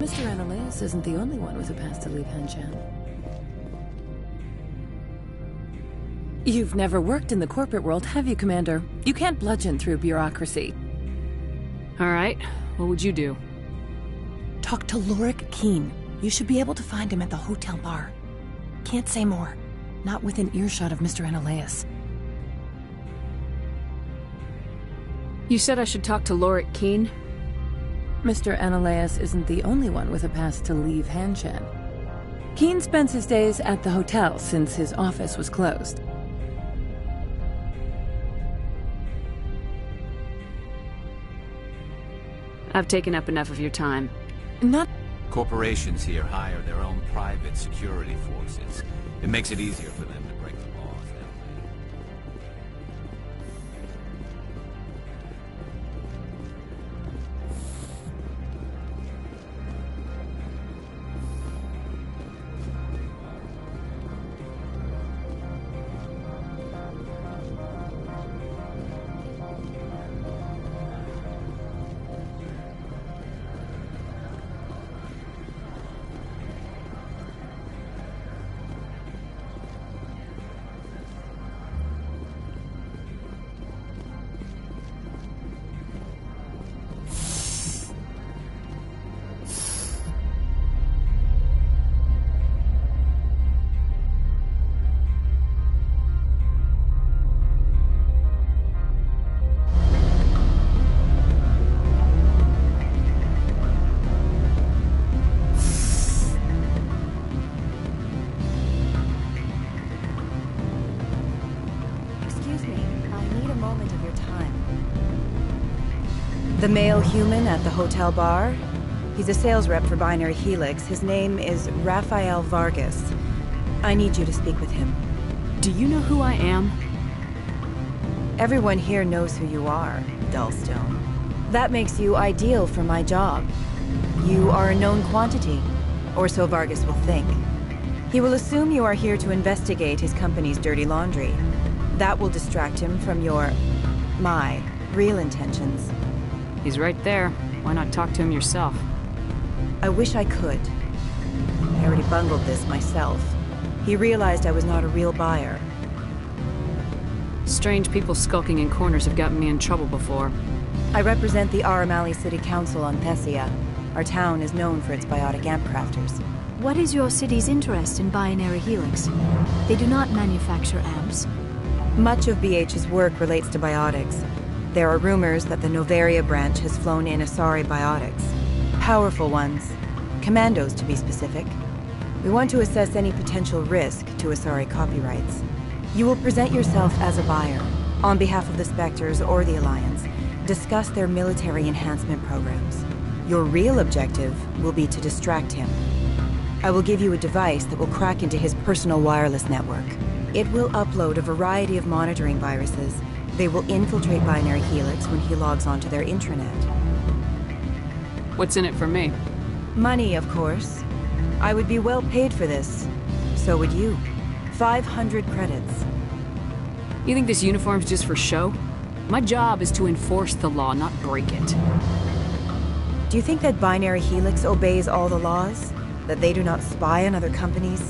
Mr. Annalise isn't the only one with a pass to leave Hanshan. You've never worked in the corporate world, have you, Commander? You can't bludgeon through bureaucracy. All right, what would you do? Talk to Lorik Keen. You should be able to find him at the hotel bar. Can't say more. Not within earshot of Mr. Annalise. You said I should talk to Lorik Keen? Mr. Annalise isn't the only one with a pass to leave Hanshan. Keen spends his days at the hotel since his office was closed. I've taken up enough of your time. Not... Corporations here hire their own private security forces. It makes it easier for them to break the laws that way. The male human at the hotel bar? He's a sales rep for Binary Helix. His name is Rafael Vargas. I need you to speak with him. Do you know who I am? Everyone here knows who you are, Dullstone. That makes you ideal for my job. You are a known quantity, or so Vargas will think. He will assume you are here to investigate his company's dirty laundry. That will distract him from my real intentions. He's right there. Why not talk to him yourself? I wish I could. I already bungled this myself. He realized I was not a real buyer. Strange people skulking in corners have gotten me in trouble before. I represent the Aramali City Council on Thessia. Our town is known for its biotic amp crafters. What is your city's interest in Binary Helix? They do not manufacture amps. Much of BH's work relates to biotics. There are rumors that the Novaria branch has flown in Asari biotics. Powerful ones. Commandos, to be specific. We want to assess any potential risk to Asari copyrights. You will present yourself as a buyer, on behalf of the Spectres or the Alliance. Discuss their military enhancement programs. Your real objective will be to distract him. I will give you a device that will crack into his personal wireless network. It will upload a variety of monitoring viruses. They will infiltrate Binary Helix when he logs onto their intranet. What's in it for me? Money, of course. I would be well paid for this. So would you. 500 credits. You think this uniform's just for show? My job is to enforce the law, not break it. Do you think that Binary Helix obeys all the laws? That they do not spy on other companies?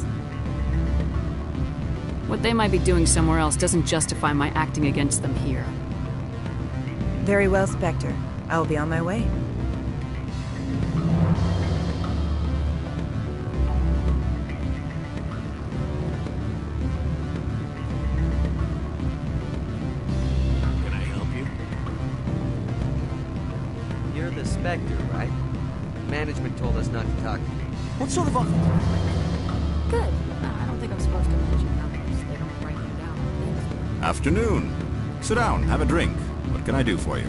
What they might be doing somewhere else doesn't justify my acting against them here. Very well, Spectre. I will be on my way. Can I help you? You're the Spectre, right? Management told us not to talk to you. What sort of offer? Good. I don't think I'm supposed to mention numbers. They don't write them down. Afternoon. Sit down, have a drink. What can I do for you?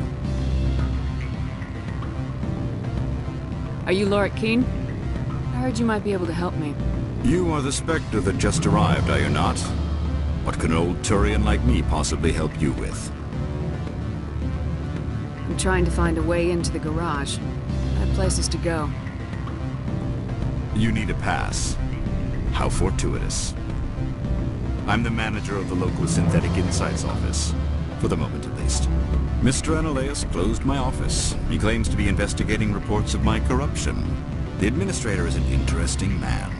Are you Lorik Keen? I heard you might be able to help me. You are the Spectre that just arrived, are you not? What can an old Turian like me possibly help you with? I'm trying to find a way into the garage. I have places to go. You need a pass. How fortuitous. I'm the manager of the local Synthetic Insights office. For the moment, at least. Mr. Annalise closed my office. He claims to be investigating reports of my corruption. The administrator is an interesting man.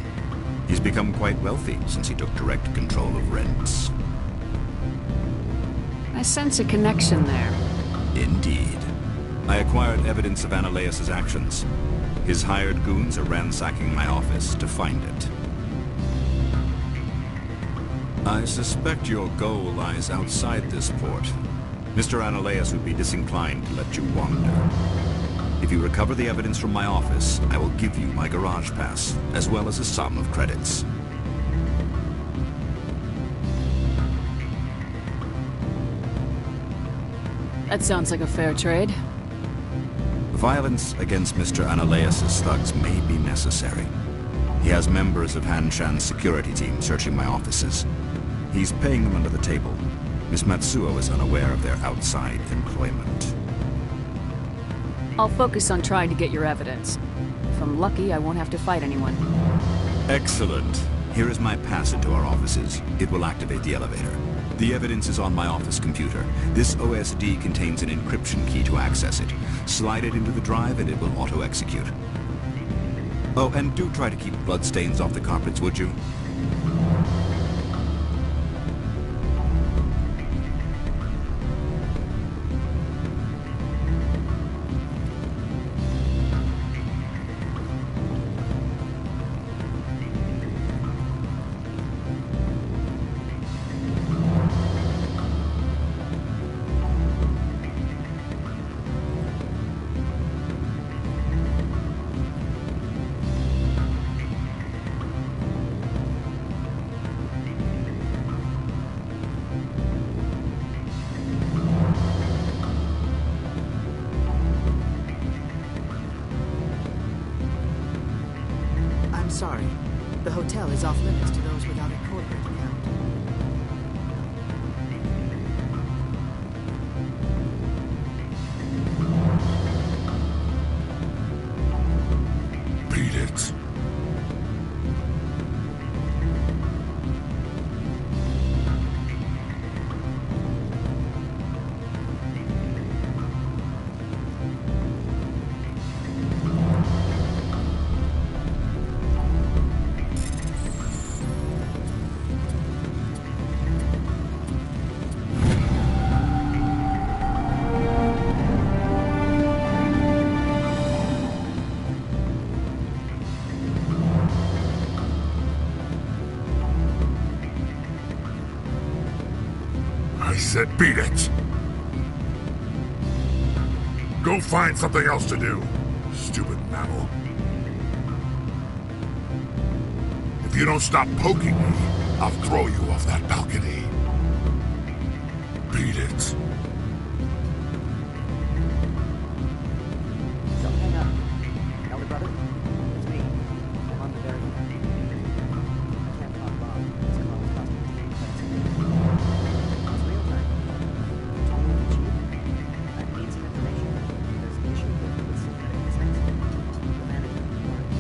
He's become quite wealthy since he took direct control of rents. I sense a connection there. Indeed. I acquired evidence of Ananias' actions. His hired goons are ransacking my office to find it. I suspect your goal lies outside this port. Mr. Ananias would be disinclined to let you wander. If you recover the evidence from my office, I will give you my garage pass, as well as a sum of credits. That sounds like a fair trade. Violence against Mr. Ananias' thugs may be necessary. He has members of Han Shan's security team searching my offices. He's paying them under the table. Miss Matsuo is unaware of their outside employment. I'll focus on trying to get your evidence. If I'm lucky, I won't have to fight anyone. Excellent. Here is my pass into our offices. It will activate the elevator. The evidence is on my office computer. This OSD contains an encryption key to access it. Slide it into the drive and it will auto-execute. Oh, and do try to keep bloodstains off the carpets, would you? Sorry. The hotel is off limits to those without a corporate account. Beat it. I said beat it! Go find something else to do, stupid mammal. If you don't stop poking me, I'll throw you off that balcony. Beat it. So hang up. Elder brother, it's me. I'm on the very end. I can't talk Bob. This call is costing me 10 credits a minute. It's real time. It's really cheap. I need some information. There's an issue with synthetic insects. The manager for it.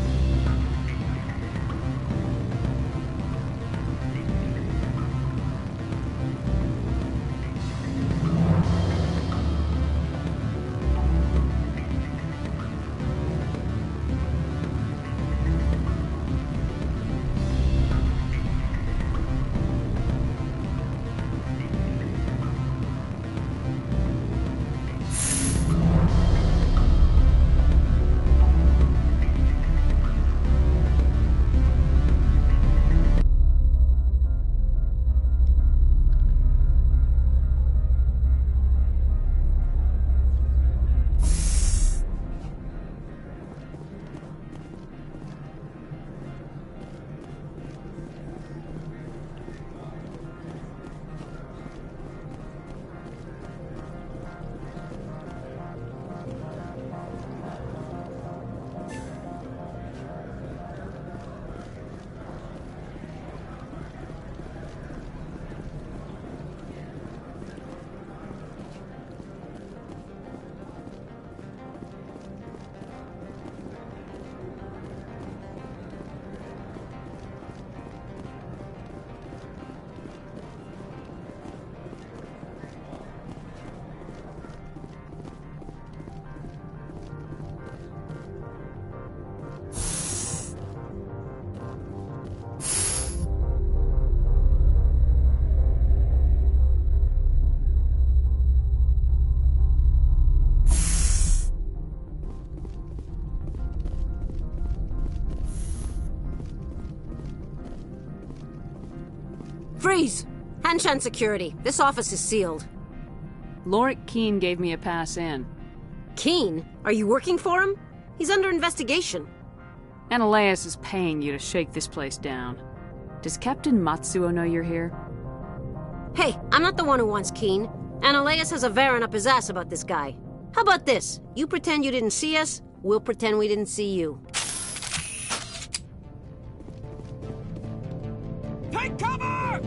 Freeze! Hanshan security. This office is sealed. Lorik Keene gave me a pass in. Keene? Are you working for him? He's under investigation. Analaeus is paying you to shake this place down. Does Captain Matsuo know you're here? Hey, I'm not the one who wants Keene. Analaeus has a Varen up his ass about this guy. How about this? You pretend you didn't see us, we'll pretend we didn't see you. Take cover!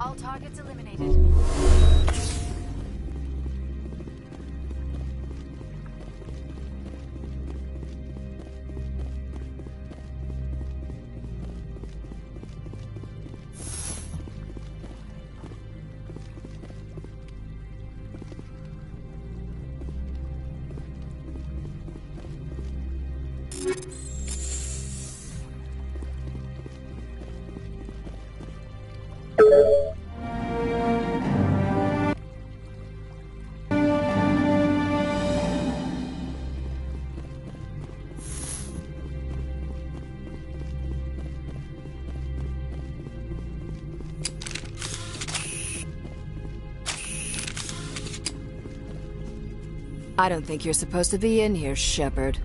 All targets eliminated. I don't think you're supposed to be in here, Shepard.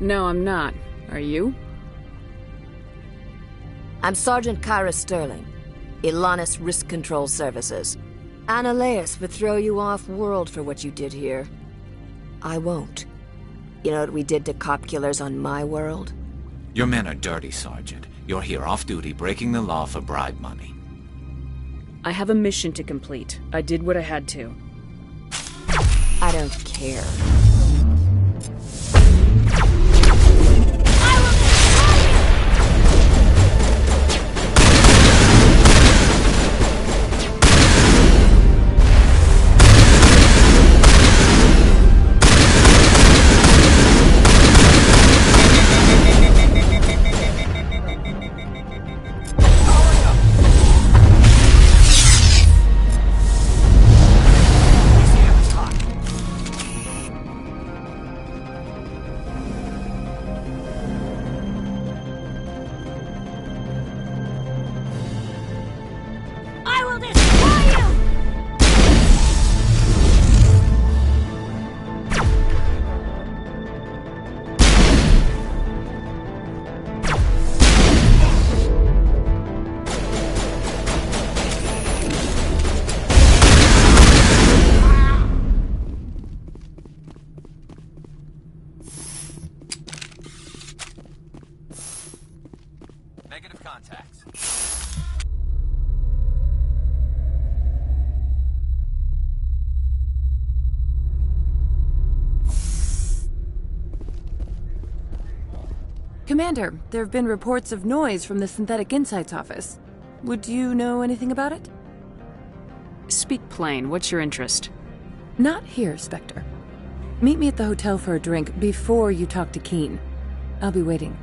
No, I'm not. Are you? I'm Sergeant Carrus Sterling, Ilanis Risk Control Services. Analaeus would throw you off-world for what you did here. I won't. You know what we did to cop killers on my world? Your men are dirty, Sergeant. You're here off-duty, breaking the law for bribe money. I have a mission to complete. I did what I had to. I don't care. Negative contacts. Commander, there have been reports of noise from the Synthetic Insights office. Would you know anything about it? Speak plain. What's your interest? Not here, Spectre. Meet me at the hotel for a drink before you talk to Keene. I'll be waiting.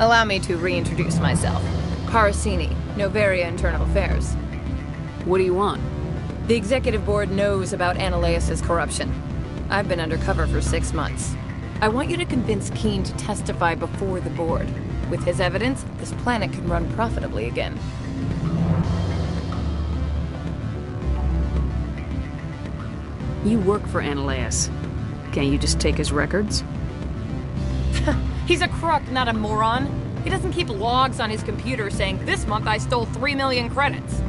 Allow me to reintroduce myself. Parasini, Novaria Internal Affairs. What do you want? The executive board knows about Ananias' corruption. I've been undercover for 6 months. I want you to convince Keene to testify before the board. With his evidence, this planet can run profitably again. You work for Ananias. Can't you just take his records? He's a crook, not a moron. He doesn't keep logs on his computer saying, "This month I stole 3 million credits."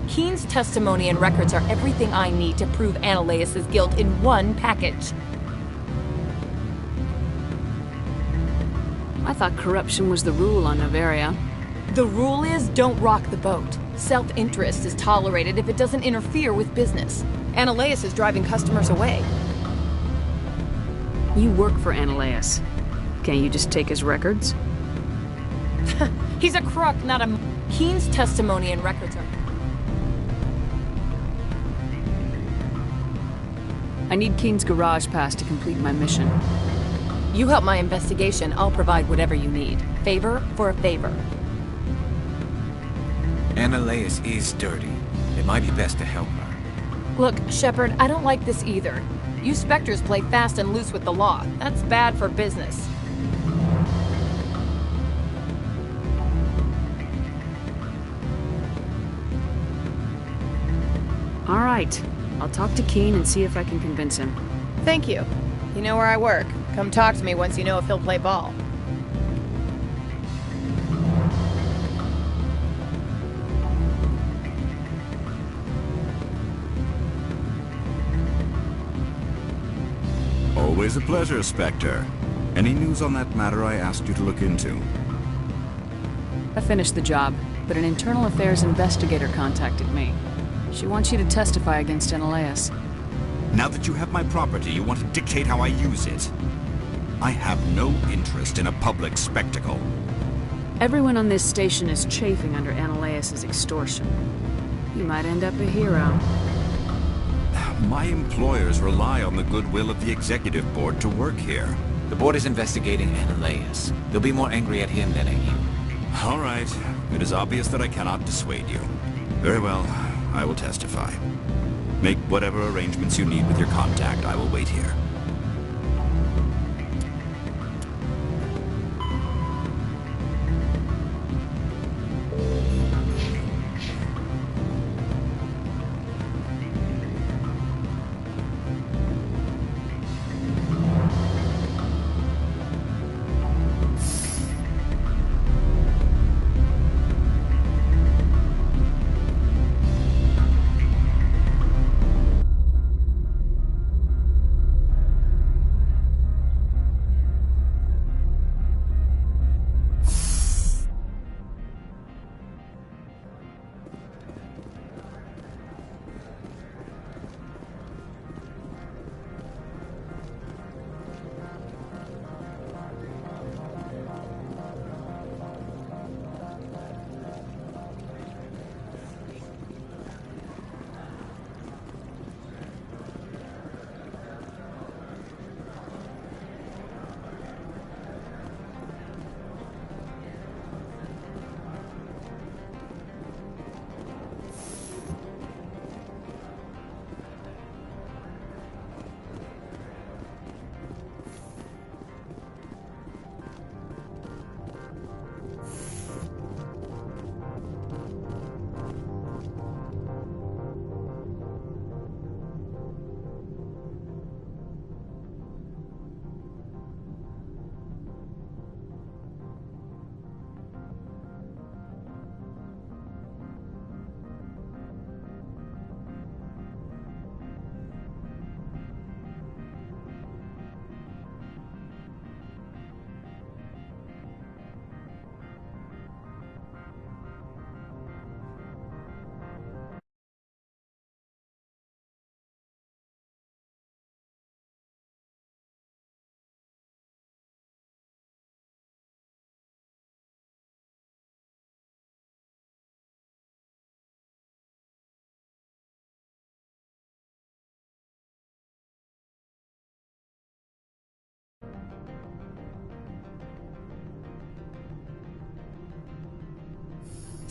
Keene's testimony and records are everything I need to prove Ananias' guilt in one package. I thought corruption was the rule on Novaria. The rule is, don't rock the boat. Self-interest is tolerated if it doesn't interfere with business. Ananias is driving customers away. You work for Ananias. Can't you just take his records? He's a crook, not a... Keene's testimony and records are... I need Keene's garage pass to complete my mission. You help my investigation, I'll provide whatever you need. Favor for a favor. Ananias is dirty. It might be best to help her. Look, Shepard, I don't like this either. You Spectres play fast and loose with the law. That's bad for business. All right. I'll talk to Keene and see if I can convince him. Thank you. You know where I work. Come talk to me once you know if he'll play ball. Always a pleasure, Spectre. Any news on that matter I asked you to look into? I finished the job, but an internal affairs investigator contacted me. She wants you to testify against Ananias. Now that you have my property, you want to dictate how I use it. I have no interest in a public spectacle. Everyone on this station is chafing under Ananias' extortion. You might end up a hero. My employers rely on the goodwill of the executive board to work here. The board is investigating Ananias. They'll be more angry at him than at you. All right. It is obvious that I cannot dissuade you. Very well. I will testify. Make whatever arrangements you need with your contact. I will wait here.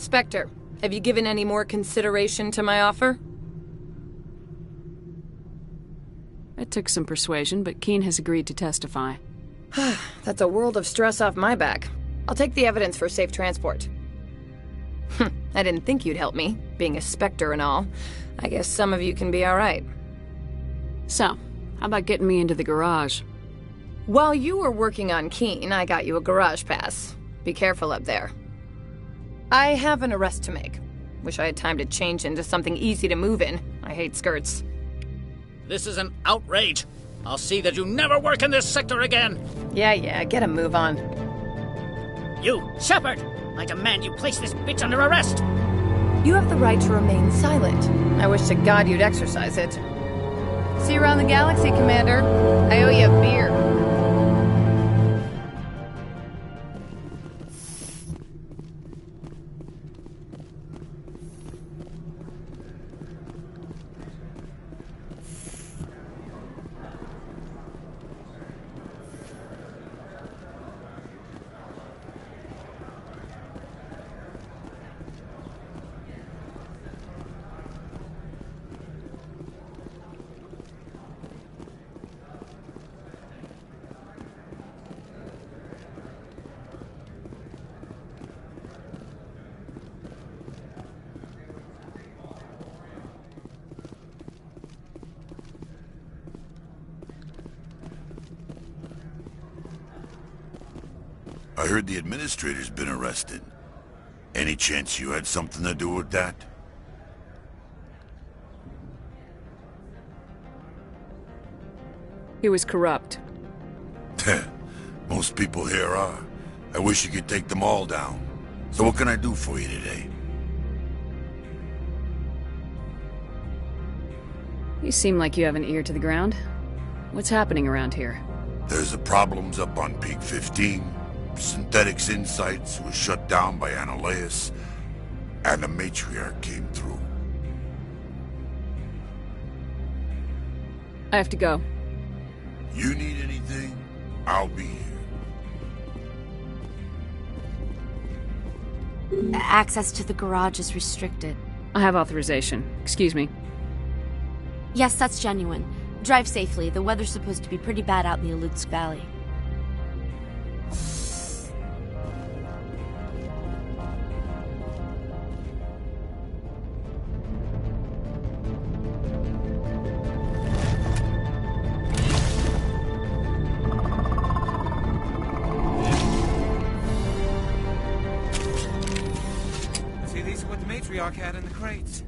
Spectre, have you given any more consideration to my offer? It took some persuasion, but Keene has agreed to testify. That's a world of stress off my back. I'll take the evidence for safe transport. I didn't think you'd help me, being a Spectre and all. I guess some of you can be alright. So, how about getting me into the garage? While you were working on Keene, I got you a garage pass. Be careful up there. I have an arrest to make. Wish I had time to change into something easy to move in. I hate skirts. This is an outrage. I'll see that you never work in this sector again. Yeah, get a move on. You, Shepard! I demand you place this bitch under arrest! You have the right to remain silent. I wish to God you'd exercise it. See you around the galaxy, Commander. I owe you a beer. I heard the administrator's been arrested. Any chance you had something to do with that? He was corrupt. Most people here are. I wish you could take them all down. So what can I do for you today? You seem like you have an ear to the ground. What's happening around here? There's the problems up on Peak 15. Synthetics Insights was shut down by Analeus, and the Matriarch came through. I have to go. You need anything? I'll be here. Access to the garage is restricted. I have authorization. Excuse me. Yes, that's genuine. Drive safely. The weather's supposed to be pretty bad out in the Alutsk Valley. See, these are what the Matriarch had in the crates.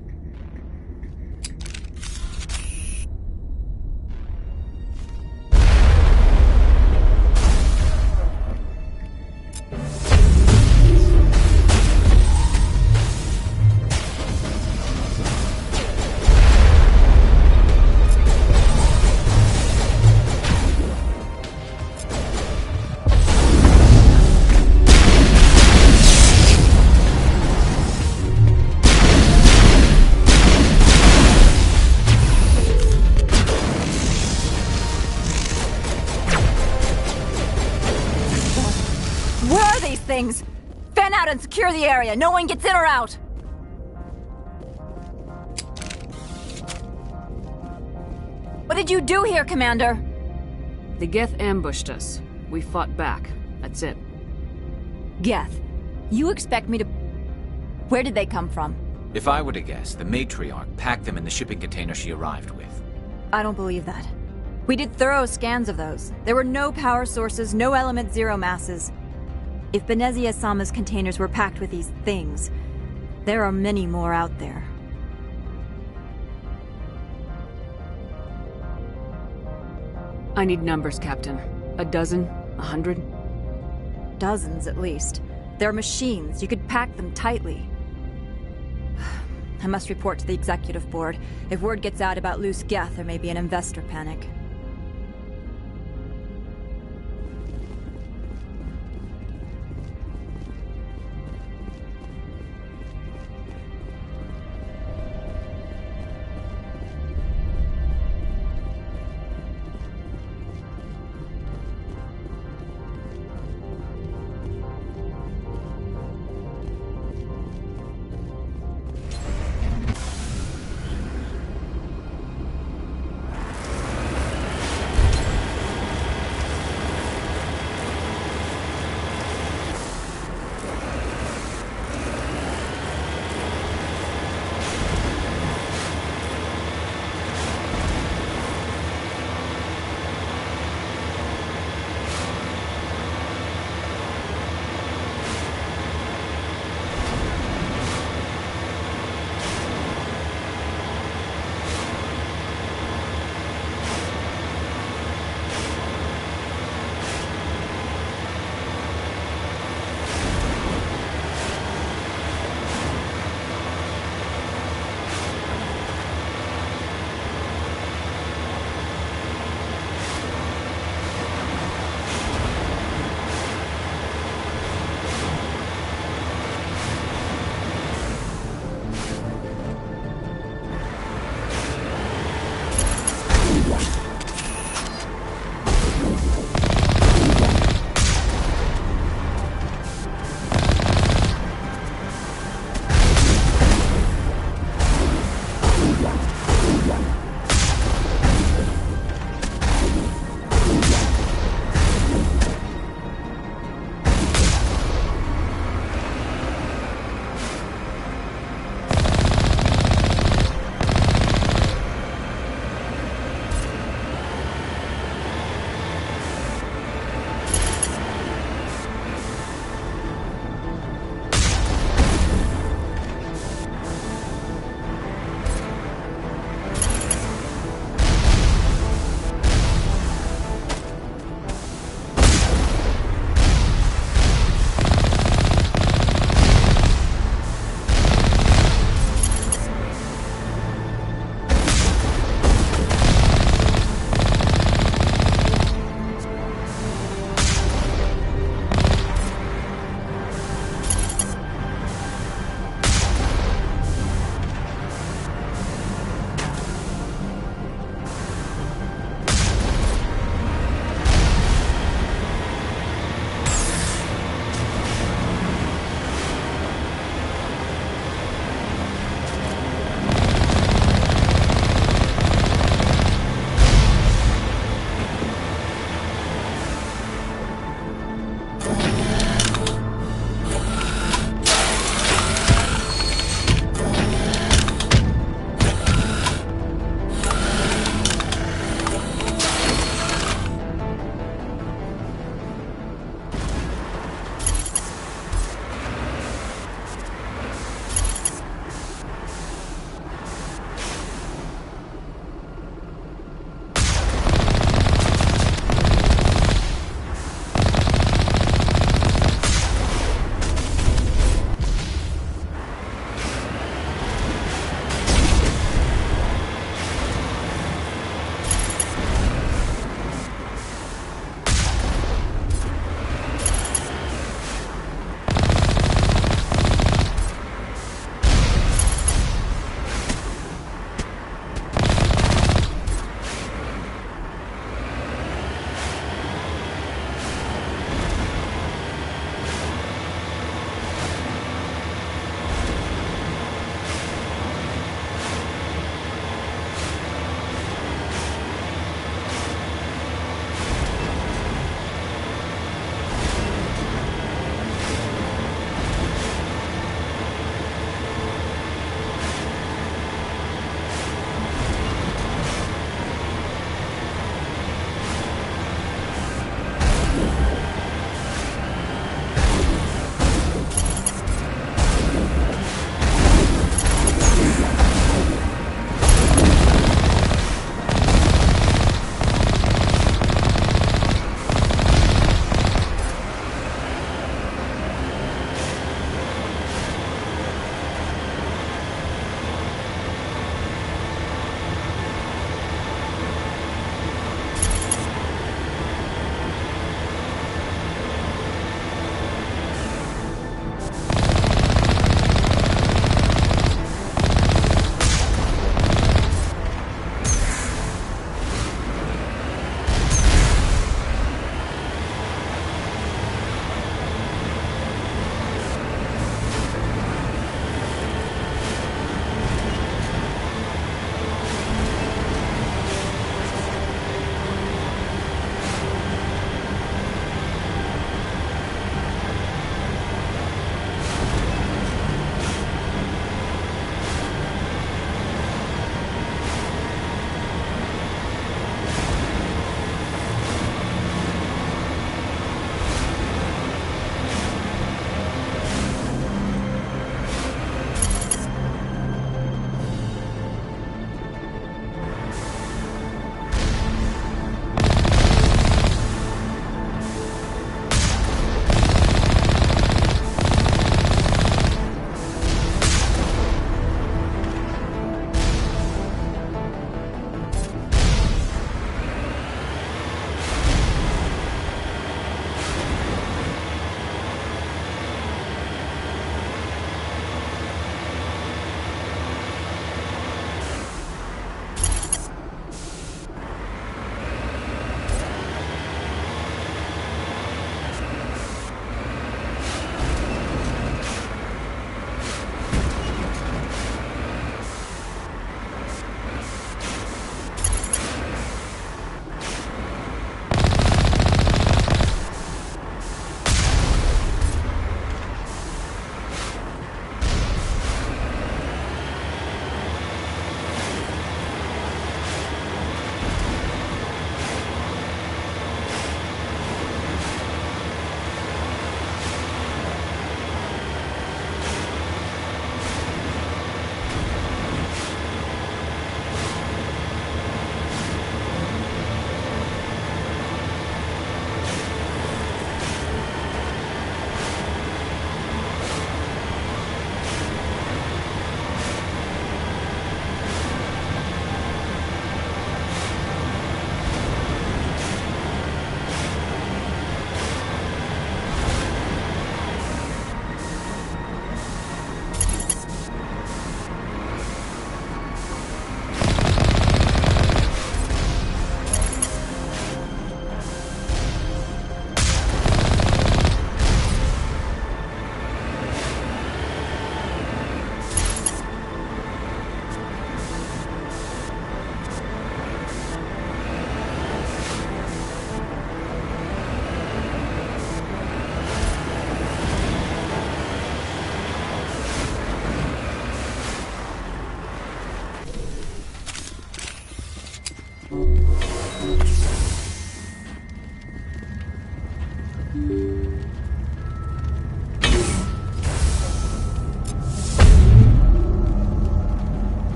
Things. Fan out and secure the area. No one gets in or out. What did you do here, Commander? The Geth ambushed us. We fought back. That's it. Geth? You expect me to... Where did they come from? If I were to guess, the Matriarch packed them in the shipping container she arrived with. I don't believe that. We did thorough scans of those. There were no power sources, no element zero masses. If Benezia-sama's containers were packed with these things, there are many more out there. I need numbers, Captain. A dozen? 100? Dozens, at least. They're machines. You could pack them tightly. I must report to the executive board. If word gets out about loose Geth, there may be an investor panic.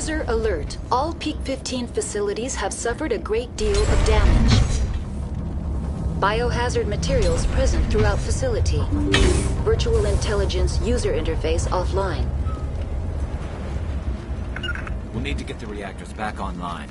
User alert. All Peak 15 facilities have suffered a great deal of damage. Biohazard materials present throughout facility. Virtual intelligence user interface offline. We'll need to get the reactors back online.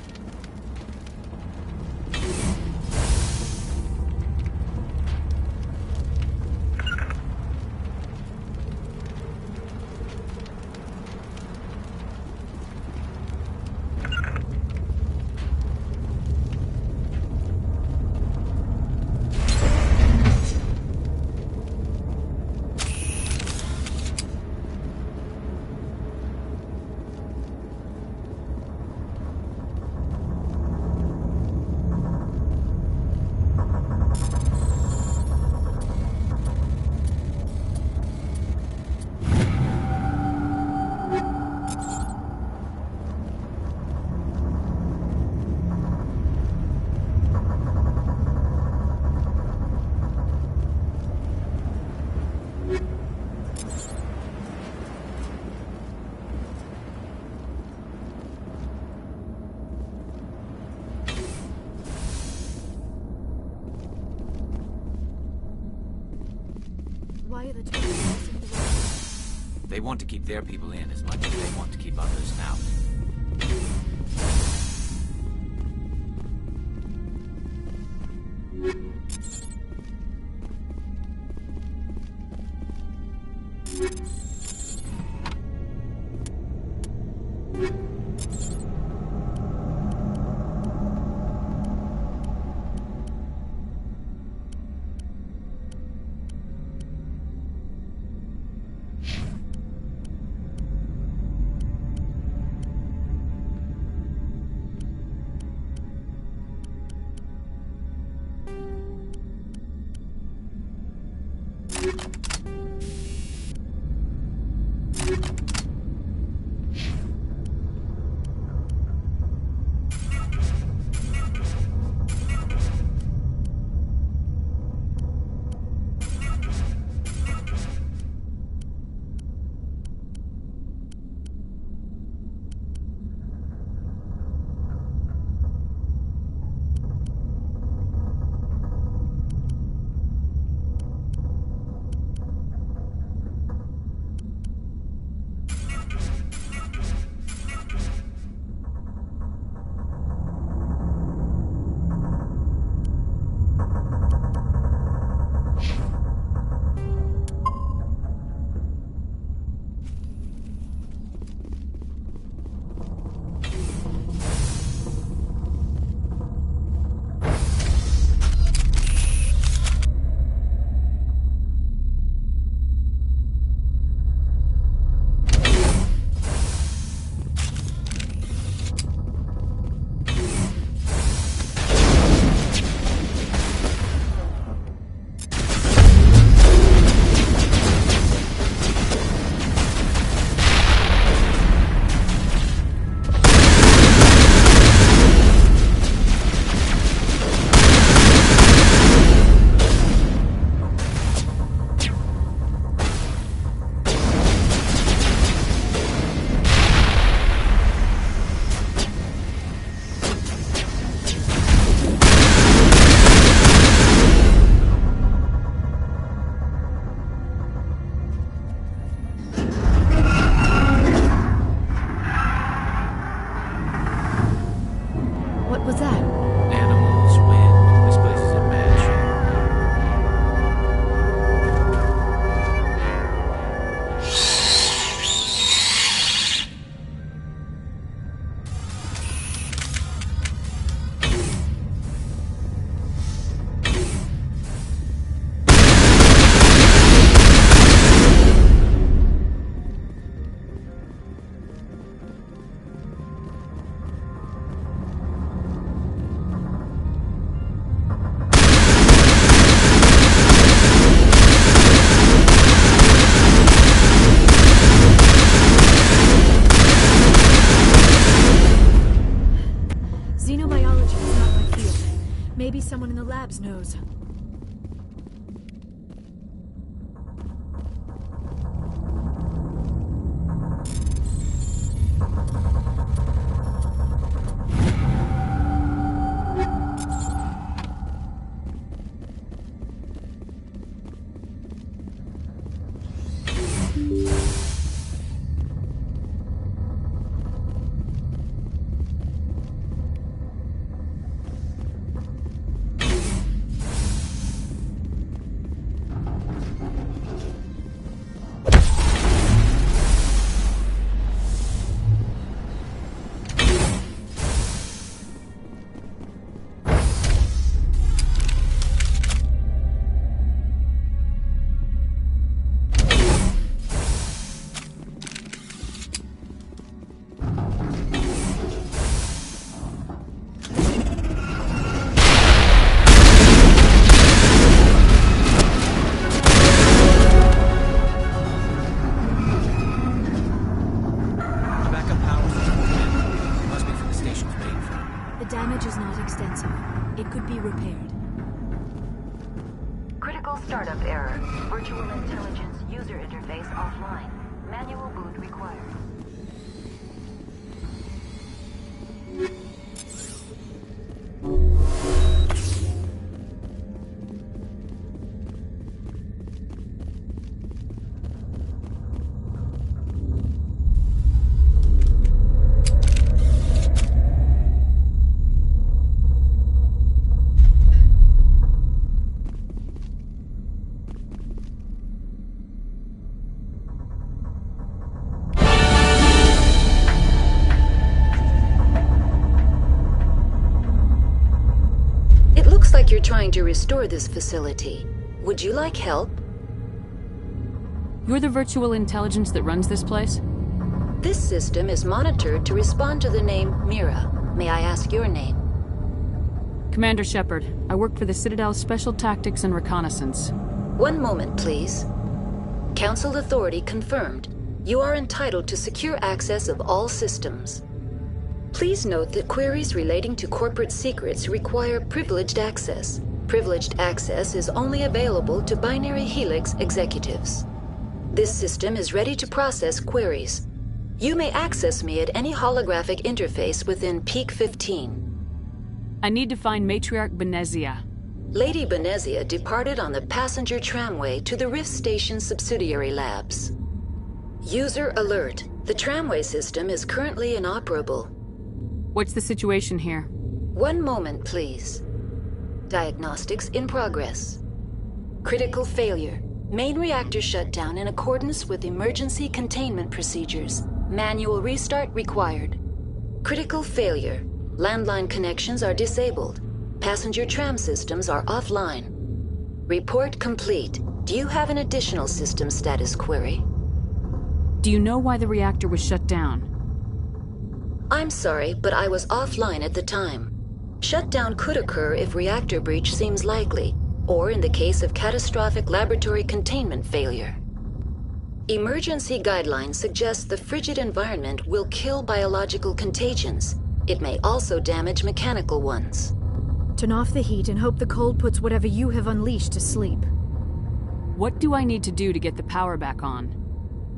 Why are the two crossing the road? They want to keep their people in as much as they want to keep others out. someone in the labs knows. Startup error. Virtual intelligence user interface offline. Manual boot required. You're trying to restore this facility. Would you like help? You're the virtual intelligence that runs this place? This system is monitored to respond to the name Mira. May I ask your name? Commander Shepard. I work for the Citadel's Special Tactics and Reconnaissance. One moment, please. Council authority confirmed. You are entitled to secure access of all systems. Please note that queries relating to corporate secrets require privileged access. Privileged access is only available to Binary Helix executives. This system is ready to process queries. You may access me at any holographic interface within Peak 15. I need to find Matriarch Benezia. Lady Benezia departed on the passenger tramway to the Rift Station subsidiary labs. User alert. The tramway system is currently inoperable. What's the situation here? One moment, please. Diagnostics in progress. Critical failure. Main reactor shut down in accordance with emergency containment procedures. Manual restart required. Critical failure. Landline connections are disabled. Passenger tram systems are offline. Report complete. Do you have an additional system status query? Do you know why the reactor was shut down? I'm sorry, but I was offline at the time. Shutdown could occur if reactor breach seems likely, or in the case of catastrophic laboratory containment failure. Emergency guidelines suggest the frigid environment will kill biological contagions. It may also damage mechanical ones. Turn off the heat and hope the cold puts whatever you have unleashed to sleep. What do I need to do to get the power back on?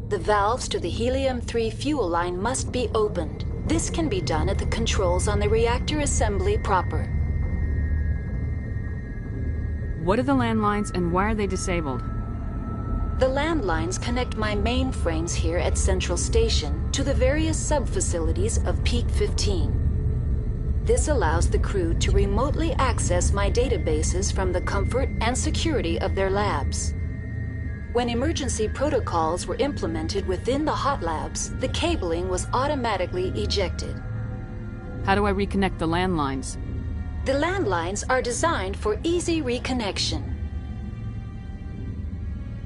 The valves to the helium-3 fuel line must be opened. This can be done at the controls on the reactor assembly proper. What are the landlines and why are they disabled? The landlines connect my mainframes here at Central Station to the various sub-facilities of Peak 15. This allows the crew to remotely access my databases from the comfort and security of their labs. When emergency protocols were implemented within the hot labs, the cabling was automatically ejected. How do I reconnect the landlines? The landlines are designed for easy reconnection.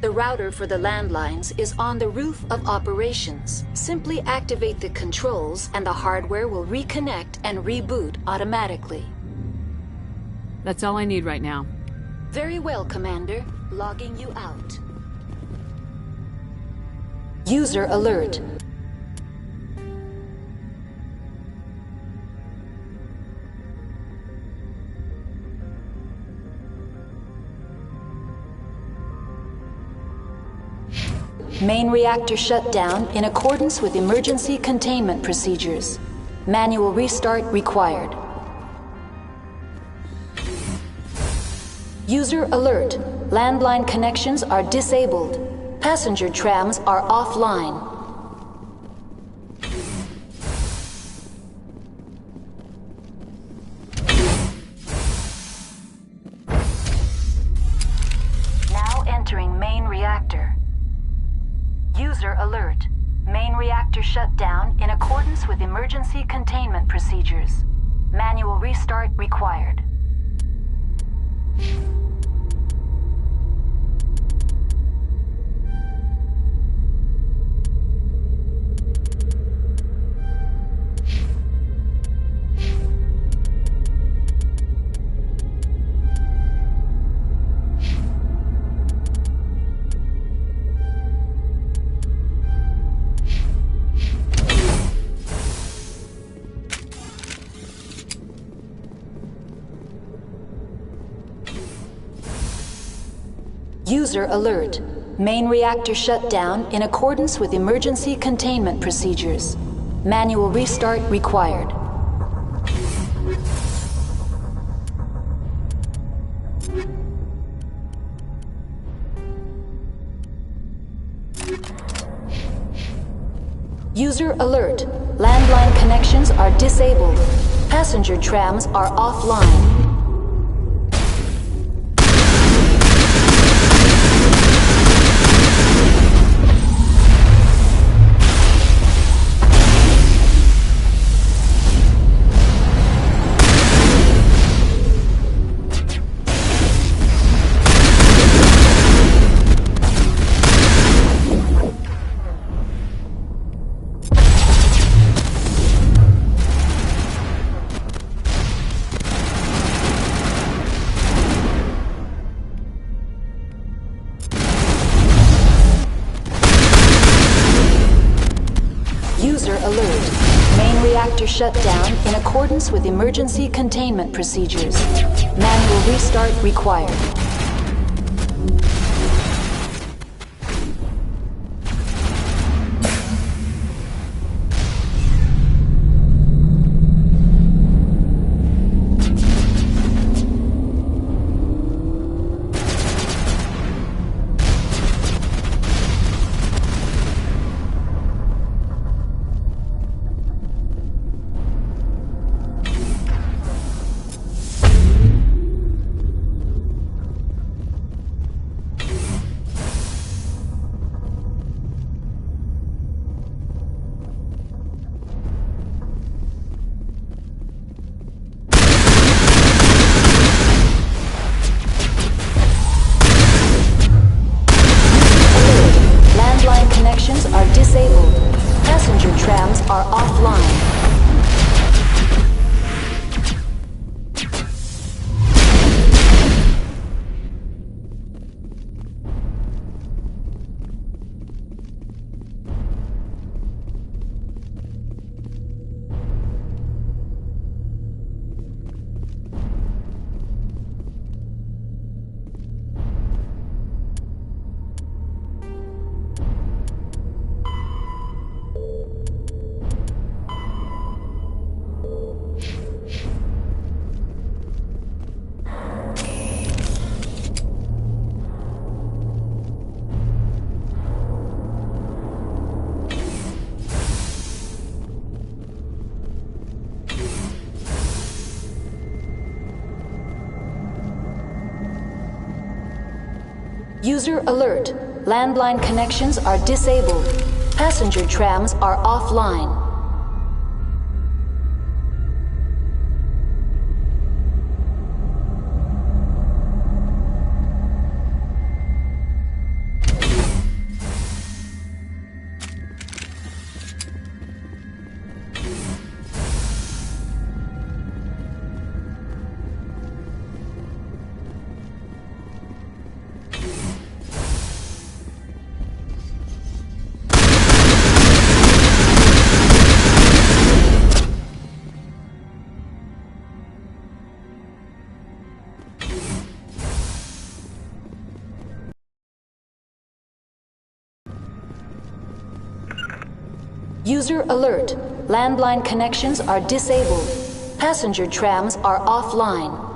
The router for the landlines is on the roof of operations. Simply activate the controls and the hardware will reconnect and reboot automatically. That's all I need right now. Very well, Commander. Logging you out. User alert. Main reactor shut down in accordance with emergency containment procedures. Manual restart required. User alert. Landline connections are disabled. Passenger trams are offline. Now entering main reactor. User alert. Main reactor shut down in accordance with emergency containment procedures. Manual restart required. User alert. Main reactor shut down in accordance with emergency containment procedures. Manual restart required. User alert. Landline connections are disabled. Passenger trams are offline. Shut down in accordance with emergency containment procedures. Manual restart required. User alert. Landline connections are disabled. Passenger trams are offline. User alert. Landline connections are disabled. Passenger trams are offline.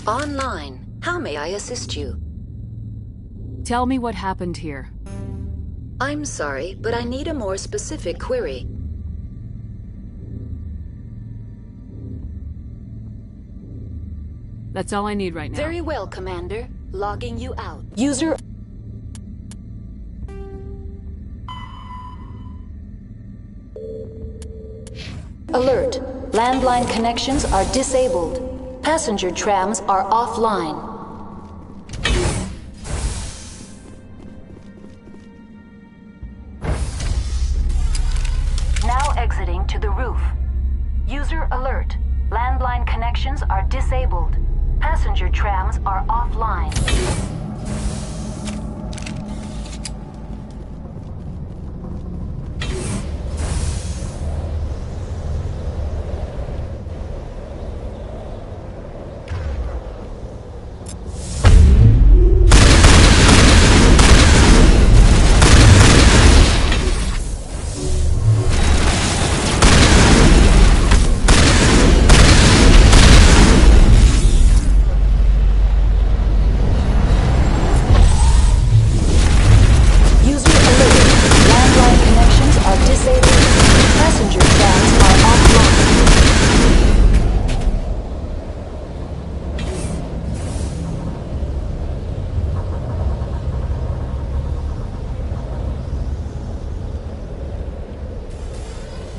Online. How may I assist you? Tell me what happened here. I'm sorry, but I need a more specific query. That's all I need right now. Very well, Commander. Logging you out. User... Alert. Landline connections are disabled. Passenger trams are offline. Now exiting to the roof. User alert. Landline connections are disabled. Passenger trams are offline.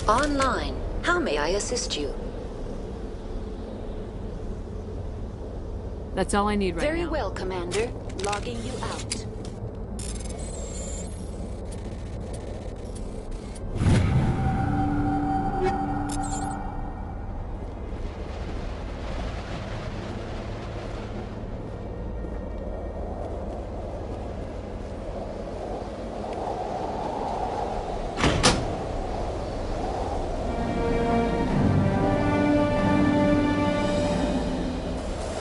Online. How may I assist you? That's all I need right now. Very well, Commander. Logging you out.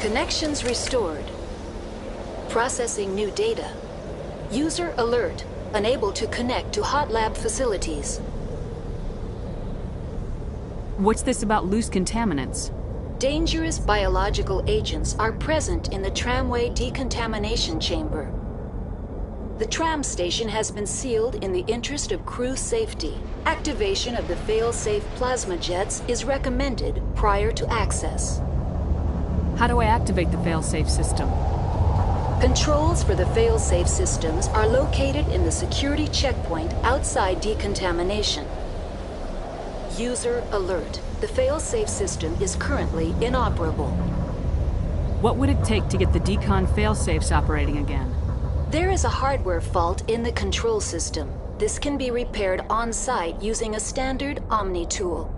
Connections restored. Processing new data. User alert. Unable to connect to hot lab facilities. What's this about loose contaminants? Dangerous biological agents are present in the tramway decontamination chamber. The tram station has been sealed in the interest of crew safety. Activation of the fail-safe plasma jets is recommended prior to access. How do I activate the fail-safe system? Controls for the fail-safe systems are located in the security checkpoint outside decontamination. User alert. The fail-safe system is currently inoperable. What would it take to get the decon fail-safes operating again? There is a hardware fault in the control system. This can be repaired on-site using a standard Omni tool.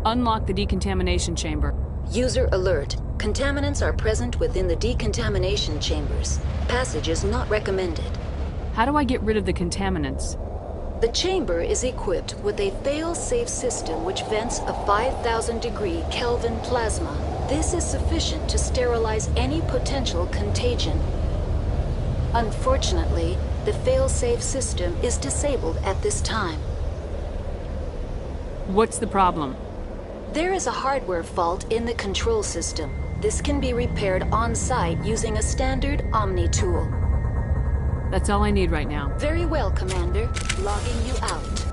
Unlock the decontamination chamber. User alert. Contaminants are present within the decontamination chambers. Passage is not recommended. How do I get rid of the contaminants? The chamber is equipped with a fail-safe system which vents a 5,000-degree Kelvin plasma. This is sufficient to sterilize any potential contagion. Unfortunately, the fail-safe system is disabled at this time. What's the problem? There is a hardware fault in the control system. This can be repaired on-site using a standard Omni tool. That's all I need right now. Very well, Commander. Logging you out.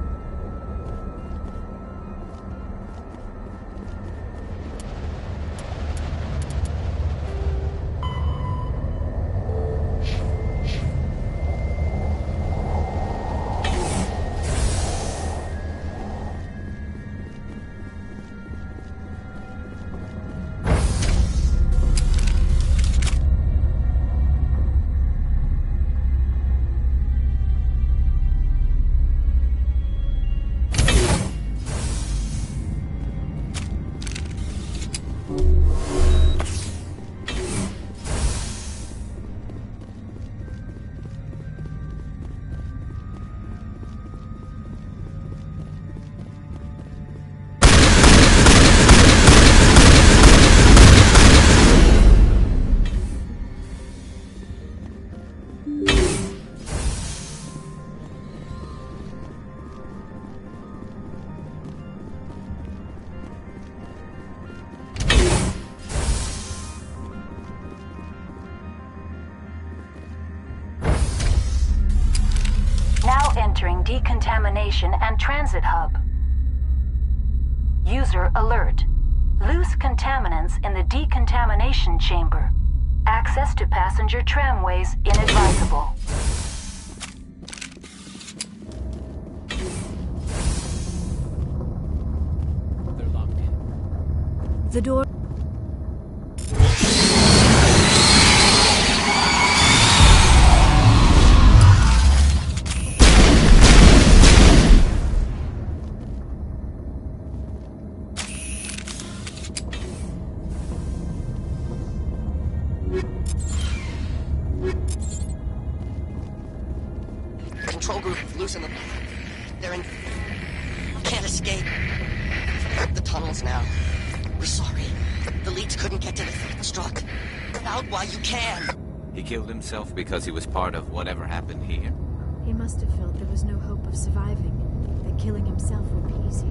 Entering decontamination and transit hub. User alert. Loose contaminants in the decontamination chamber. Access to passenger tramways inadvisable. They're locked in. The door... Control group, loosen them. They're in... Can't escape. The tunnels now. We're sorry. The leads couldn't get to the struck. Get out while you can. He killed himself because he was part of whatever happened here. He must have felt there was no hope of surviving, that killing himself would be easier.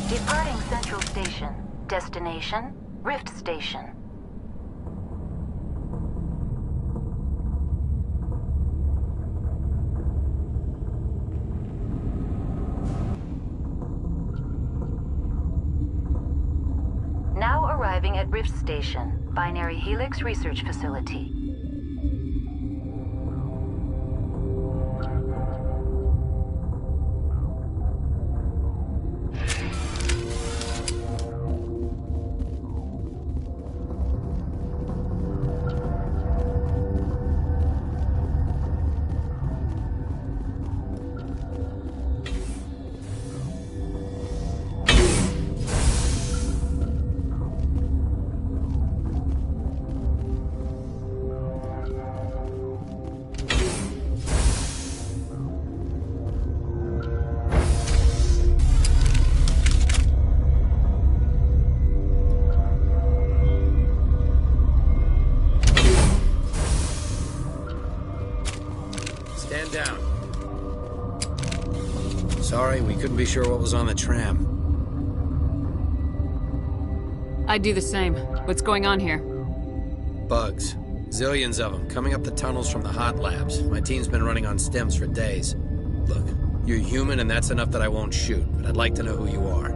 Departing Central Station. Destination, Rift Station. Now arriving at Rift Station, Binary Helix Research Facility. Stand down. Sorry, we couldn't be sure what was on the tram. I'd do the same. What's going on here? Bugs. Zillions of them, coming up the tunnels from the hot labs. My team's been running on stems for days. Look, you're human and that's enough that I won't shoot, but I'd like to know who you are.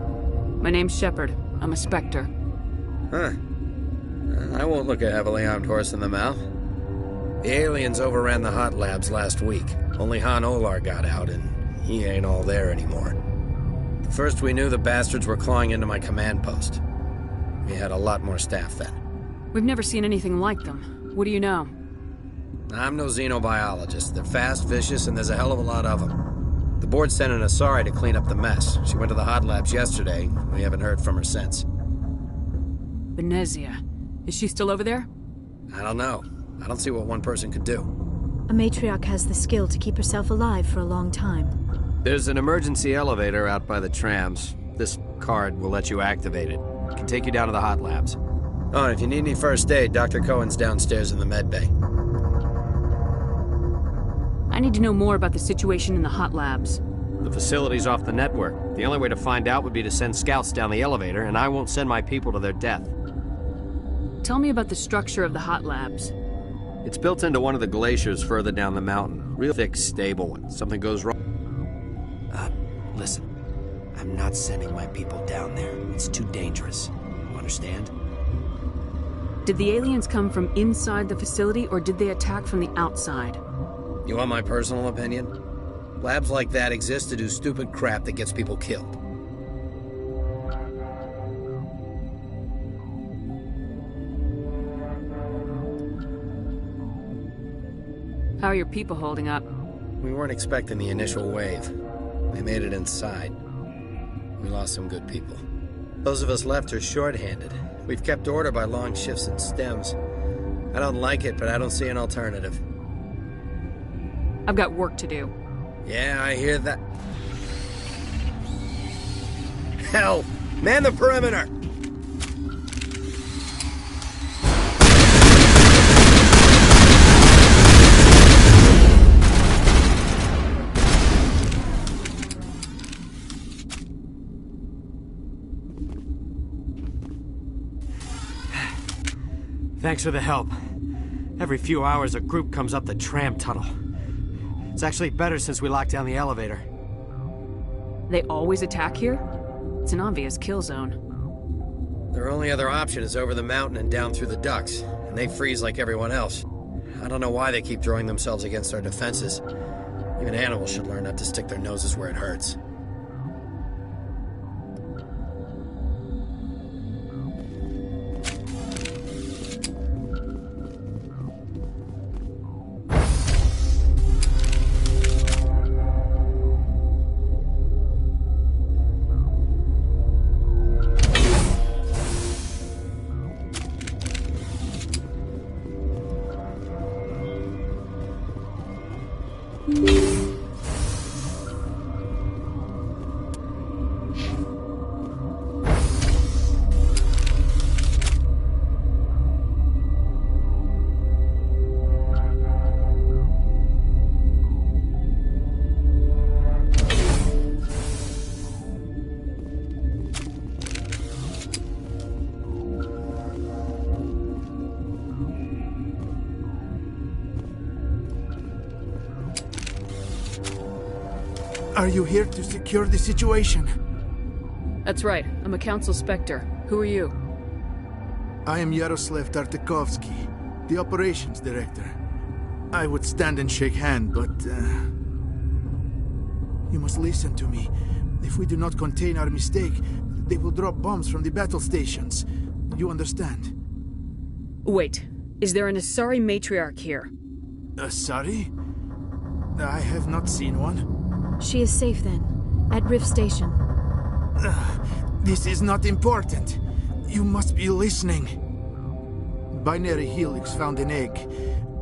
My name's Shepard. I'm a Spectre. Huh. I won't look a heavily armed horse in the mouth. The aliens overran the hot labs last week. Only Han Olar got out, and he ain't all there anymore. The first we knew, the bastards were clawing into my command post. We had a lot more staff then. We've never seen anything like them. What do you know? I'm no xenobiologist. They're fast, vicious, and there's a hell of a lot of them. The board sent an Asari to clean up the mess. She went to the hot labs yesterday. We haven't heard from her since. Venezia. Is she still over there? I don't know. I don't see what one person could do. A matriarch has the skill to keep herself alive for a long time. There's an emergency elevator out by the trams. This card will let you activate it. It can take you down to the hot labs. Oh, and if you need any first aid, Dr. Cohen's downstairs in the med bay. I need to know more about the situation in the hot labs. The facility's off the network. The only way to find out would be to send scouts down the elevator, and I won't send my people to their death. Tell me about the structure of the hot labs. It's built into one of the glaciers further down the mountain. Real thick, stable. When something goes wrong... Listen. I'm not sending my people down there. It's too dangerous. You understand? Did the aliens come from inside the facility, or did they attack from the outside? You want my personal opinion? Labs like that exist to do stupid crap that gets people killed. How are your people holding up? We weren't expecting the initial wave. They made it inside. We lost some good people. Those of us left are short-handed. We've kept order by long shifts and stems. I don't like it, but I don't see an alternative. I've got work to do. Yeah, I hear that. Hell! Man the perimeter! Thanks for the help. Every few hours, a group comes up the tram tunnel. It's actually better since we locked down the elevator. They always attack here? It's an obvious kill zone. Their only other option is over the mountain and down through the ducts, and they freeze like everyone else. I don't know why they keep throwing themselves against our defenses. Even animals should learn not to stick their noses where it hurts. Are you here to secure the situation? That's right. I'm a Council Spectre. Who are you? I am Yaroslav Tartakovsky, the Operations Director. I would stand and shake hand, but... You must listen to me. If we do not contain our mistake, they will drop bombs from the battle stations. You understand? Wait. Is there an Asari matriarch here? Asari? I have not seen one. She is safe then, at Rift Station. This is not important. You must be listening. Binary Helix found an egg.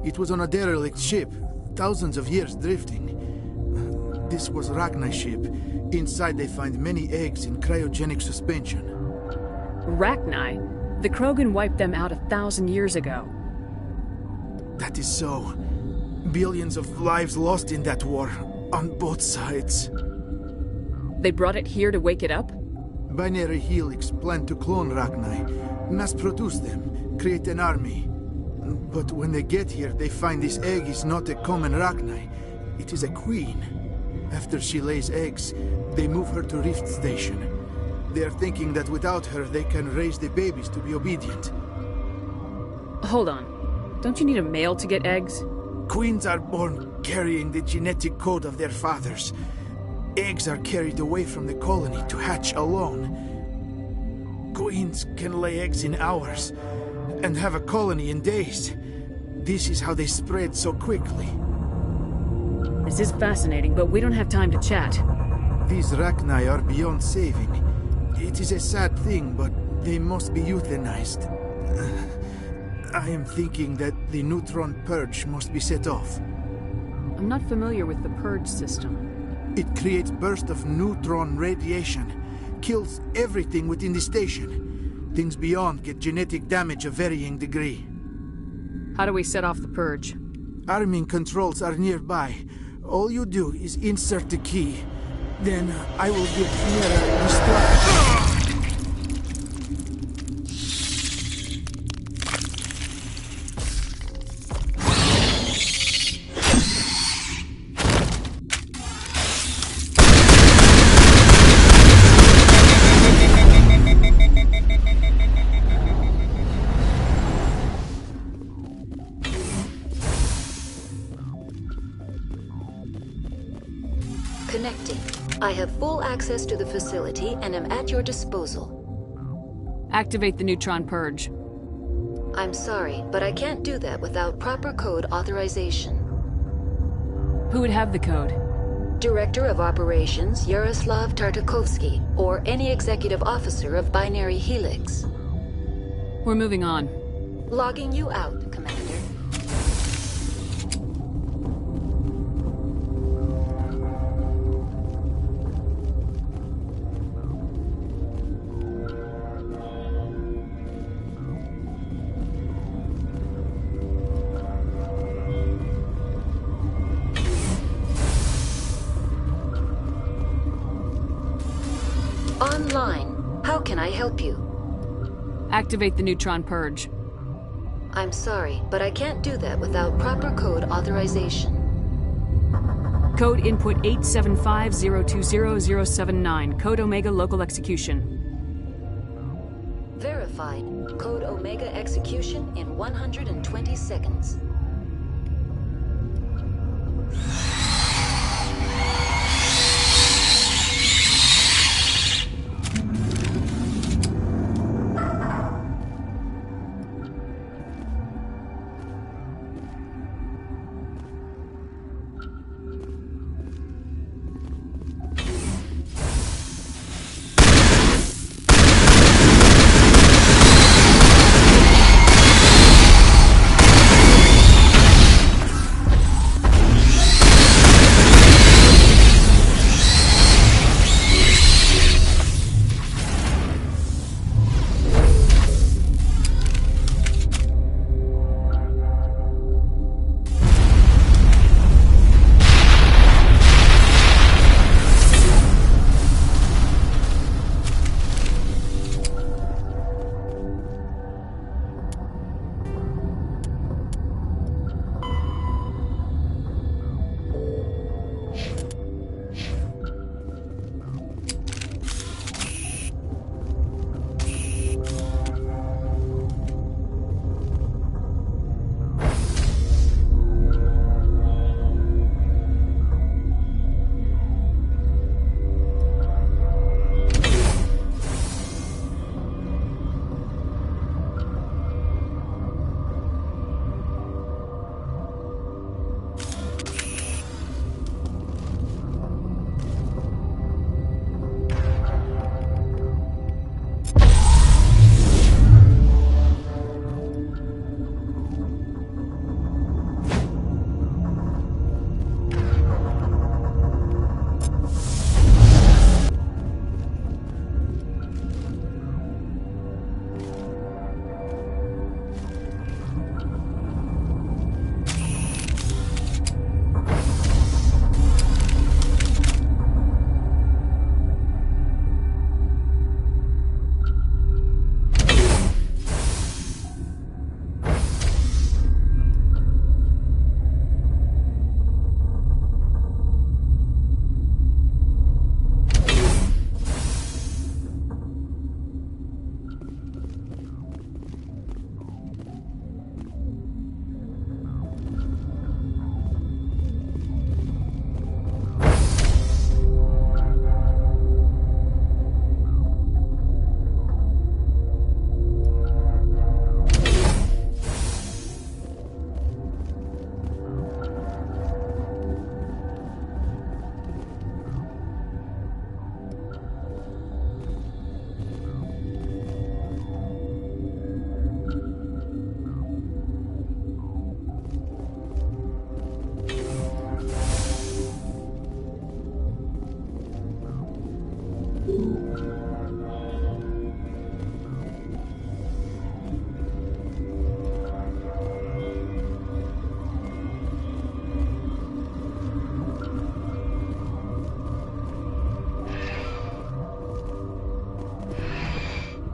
It was on a derelict ship, thousands of years drifting. This was Rachni's ship. Inside they find many eggs in cryogenic suspension. Rachni? The Krogan wiped them out 1,000 years ago. That is so. Billions of lives lost in that war. On both sides. They brought it here to wake it up? Binary Helix planned to clone Rachni, mass-produce them, create an army. But when they get here, they find this egg is not a common Rachni. It is a queen. After she lays eggs, they move her to Rift Station. They are thinking that without her, they can raise the babies to be obedient. Hold on. Don't you need a male to get eggs? Queens are born carrying the genetic code of their fathers. Eggs are carried away from the colony to hatch alone. Queens can lay eggs in hours and have a colony in days. This is how they spread so quickly. This is fascinating, but we don't have time to chat. These Rachni are beyond saving. It is a sad thing, but they must be euthanized. I am thinking that the neutron purge must be set off. I'm not familiar with the purge system. It creates bursts of neutron radiation, kills everything within the station. Things beyond get genetic damage of varying degree. How do we set off the purge? Arming controls are nearby. All you do is insert the key. Then I will give Mira instructions. Connecting. I have full access to the facility and am at your disposal. Activate the neutron purge. I'm sorry, but I can't do that without proper code authorization. Who would have the code? Director of Operations Yaroslav Tartakovsky, or any executive officer of Binary Helix. We're moving on. Logging you out, Commander. Online. How can I help you? Activate the neutron purge. I'm sorry, but I can't do that without proper code authorization. Code input 875020079. Code Omega local execution. Verified. Code Omega execution in 120 seconds.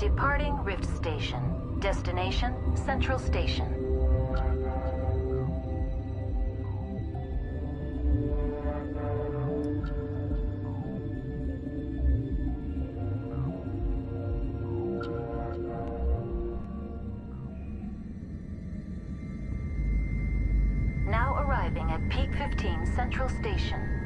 Departing Rift Station. Destination, Central Station. Now arriving at Peak 15 Central Station.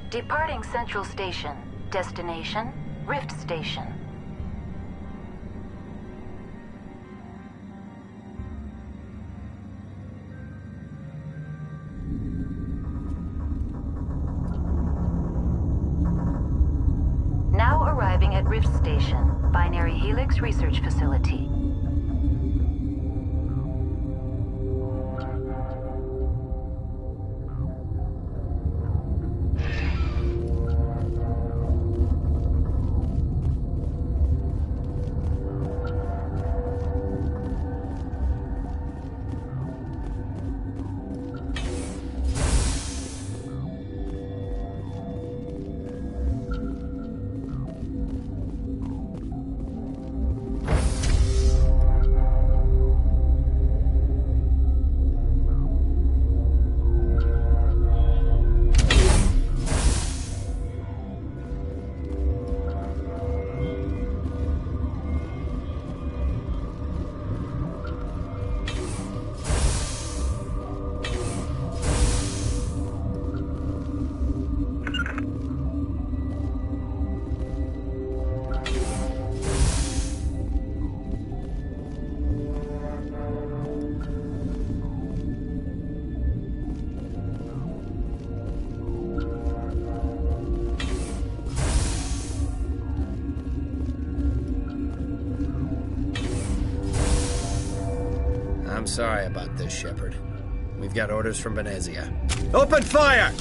Departing Central Station. Destination, Rift Station. Now arriving at Rift Station, Binary Helix Research Facility. I'm sorry about this, Shepard. We've got orders from Venezia. Open fire!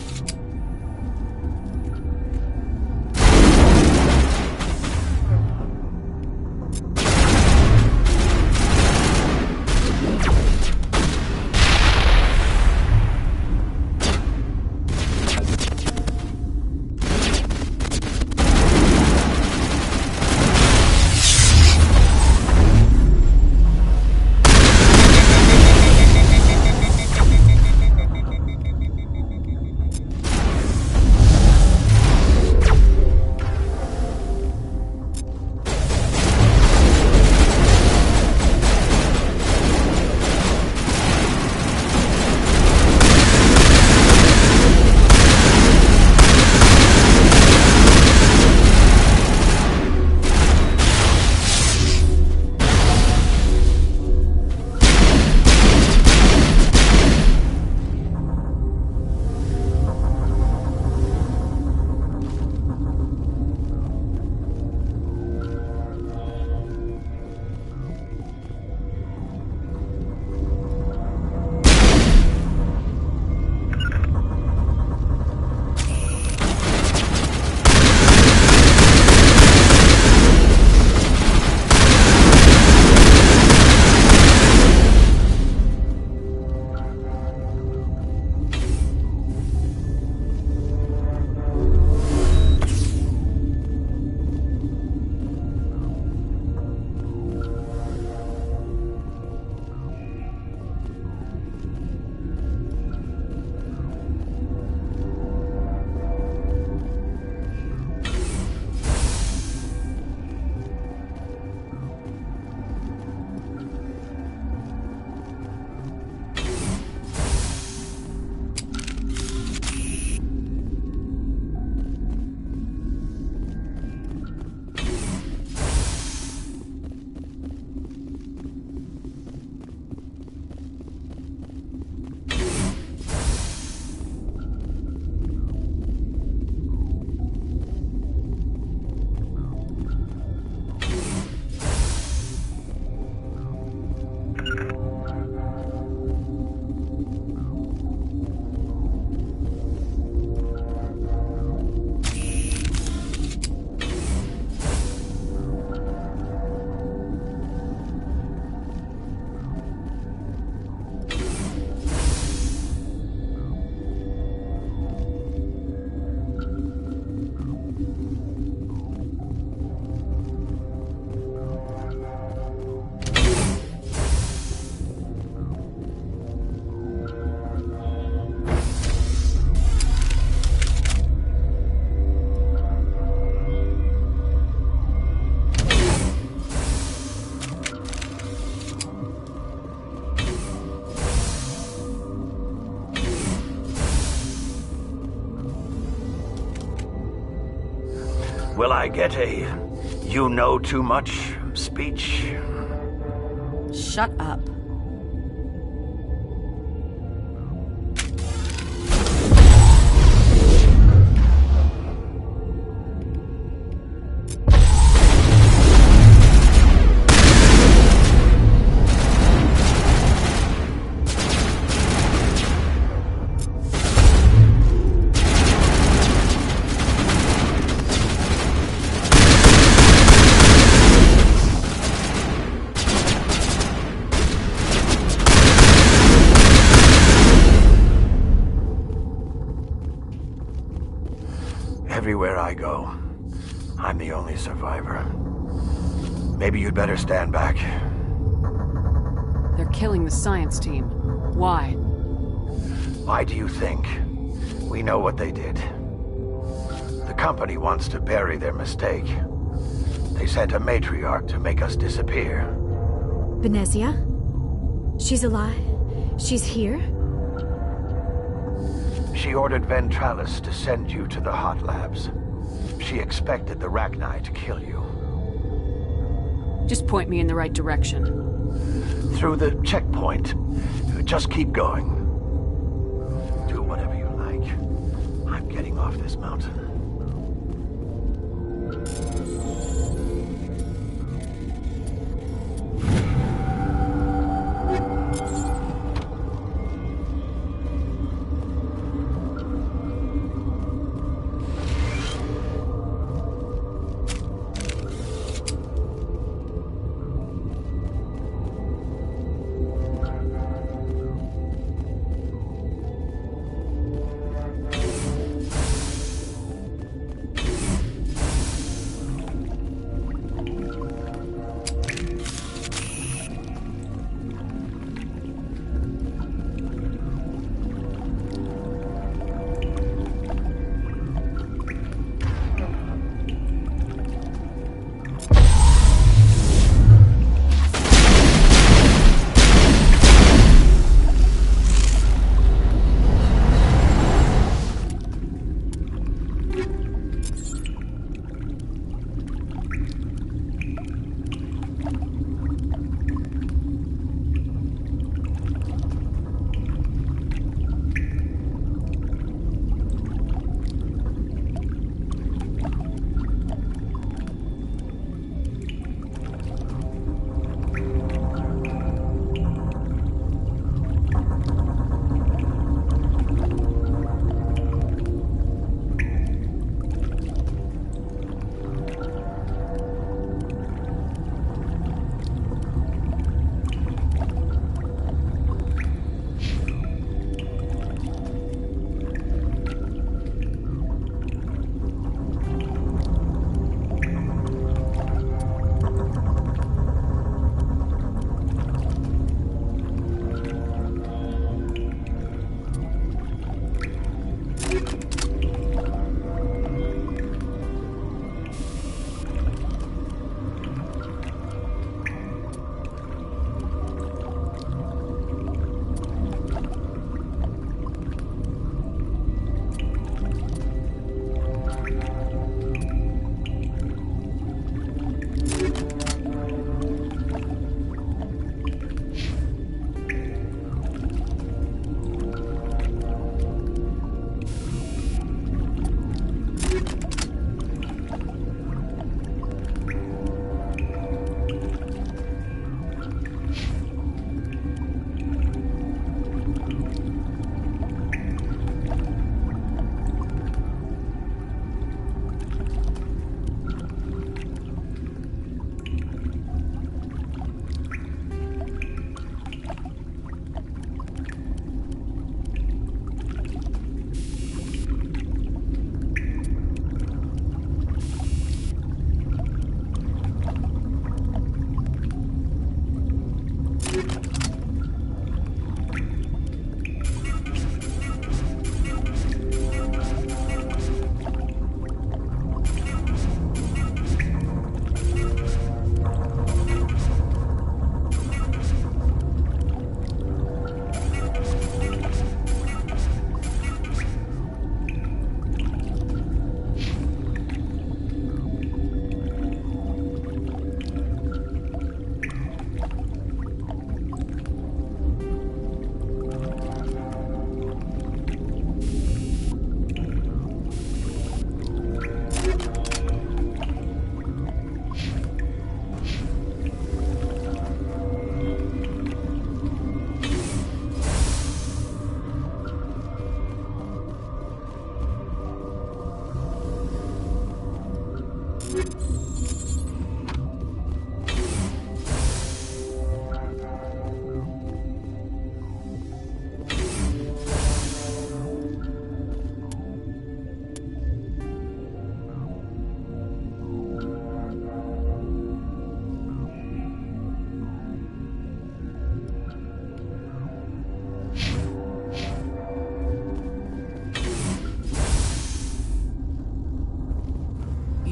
Will I get a you know too much speech? Shut up. Everywhere I go, I'm the only survivor. Maybe you'd better stand back. They're killing the science team. Why? Why do you think? We know what they did. The company wants to bury their mistake. They sent a matriarch to make us disappear. Venezia? She's alive? She's here? She ordered Ventralis to send you to the hot labs. She expected the Rachni to kill you. Just point me in the right direction. Through the checkpoint. Just keep going. Do whatever you like. I'm getting off this mountain.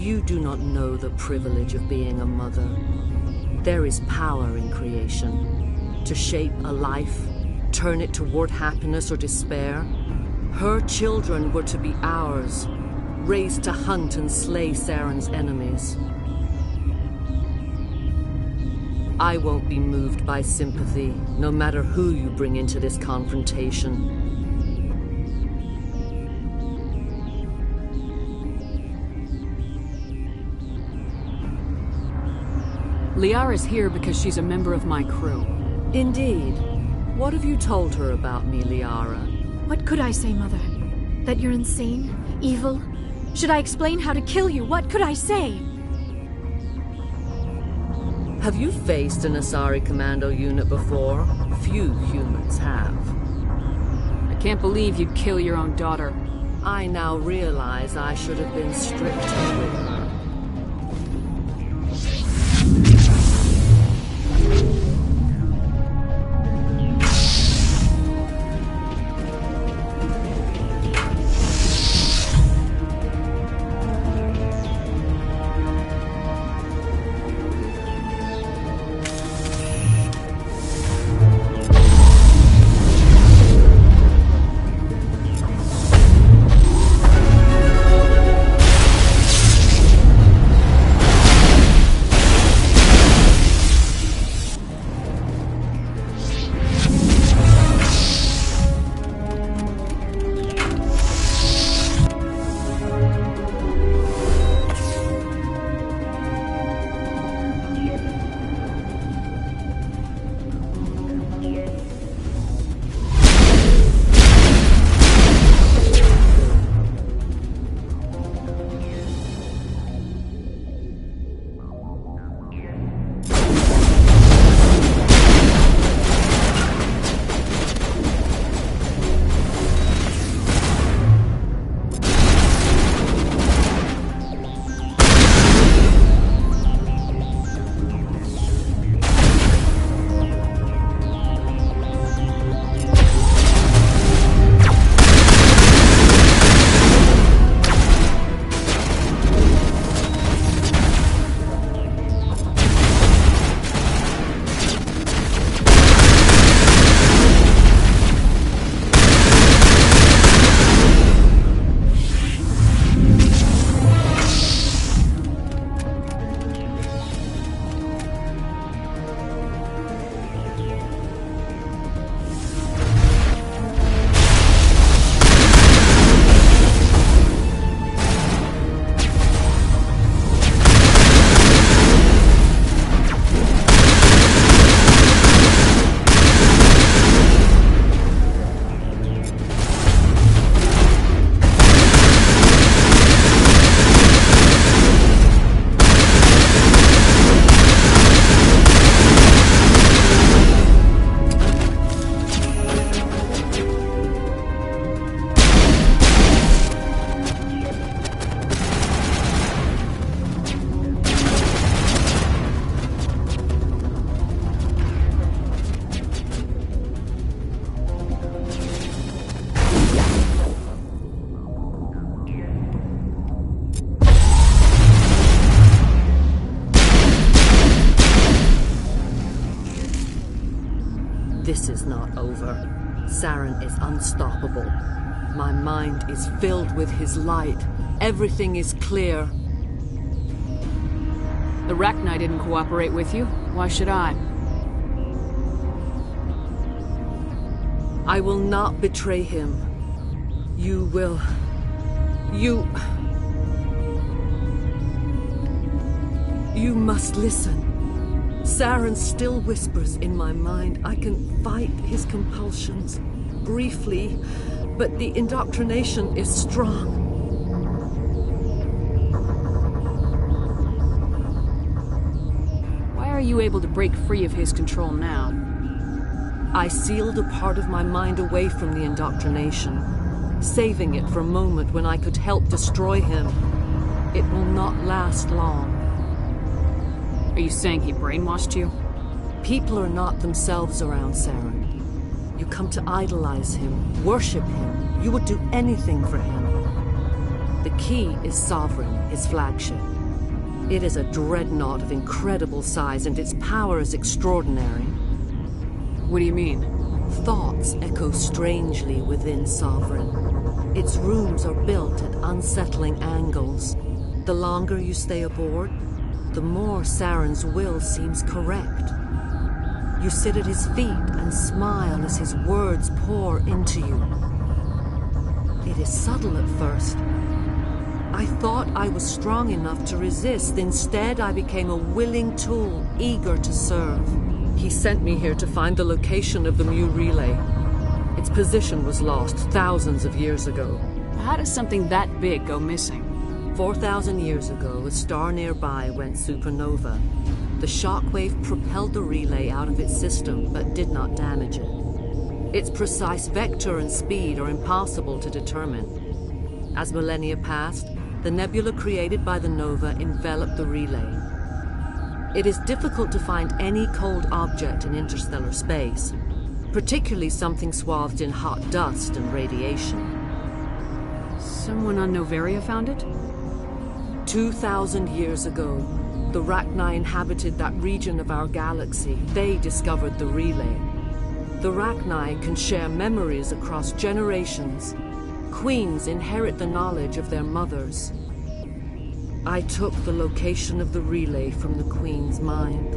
You do not know the privilege of being a mother. There is power in creation. To shape a life, turn it toward happiness or despair. Her children were to be ours, raised to hunt and slay Saren's enemies. I won't be moved by sympathy, no matter who you bring into this confrontation. Liara's here because she's a member of my crew. Indeed. What have you told her about me, Liara? What could I say, Mother? That you're insane? Evil? Should I explain how to kill you? What could I say? Have you faced an Asari commando unit before? Few humans have. I can't believe you'd kill your own daughter. I now realize I should have been stricter with her. This is not over. Saren is unstoppable. My mind is filled with his light. Everything is clear. The Rachni didn't cooperate with you. Why should I? I will not betray him. You will... You must listen. Saren still whispers in my mind. I can fight his compulsions, briefly, but the indoctrination is strong. Why are you able to break free of his control now? I sealed a part of my mind away from the indoctrination, saving it for a moment when I could help destroy him. It will not last long. Are you saying he brainwashed you? People are not themselves around Saren. You come to idolize him, worship him. You would do anything for him. The key is Sovereign, his flagship. It is a dreadnought of incredible size, and its power is extraordinary. What do you mean? Thoughts echo strangely within Sovereign. Its rooms are built at unsettling angles. The longer you stay aboard, the more Saren's will seems correct. You sit at his feet and smile as his words pour into you. It is subtle at first. I thought I was strong enough to resist. Instead, I became a willing tool, eager to serve. He sent me here to find the location of the Mu relay. Its position was lost thousands of years ago. How does something that big go missing? 4,000 years ago, a star nearby went supernova. The shockwave propelled the relay out of its system, but did not damage it. Its precise vector and speed are impossible to determine. As millennia passed, the nebula created by the nova enveloped the relay. It is difficult to find any cold object in interstellar space, particularly something swathed in hot dust and radiation. Someone on Noveria found it? 2,000 years ago, the Rachni inhabited that region of our galaxy. They discovered the relay. The Rachni can share memories across generations. Queens inherit the knowledge of their mothers. I took the location of the relay from the Queen's mind.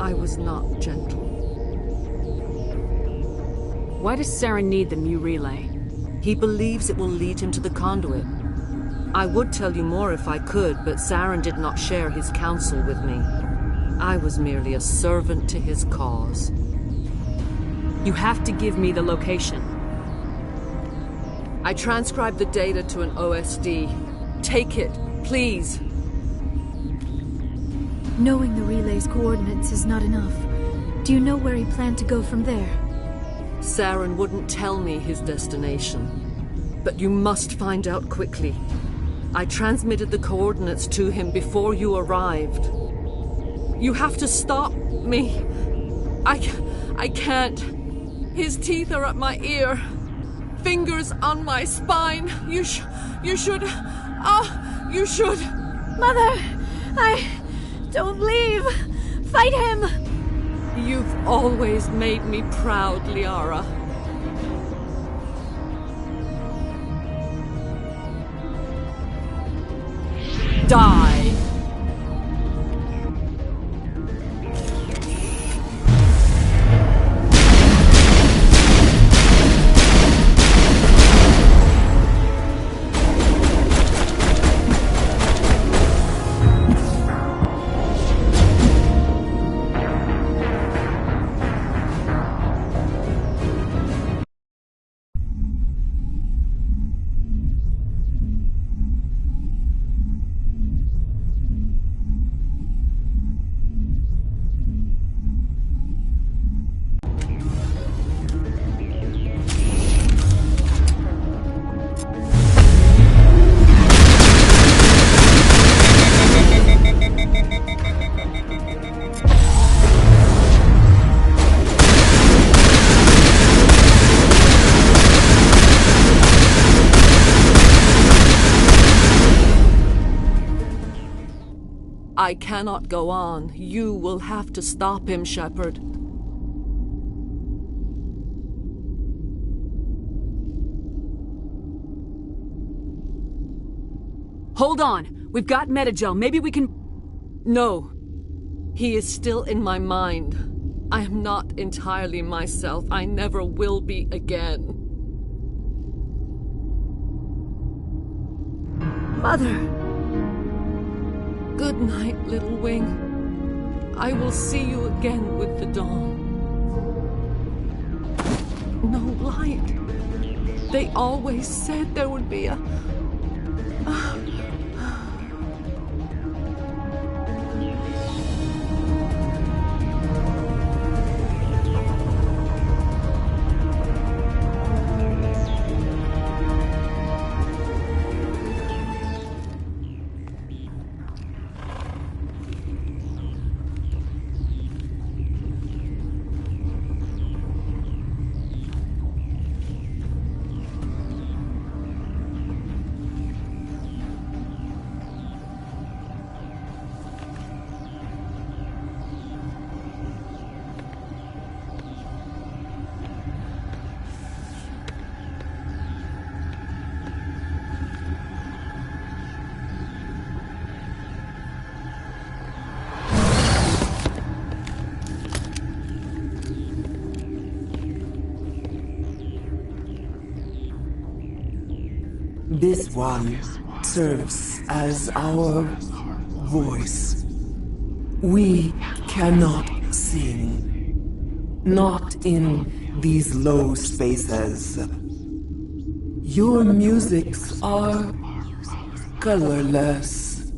I was not gentle. Why does Saren need the Mu relay? He believes it will lead him to the conduit. I would tell you more if I could, but Saren did not share his counsel with me. I was merely a servant to his cause. You have to give me the location. I transcribed the data to an OSD. Take it, please. Knowing the relay's coordinates is not enough. Do you know where he planned to go from there? Saren wouldn't tell me his destination. But you must find out quickly. I transmitted the coordinates to him before you arrived. You have to stop me. I can't. His teeth are at my ear. Fingers on my spine. You should. You should. Mother! Don't leave! Fight him! You've always made me proud, Liara. Die! I cannot go on. You will have to stop him, Shepard. Hold on! We've got Metagel. Maybe we can... No. He is still in my mind. I am not entirely myself. I never will be again. Mother! Good night, little wing. I will see you again with the dawn. No light. They always said there would be a... This one serves as our voice. We cannot sing. Not in these low spaces. Your musics are colorless.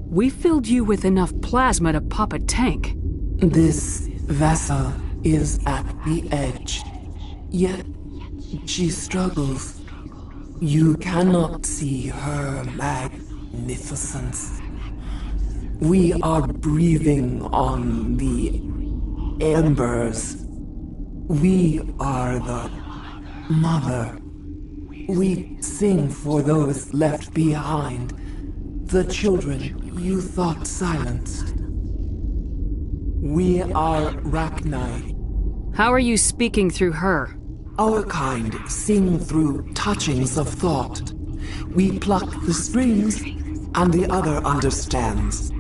We filled you with enough plasma to pop a tank. This vessel is at the edge. Yet she struggles. You cannot see her magnificence. We are breathing on the embers. We are the mother. We sing for those left behind, the children you thought silenced. We are Rachni. How are you speaking through her? Our kind sing through touchings of thought. We pluck the strings, and the other understands.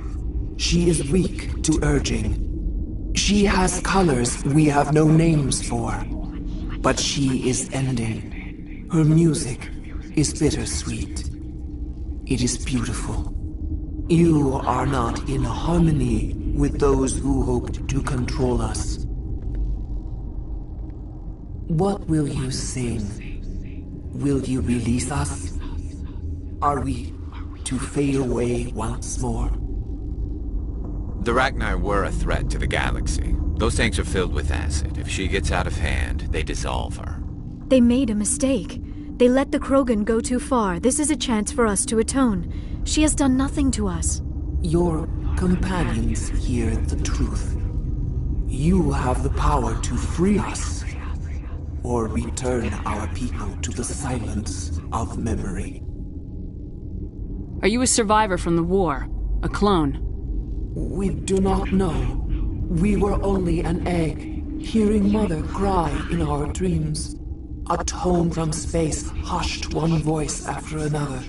She is weak to urging. She has colors we have no names for. But she is ending. Her music is bittersweet. It is beautiful. You are not in harmony with those who hoped to control us. What will you sing? Will you release us? Are we to fade away once more? The Rachni were a threat to the galaxy. Those tanks are filled with acid. If she gets out of hand, they dissolve her. They made a mistake. They let the Krogan go too far. This is a chance for us to atone. She has done nothing to us. Your companions hear the truth. You have the power to free us, or return our people to the silence of memory. Are you a survivor from the war? A clone? We do not know. We were only an egg, hearing Mother cry in our dreams. A tone from space hushed one voice after another.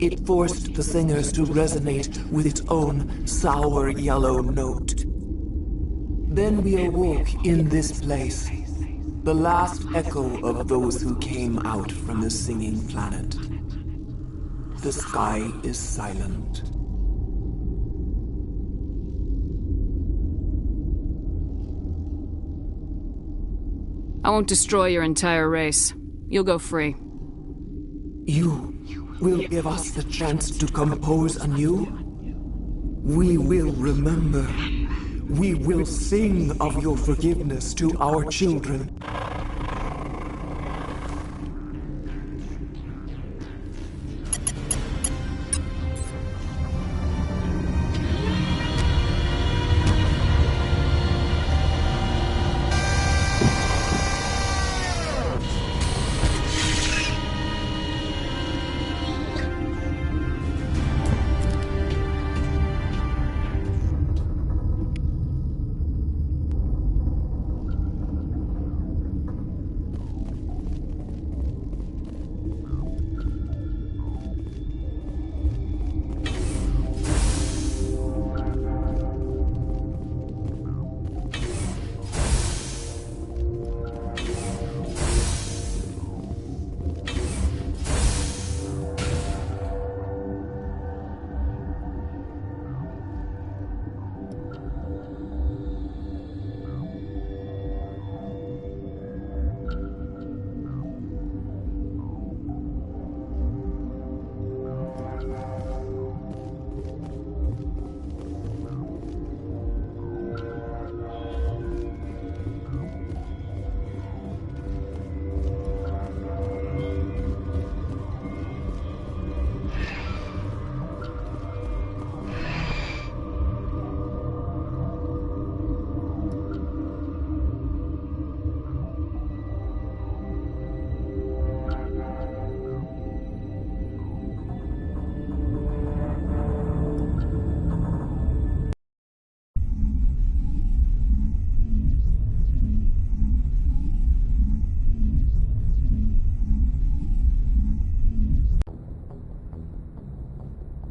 It forced the singers to resonate with its own sour yellow note. Then we awoke in this place, the last echo of those who came out from the singing planet. The sky is silent. I won't destroy your entire race. You'll go free. You will give us the chance to compose anew? We will remember. We will sing of your forgiveness to our children.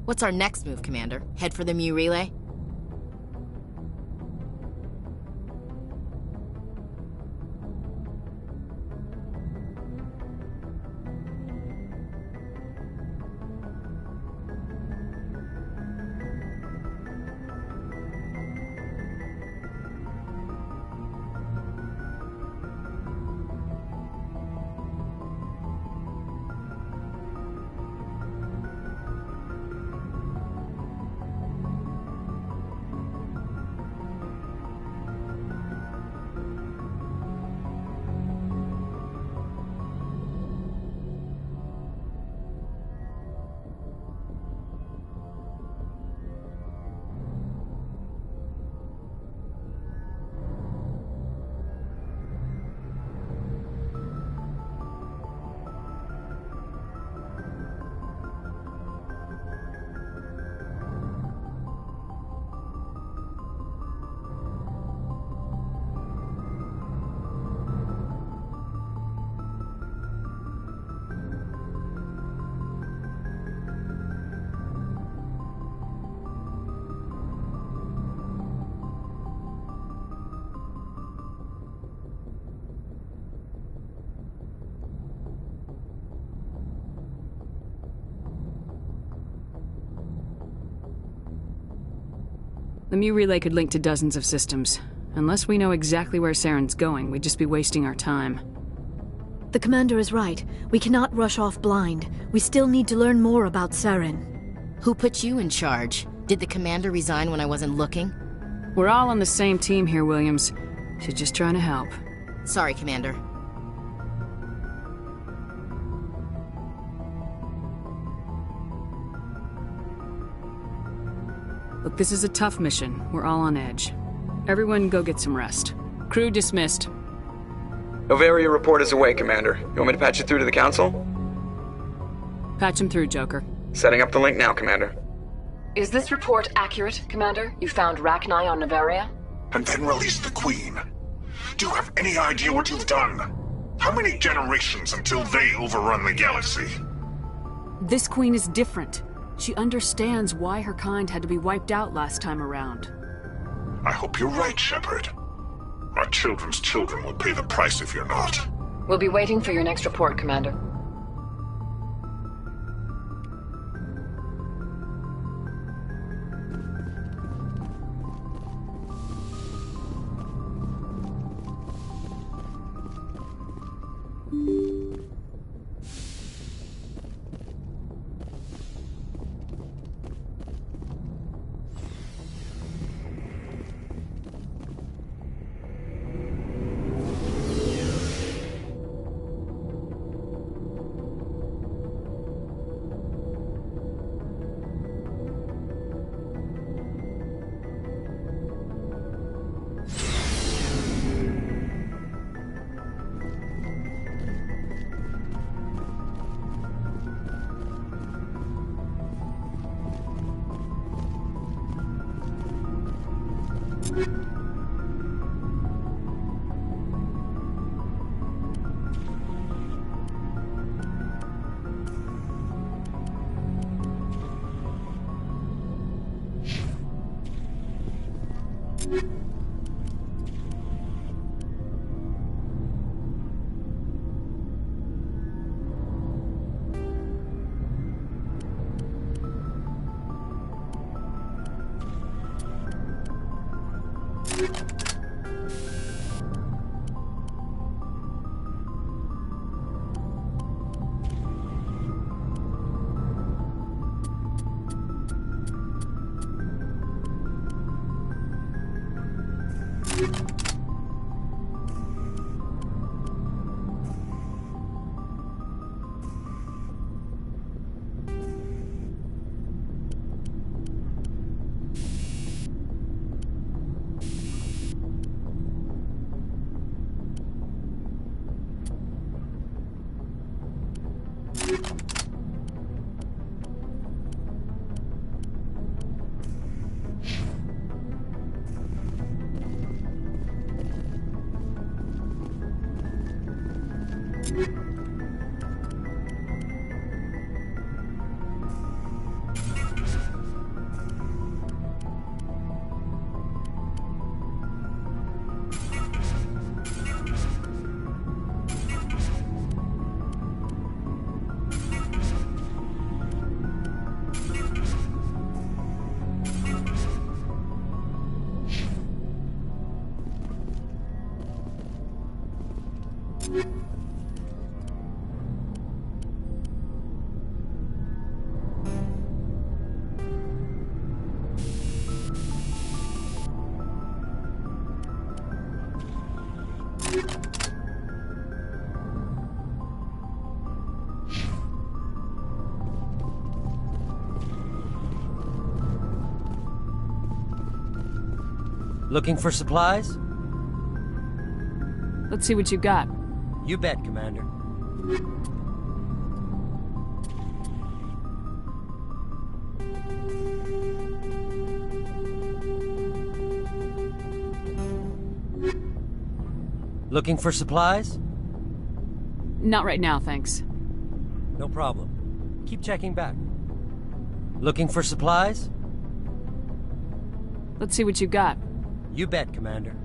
What's our next move, Commander? Head for the Mu relay? The Mu relay could link to dozens of systems. Unless we know exactly where Saren's going, we'd just be wasting our time. The commander is right. We cannot rush off blind. We still need to learn more about Saren. Who put you in charge? Did the commander resign when I wasn't looking? We're all on the same team here, Williams. She's just trying to help. Sorry, Commander. Look, this is a tough mission. We're all on edge. Everyone go get some rest. Crew dismissed. Novaria report is away, Commander. You want me to patch you through to the Council? Patch him through, Joker. Setting up the link now, Commander. Is this report accurate, Commander? You found Rachni on Novaria? And then released the Queen. Do you have any idea what you've done? How many generations until they overrun the galaxy? This Queen is different. She understands why her kind had to be wiped out last time around. I hope you're right, Shepard. Our children's children will pay the price if you're not. We'll be waiting for your next report, Commander. Looking for supplies? Let's see what you got. You bet, Commander. Looking for supplies? Not right now, thanks. No problem. Keep checking back. Looking for supplies? Let's see what you got. You bet, Commander.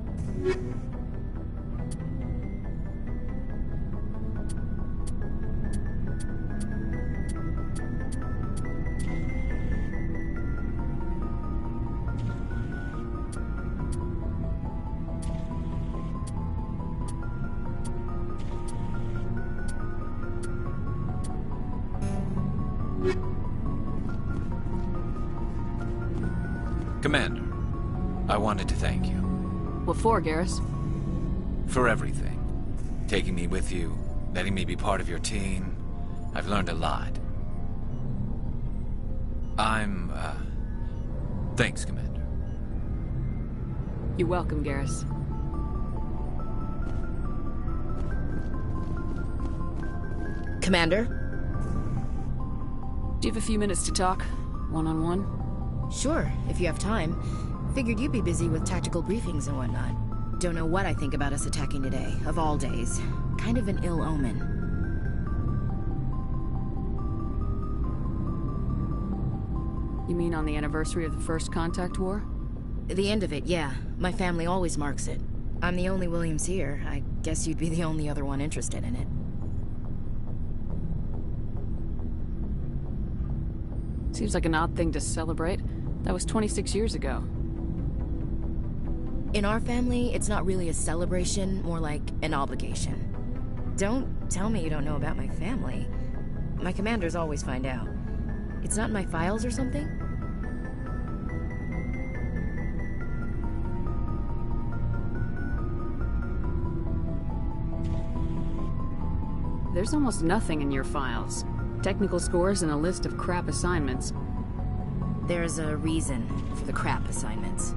Commander, I wanted to thank you. What for, Garrus? For everything. Taking me with you, letting me be part of your team. I've learned a lot. Thanks, Commander. You're welcome, Garrus. Commander? Do you have a few minutes to talk? One-on-one? Sure, if you have time. Figured you'd be busy with tactical briefings and whatnot. Don't know what I think about us attacking today, of all days. Kind of an ill omen. You mean on the anniversary of the first contact war? The end of it, yeah. My family always marks it. I'm the only Williams here. I guess you'd be the only other one interested in it. Seems like an odd thing to celebrate. That was 26 years ago. In our family, it's not really a celebration, more like an obligation. Don't tell me you don't know about my family. My commanders always find out. It's not in my files or something? There's almost nothing in your files. Technical scores and a list of crap assignments. There's a reason for the crap assignments.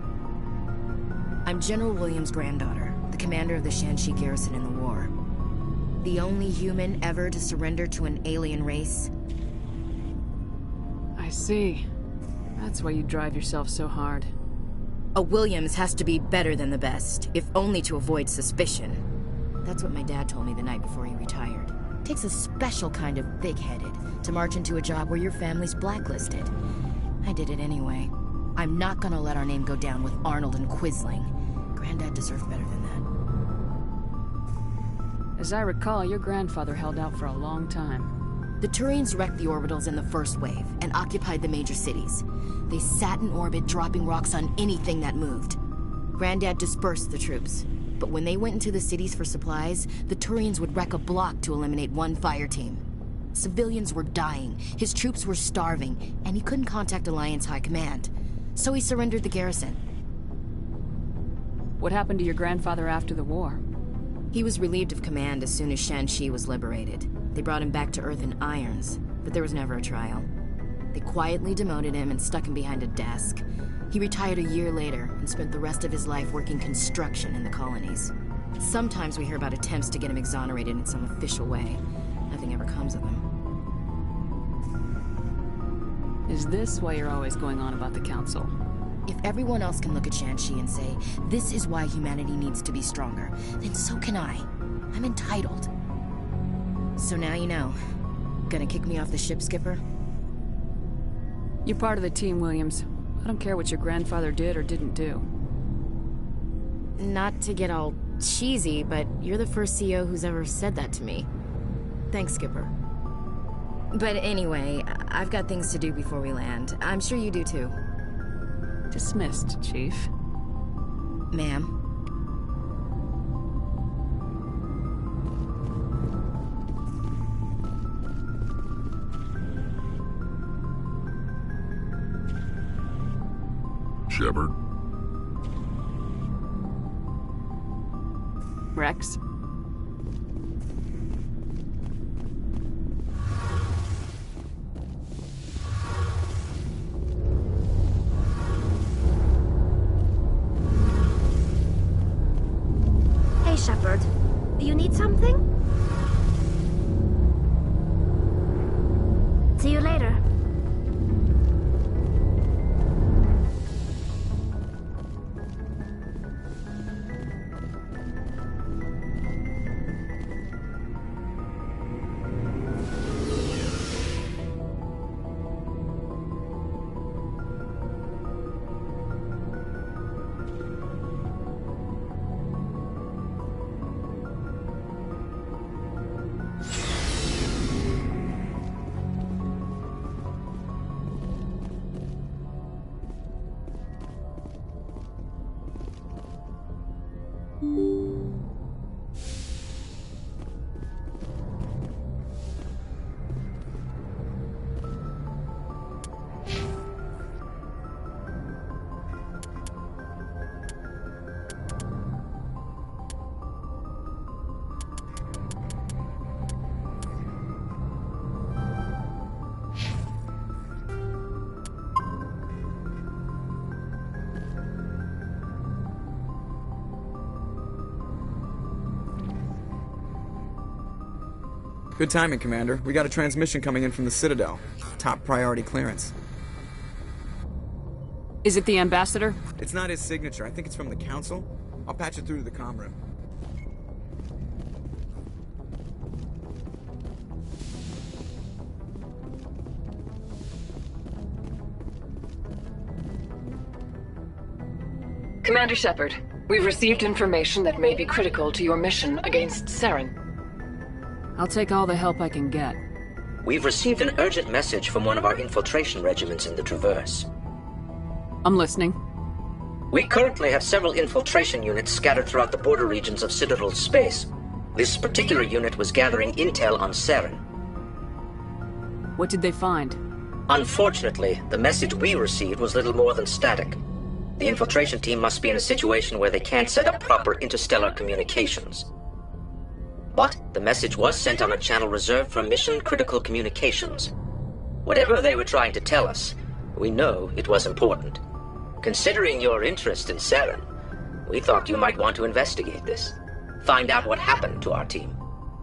I'm General Williams' granddaughter, the commander of the Shanxi garrison in the war. The only human ever to surrender to an alien race. I see. That's why you drive yourself so hard. A Williams has to be better than the best, if only to avoid suspicion. That's what my dad told me the night before he retired. Takes a special kind of big-headed to march into a job where your family's blacklisted. I did it anyway. I'm not gonna let our name go down with Arnold and Quisling. Granddad deserved better than that. As I recall, your grandfather held out for a long time. The Turians wrecked the orbitals in the first wave and occupied the major cities. They sat in orbit, dropping rocks on anything that moved. Granddad dispersed the troops. But when they went into the cities for supplies, the Turians would wreck a block to eliminate one fire team. Civilians were dying, his troops were starving, and he couldn't contact Alliance High Command. So he surrendered the garrison. What happened to your grandfather after the war? He was relieved of command as soon as Shanxi was liberated. They brought him back to Earth in irons, but there was never a trial. They quietly demoted him and stuck him behind a desk. He retired a year later and spent the rest of his life working construction in the colonies. Sometimes we hear about attempts to get him exonerated in some official way. Nothing ever comes of them. Is this why you're always going on about the Council? If everyone else can look at Shanxi and say, this is why humanity needs to be stronger, then so can I. I'm entitled. So now you know. Gonna kick me off the ship, Skipper? You're part of the team, Williams. I don't care what your grandfather did or didn't do. Not to get all cheesy, but you're the first CO who's ever said that to me. Thanks, Skipper. But anyway, I've got things to do before we land. I'm sure you do too. Dismissed, Chief. Ma'am. Shepard. Rex. Hey, Shepard. Do you need something? See you later. Good timing, Commander. We got a transmission coming in from the Citadel. Top priority clearance. Is it the ambassador? It's not his signature. I think it's from the Council. I'll patch it through to the comm room. Commander Shepard, we've received information that may be critical to your mission against Saren. I'll take all the help I can get. We've received an urgent message from one of our infiltration regiments in the Traverse. I'm listening. We currently have several infiltration units scattered throughout the border regions of Citadel space. This particular unit was gathering intel on Saren. What did they find? Unfortunately, the message we received was little more than static. The infiltration team must be in a situation where they can't set up proper interstellar communications. But the message was sent on a channel reserved for mission-critical communications. Whatever they were trying to tell us, we know it was important. Considering your interest in Saren, we thought you might want to investigate this. Find out what happened to our team.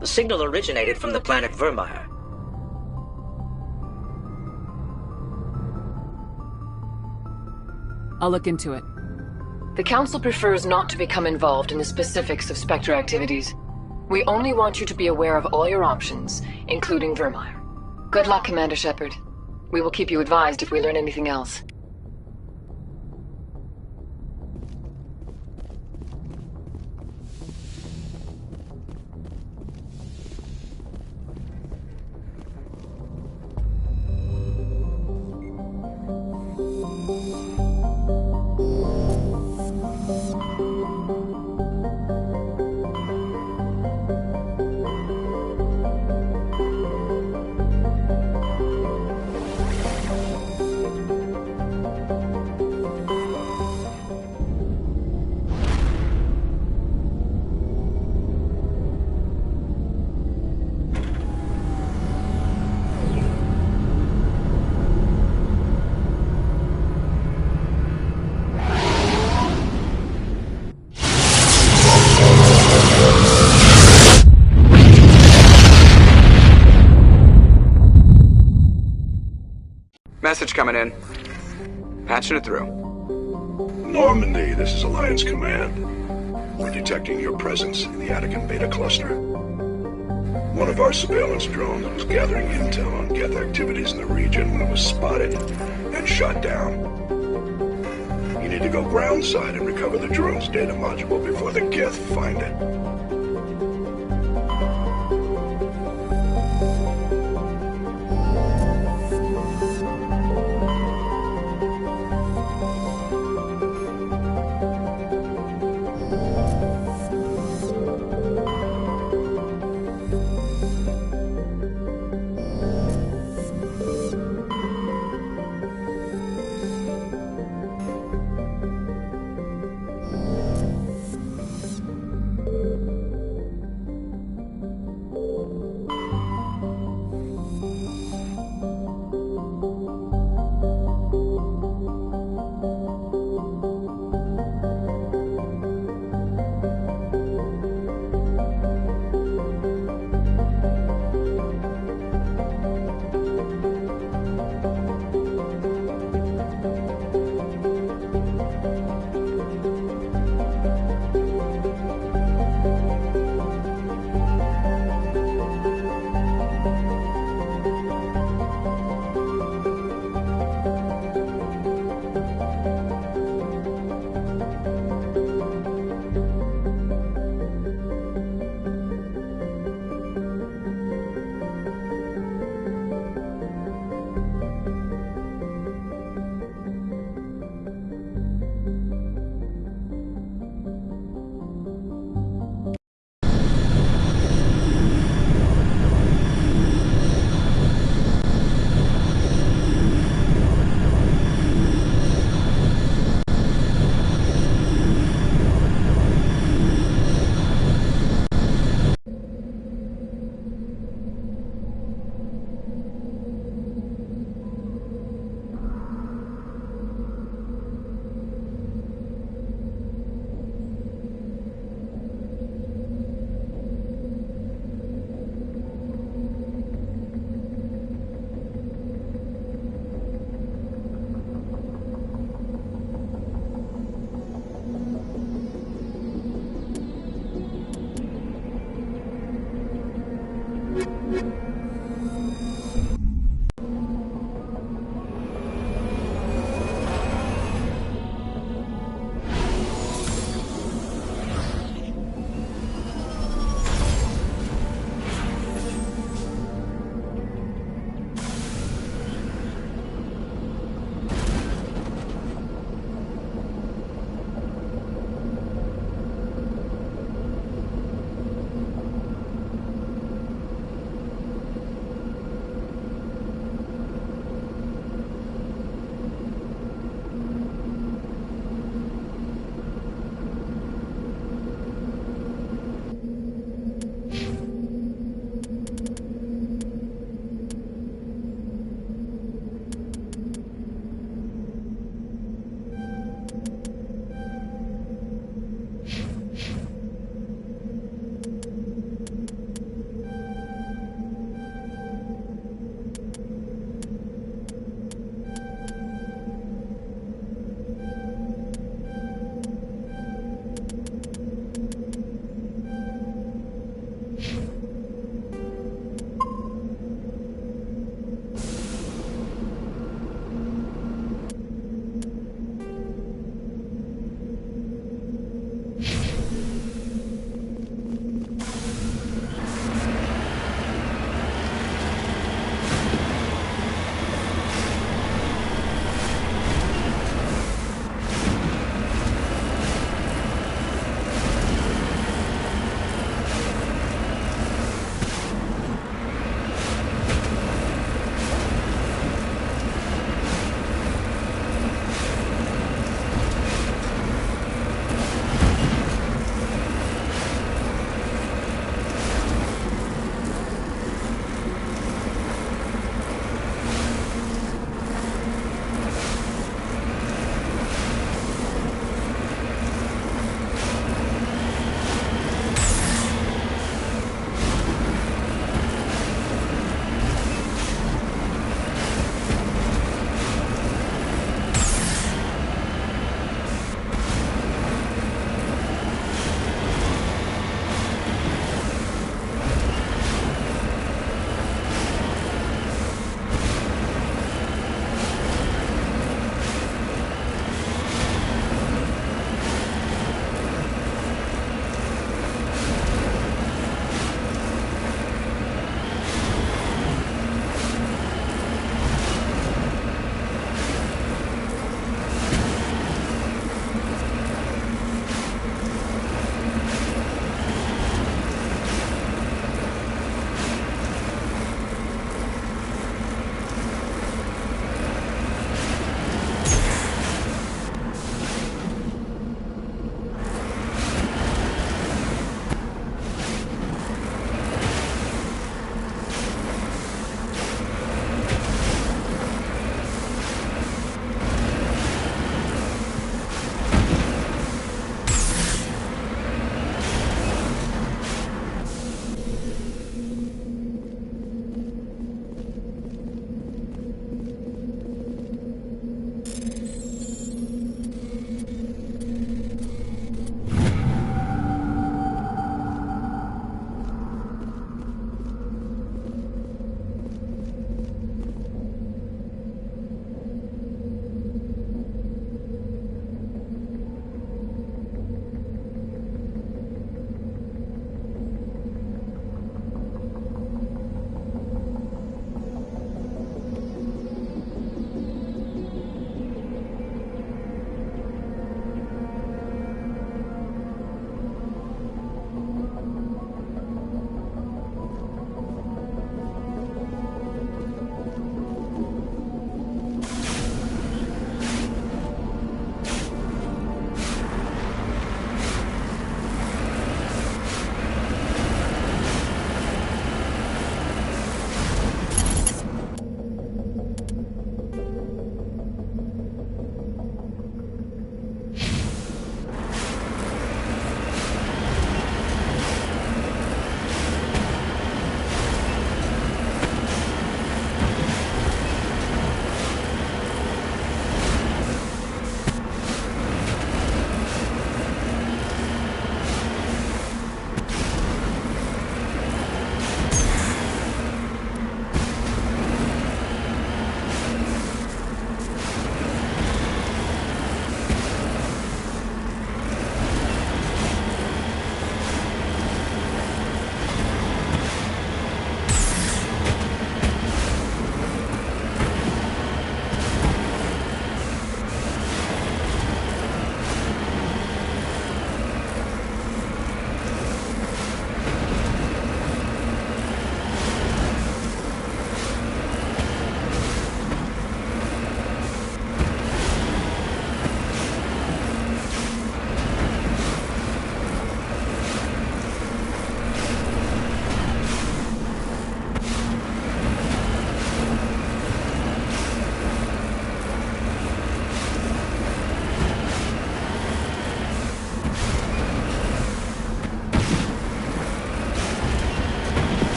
The signal originated from the planet Vermeer. I'll look into it. The Council prefers not to become involved in the specifics of Spectre activities. We only want you to be aware of all your options, including Vermeer. Good luck, Commander Shepard. We will keep you advised if we learn anything else. Message coming in. Patching it through. Normandy, this is Alliance Command. We're detecting your presence in the Attican Beta Cluster. One of our surveillance drones was gathering intel on Geth activities in the region when it was spotted and shot down. You need to go groundside and recover the drone's data module before the Geth find it.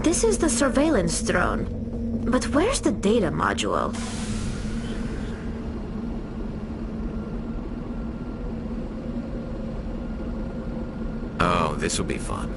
This is the surveillance drone. But where's the data module? Oh, this will be fun.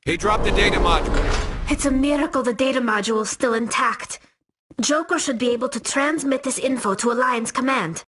He dropped the data module. It's a miracle the data module is still intact. Joker should be able to transmit this info to Alliance Command.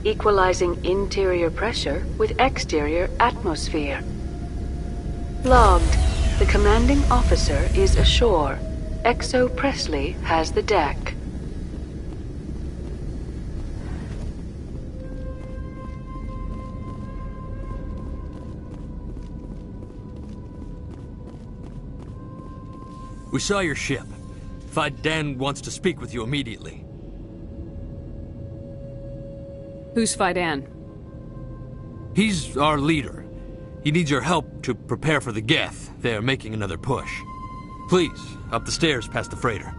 Equalizing interior pressure with exterior atmosphere. Logged. The commanding officer is ashore. Exo Presley has the deck. We saw your ship. Dan wants to speak with you immediately. Who's Fidan? He's our leader. He needs your help to prepare for the Geth. They're making another push. Please, up the stairs past the freighter.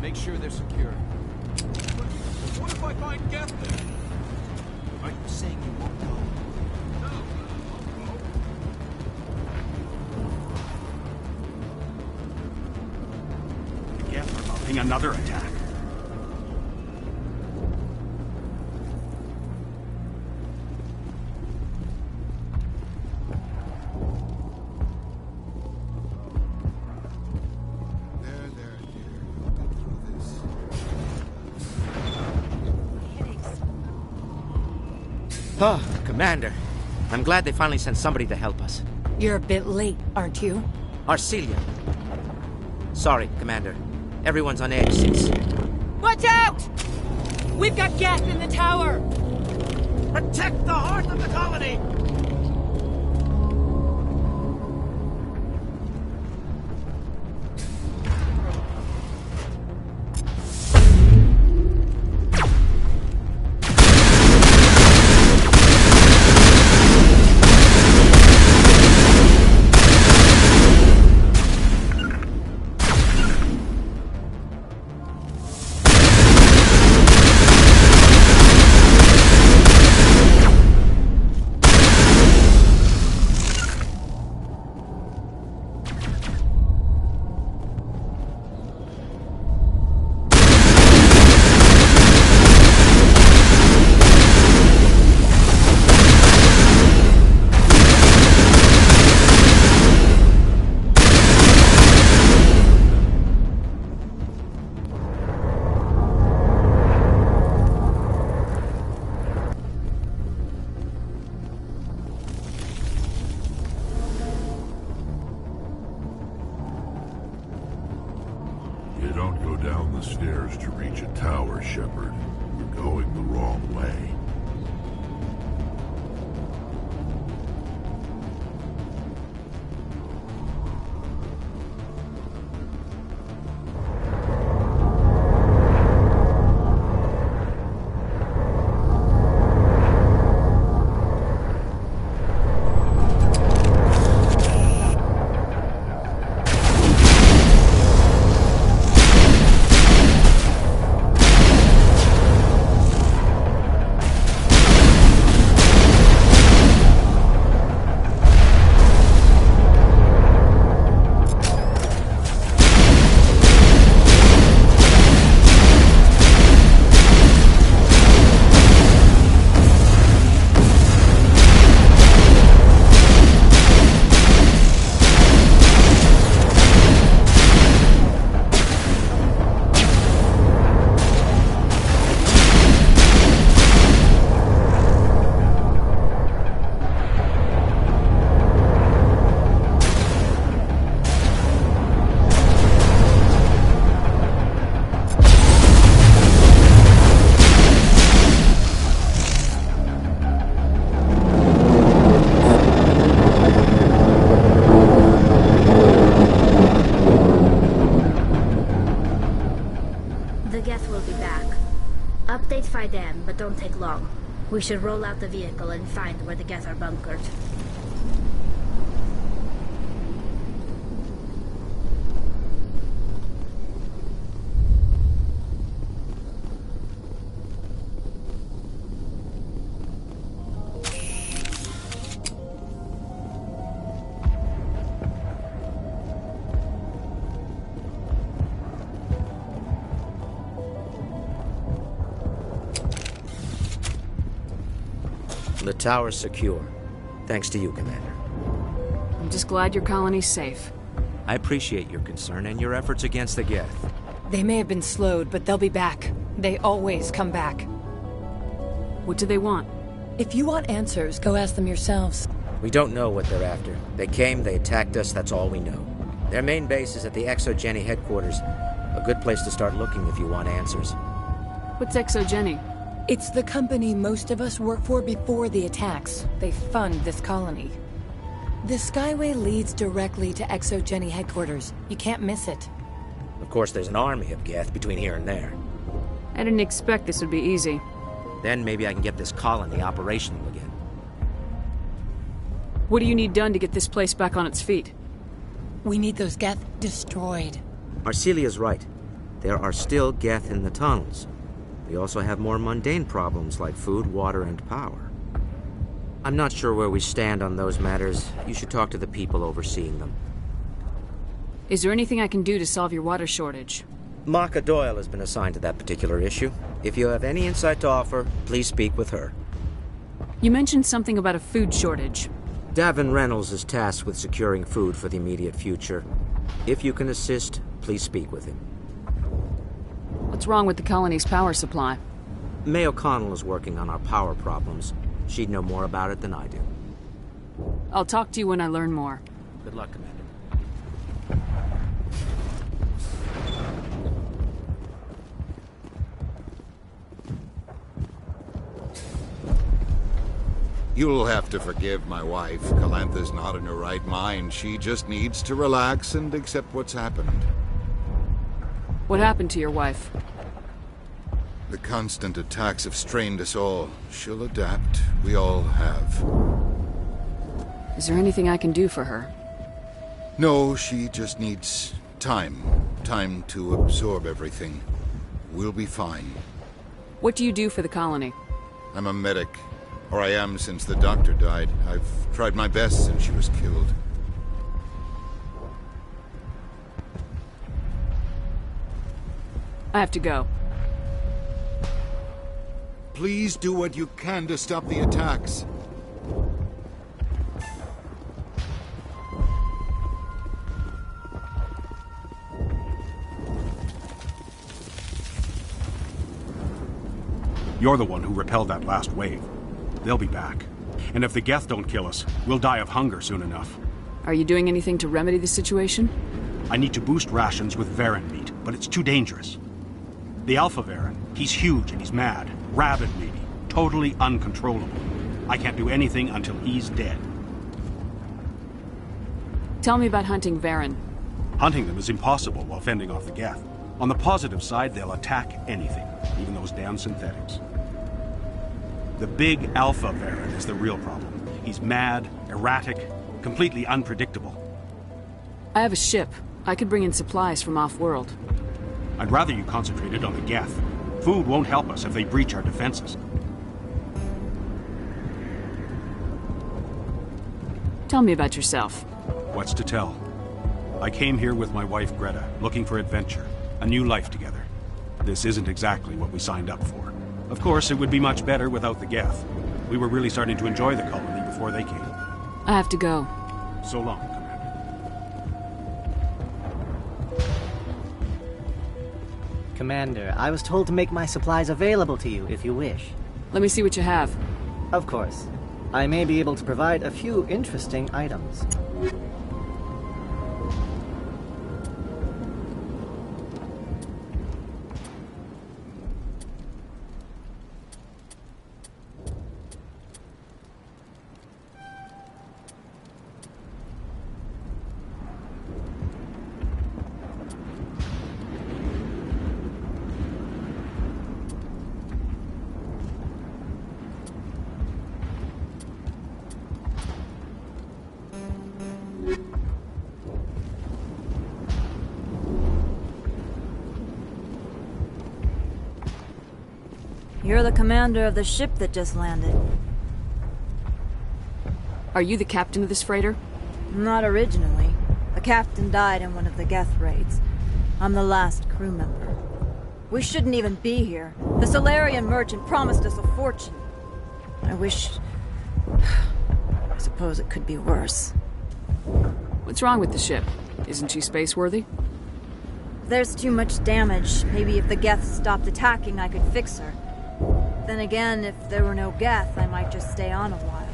Make sure they're secure. What if I find Geth there? Are you saying you won't go? No. The Geth are mounting another attack. Oh, Commander. I'm glad they finally sent somebody to help us. You're a bit late, aren't you? Arcelia. Sorry, Commander. Everyone's on edge since... Watch out! We've got Geth in the tower! Protect the heart of the colony! You don't go down the stairs to reach a tower, Shepard. You're going the wrong way. We should roll out the vehicle and find where the Geth are bunkered. The tower's secure. Thanks to you, Commander. I'm just glad your colony's safe. I appreciate your concern and your efforts against the Geth. They may have been slowed, but they'll be back. They always come back. What do they want? If you want answers, go ask them yourselves. We don't know what they're after. They came, they attacked us, that's all we know. Their main base is at the ExoGeni headquarters. A good place to start looking if you want answers. What's ExoGeni? It's the company most of us work for before the attacks. They fund this colony. The Skyway leads directly to ExoGeni headquarters. You can't miss it. Of course, there's an army of Geth between here and there. I didn't expect this would be easy. Then maybe I can get this colony operational again. What do you need done to get this place back on its feet? We need those Geth destroyed. Arcelia's right. There are still Geth in the tunnels. We also have more mundane problems like food, water, and power. I'm not sure where we stand on those matters. You should talk to the people overseeing them. Is there anything I can do to solve your water shortage? Maka Doyle has been assigned to that particular issue. If you have any insight to offer, please speak with her. You mentioned something about a food shortage. Davin Reynolds is tasked with securing food for the immediate future. If you can assist, please speak with him. What's wrong with the colony's power supply? May O'Connell is working on our power problems. She'd know more about it than I do. I'll talk to you when I learn more. Good luck, Commander. You'll have to forgive my wife. Calantha's not in her right mind. She just needs to relax and accept what's happened. What happened to your wife? The constant attacks have strained us all. She'll adapt. We all have. Is there anything I can do for her? No, she just needs time. Time to absorb everything. We'll be fine. What do you do for the colony? I'm a medic. Or I am since the doctor died. I've tried my best since she was killed. I have to go. Please do what you can to stop the attacks. You're the one who repelled that last wave. They'll be back. And if the Geth don't kill us, we'll die of hunger soon enough. Are you doing anything to remedy the situation? I need to boost rations with Varen meat, but it's too dangerous. The Alpha Varen, he's huge and he's mad. Rabid maybe. Totally uncontrollable. I can't do anything until he's dead. Tell me about hunting Varen. Hunting them is impossible while fending off the Geth. On the positive side, they'll attack anything, even those damn synthetics. The big Alpha Varen is the real problem. He's mad, erratic, completely unpredictable. I have a ship. I could bring in supplies from off-world. I'd rather you concentrated on the Geth. Food won't help us if they breach our defenses. Tell me about yourself. What's to tell? I came here with my wife Greta, looking for adventure, a new life together. This isn't exactly what we signed up for. Of course, it would be much better without the Geth. We were really starting to enjoy the colony before they came. I have to go. So long, Commander. Commander, I was told to make my supplies available to you if you wish. Let me see what you have. Of course. I may be able to provide a few interesting items. You're the commander of the ship that just landed. Are you the captain of this freighter? Not originally. The captain died in one of the Geth raids. I'm the last crew member. We shouldn't even be here. The Solarian merchant promised us a fortune. I wish... I suppose it could be worse. What's wrong with the ship? Isn't she space-worthy? There's too much damage. Maybe if the Geth stopped attacking, I could fix her. Then again, if there were no Geth, I might just stay on a while.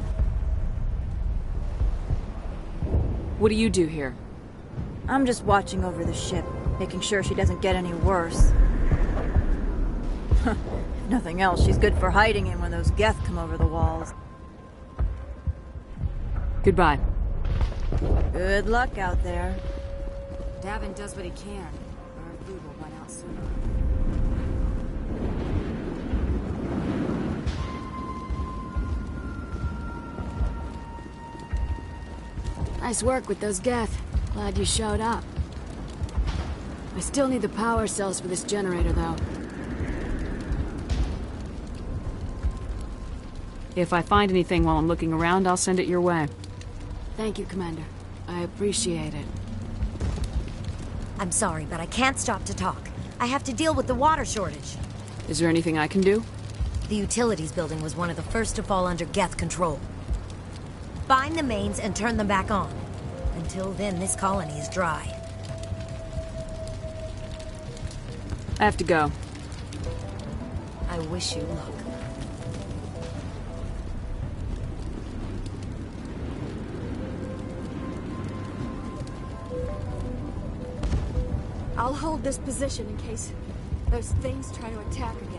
What do you do here? I'm just watching over the ship, making sure she doesn't get any worse. If nothing else, she's good for hiding in when those Geth come over the walls. Goodbye. Good luck out there. Davin does what he can, or our food will run out sooner. Nice work with those Geth. Glad you showed up. I still need the power cells for this generator, though. If I find anything while I'm looking around, I'll send it your way. Thank you, Commander. I appreciate it. I'm sorry, but I can't stop to talk. I have to deal with the water shortage. Is there anything I can do? The utilities building was one of the first to fall under Geth control. Find the mains and turn them back on. Until then, this colony is dry. I have to go. I wish you luck. I'll hold this position in case those things try to attack again.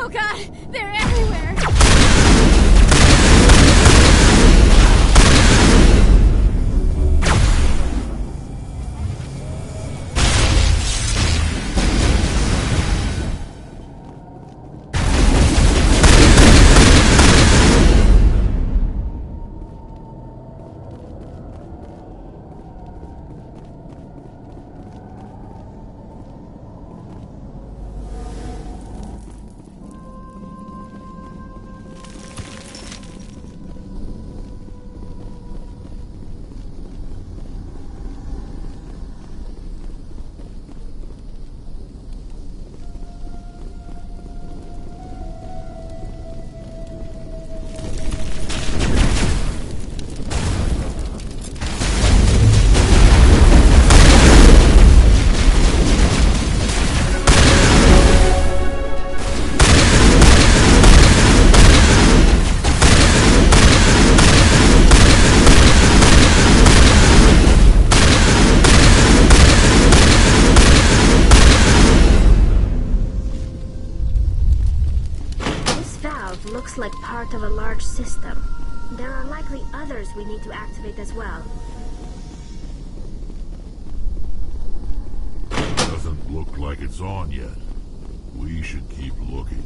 Oh god, they're everywhere! Looks like part of a large system. There are likely others we need to activate as well. Doesn't look like it's on yet. We should keep looking.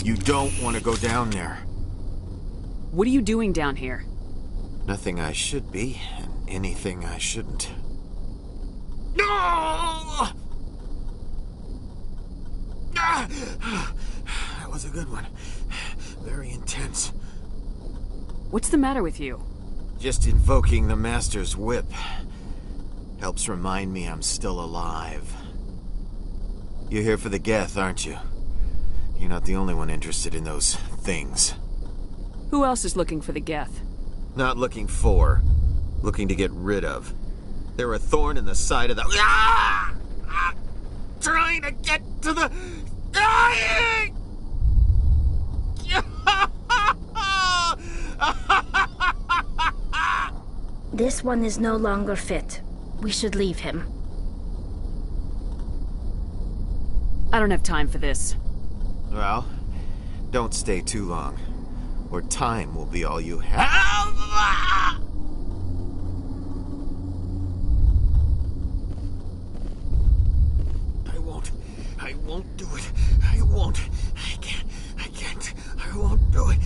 You don't want to go down there. What are you doing down here? Nothing I should be, and anything I shouldn't. No! That was a good one. Very intense. What's the matter with you? Just invoking the Master's whip. Helps remind me I'm still alive. You're here for the Geth, aren't you? You're not the only one interested in those things. Who else is looking for the Geth? Not looking for. Looking to get rid of. They're a thorn in the side of the... Trying to get to the... Dying! This one is no longer fit. We should leave him. I don't have time for this. Well, don't stay too long, or time will be all you have. I won't do it. I won't. I can't. I won't do it.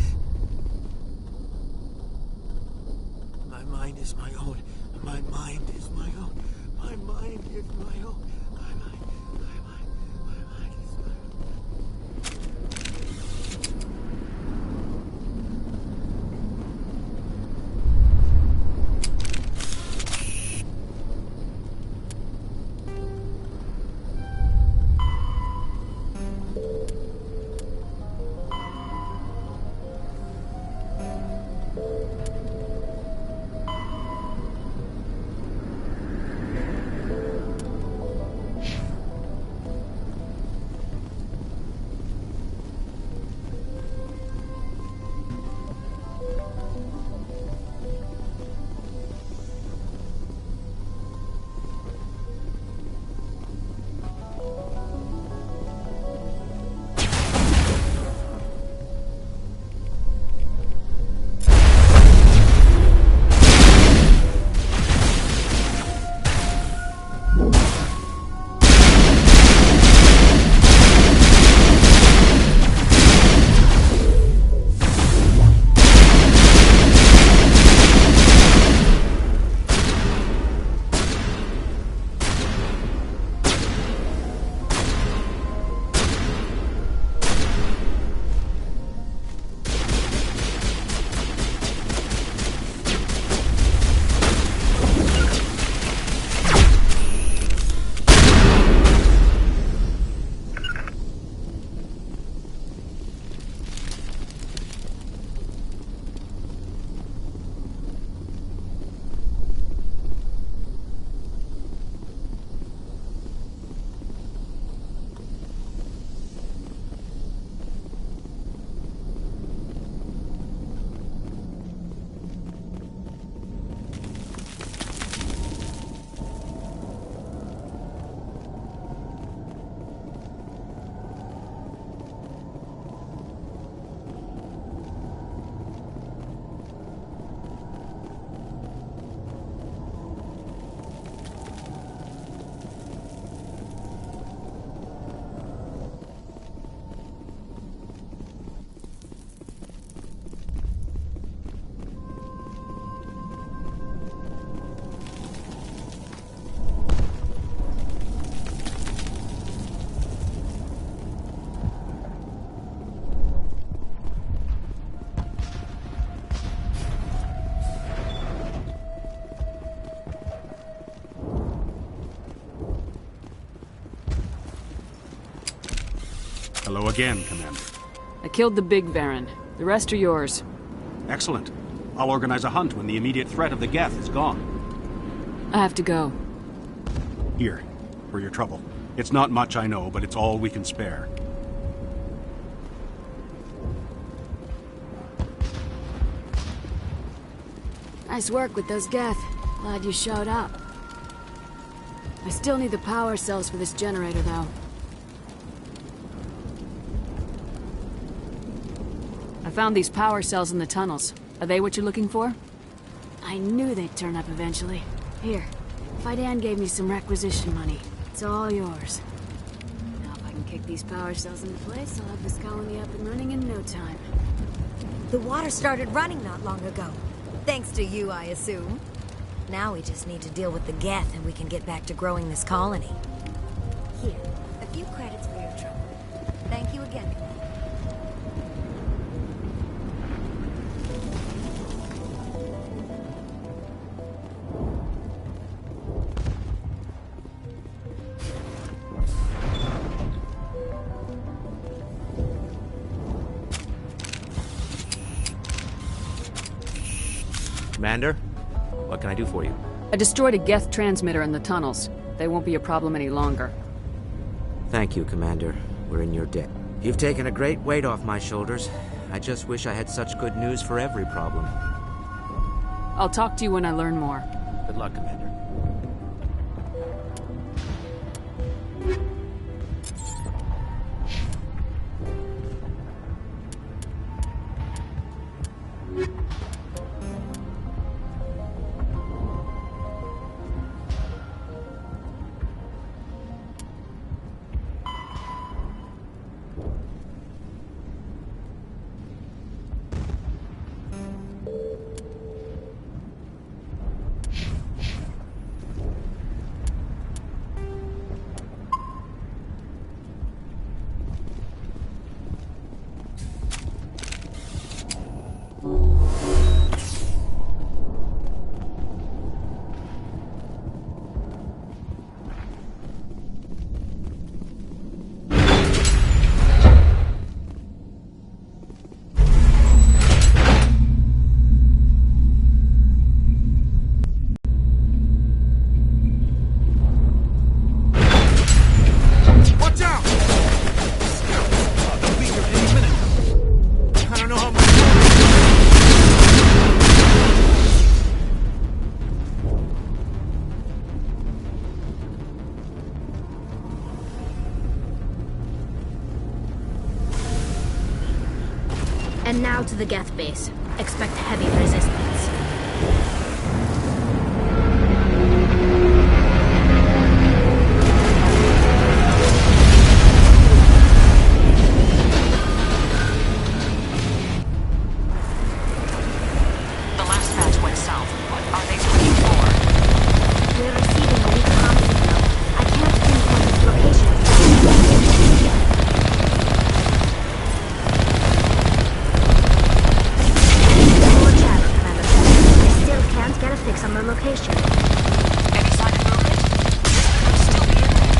My mind is my own. My mind is my own. My mind is my own. My mind is my own. Hello again, Commander. I killed the big Baron. The rest are yours. Excellent. I'll organize a hunt when the immediate threat of the Geth is gone. I have to go. Here, for your trouble. It's not much, I know, but it's all we can spare. Nice work with those Geth. Glad you showed up. I still need the power cells for this generator, though. I found these power cells in the tunnels. Are they what you're looking for? I knew they'd turn up eventually. Here, Fidan gave me some requisition money. It's all yours. Now if I can kick these power cells into place, I'll have this colony up and running in no time. The water started running not long ago. Thanks to you, I assume. Now we just need to deal with the Geth and we can get back to growing this colony. Here, a few credits for your trouble. Thank you again, Commander. Commander, what can I do for you? I destroyed a Geth transmitter in the tunnels. They won't be a problem any longer. Thank you, Commander. We're in your debt. You've taken a great weight off my shoulders. I just wish I had such good news for every problem. I'll talk to you when I learn more. Good luck, Commander. And now to the Geth base. Expect heavy resistance. The last batch went south. What are they swinging for? We're receiving a weak comm signal. I can't pinpoint its location. Get a fix on the location. Any sign of movement? This could still be in there.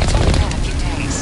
It's only been a few days.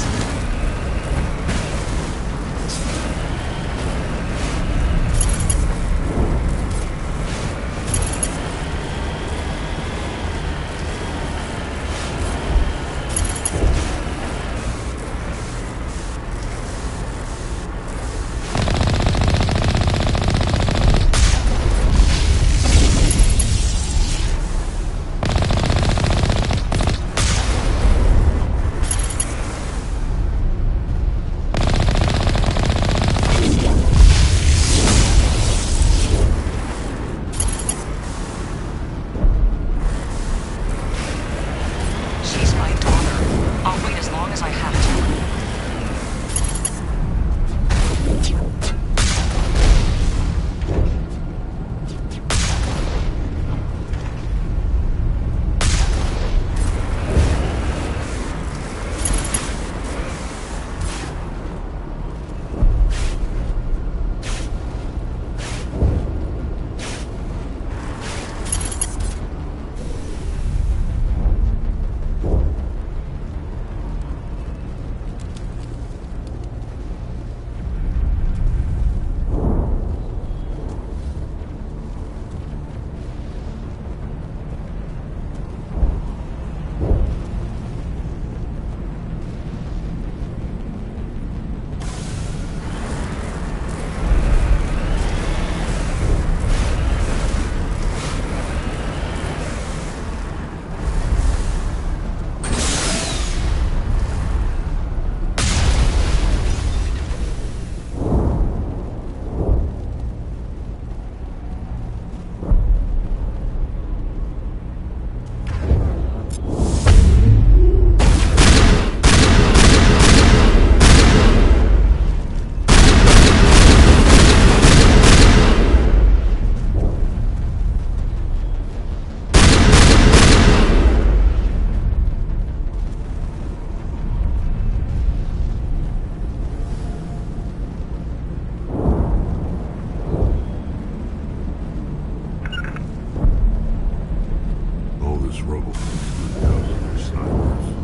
those robo-fleets would cover their snipers.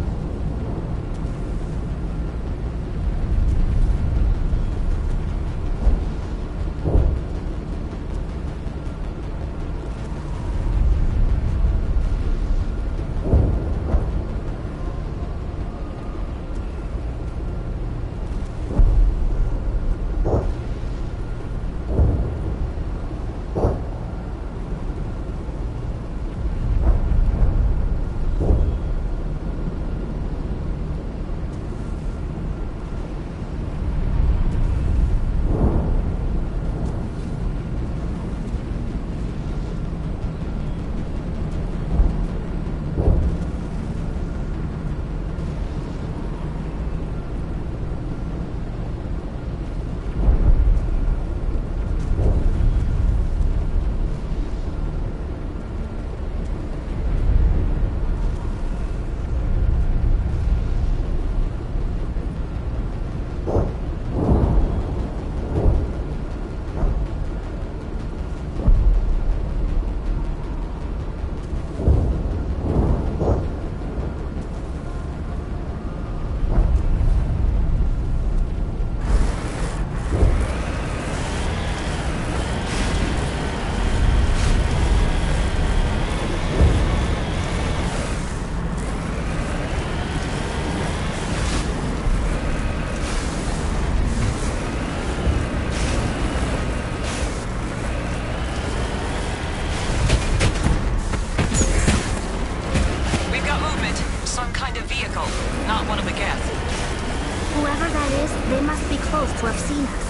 to have seen us.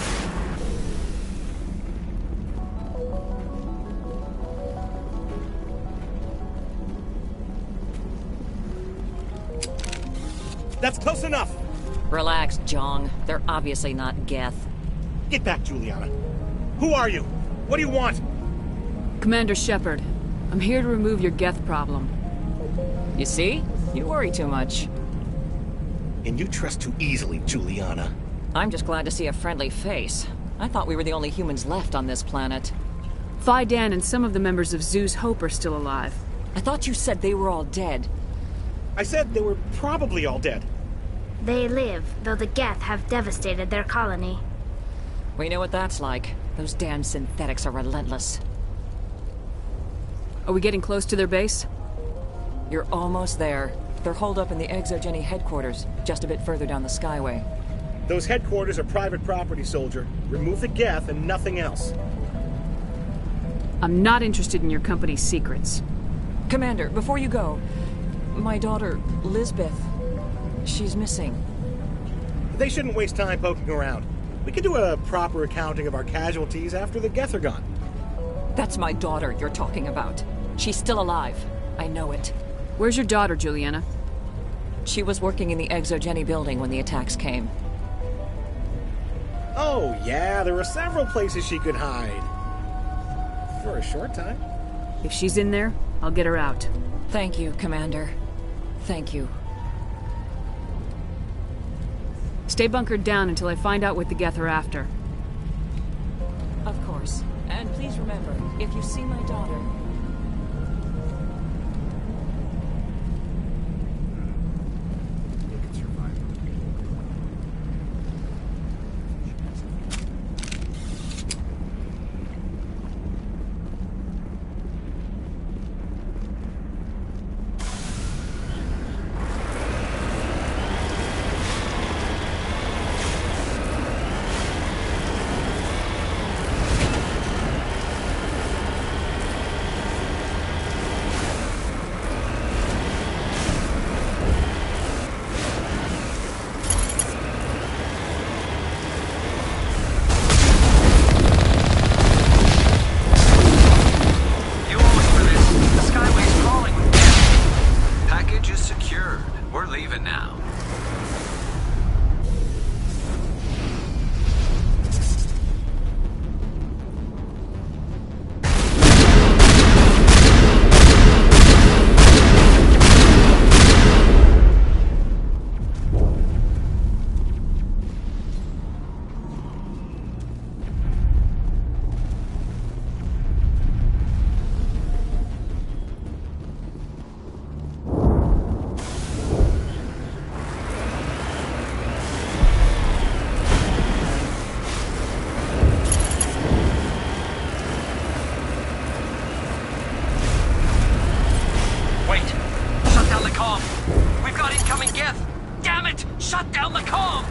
That's close enough! Relax, Jong. They're obviously not Geth. Get back, Juliana. Who are you? What do you want? Commander Shepard. I'm here to remove your Geth problem. You see? You worry too much. And you trust too easily, Juliana. I'm just glad to see a friendly face. I thought we were the only humans left on this planet. Phi Dan and some of the members of Zoo's Hope are still alive. I thought you said they were all dead. I said they were probably all dead. They live, though the Geth have devastated their colony. We know what that's like. Those damn synthetics are relentless. Are we getting close to their base? You're almost there. They're holed up in the Exogeny headquarters, just a bit further down the Skyway. Those headquarters are private property, soldier. Remove the Geth and nothing else. I'm not interested in your company's secrets. Commander, before you go, my daughter, Lisbeth, she's missing. They shouldn't waste time poking around. We can do a proper accounting of our casualties after the Geth are gone. That's my daughter you're talking about. She's still alive. I know it. Where's your daughter, Juliana? She was working in the Exogeny building when the attacks came. Oh, yeah, there were several places she could hide. For a short time. If she's in there, I'll get her out. Thank you, Commander. Thank you. Stay bunkered down until I find out what the Geth are after. Of course. And please remember, if you see my daughter... incoming Geth! Damn it! Shut down the comm!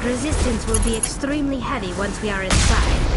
Resistance will be extremely heavy once we are inside.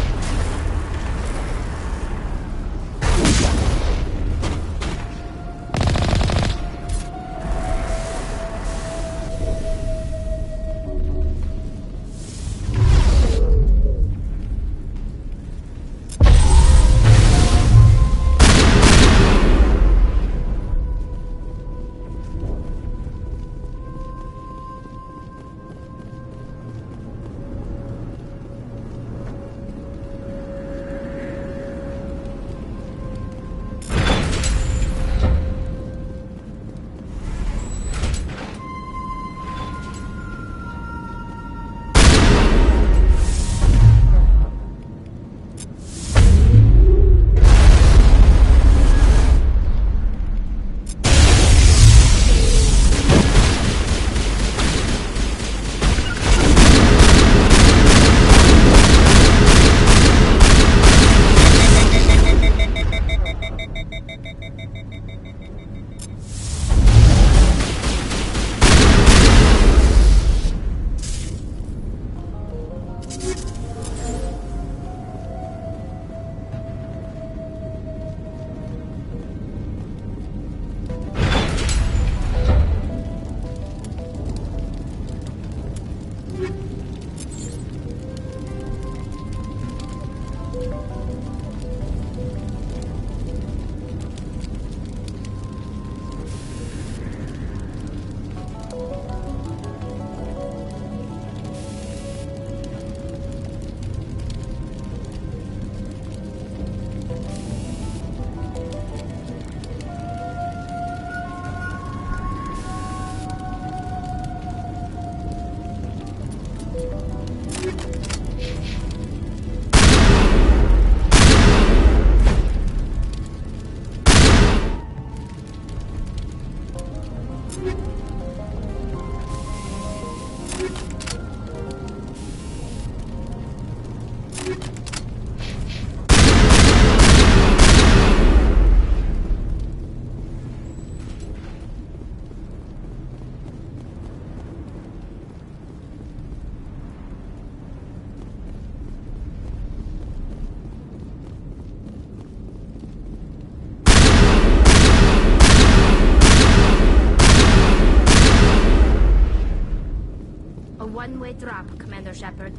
A one-way drop, Commander Shepard.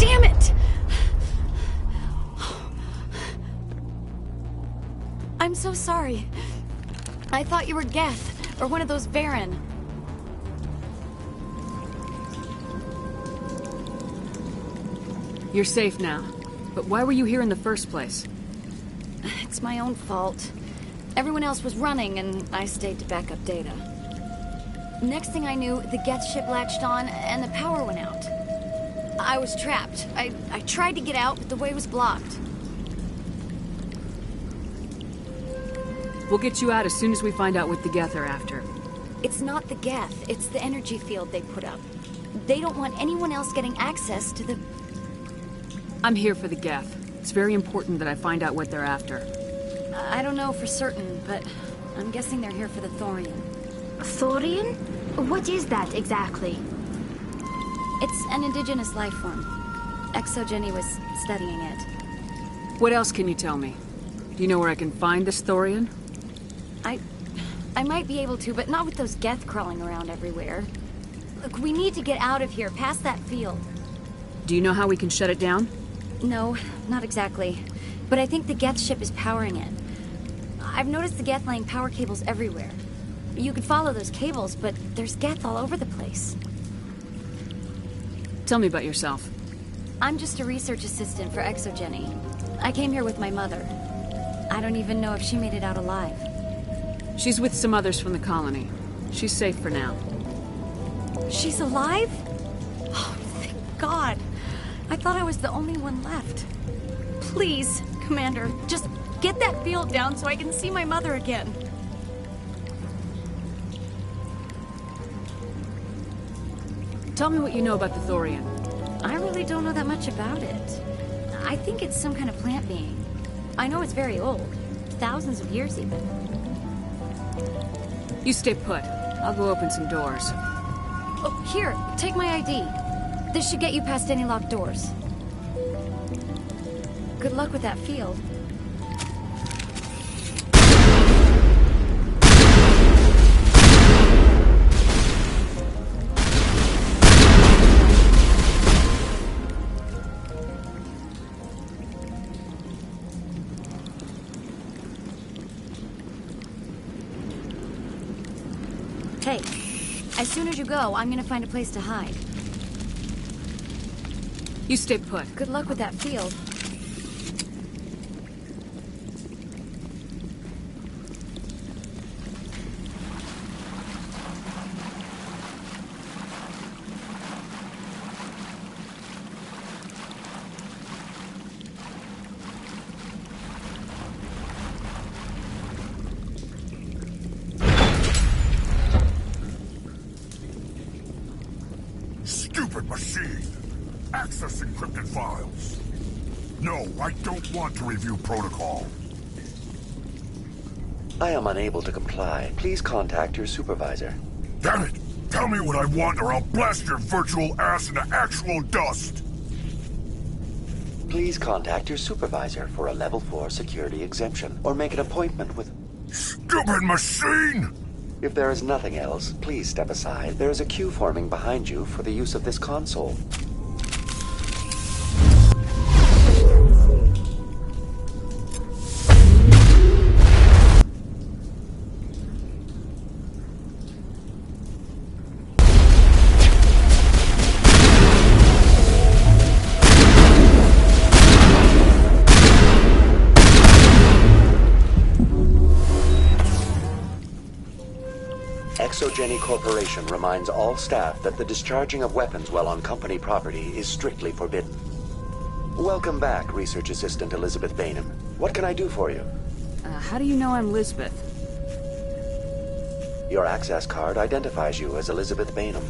Damn it! I'm so sorry. I thought you were Geth, or one of those Varen. You're safe now. But why were you here in the first place? It's my own fault. Everyone else was running, and I stayed to back up data. Next thing I knew, the Geth ship latched on, and the power went out. I was trapped. I tried to get out, but the way was blocked. We'll get you out as soon as we find out what the Geth are after. It's not the Geth, it's the energy field they put up. They don't want anyone else getting access to the... I'm here for the Geth. It's very important that I find out what they're after. I don't know for certain, but I'm guessing they're here for the Thorian. Thorian? What is that exactly? It's an indigenous life form. Exogeny was studying it. What else can you tell me? Do you know where I can find this Thorian? I might be able to, but not with those Geth crawling around everywhere. Look, we need to get out of here, past that field. Do you know how we can shut it down? No, not exactly. But I think the Geth ship is powering it. I've noticed the Geth laying power cables everywhere. You could follow those cables, but there's Geth all over the place. Tell me about yourself. I'm just a research assistant for Exogeny. I came here with my mother. I don't even know if she made it out alive. She's with some others from the colony. She's safe for now. She's alive? Oh, thank God. I thought I was the only one left. Please, Commander, just get that field down so I can see my mother again. Tell me what you know about the Thorian. I really don't know that much about it. I think it's some kind of plant being. I know it's very old. Thousands of years, even. You stay put. I'll go open some doors. Oh, here, take my ID. This should get you past any locked doors. Good luck with that field. Hey, as soon as you go, I'm gonna find a place to hide. You stay put. Good luck with that field. Stupid machine! Access encrypted files. No, I don't want to review protocol. I am unable to comply. Please contact your supervisor. Damn it! Tell me what I want or I'll blast your virtual ass into actual dust! Please contact your supervisor for a level 4 security exemption, or make an appointment with... Stupid machine! If there is nothing else, please step aside. There is a queue forming behind you for the use of this console. Exogeny Corporation reminds all staff that the discharging of weapons while on company property is strictly forbidden. Welcome back, Research Assistant Elizabeth Bainham. What can I do for you? How do you know I'm Lisbeth? Your access card identifies you as Elizabeth Bainham.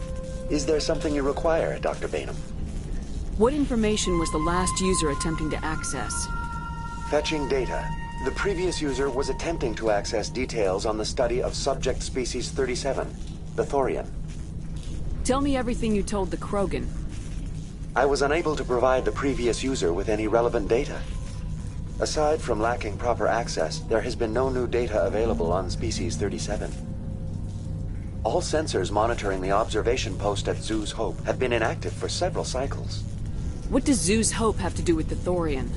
Is there something you require, Dr. Bainham? What information was the last user attempting to access? Fetching data. The previous user was attempting to access details on the study of subject species 37, the Thorian. Tell me everything you told the Krogan. I was unable to provide the previous user with any relevant data. Aside from lacking proper access, there has been no new data available on Species 37. All sensors monitoring the observation post at Zoo's Hope have been inactive for several cycles. What does Zoo's Hope have to do with the Thorian?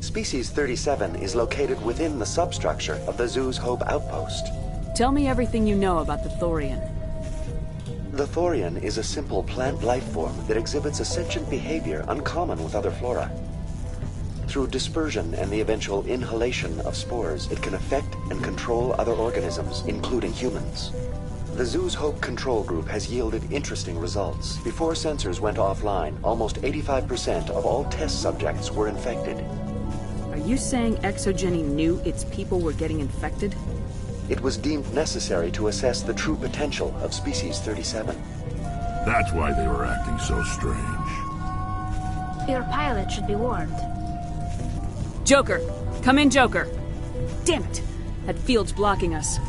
Species 37 is located within the substructure of the Zoo's Hope outpost. Tell me everything you know about the Thorian. The Thorian is a simple plant life form that exhibits a sentient behavior uncommon with other flora. Through dispersion and the eventual inhalation of spores, it can affect and control other organisms, including humans. The Zoo's Hope control group has yielded interesting results. Before sensors went offline, almost 85% of all test subjects were infected. Are you saying ExoGeni knew its people were getting infected? It was deemed necessary to assess the true potential of Species 37. That's why they were acting so strange. Your pilot should be warned. Joker! Come in, Joker! Damn it! That field's blocking us.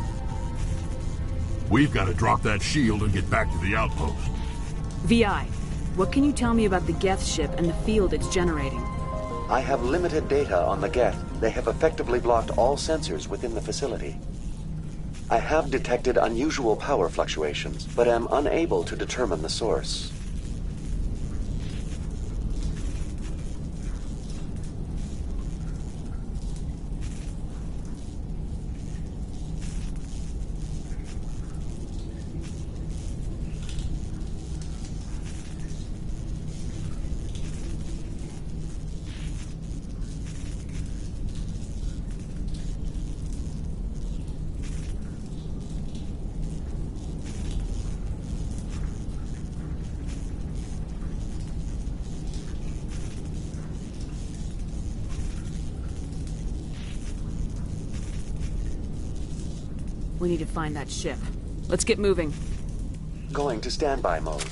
We've got to drop that shield and get back to the outpost. VI, what can you tell me about the Geth ship and the field it's generating? I have limited data on the Geth. They have effectively blocked all sensors within the facility. I have detected unusual power fluctuations, but am unable to determine the source. We need to find that ship. Let's get moving. Going to standby mode.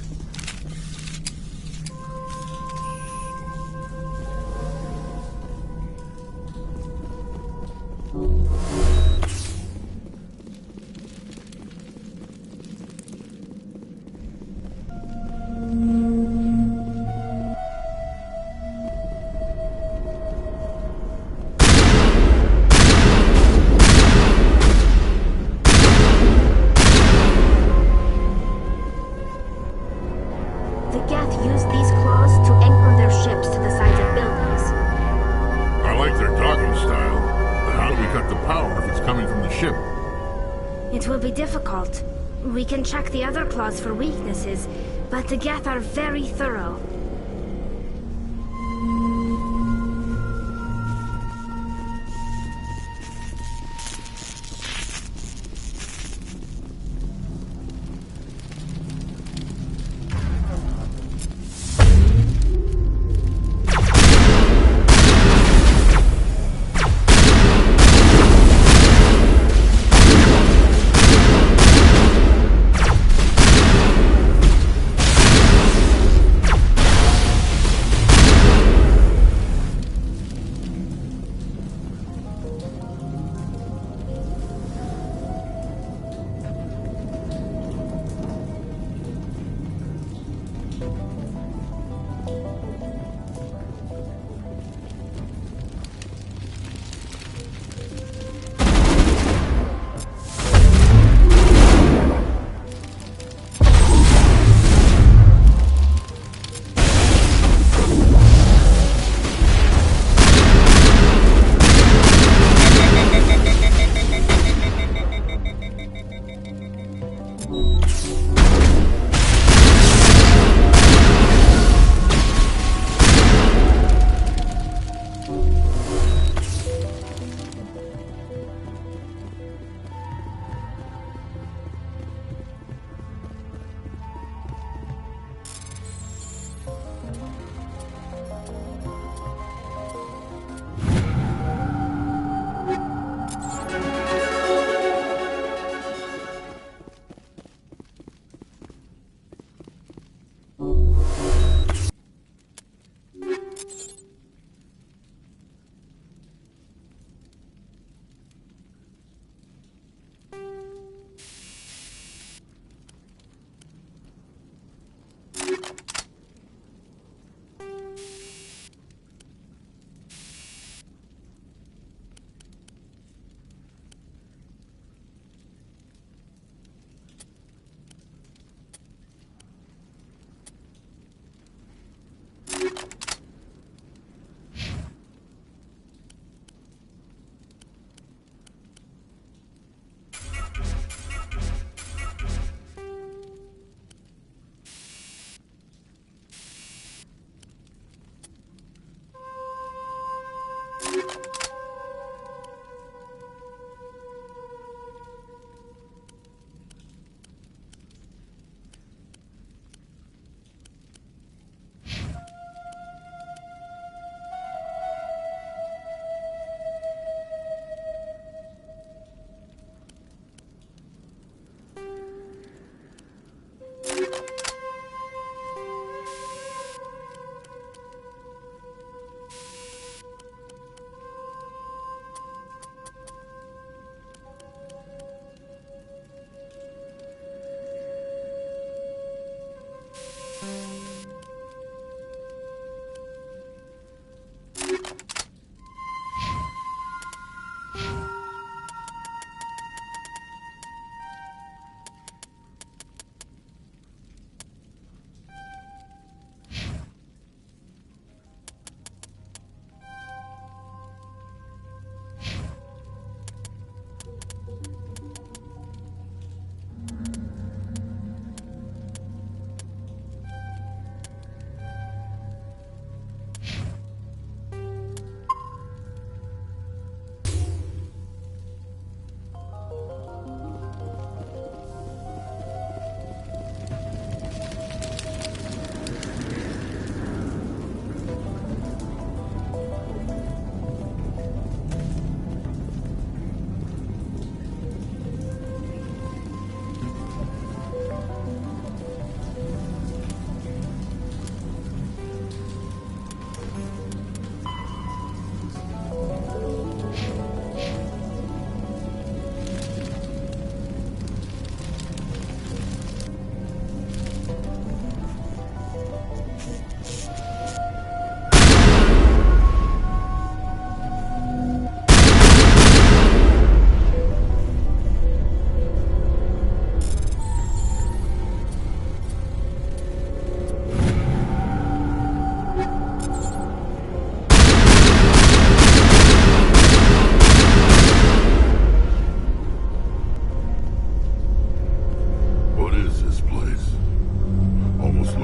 We can check the other claws for weaknesses, but the Geth are very thorough.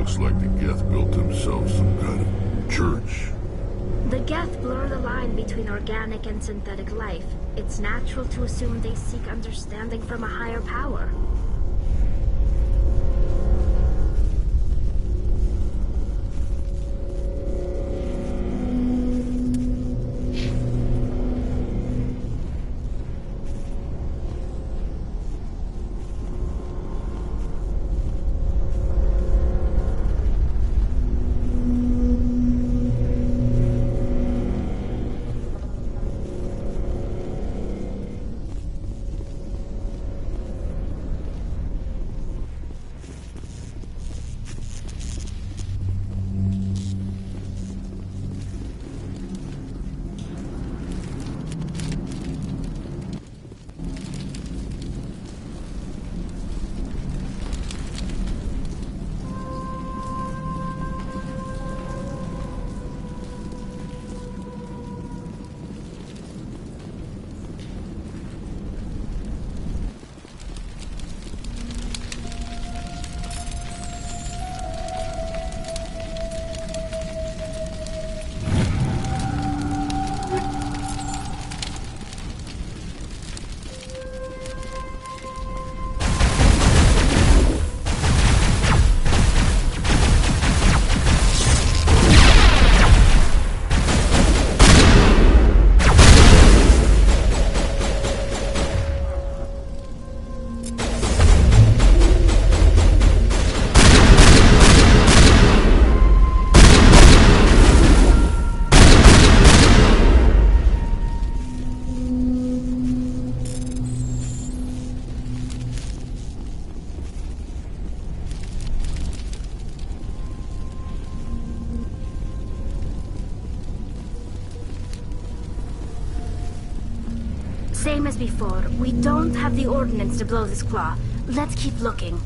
Looks like the Geth built themselves some kind of church. The Geth blur the line between organic and synthetic life. It's natural to assume they seek understanding from a higher power. Same as before. We don't have the ordnance to blow this claw. Let's keep looking.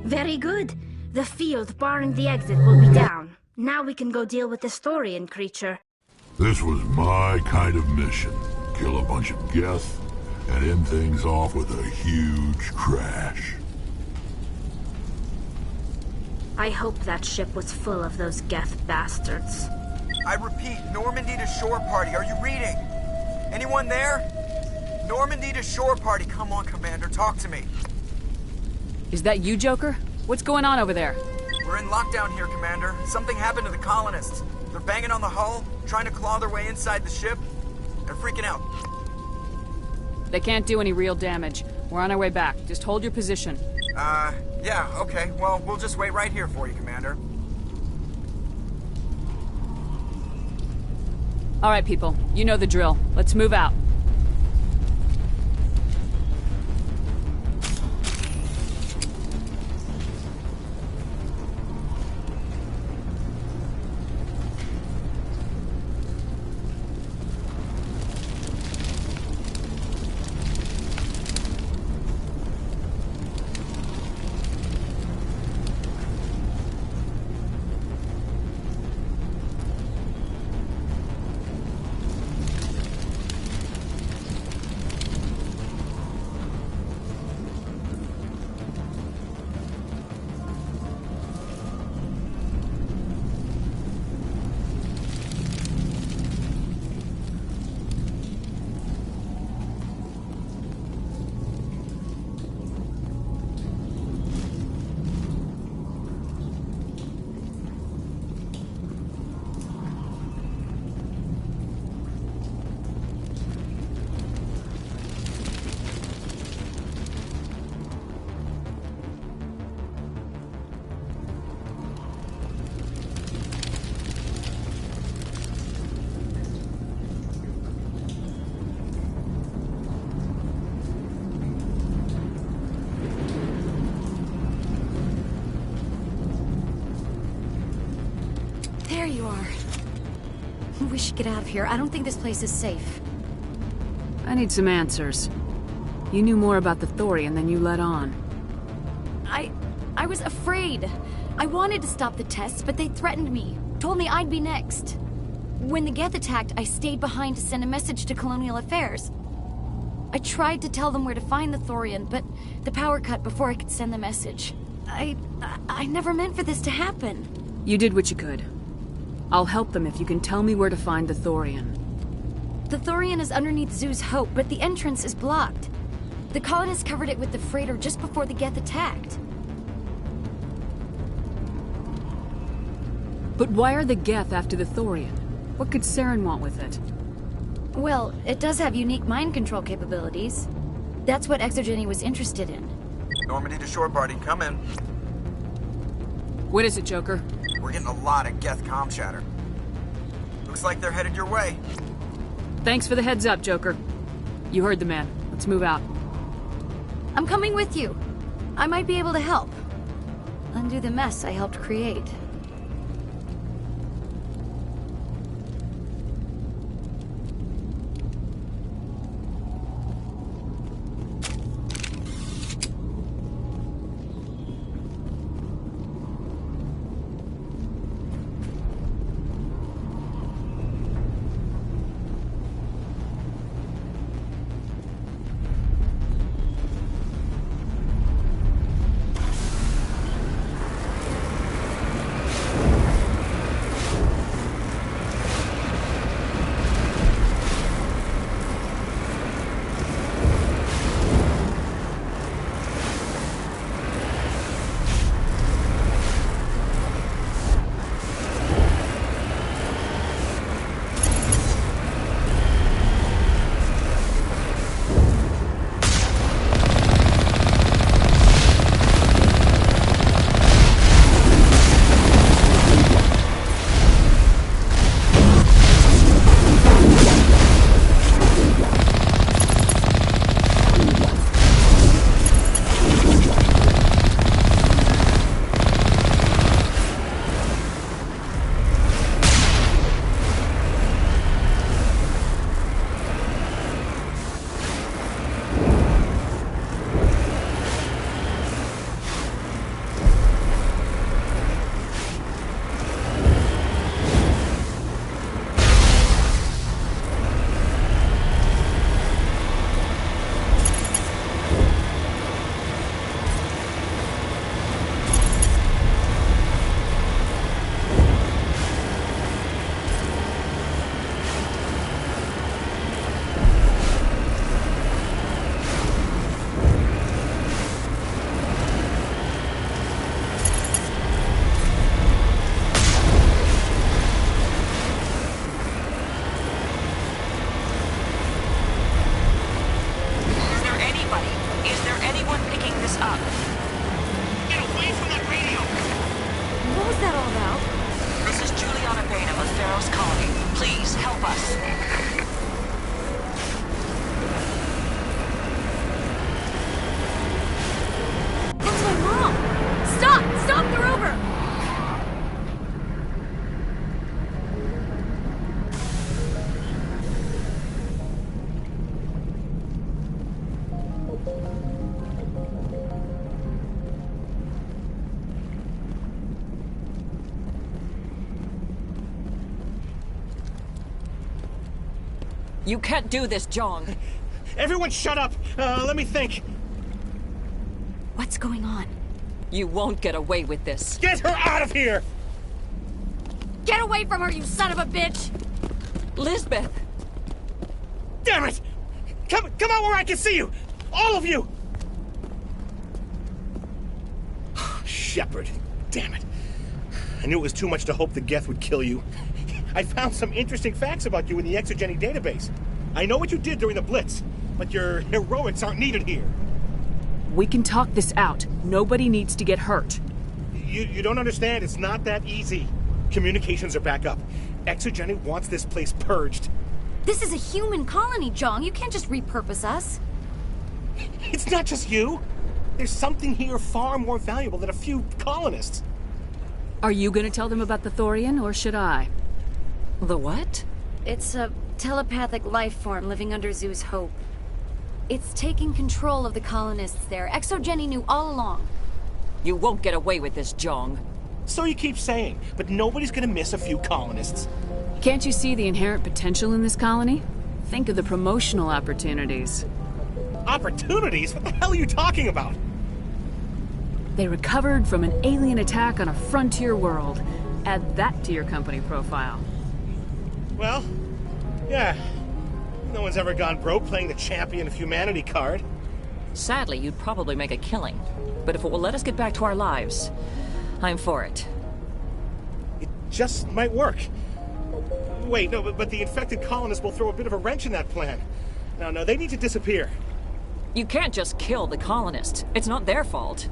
Very good. The field barring the exit will be down. Now we can go deal with the Thorian creature. This was my kind of mission. Kill a bunch of Geth and end things off with a huge crash. I hope that ship was full of those Geth bastards. I repeat, Normandy to shore party. Are you reading? Anyone there? Normandy to shore party. Come on, Commander, talk to me. Is that you, Joker? What's going on over there? We're in lockdown here, Commander. Something happened to the colonists. They're banging on the hull, trying to claw their way inside the ship. They're freaking out. They can't do any real damage. We're on our way back. Just hold your position. Yeah, okay. Well, we'll just wait right here for you, Commander. All right, people. You know the drill. Let's move out. There you are. We should get out of here. I don't think this place is safe. I need some answers. You knew more about the Thorian than you let on. I was afraid. I wanted to stop the tests, but they threatened me. Told me I'd be next. When the Geth attacked, I stayed behind to send a message to Colonial Affairs. I tried to tell them where to find the Thorian, but the power cut before I could send the message. I never meant for this to happen. You did what you could. I'll help them if you can tell me where to find the Thorian. The Thorian is underneath Zoo's Hope, but the entrance is blocked. The colonists covered it with the freighter just before the Geth attacked. But why are the Geth after the Thorian? What could Saren want with it? Well, it does have unique mind control capabilities. That's what Exogeny was interested in. Normandy to shore party, come in. What is it, Joker? We're getting a lot of Geth comm chatter. Looks like they're headed your way. Thanks for the heads up, Joker. You heard the man. Let's move out. I'm coming with you. I might be able to help. Undo the mess I helped create. You can't do this, Jong. Everyone shut up! Let me think. What's going on? You won't get away with this. Get her out of here! Get away from her, you son of a bitch! Lisbeth! Damn it! Come out where I can see you! All of you! Shepard, damn it. I knew it was too much to hope the Geth would kill you. I found some interesting facts about you in the Exogeny database. I know what you did during the Blitz, but your heroics aren't needed here. We can talk this out. Nobody needs to get hurt. You don't understand. It's not that easy. Communications are back up. Exogeny wants this place purged. This is a human colony, Jong. You can't just repurpose us. It's not just you. There's something here far more valuable than a few colonists. Are you gonna tell them about the Thorian, or should I? The what? It's a telepathic life form living under Zoo's hope. It's taking control of the colonists there. Exogeny knew all along. You won't get away with this, Jong. So you keep saying, but nobody's gonna miss a few colonists. Can't you see the inherent potential in this colony? Think of the promotional opportunities. Opportunities? What the hell are you talking about? They recovered from an alien attack on a frontier world. Add that to your company profile. Well, yeah. No one's ever gone broke playing the champion of humanity card. Sadly, you'd probably make a killing. But if it will let us get back to our lives, I'm for it. It just might work. Wait, no, but the infected colonists will throw a bit of a wrench in that plan. No, they need to disappear. You can't just kill the colonists. It's not their fault.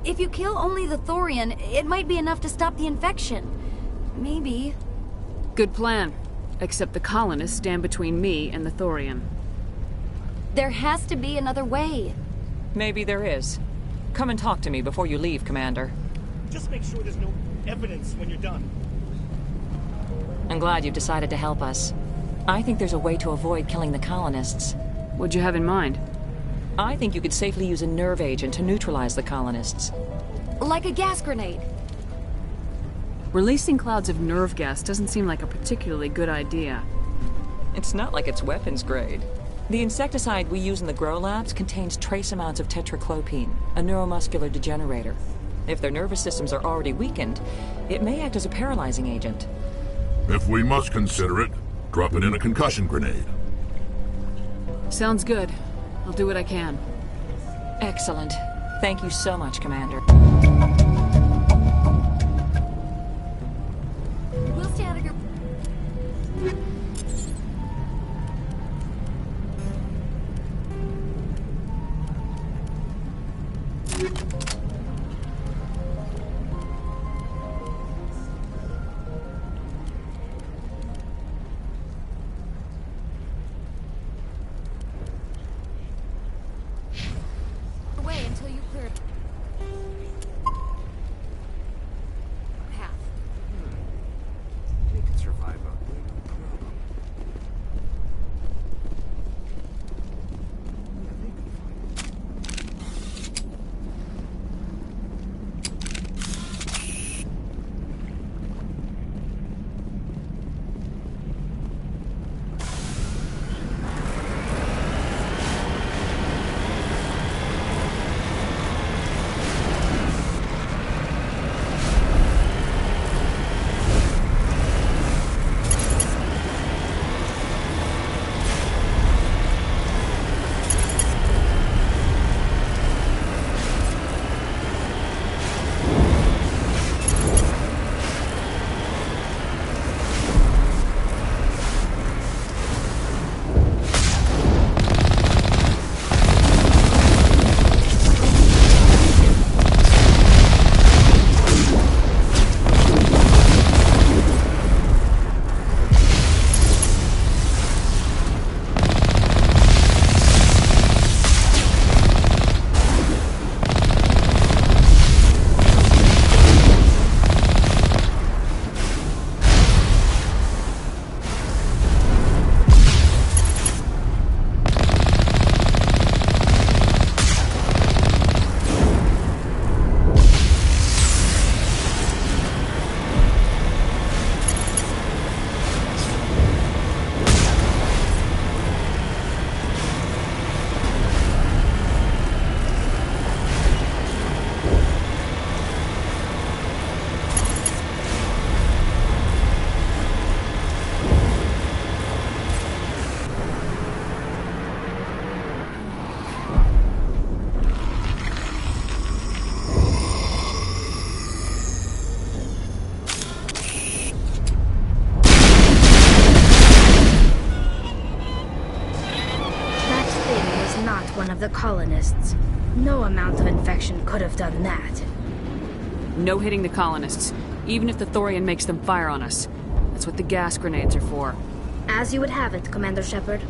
If you kill only the Thorian, it might be enough to stop the infection. Maybe. Good plan. Except the colonists stand between me and the Thorian. There has to be another way. Maybe there is. Come and talk to me before you leave, Commander. Just make sure there's no evidence when you're done. I'm glad you've decided to help us. I think there's a way to avoid killing the colonists. What'd you have in mind? I think you could safely use a nerve agent to neutralize the colonists. Like a gas grenade. Releasing clouds of nerve gas doesn't seem like a particularly good idea. It's not like it's weapons grade. The insecticide we use in the grow labs contains trace amounts of tetraclopine, a neuromuscular degenerator. If their nervous systems are already weakened, it may act as a paralyzing agent. If we must consider it, drop it in a concussion grenade. Sounds good. I'll do what I can. Excellent. Thank you so much, Commander. We'll stay out of your... away until you clear path. We can survive out there, no problem. Yeah, they can find it. the colonists. No amount of infection could have done that. No hitting the colonists, even if the Thorian makes them fire on us. That's what the gas grenades are for. As you would have it, Commander Shepard.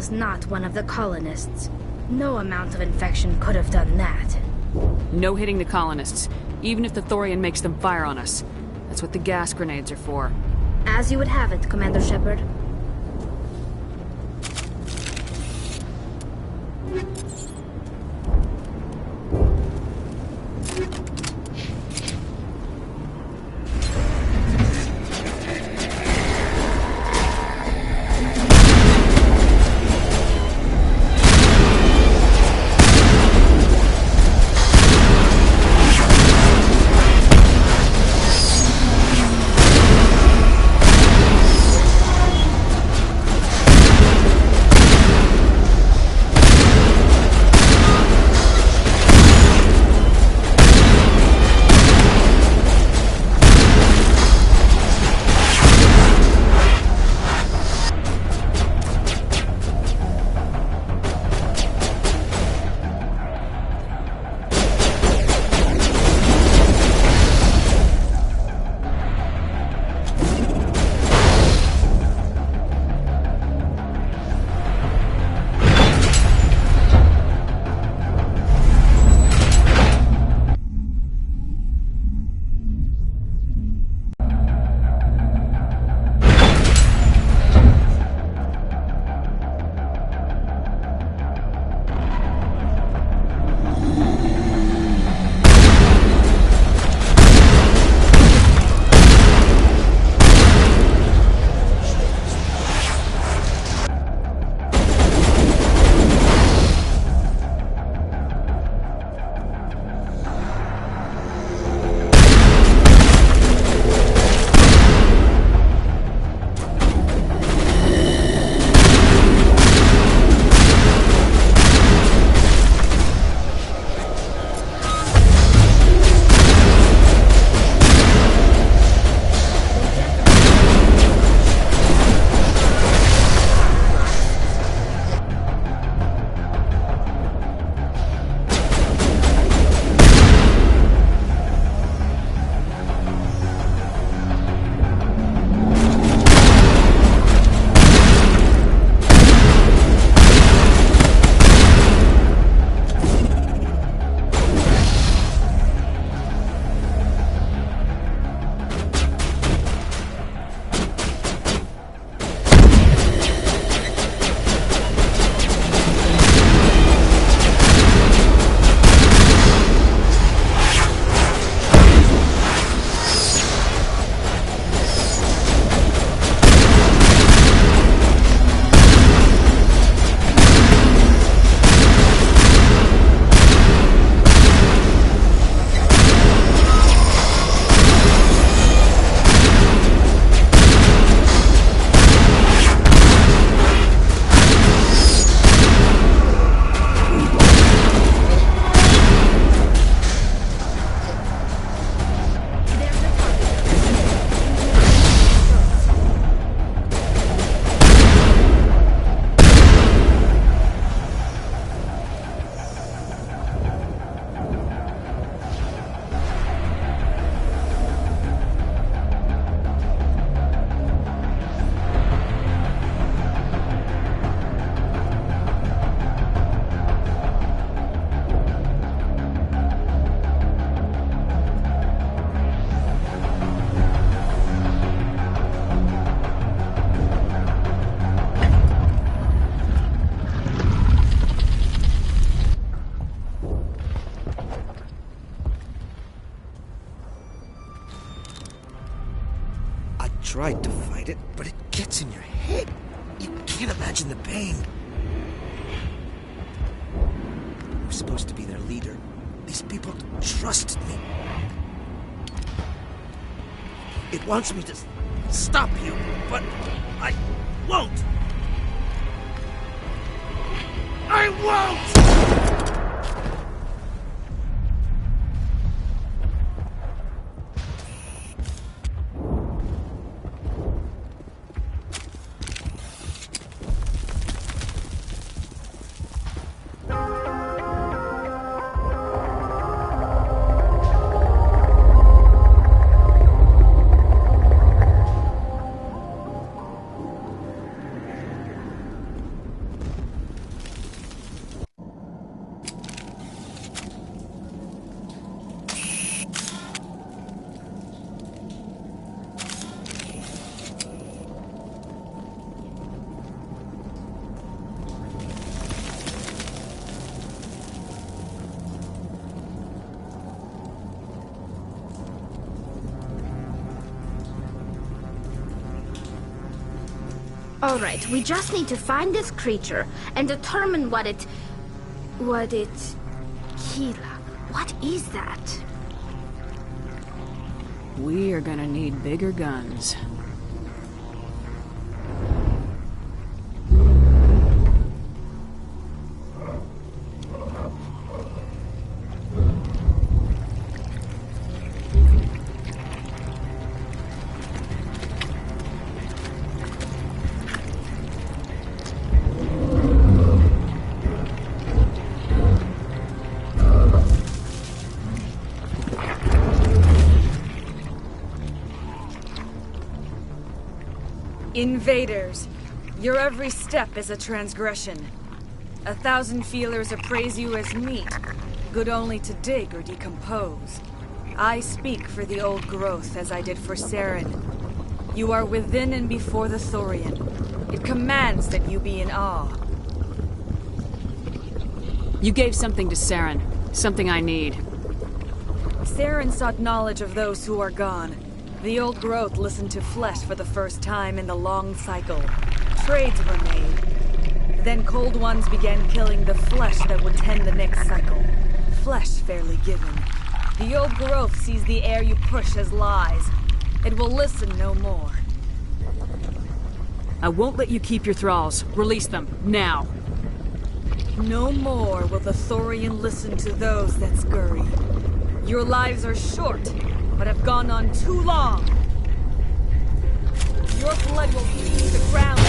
was not one of the colonists. No amount of infection could have done that. No hitting the colonists, even if the Thorian makes them fire on us. That's what the gas grenades are for. As you would have it, Commander Shepard. tried to fight it, but it gets in your head. You can't imagine the pain. I was supposed to be their leader. These people trusted me. It wants me to stop you, but I won't. I won't! Alright, we just need to find this creature and determine what it... Kila. What is that? We are gonna need bigger guns. Invaders, your every step is a transgression. 1,000 feelers appraise you as meat, good only to dig or decompose. I speak for the old growth as I did for Saren. You are within and before the Thorian. It commands that you be in awe. You gave something to Saren, something I need. Saren sought knowledge of those who are gone. The old growth listened to flesh for the first time in the long cycle. Trades were made. Then cold ones began killing the flesh that would tend the next cycle. Flesh fairly given. The old growth sees the air you push as lies. It will listen no more. I won't let you keep your thralls. Release them, now. No more will the Thorian listen to those that scurry. Your lives are short, but have gone on too long. Your blood will bleed the ground.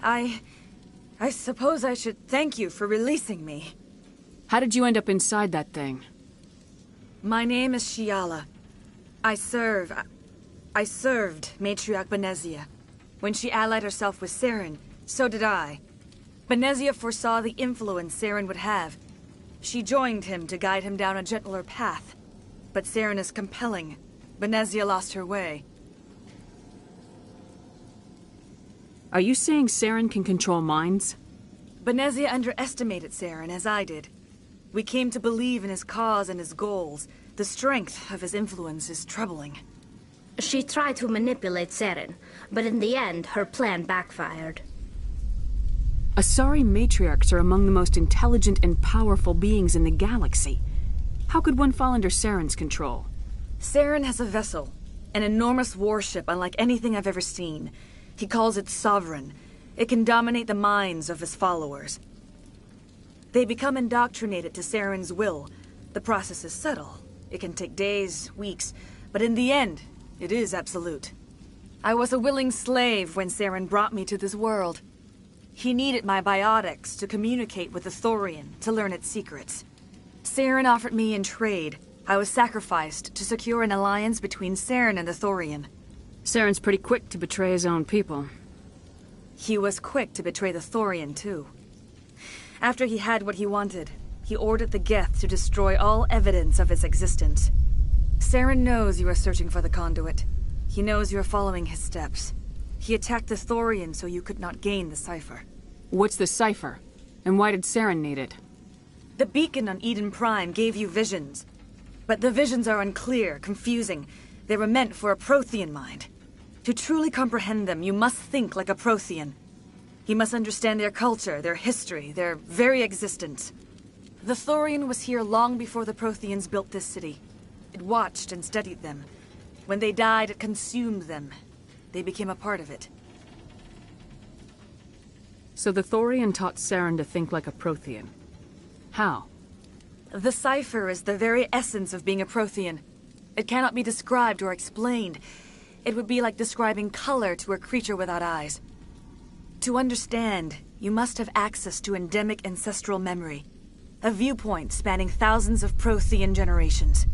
I suppose I should thank you for releasing me. How did you end up inside that thing? My name is Shiala. I served Matriarch Benezia. When she allied herself with Saren, so did I. Benezia foresaw the influence Saren would have. She joined him to guide him down a gentler path. But Saren is compelling. Benezia lost her way. Are you saying Saren can control minds? Benezia underestimated Saren, as I did. We came to believe in his cause and his goals. The strength of his influence is troubling. She tried to manipulate Saren, but in the end, her plan backfired. Asari matriarchs are among the most intelligent and powerful beings in the galaxy. How could one fall under Saren's control? Saren has a vessel, an enormous warship unlike anything I've ever seen. He calls it Sovereign. It can dominate the minds of his followers. They become indoctrinated to Saren's will. The process is subtle. It can take days, weeks, but in the end, it is absolute. I was a willing slave when Saren brought me to this world. He needed my biotics to communicate with the Thorian, to learn its secrets. Saren offered me in trade. I was sacrificed to secure an alliance between Saren and the Thorian. Saren's pretty quick to betray his own people. He was quick to betray the Thorian, too. After he had what he wanted, he ordered the Geth to destroy all evidence of its existence. Saren knows you are searching for the conduit. He knows you are following his steps. He attacked the Thorian so you could not gain the cipher. What's the cipher? And why did Saren need it? The beacon on Eden Prime gave you visions. But the visions are unclear, confusing. They were meant for a Prothean mind. To truly comprehend them, you must think like a Prothean. You must understand their culture, their history, their very existence. The Thorian was here long before the Protheans built this city. It watched and studied them. When they died, it consumed them. They became a part of it. So the Thorian taught Saren to think like a Prothean. How? The cipher is the very essence of being a Prothean. It cannot be described or explained. It would be like describing color to a creature without eyes. To understand, you must have access to endemic ancestral memory. A viewpoint spanning thousands of Prothean generations.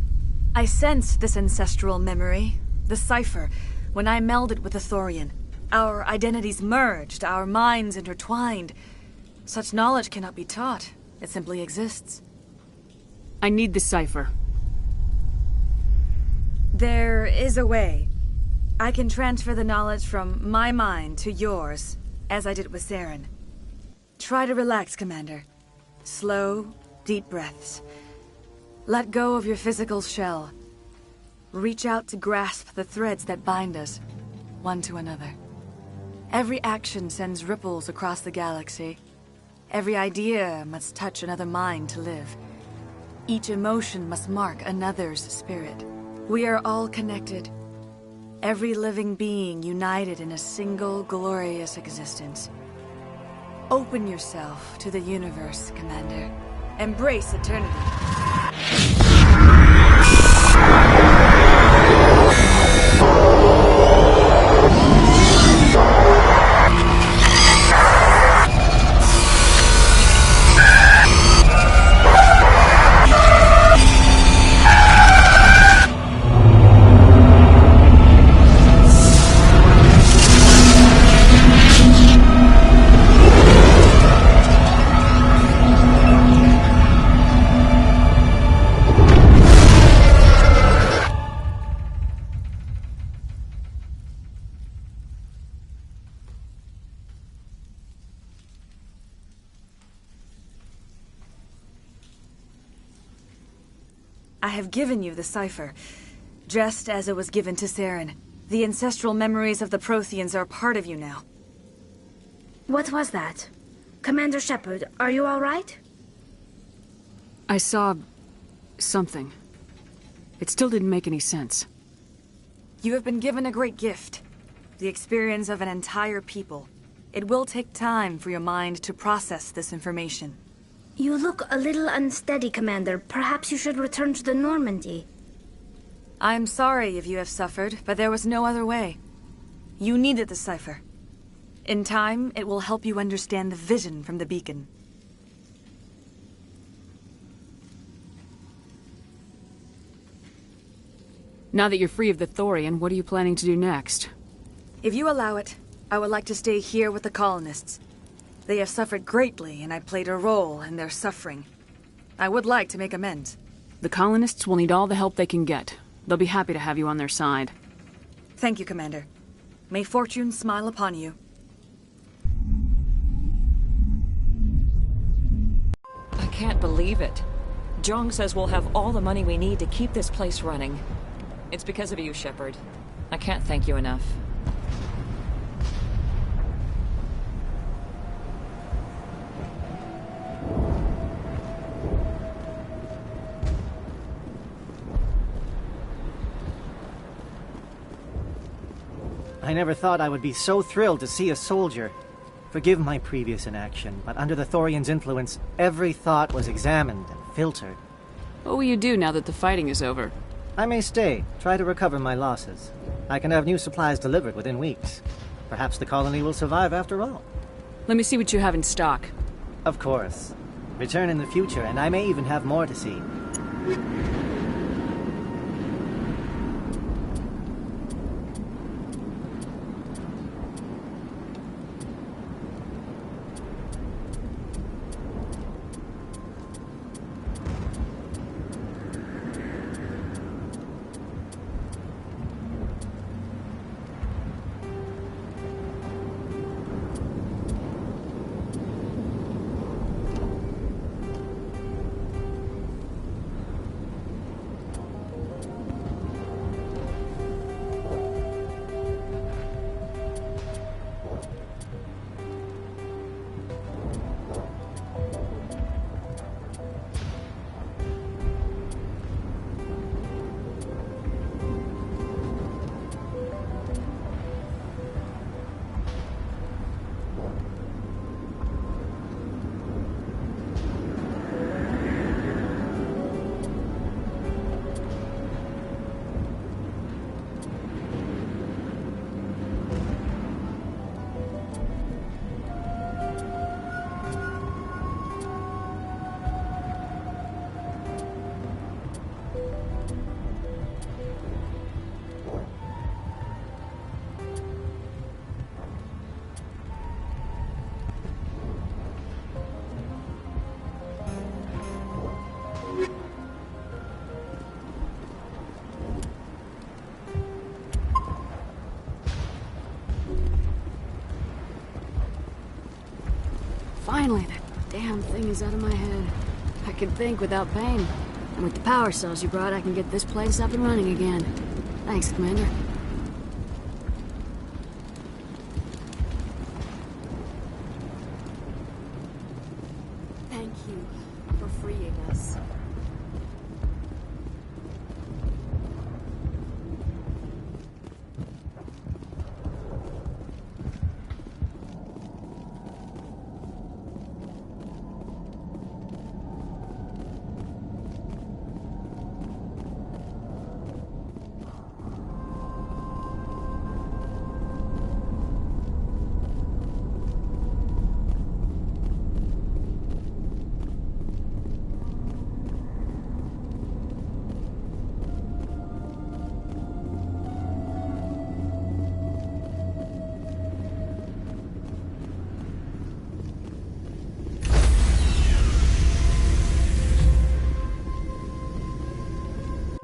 I sensed this ancestral memory, the cipher, when I melded with the Thorian. Our identities merged, our minds intertwined. Such knowledge cannot be taught. It simply exists. I need the cipher. There is a way. I can transfer the knowledge from my mind to yours, as I did with Saren. Try to relax, Commander. Slow, deep breaths. Let go of your physical shell. Reach out to grasp the threads that bind us, one to another. Every action sends ripples across the galaxy. Every idea must touch another mind to live. Each emotion must mark another's spirit. We are all connected. Every living being united in a single glorious existence. Open yourself to the universe, Commander. Embrace eternity. I have given you the cipher, just as it was given to Saren. The ancestral memories of the Protheans are a part of you now. What was that? Commander Shepard, are you all right? I saw something. It still didn't make any sense. You have been given a great gift. The experience of an entire people. It will take time for your mind to process this information. You look a little unsteady, Commander. Perhaps you should return to the Normandy. I am sorry if you have suffered, but there was no other way. You needed the cipher. In time, it will help you understand the vision from the beacon. Now that you're free of the Thorian, what are you planning to do next? If you allow it, I would like to stay here with the colonists. They have suffered greatly, and I played a role in their suffering. I would like to make amends. The colonists will need all the help they can get. They'll be happy to have you on their side. Thank you, Commander. May fortune smile upon you. I can't believe it. Jong says we'll have all the money we need to keep this place running. It's because of you, Shepard. I can't thank you enough. I never thought I would be so thrilled to see a soldier. Forgive my previous inaction, but under the Thorian's influence, every thought was examined and filtered. What will you do now that the fighting is over? I may stay, try to recover my losses. I can have new supplies delivered within weeks. Perhaps the colony will survive after all. Let me see what you have in stock. Of course. Return in the future, and I may even have more to see. Finally, that damn thing is out of my head. I can think without pain. And with the power cells you brought, I can get this place up and running again. Thanks, Commander. Thank you for freeing us.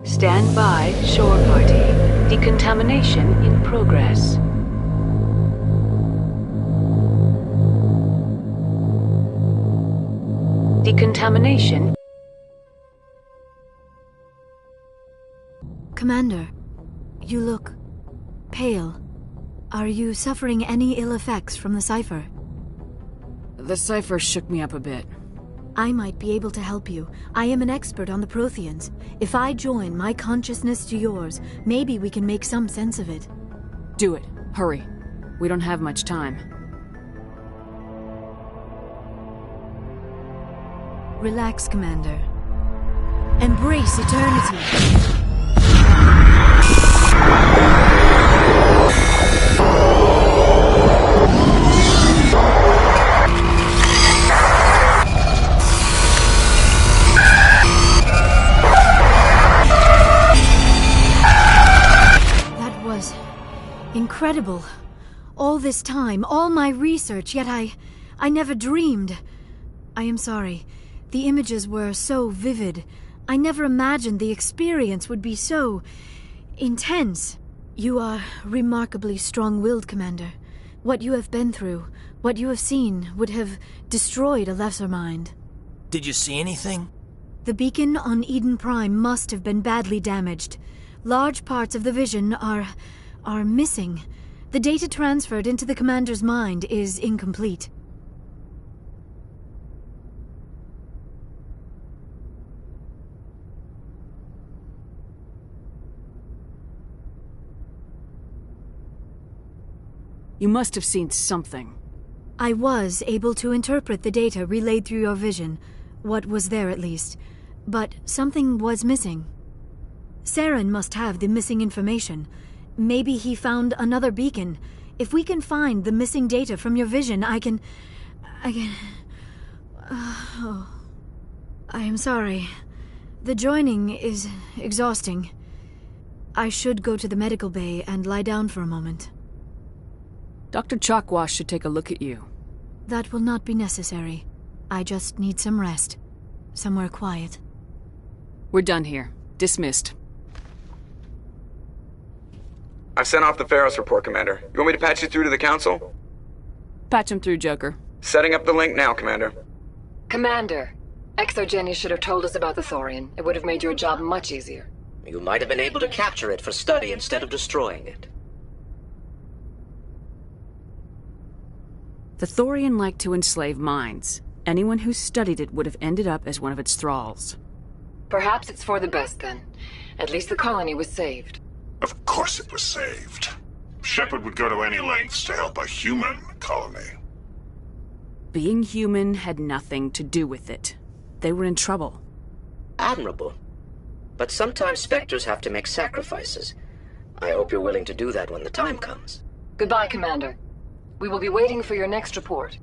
Stand by, shore party. Decontamination in progress. Decontamination. Commander, you look pale. Are you suffering any ill effects from the cipher? The cipher shook me up a bit. I might be able to help you. I am an expert on the Protheans. If I join my consciousness to yours, maybe we can make some sense of it. Do it. Hurry. We don't have much time. Relax, Commander. Embrace eternity. incredible. All this time, all my research, yet I never dreamed. I am sorry. The images were so vivid. I never imagined the experience would be so intense. You are remarkably strong-willed, Commander. What you have been through, what you have seen, would have destroyed a lesser mind. Did you see anything? The beacon on Eden Prime must have been badly damaged. Large parts of the vision are missing. The data transferred into the Commander's mind is incomplete. You must have seen something. I was able to interpret the data relayed through your vision, what was there at least, but something was missing. Saren must have the missing information. Maybe he found another beacon. If we can find the missing data from your vision, I can... I am sorry. The joining is exhausting. I should go to the medical bay and lie down for a moment. Dr. Chakwas should take a look at you. That will not be necessary. I just need some rest. Somewhere quiet. We're done here. Dismissed. I've sent off the Pharos report, Commander. You want me to patch you through to the Council? Patch him through, Joker. Setting up the link now, Commander. Commander, Exogenia should have told us about the Thorian. It would have made your job much easier. You might have been able to capture it for study instead of destroying it. The Thorian liked to enslave minds. Anyone who studied it would have ended up as one of its thralls. Perhaps it's for the best, then. At least the colony was saved. Of course it was saved. Shepard would go to any lengths to help a human colony. Being human had nothing to do with it. They were in trouble. Admirable. But sometimes Spectres have to make sacrifices. I hope you're willing to do that when the time comes. Goodbye, Commander. We will be waiting for your next report.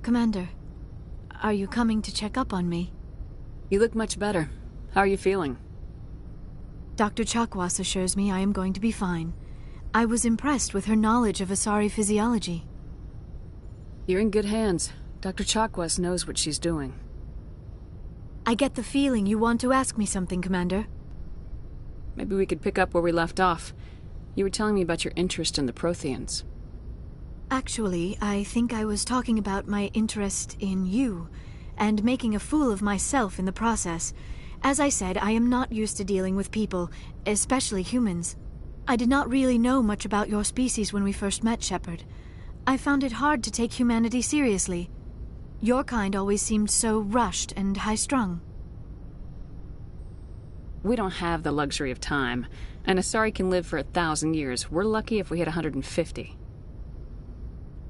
Commander, are you coming to check up on me? You look much better. How are you feeling? Dr. Chakwas assures me I am going to be fine. I was impressed with her knowledge of Asari physiology. You're in good hands. Dr. Chakwas knows what she's doing. I get the feeling you want to ask me something, Commander. Maybe we could pick up where we left off. You were telling me about your interest in the Protheans. Actually, I think I was talking about my interest in you, and making a fool of myself in the process. As I said, I am not used to dealing with people, especially humans. I did not really know much about your species when we first met, Shepard. I found it hard to take humanity seriously. Your kind always seemed so rushed and high-strung. We don't have the luxury of time. An Asari can live for 1,000 years. We're lucky if we hit 150.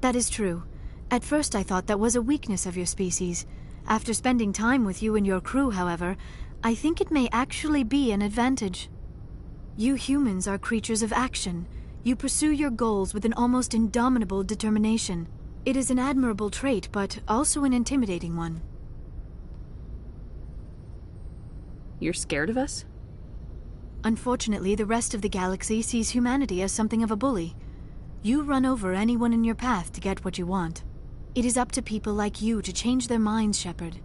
That is true. At first I thought that was a weakness of your species. After spending time with you and your crew, however, I think it may actually be an advantage. You humans are creatures of action. You pursue your goals with an almost indomitable determination. It is an admirable trait, but also an intimidating one. You're scared of us? Unfortunately, the rest of the galaxy sees humanity as something of a bully. You run over anyone in your path to get what you want. It is up to people like you to change their minds, Shepard.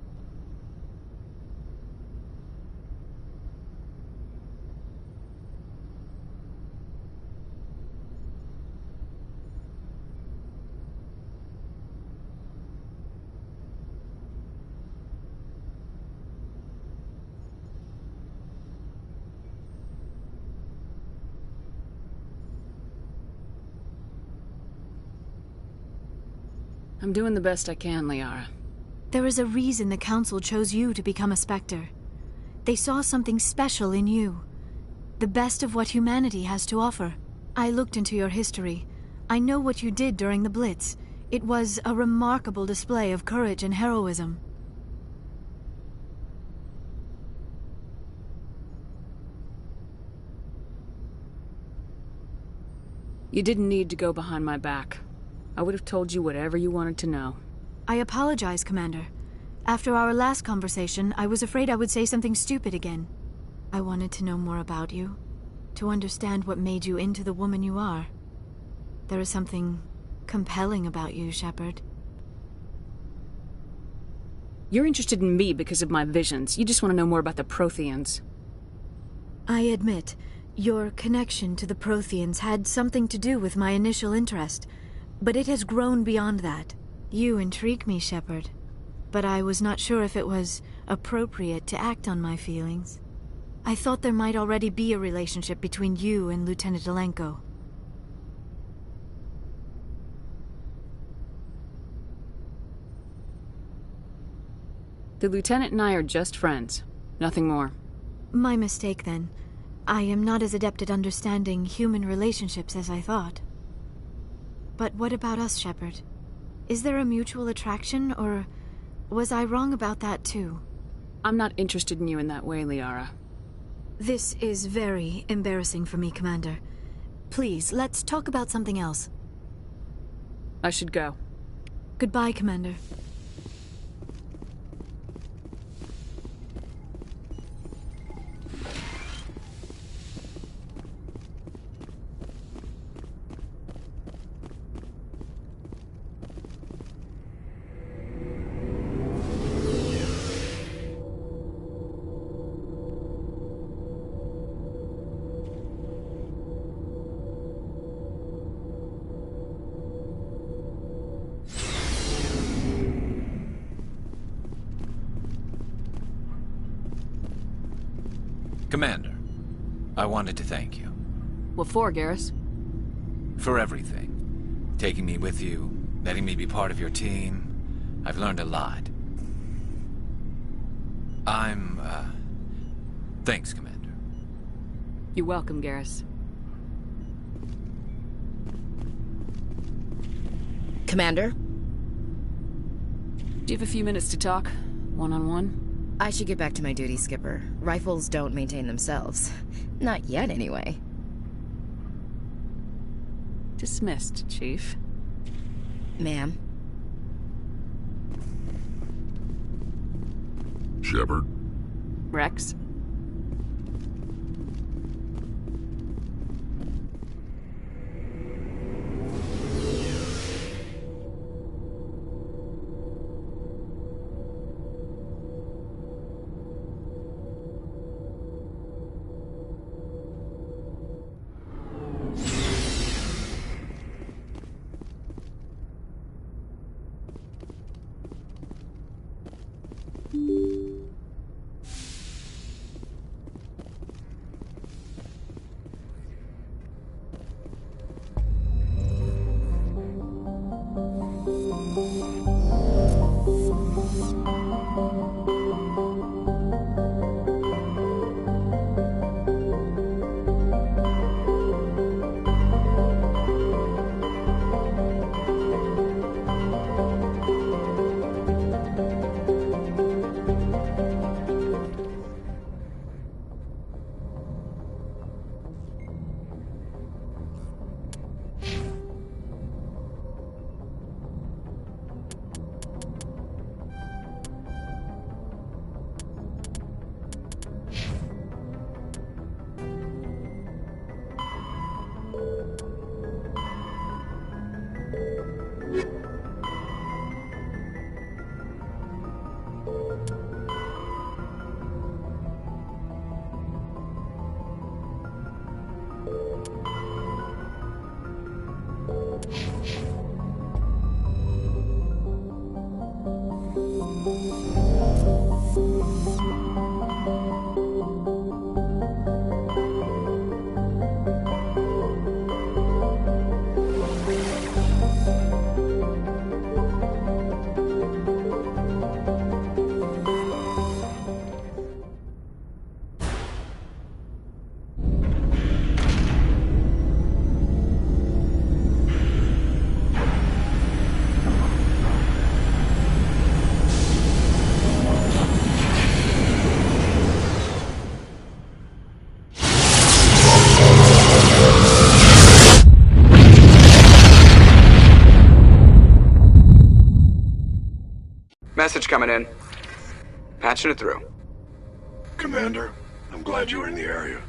I'm doing the best I can, Liara. There is a reason the Council chose you to become a Spectre. They saw something special in you. The best of what humanity has to offer. I looked into your history. I know what you did during the Blitz. It was a remarkable display of courage and heroism. You didn't need to go behind my back. I would have told you whatever you wanted to know. I apologize, Commander. After our last conversation, I was afraid I would say something stupid again. I wanted to know more about you, to understand what made you into the woman you are. There is something compelling about you, Shepard. You're interested in me because of my visions. You just want to know more about the Protheans. I admit, your connection to the Protheans had something to do with my initial interest, but it has grown beyond that. You intrigue me, Shepard, but I was not sure if it was appropriate to act on my feelings. I thought there might already be a relationship between you and Lieutenant Alenko. The Lieutenant and I are just friends. Nothing more. My mistake, then. I am not as adept at understanding human relationships as I thought. But what about us, Shepard? Is there a mutual attraction, or was I wrong about that too? I'm not interested in you in that way, Liara. This is very embarrassing for me, Commander. Please, let's talk about something else. I should go. Goodbye, Commander. Commander, I wanted to thank you. What for, Garrus? For everything. Taking me with you, letting me be part of your team. I've learned a lot. Thanks, Commander. You're welcome, Garrus. Commander? Do you have a few minutes to talk? One-on-one? I should get back to my duty, Skipper. Rifles don't maintain themselves. Not yet, anyway. Dismissed, Chief. Ma'am. Shepard? Rex? coming in. Patching it through. Commander, I'm glad you were in the area.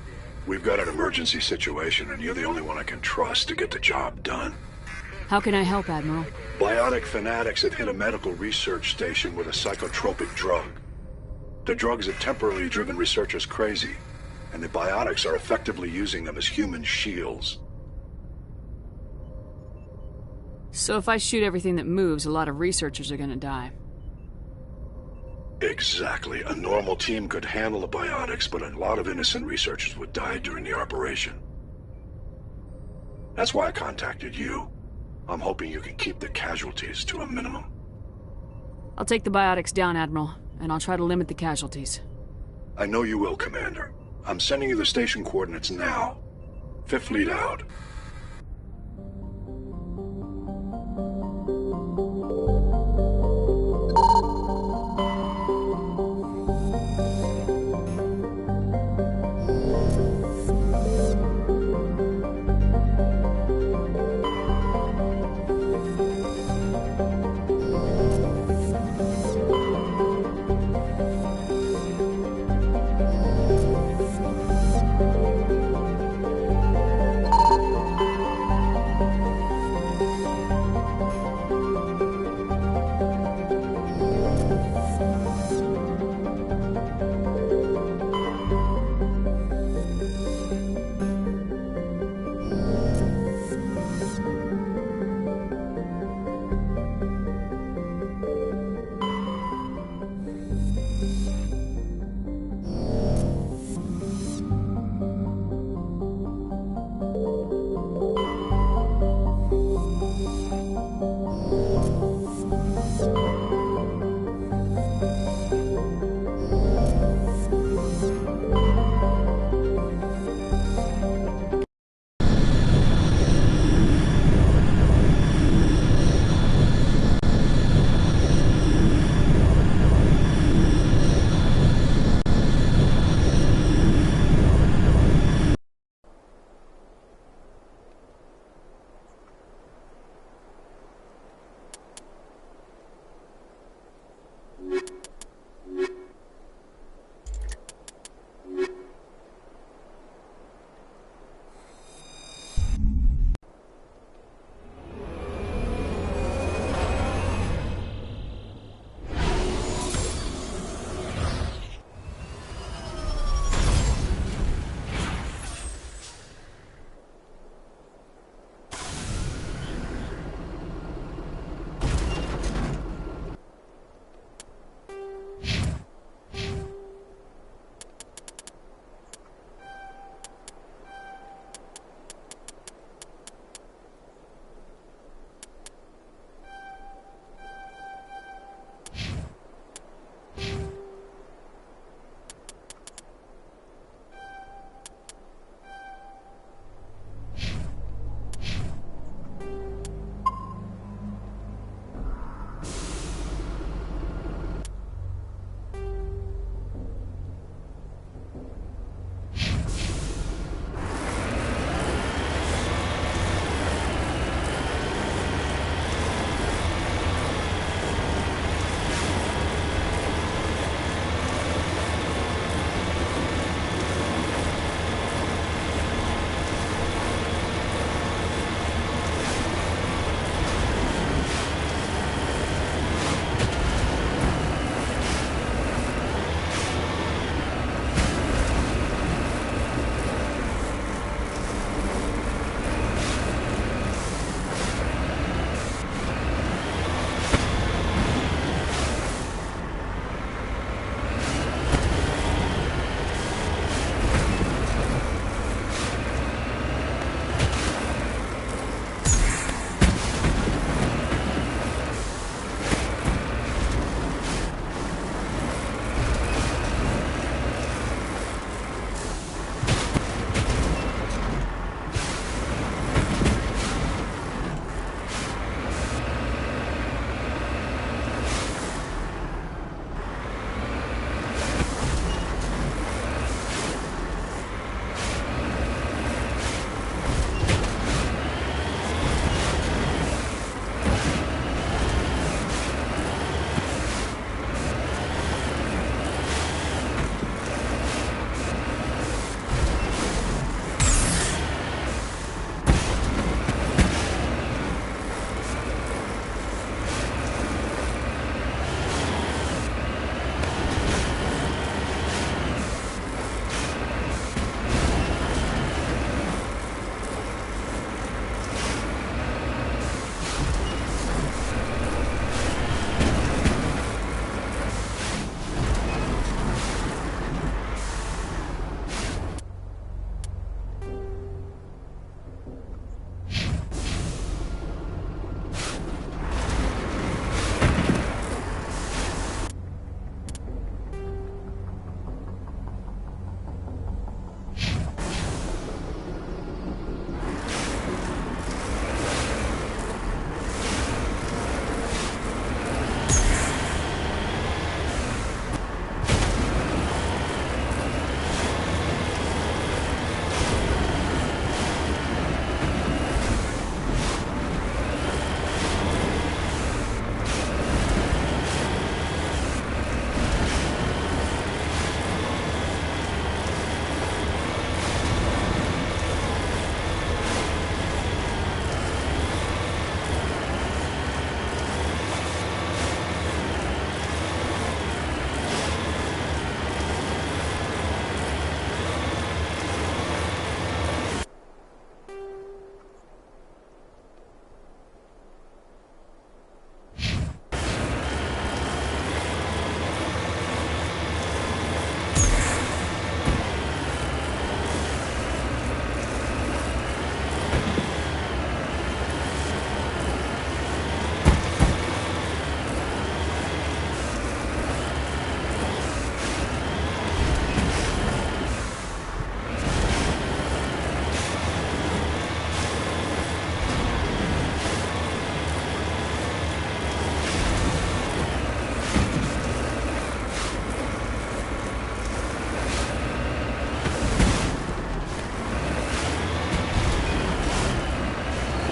We've got an emergency situation, and you're the only one I can trust to get the job done. How can I help, Admiral? Biotic fanatics have hit a medical research station with a psychotropic drug. The drugs have temporarily driven researchers crazy, and the biotics are effectively using them as human shields. So if I shoot everything that moves, a lot of researchers are gonna die. Exactly. A normal team could handle the biotics, but a lot of innocent researchers would die during the operation. That's why I contacted you. I'm hoping you can keep the casualties to a minimum. I'll take the biotics down, Admiral, and I'll try to limit the casualties. I know you will, Commander. I'm sending you the station coordinates now. Fifth Fleet out.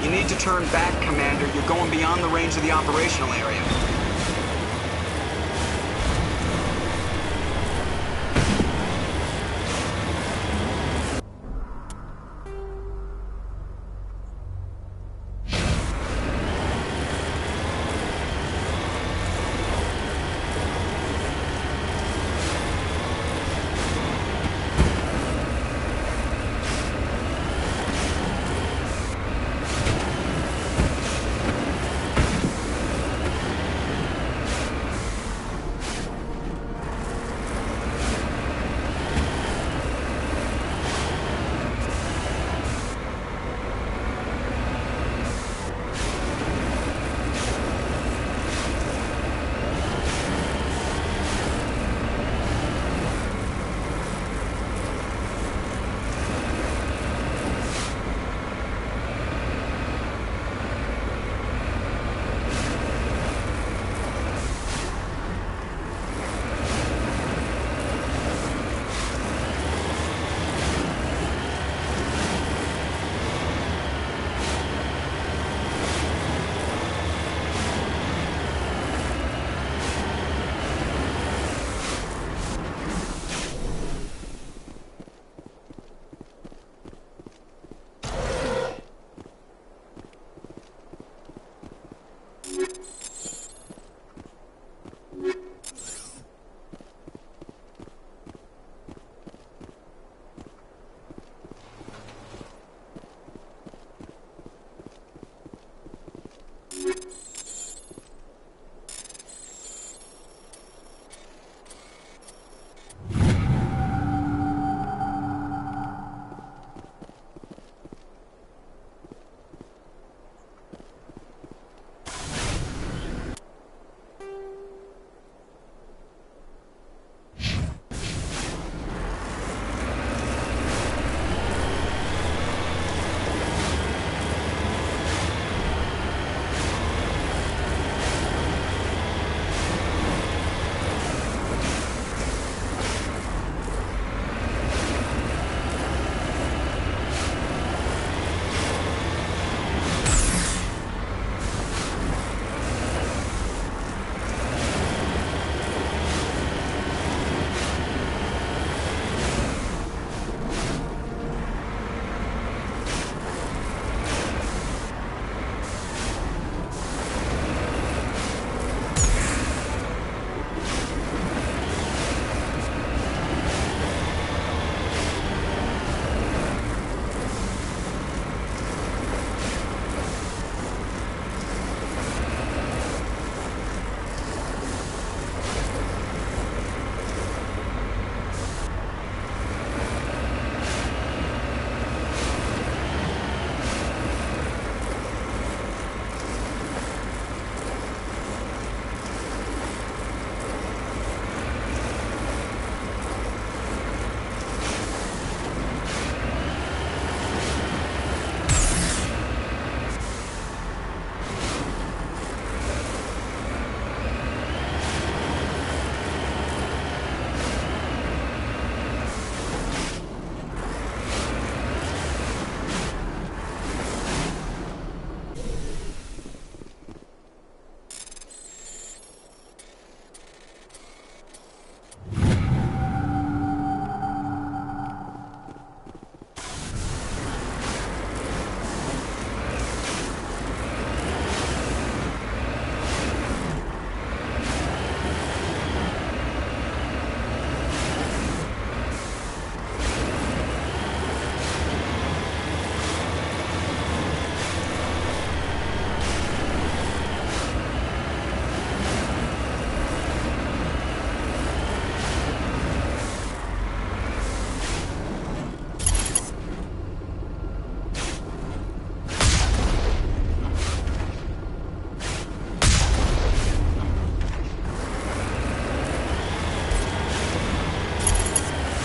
You need to turn back, Commander. You're going beyond the range of the operational area.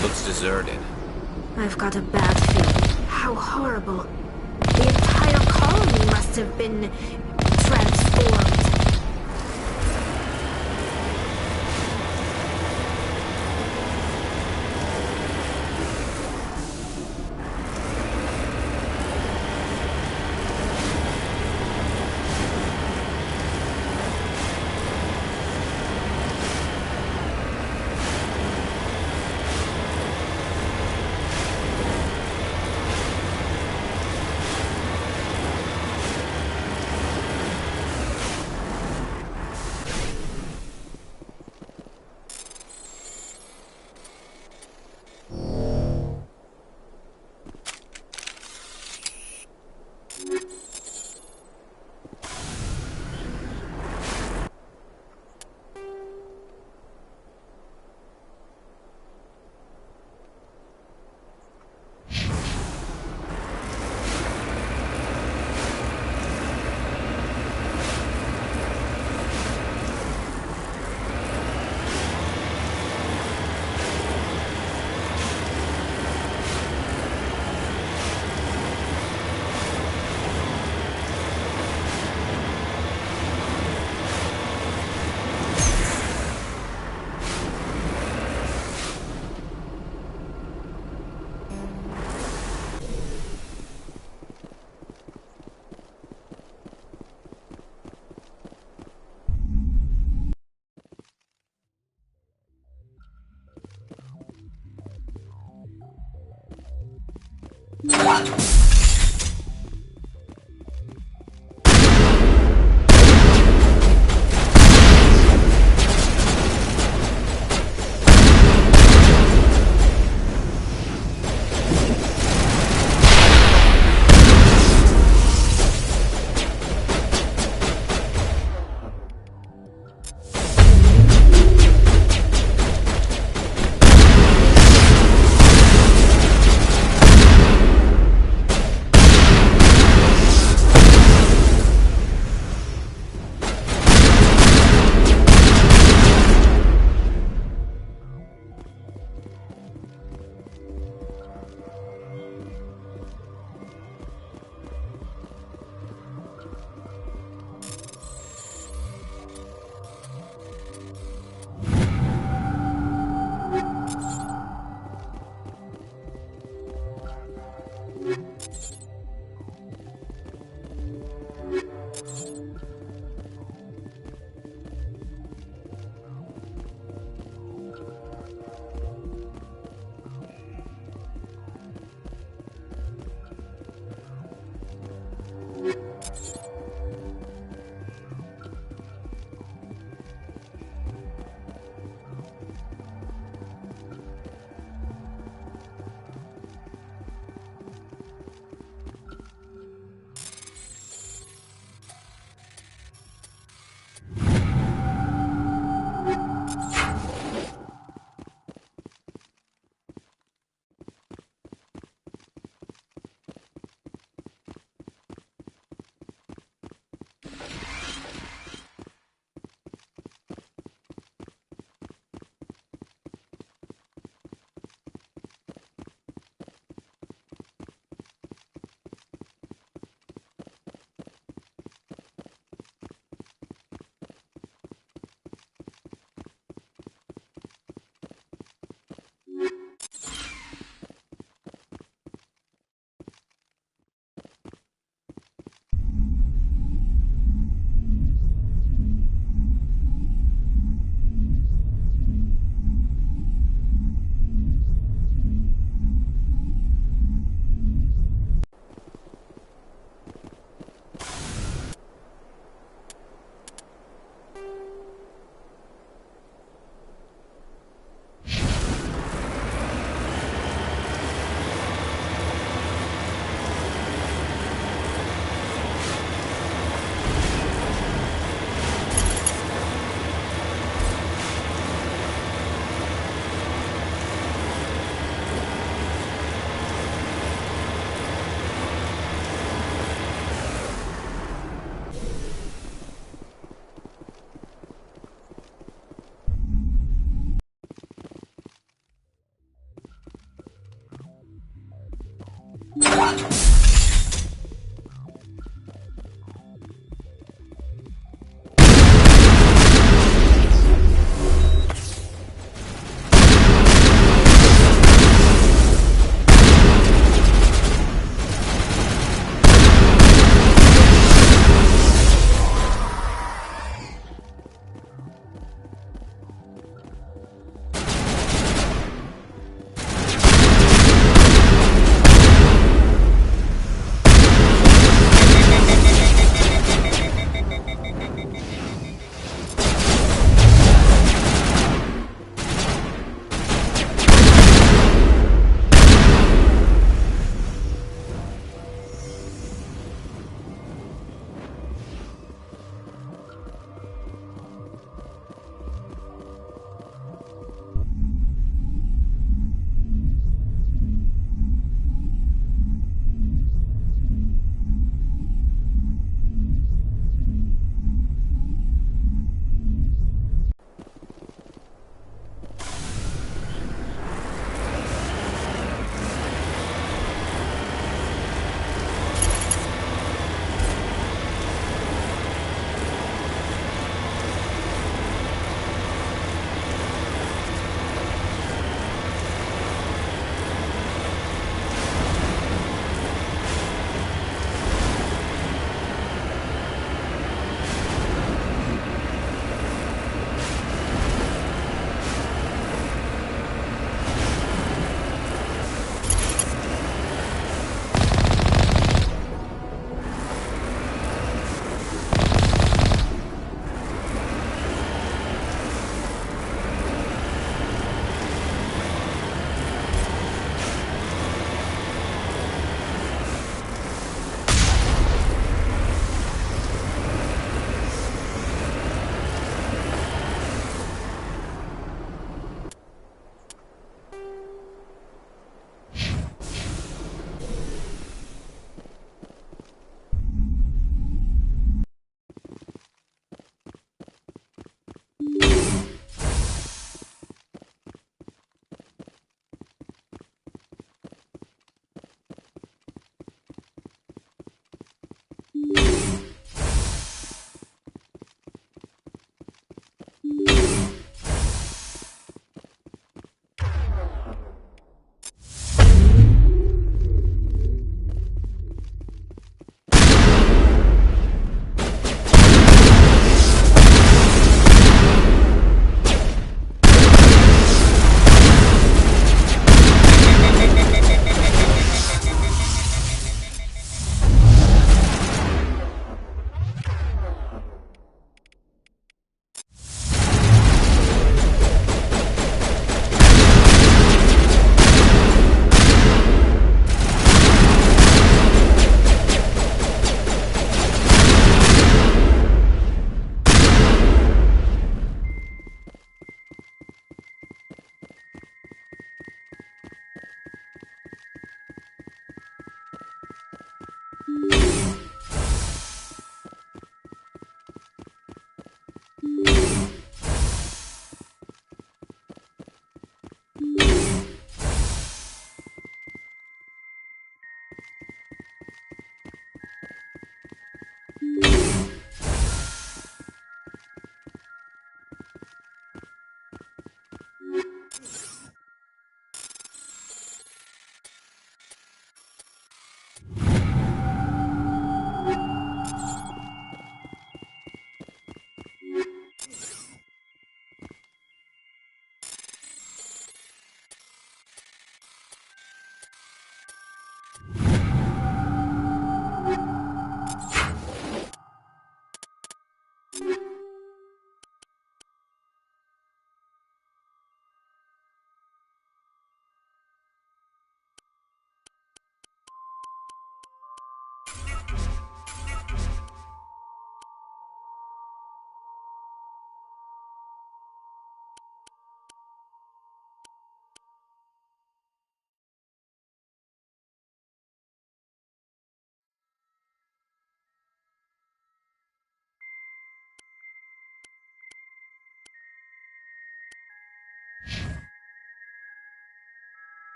Looks deserted. I've got a bad feeling. How horrible. The entire colony must have been transformed.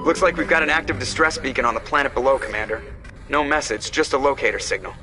Looks like we've got an active distress beacon on the planet below, Commander. No message, just a locator signal.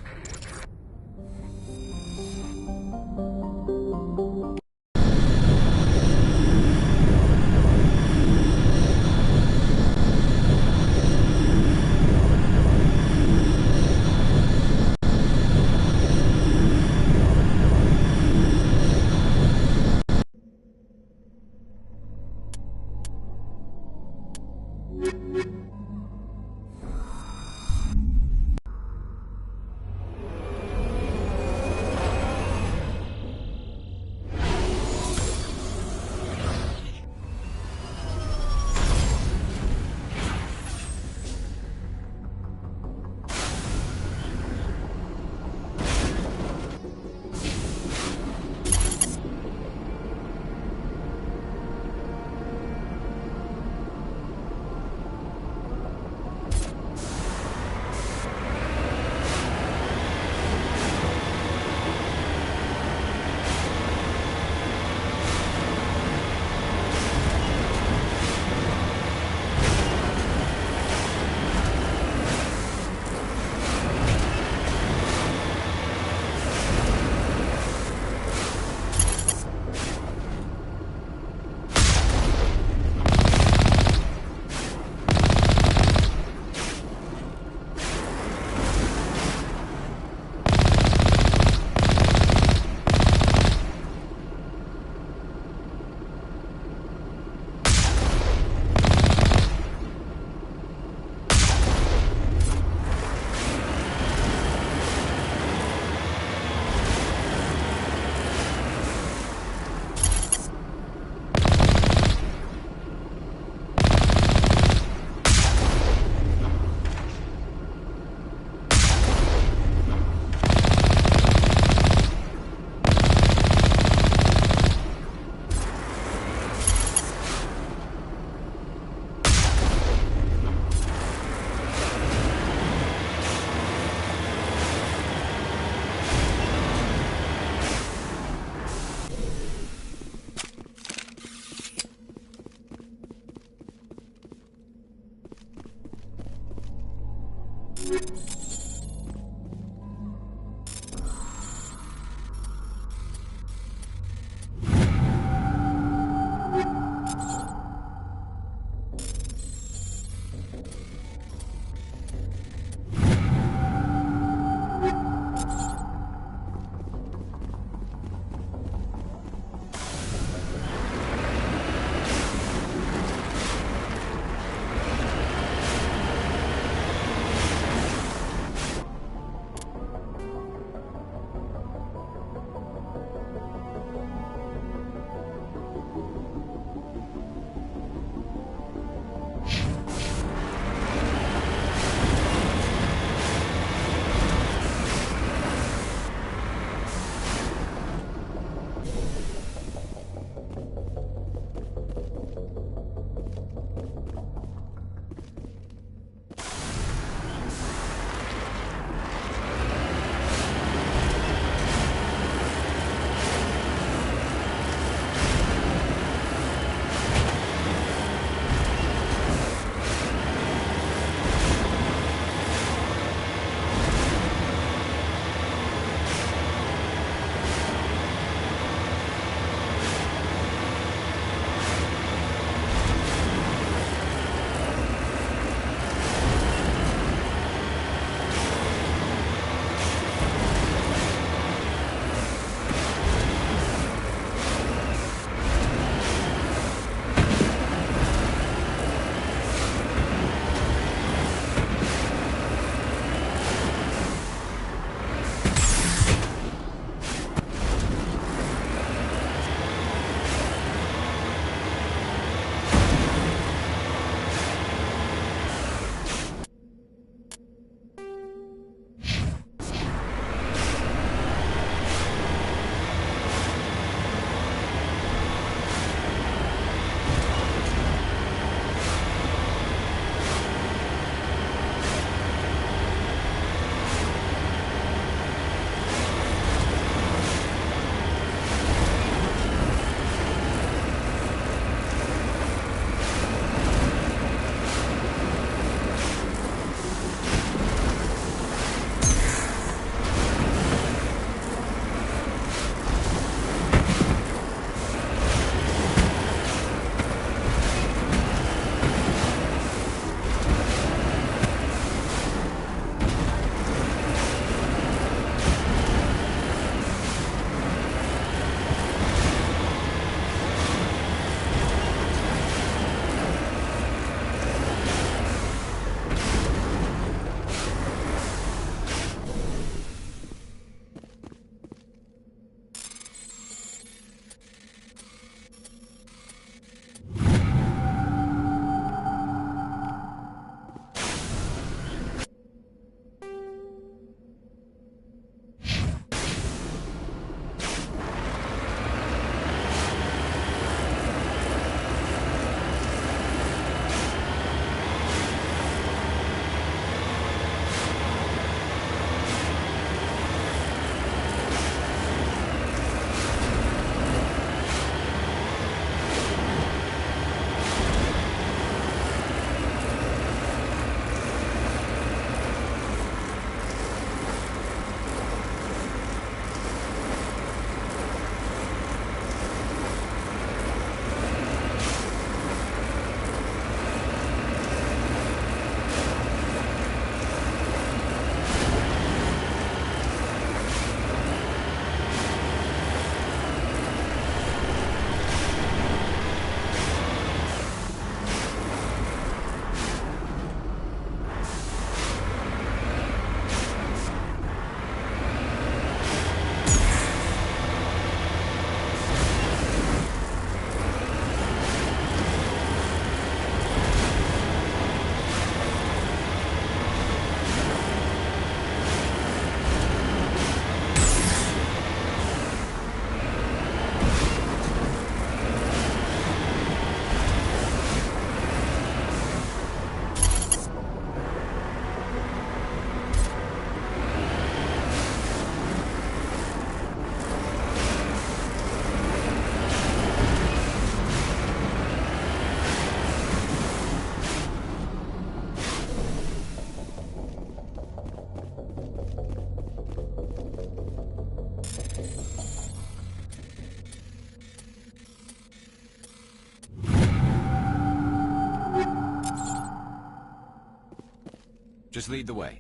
Just lead the way.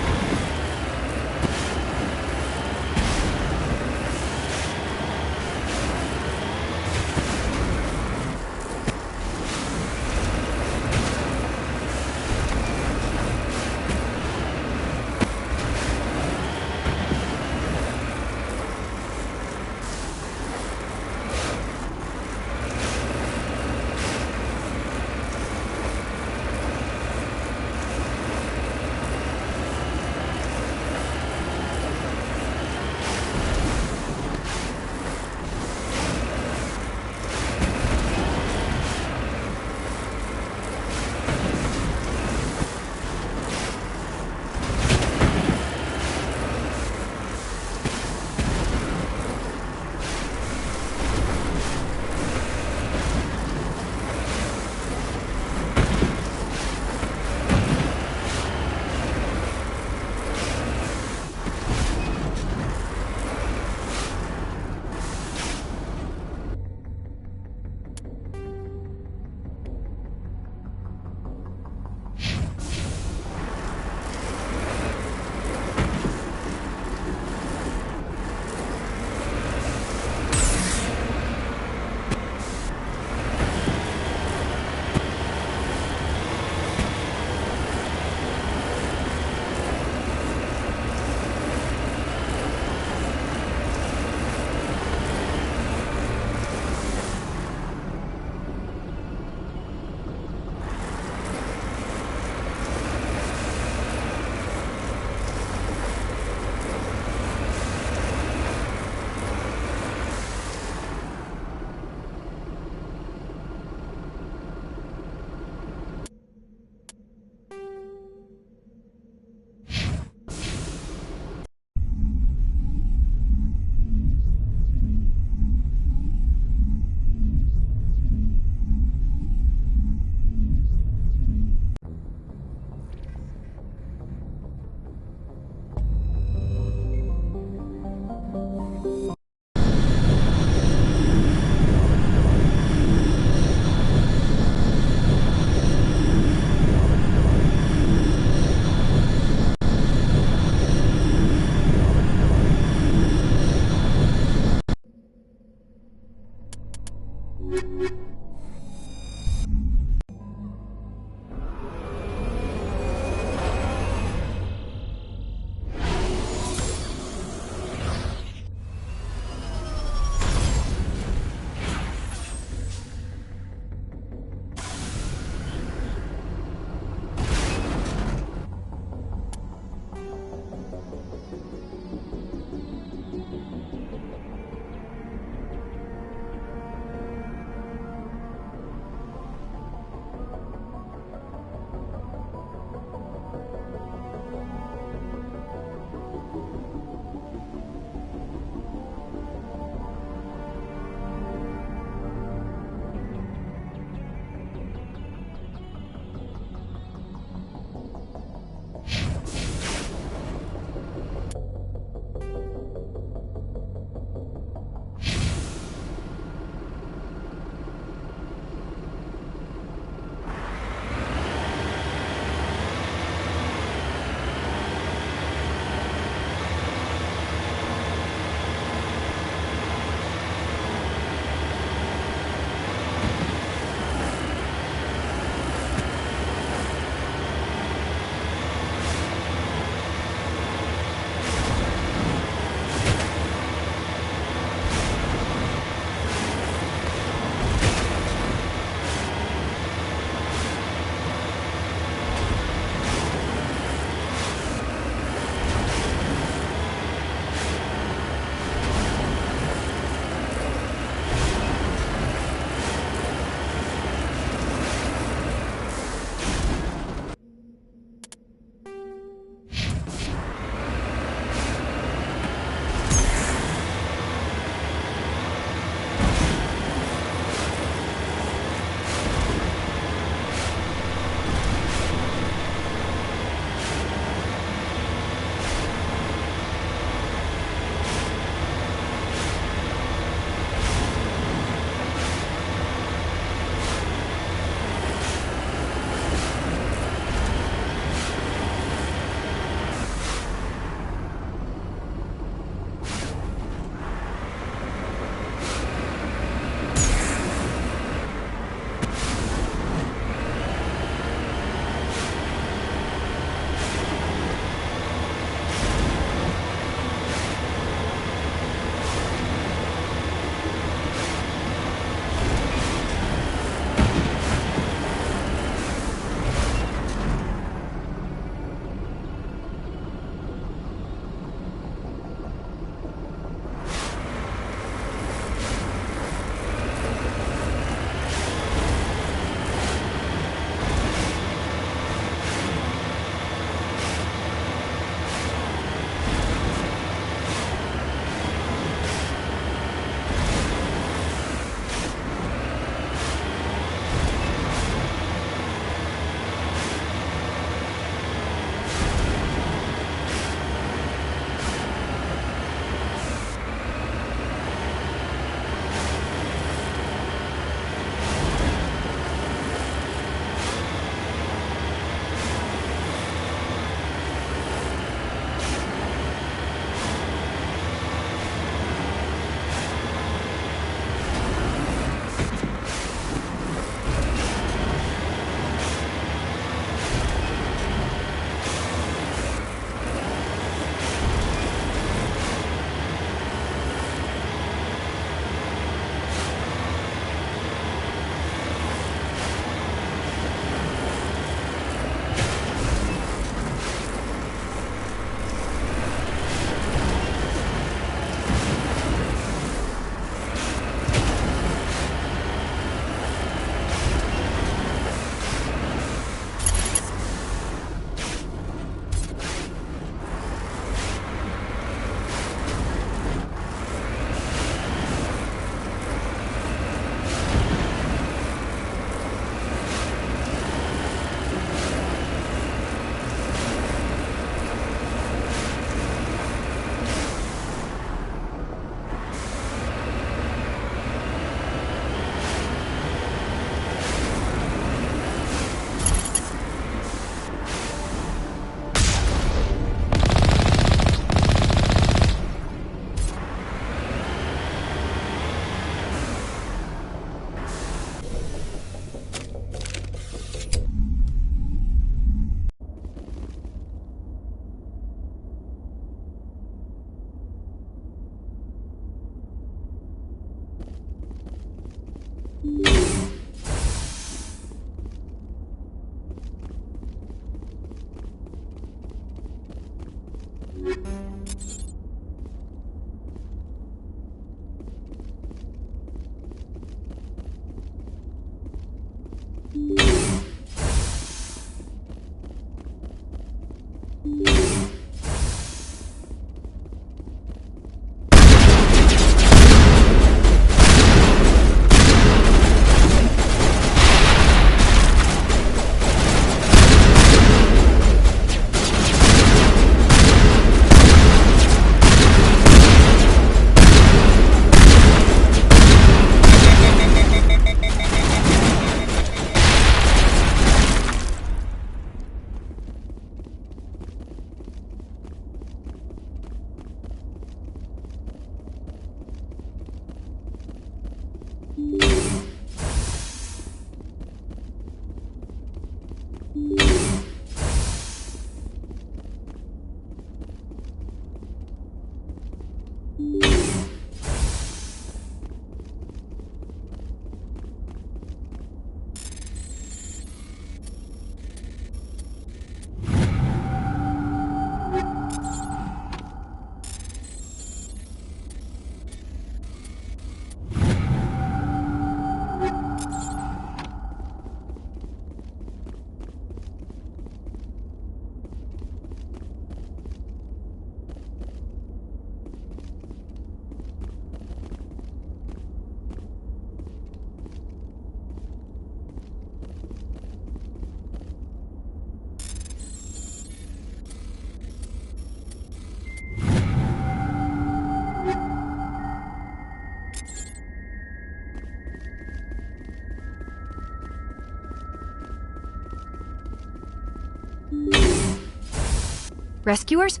Rescuers?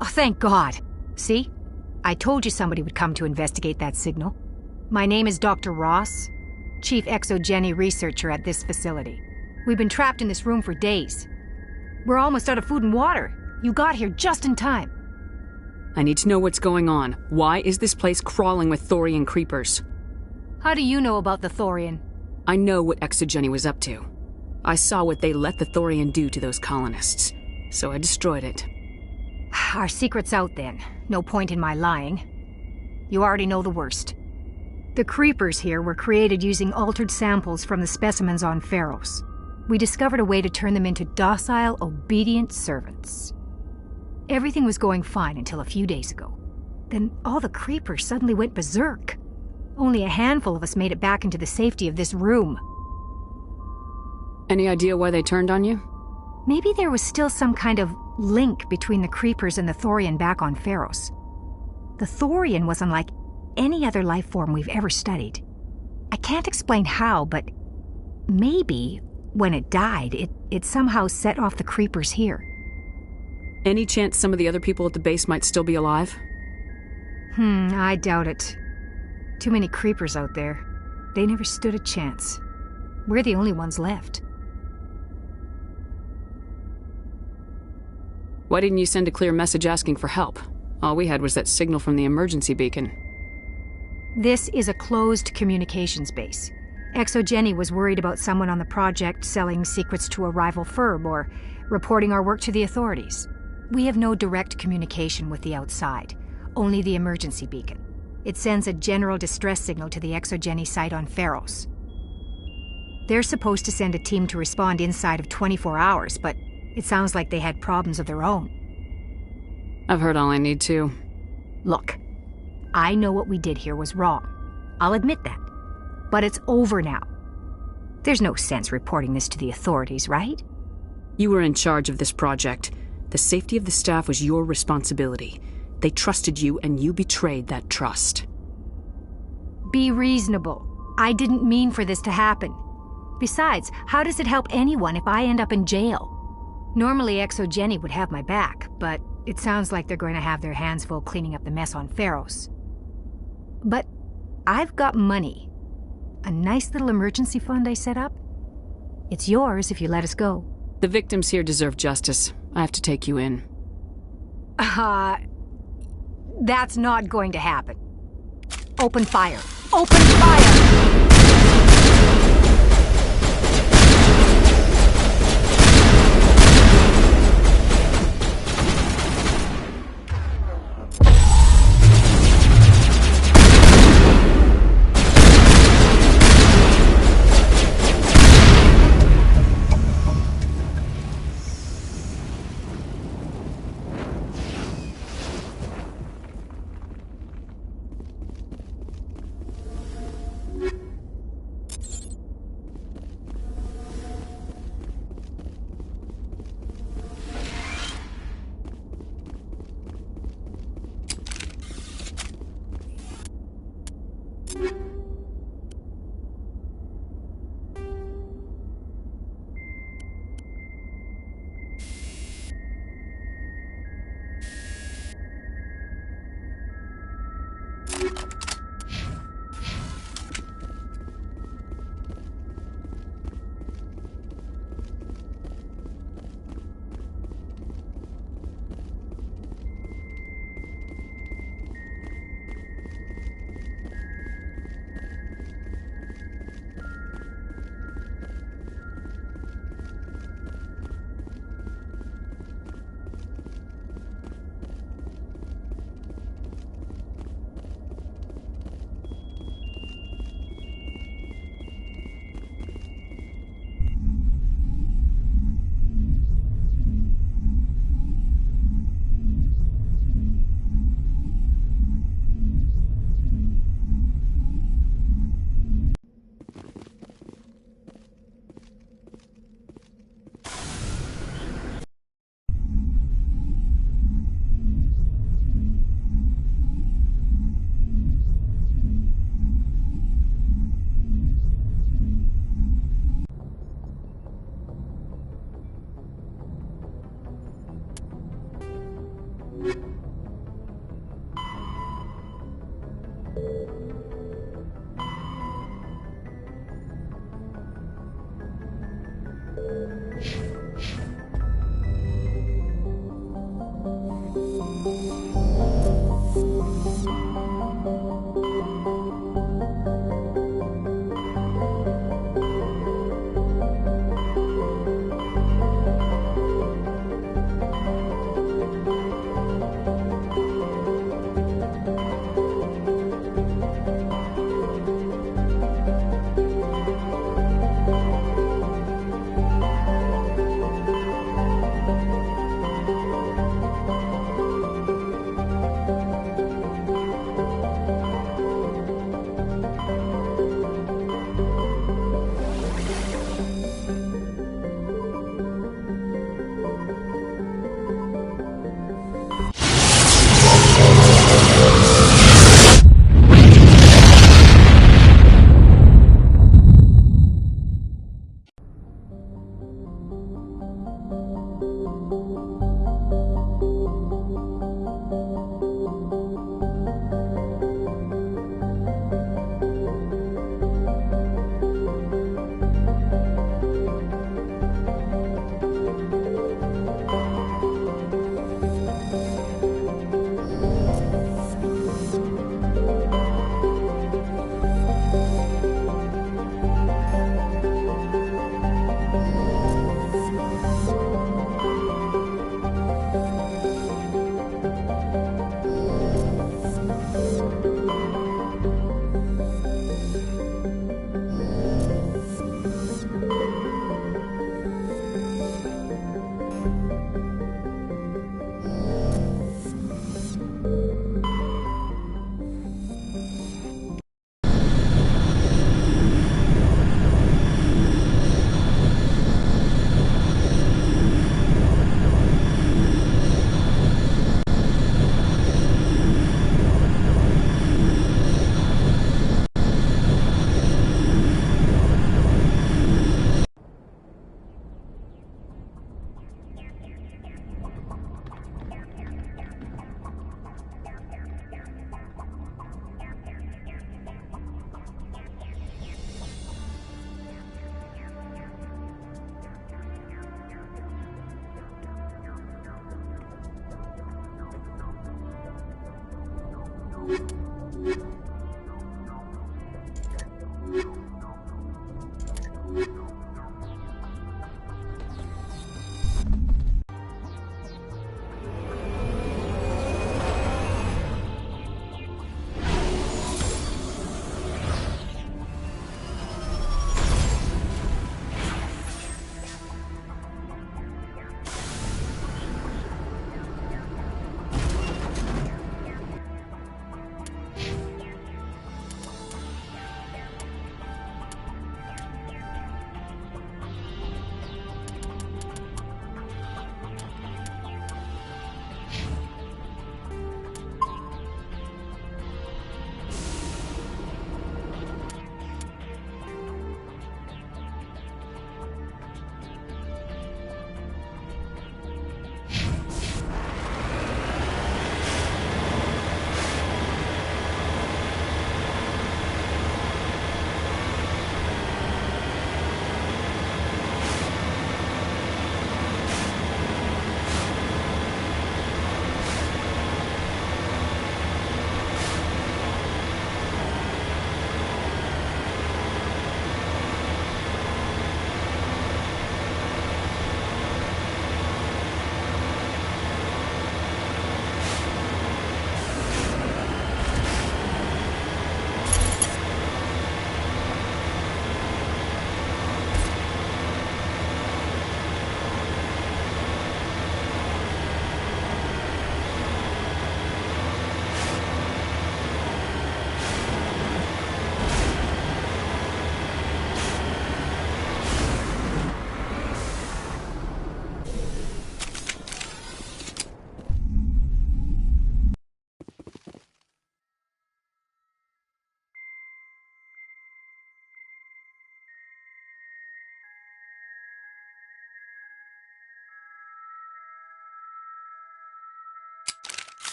Oh, thank God. See? I told you somebody would come to investigate that signal. My name is Dr. Ross, Chief Exogeny Researcher at this facility. We've been trapped in this room for days. We're almost out of food and water. You got here just in time. I need to know what's going on. Why is this place crawling with Thorian creepers? How do you know about the Thorian? I know what Exogeny was up to. I saw what they let the Thorian do to those colonists, so I destroyed it. Our secret's out then. No point in my lying. You already know the worst. The creepers here were created using altered samples from the specimens on Pharos. We discovered a way to turn them into docile, obedient servants. Everything was going fine until a few days ago. Then all the creepers suddenly went berserk. Only a handful of us made it back into the safety of this room. Any idea why they turned on you? Maybe there was still some kind of link between the creepers and the Thorian back on Pharos. The Thorian was unlike any other life form we've ever studied. I can't explain how, but maybe when it died, it somehow set off the creepers here. Any chance some of the other people at the base might still be alive? I doubt it. Too many creepers out there. They never stood a chance. We're the only ones left. Why didn't you send a clear message asking for help? All we had was that signal from the emergency beacon. This is a closed communications base. Exogeny was worried about someone on the project selling secrets to a rival firm or reporting our work to the authorities. We have no direct communication with the outside, only the emergency beacon. It sends a general distress signal to the Exogeny site on Pharos. They're supposed to send a team to respond inside of 24 hours, but it sounds like they had problems of their own. I've heard all I need to. Look, I know what we did here was wrong. I'll admit that. But it's over now. There's no sense reporting this to the authorities, right? You were in charge of this project. The safety of the staff was your responsibility. They trusted you, and you betrayed that trust. Be reasonable. I didn't mean for this to happen. Besides, how does it help anyone if I end up in jail? Normally Exogeny would have my back, but it sounds like they're going to have their hands full cleaning up the mess on Pharos. But I've got money. A nice little emergency fund I set up. It's yours if you let us go. The victims here deserve justice. I have to take you in. That's not going to happen. Open fire. Open fire!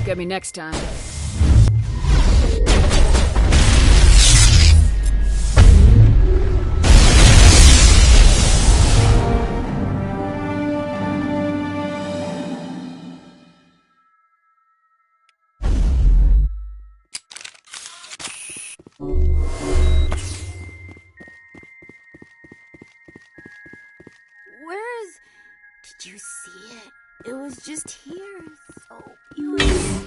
Get me next time. Where's... Did you see it? It was just here. So beautiful.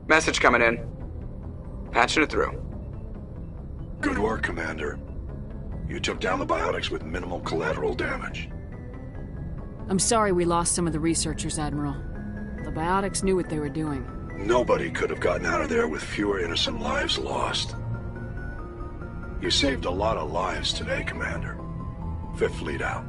Message coming in. Patching it through. Good work, Commander. You took down the biotics with minimal collateral damage. I'm sorry we lost some of the researchers, Admiral. The biotics knew what they were doing. Nobody could have gotten out of there with fewer innocent lives lost. You saved a lot of lives today, Commander. Fifth Fleet out.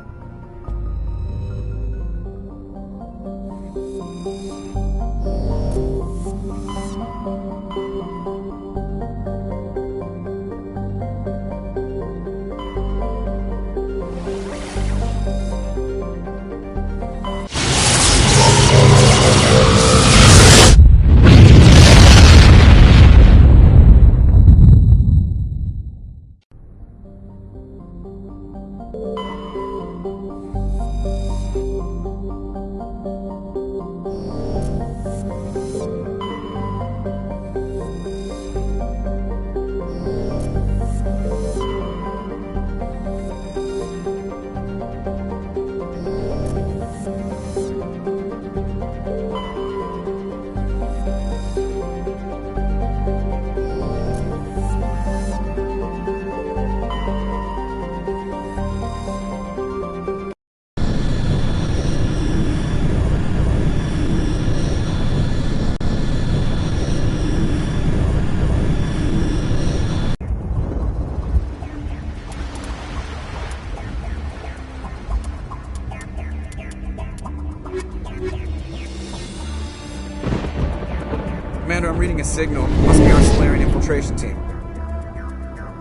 Commander, I'm reading a signal. Must be our Solarian infiltration team.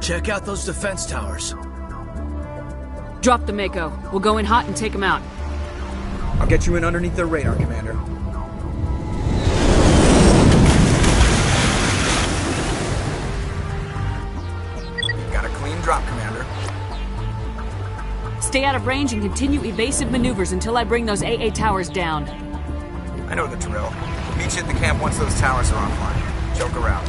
Check out those defense towers. Drop the Mako. We'll go in hot and take them out. I'll get you in underneath their radar, Commander. Got a clean drop, Commander. Stay out of range and continue evasive maneuvers until I bring those AA towers down. I know the drill. Meet you at the camp once those towers are offline. Joke around.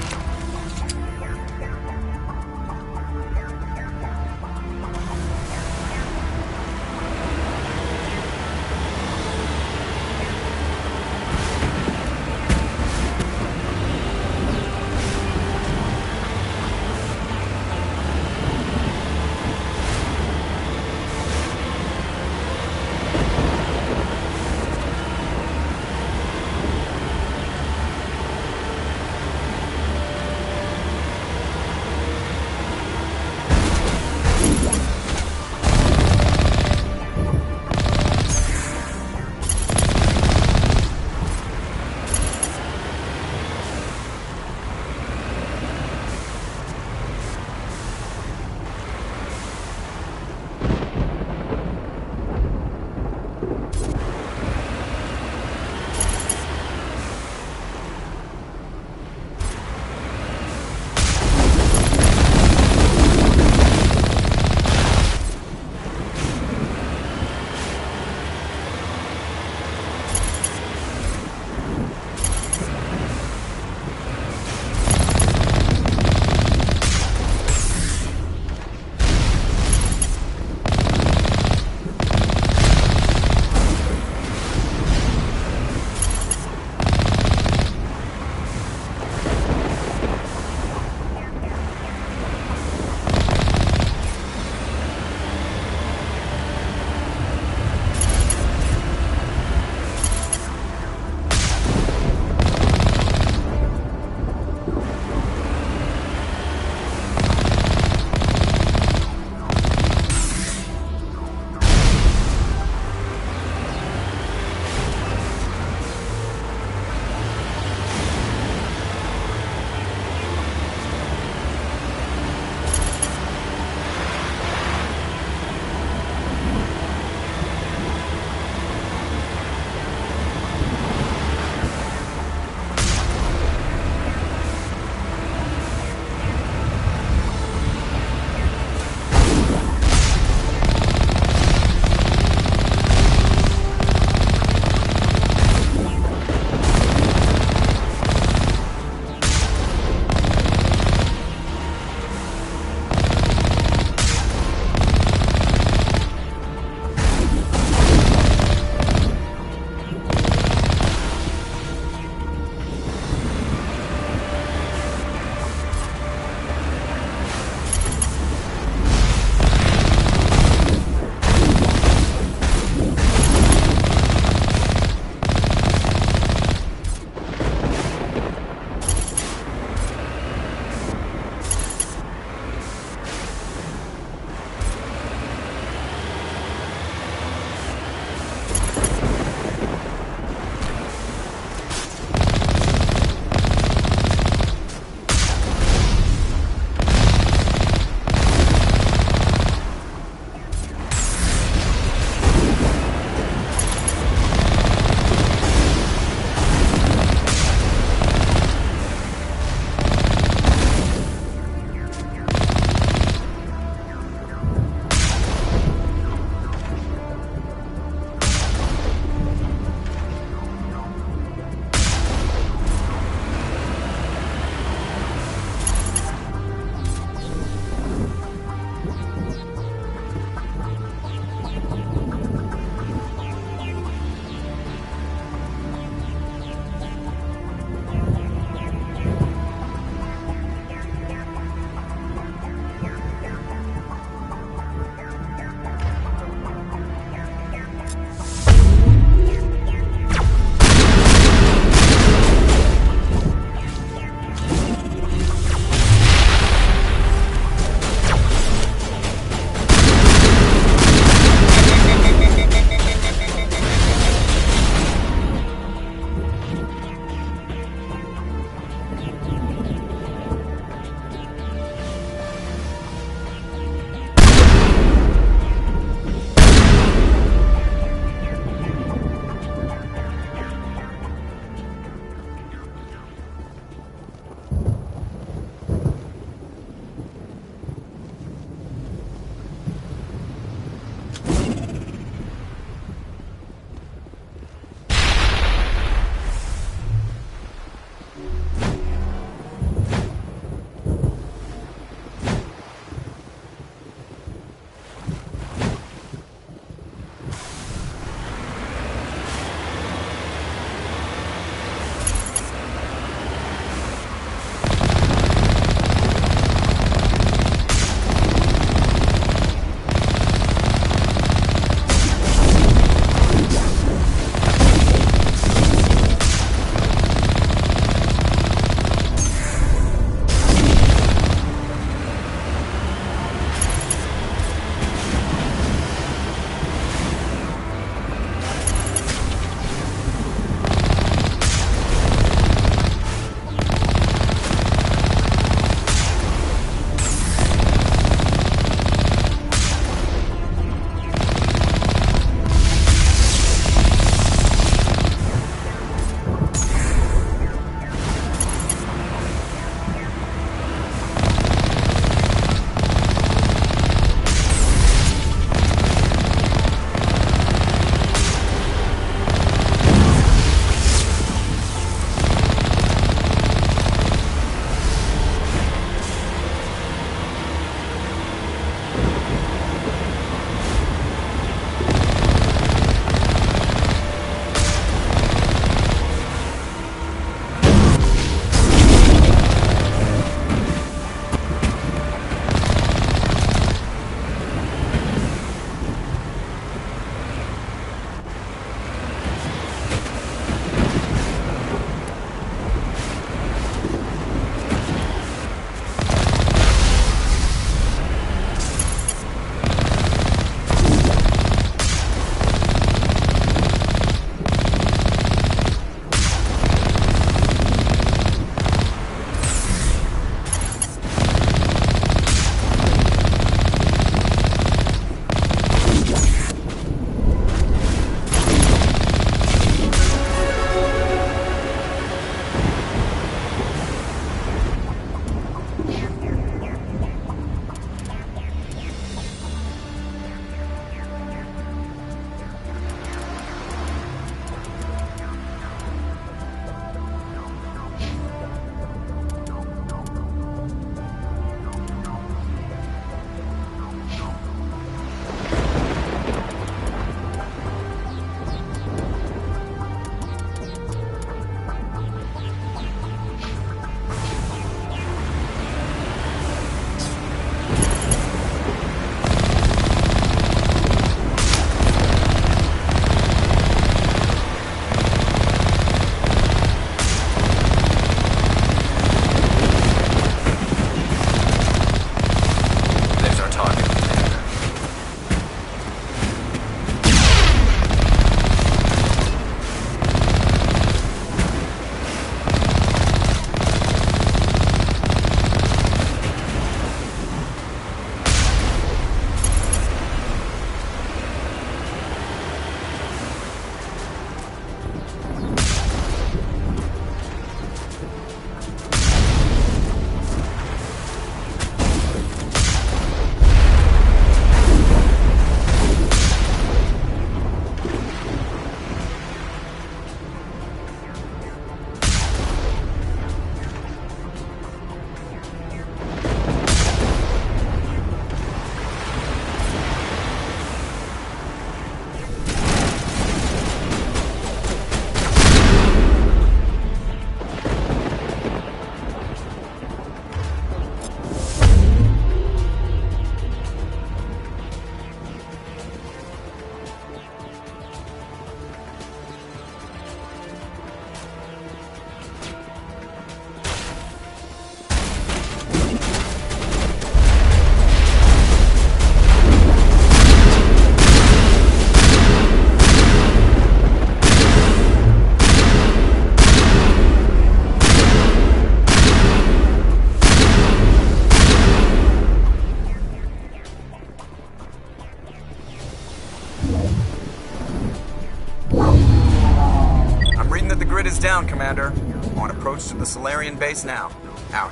approach to the Solarian base now. Out.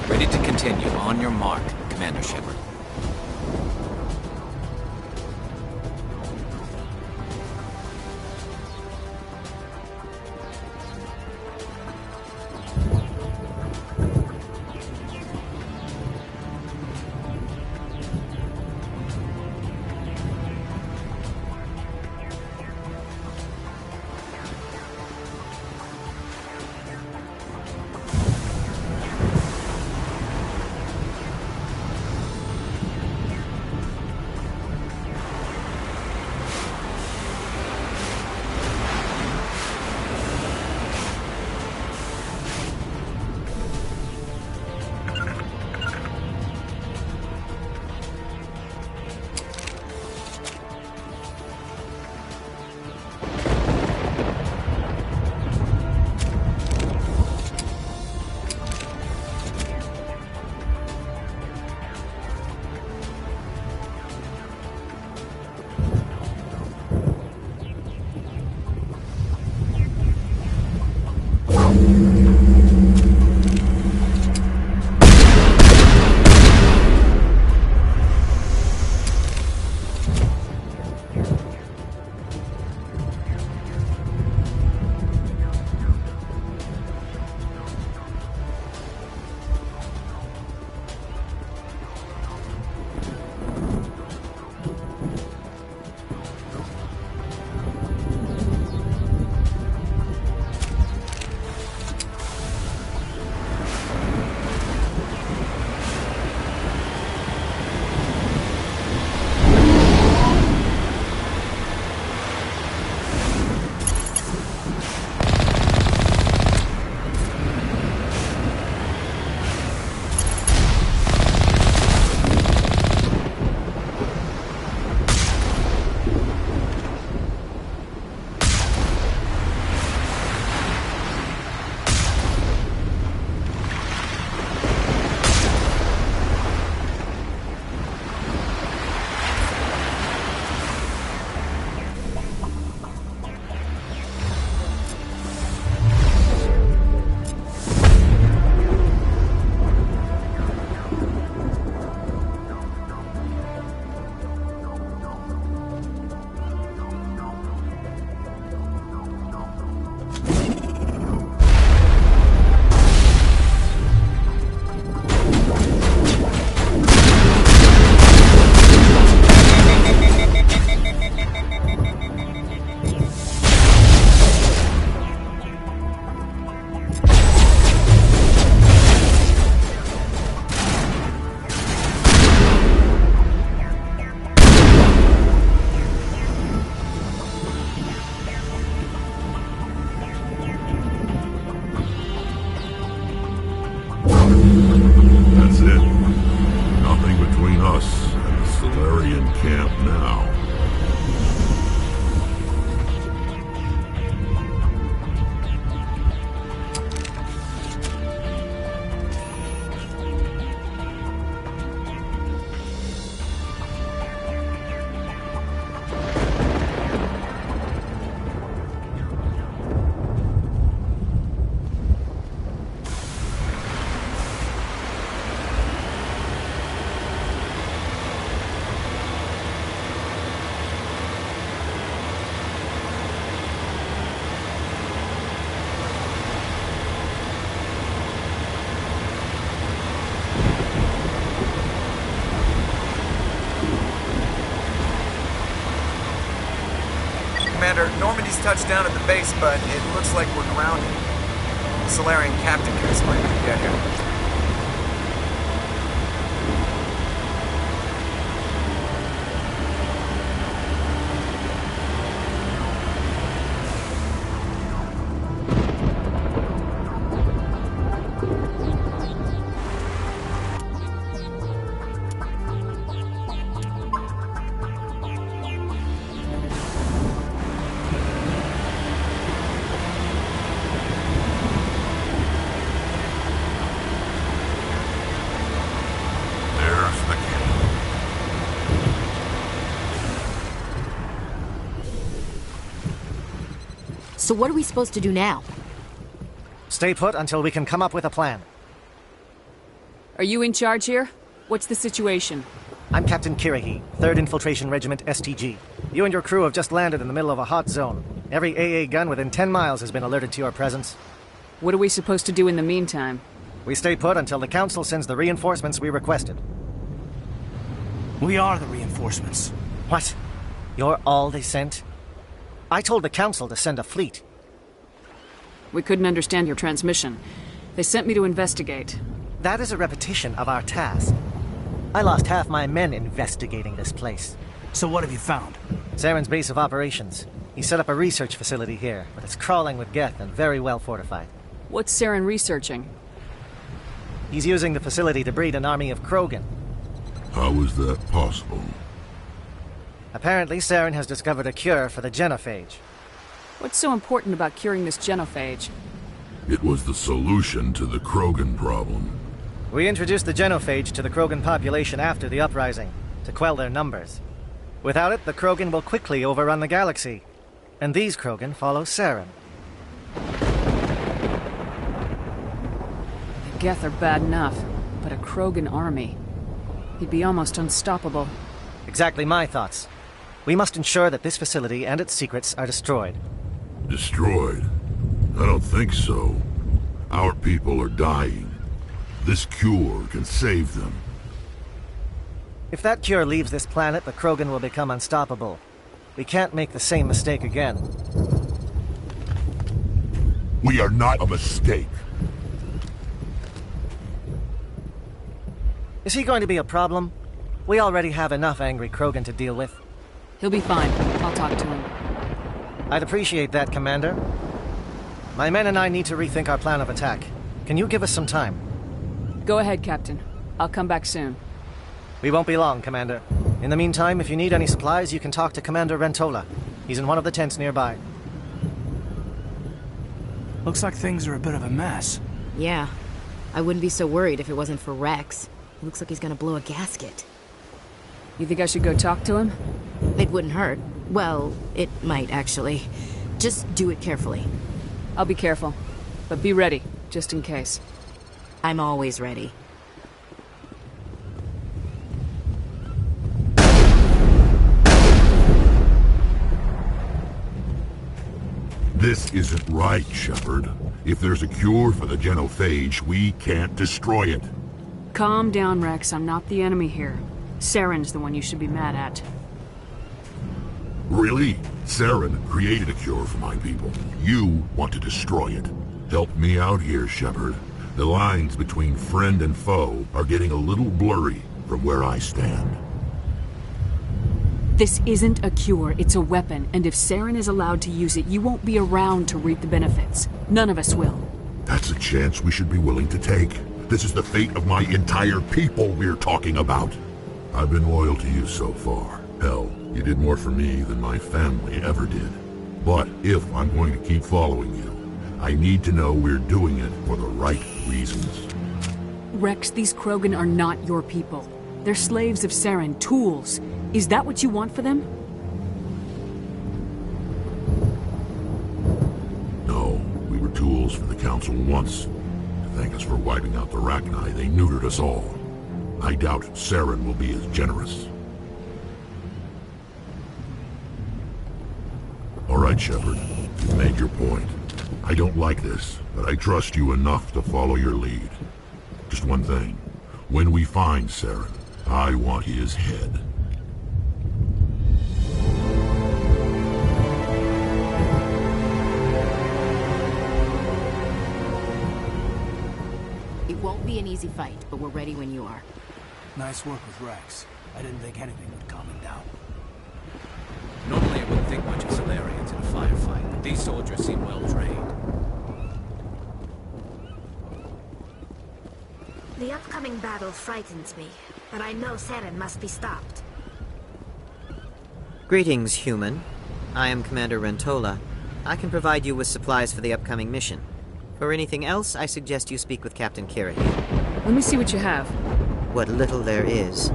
Ready to continue. On your mark, Commander Shepard. Commander, Normandy's touched down at the base, but it looks like we're grounded. The Solarian captain can explain when we get here. So what are we supposed to do now? Stay put until we can come up with a plan. Are you in charge here? What's the situation? I'm Captain Kirahi, 3rd Infiltration Regiment STG. You and your crew have just landed in the middle of a hot zone. Every AA gun within 10 miles has been alerted to your presence. What are we supposed to do in the meantime? We stay put until the Council sends the reinforcements we requested. We are the reinforcements. What? You're all they sent? I told the Council to send a fleet. We couldn't understand your transmission. They sent me to investigate. That is a repetition of our task. I lost half my men investigating this place. So what have you found? Saren's base of operations. He set up a research facility here, but it's crawling with Geth and very well fortified. What's Saren researching? He's using the facility to breed an army of Krogan. How is that possible? Apparently, Saren has discovered a cure for the genophage. What's so important about curing this genophage? It was the solution to the Krogan problem. We introduced the genophage to the Krogan population after the uprising, to quell their numbers. Without it, the Krogan will quickly overrun the galaxy. And these Krogan follow Saren. The Geth are bad enough, but a Krogan army. He'd be almost unstoppable. Exactly my thoughts. We must ensure that this facility and its secrets are destroyed. Destroyed? I don't think so. Our people are dying. This cure can save them. If that cure leaves this planet, the Krogan will become unstoppable. We can't make the same mistake again. We are not a mistake. Is he going to be a problem? We already have enough angry Krogan to deal with. He'll be fine. I'll talk to him. I'd appreciate that, Commander. My men and I need to rethink our plan of attack. Can you give us some time? Go ahead, Captain. I'll come back soon. We won't be long, Commander. In the meantime, if you need any supplies, you can talk to Commander Rentola. He's in one of the tents nearby. Looks like things are a bit of a mess. Yeah. I wouldn't be so worried if it wasn't for Rex. He looks like he's gonna blow a gasket. You think I should go talk to him? It wouldn't hurt. Well, it might, actually. Just do it carefully. I'll be careful. But be ready, just in case. I'm always ready. This isn't right, Shepard. If there's a cure for the genophage, we can't destroy it. Calm down, Rex. I'm not the enemy here. Saren's the one you should be mad at. Really? Saren created a cure for my people. You want to destroy it. Help me out here, Shepard. The lines between friend and foe are getting a little blurry from where I stand. This isn't a cure, it's a weapon, and if Saren is allowed to use it, you won't be around to reap the benefits. None of us will. That's a chance we should be willing to take. This is the fate of my entire people we're talking about. I've been loyal to you so far. Hell, you did more for me than my family ever did. But if I'm going to keep following you, I need to know we're doing it for the right reasons. Rex, these Krogan are not your people. They're slaves of Saren, tools. Is that what you want for them? No, we were tools for the Council once. To thank us for wiping out the Rachni, they neutered us all. I doubt Saren will be as generous. All right, Shepard. You've made your point. I don't like this, but I trust you enough to follow your lead. Just one thing. When we find Saren, I want his head. It won't be an easy fight, but we're ready when you are. Nice work with Rex. I didn't think anything would calm him down. Normally I wouldn't think much of Solarians in a firefight, but these soldiers seem well trained. The upcoming battle frightens me, but I know Saren must be stopped. Greetings, human. I am Commander Rentola. I can provide you with supplies for the upcoming mission. For anything else, I suggest you speak with Captain Kirahi. Let me see what you have. What little there is.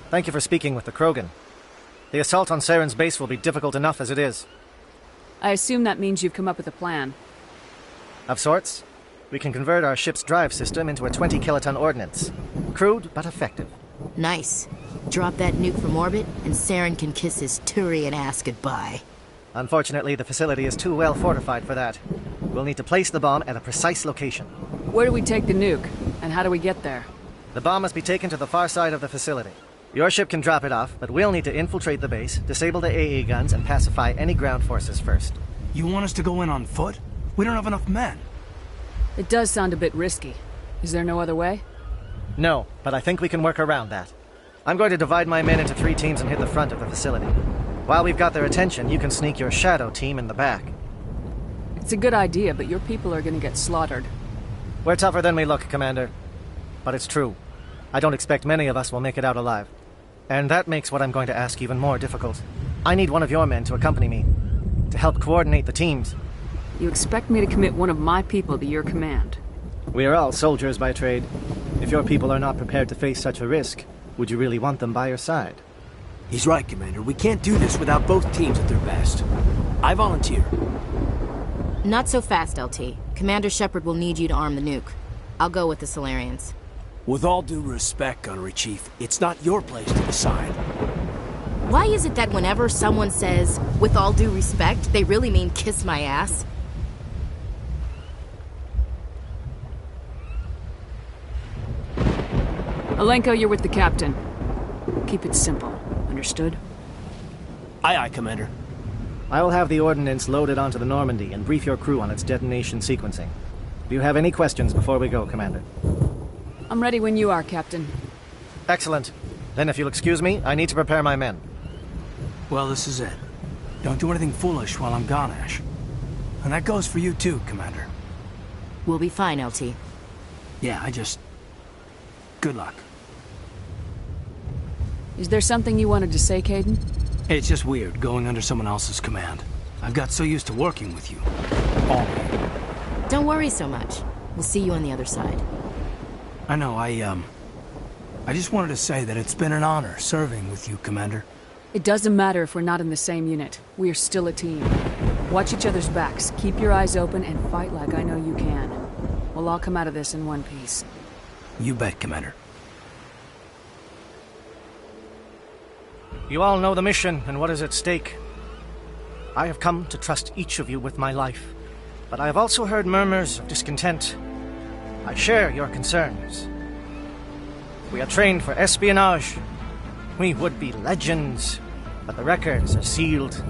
Thank you for speaking with the Krogan. The assault on Saren's base will be difficult enough as it is. I assume that means you've come up with a plan. Of sorts. We can convert our ship's drive system into a 20-kiloton ordnance. Crude, but effective. Nice. Drop that nuke from orbit, and Saren can kiss his Turian ass goodbye. Unfortunately, the facility is too well fortified for that. We'll need to place the bomb at a precise location. Where do we take the nuke? And how do we get there? The bomb must be taken to the far side of the facility. Your ship can drop it off, but we'll need to infiltrate the base, disable the AA guns, and pacify any ground forces first. You want us to go in on foot? We don't have enough men. It does sound a bit risky. Is there no other way? No, but I think we can work around that. I'm going to divide my men into 3 teams and hit the front of the facility. While we've got their attention, you can sneak your shadow team in the back. It's a good idea, but your people are gonna get slaughtered. We're tougher than we look, Commander. But it's true. I don't expect many of us will make it out alive. And that makes what I'm going to ask even more difficult. I need one of your men to accompany me, to help coordinate the teams. You expect me to commit one of my people to your command? We are all soldiers by trade. If your people are not prepared to face such a risk, would you really want them by your side? He's right, Commander. We can't do this without both teams at their best. I volunteer. Not so fast, LT. Commander Shepard will need you to arm the nuke. I'll go with the Solarians. With all due respect, Gunnery Chief, it's not your place to decide. Why is it that whenever someone says, with all due respect, they really mean kiss my ass? Alenko, you're with the captain. Keep it simple. Understood? Aye, aye, Commander. I will have the ordnance loaded onto the Normandy and brief your crew on its detonation sequencing. Do you have any questions before we go, Commander? I'm ready when you are, Captain. Excellent. Then if you'll excuse me, I need to prepare my men. Well, this is it. Don't do anything foolish while I'm gone, Ash. And that goes for you too, Commander. We'll be fine, LT. Yeah, good luck. Is there something you wanted to say, Caden? It's just weird, going under someone else's command. I've got so used to working with you. All me. Don't worry so much. We'll see you on the other side. I know, I just wanted to say that it's been an honor serving with you, Commander. It doesn't matter if we're not in the same unit. We are still a team. Watch each other's backs, keep your eyes open, and fight like I know you can. We'll all come out of this in one piece. You bet, Commander. You all know the mission and what is at stake. I have come to trust each of you with my life, but I have also heard murmurs of discontent. I share your concerns. We are trained for espionage. We would be legends, but the records are sealed.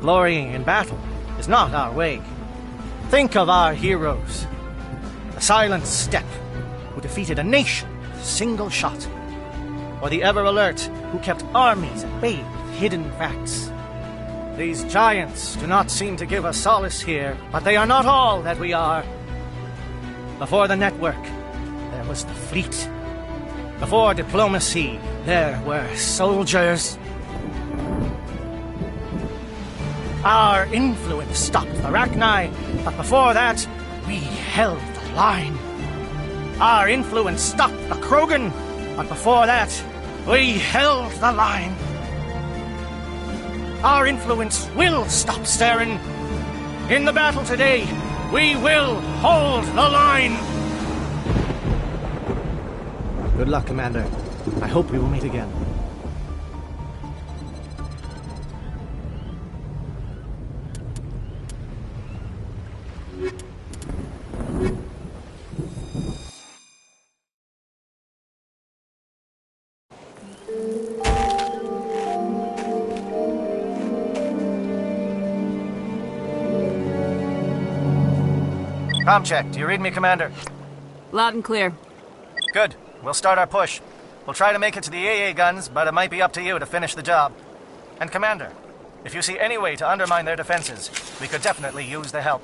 Glorying in battle is not our way. Think of our heroes. The Silent Step, who defeated a nation with a single shot. Or the Ever Alert, who kept armies at bay with hidden facts. These giants do not seem to give us solace here, but they are not all that we are. Before the network, there was the fleet. Before diplomacy, there were soldiers. Our influence stopped the Rachni, but before that, we held the line. Our influence stopped the Krogan, but before that, we held the line. Our influence will stop Saren. In the battle today, we will hold the line. Good luck, Commander. I hope we will meet again. Comm check. Do you read me, Commander? Loud and clear. Good. We'll start our push. We'll try to make it to the AA guns, but it might be up to you to finish the job. And Commander, if you see any way to undermine their defenses, we could definitely use the help.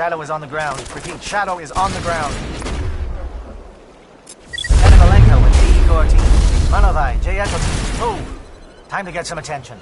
Shadow is on the ground. Repeat, Shadow is on the ground. Benevolenko with the Igor team. Manovai, Jayeto team. Move. Time to get some attention.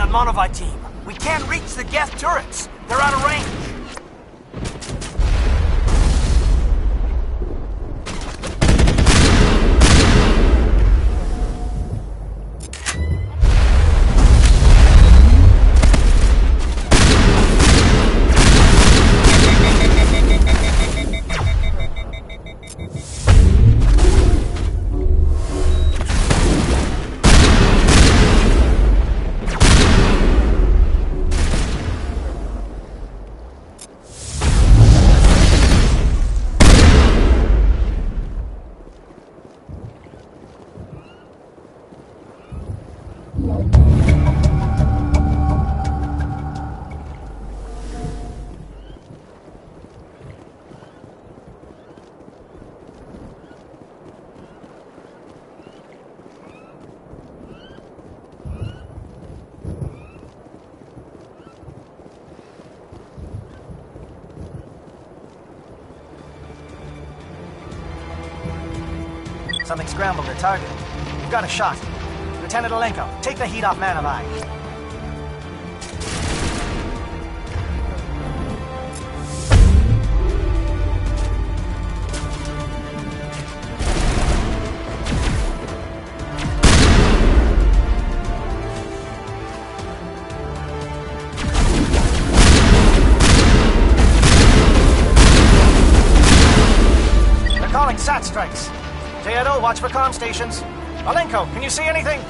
Monovai team. We can't reach the Geth turrets. They're out of range. Something scrambled their target. You've got a shot. Lieutenant Alenko, take the heat off Manovai. They're calling SAT strikes. Jayeto, watch for comm stations. Alenko, can you see anything?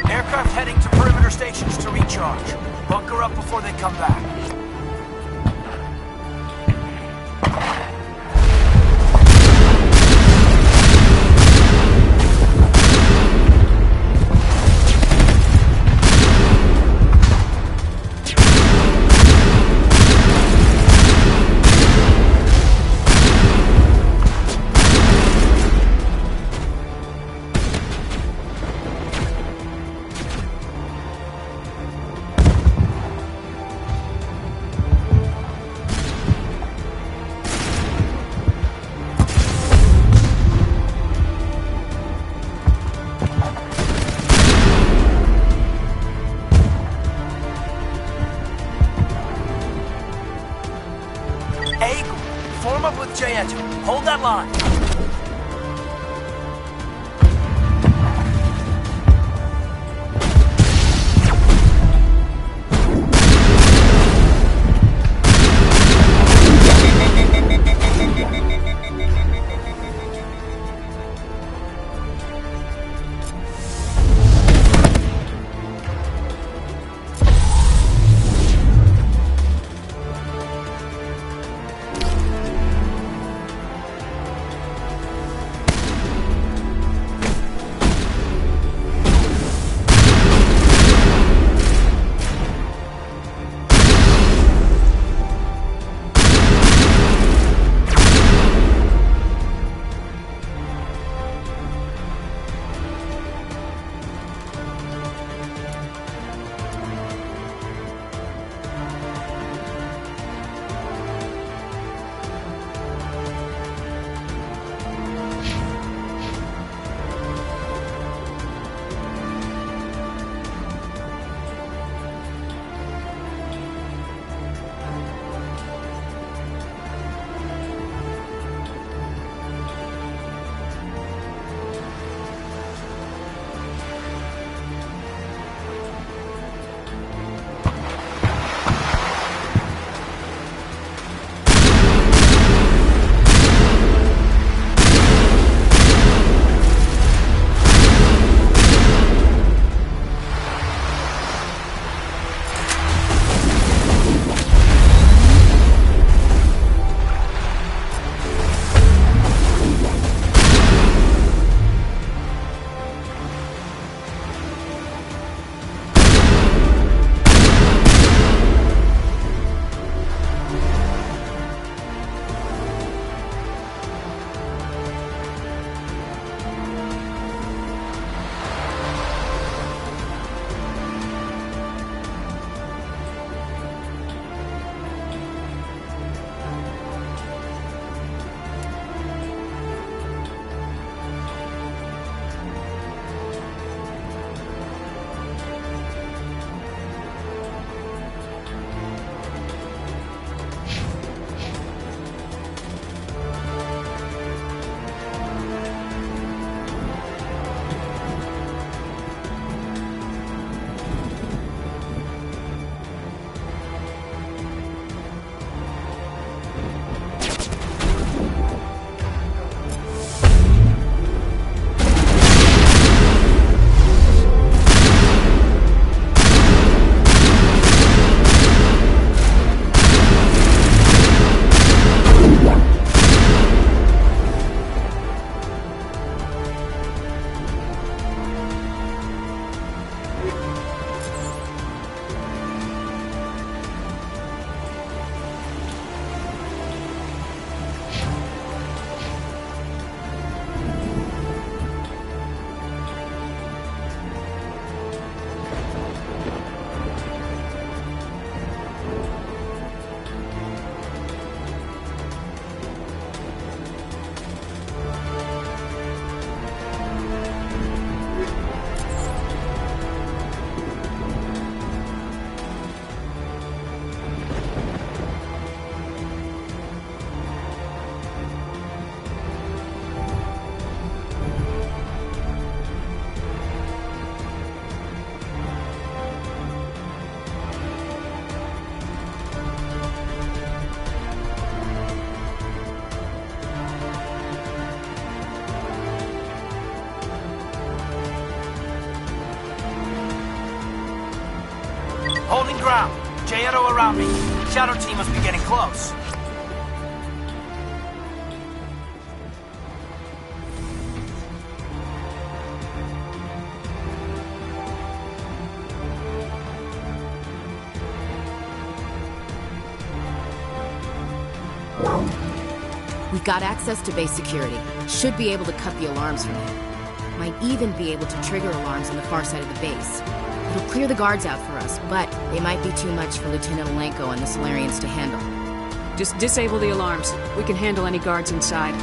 Aircraft heading to perimeter stations to recharge. Bunker up before they come back. Form up with Jayeto. Hold that line. Holding ground. J-Edo around me. Shadow team must be getting close. We've got access to base security. Should be able to cut the alarms from here. Might even be able to trigger alarms on the far side of the base. It'll clear the guards out for us, but they might be too much for Lieutenant Alenko and the Solarians to handle. Just disable the alarms. We can handle any guards inside.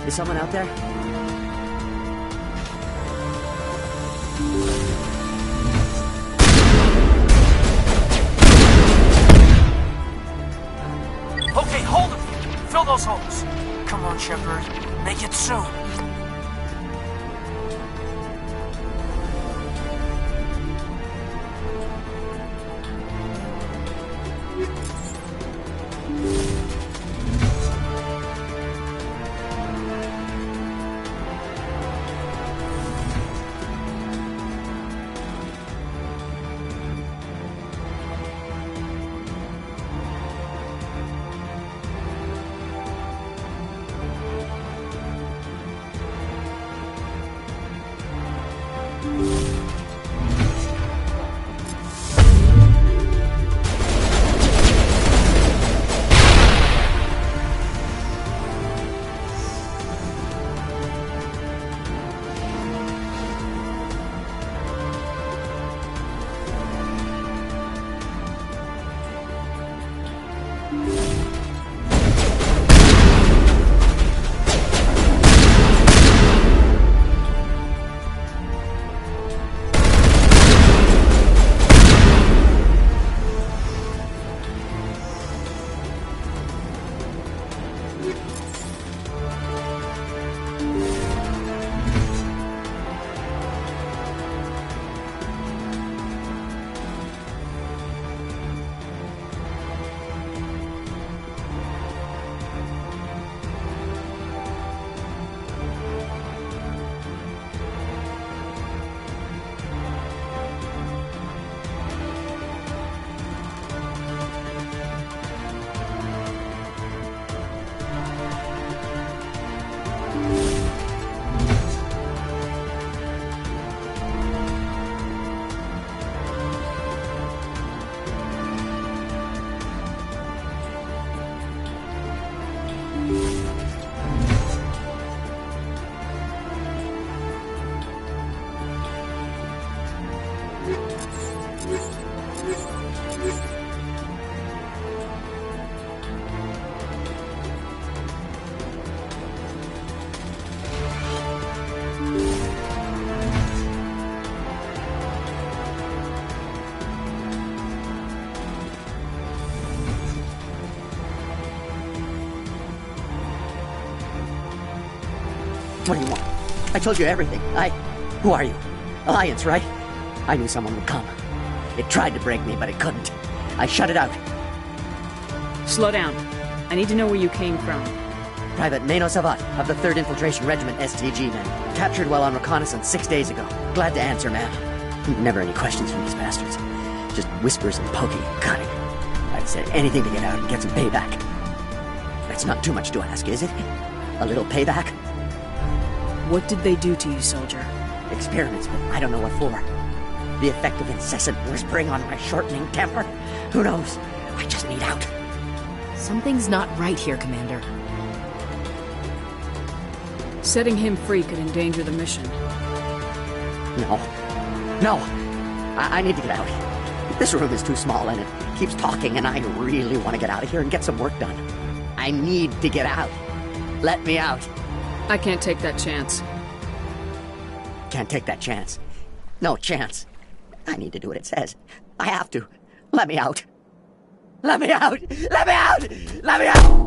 Is someone out there? Okay, hold them! Fill those holes! Come on, Shepard. Make it soon. What do you want? I told you everything. Who are you? Alliance, right? I knew someone would come. It tried to break me, but it couldn't. I shut it out. Slow down. I need to know where you came from. Private Mano Savat of the 3rd Infiltration Regiment STG, man. Captured while on reconnaissance 6 days ago. Glad to answer, man. Never any questions from these bastards. Just whispers and poking and cutting. I'd say anything to get out and get some payback. That's not too much to ask, is it? A little payback? What did they do to you, soldier? Experiments, but I don't know what for. The effect of incessant whispering on my shortening temper? Who knows? I just need out. Something's not right here, Commander. Setting him free could endanger the mission. No. I need to get out. This room is too small and it keeps talking and I really want to get out of here and get some work done. I need to get out. Let me out. I can't take that chance. Can't take that chance. No chance. I need to do what it says. I have to. Let me out. Let me out! Let me out! Let me out!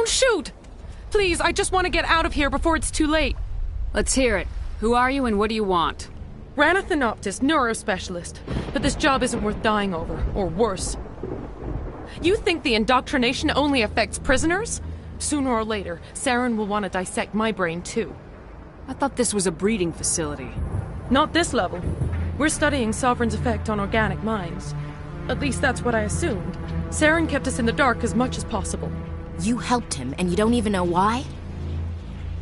Shoot! Please, I just want to get out of here before it's too late. Let's hear it. Who are you and what do you want? Ranathanoptis, neurospecialist. But this job isn't worth dying over, or worse. You think the indoctrination only affects prisoners? Sooner or later, Saren will want to dissect my brain too. I thought this was a breeding facility. Not this level. We're studying Sovereign's effect on organic minds. At least that's what I assumed. Saren kept us in the dark as much as possible. You helped him, and you don't even know why?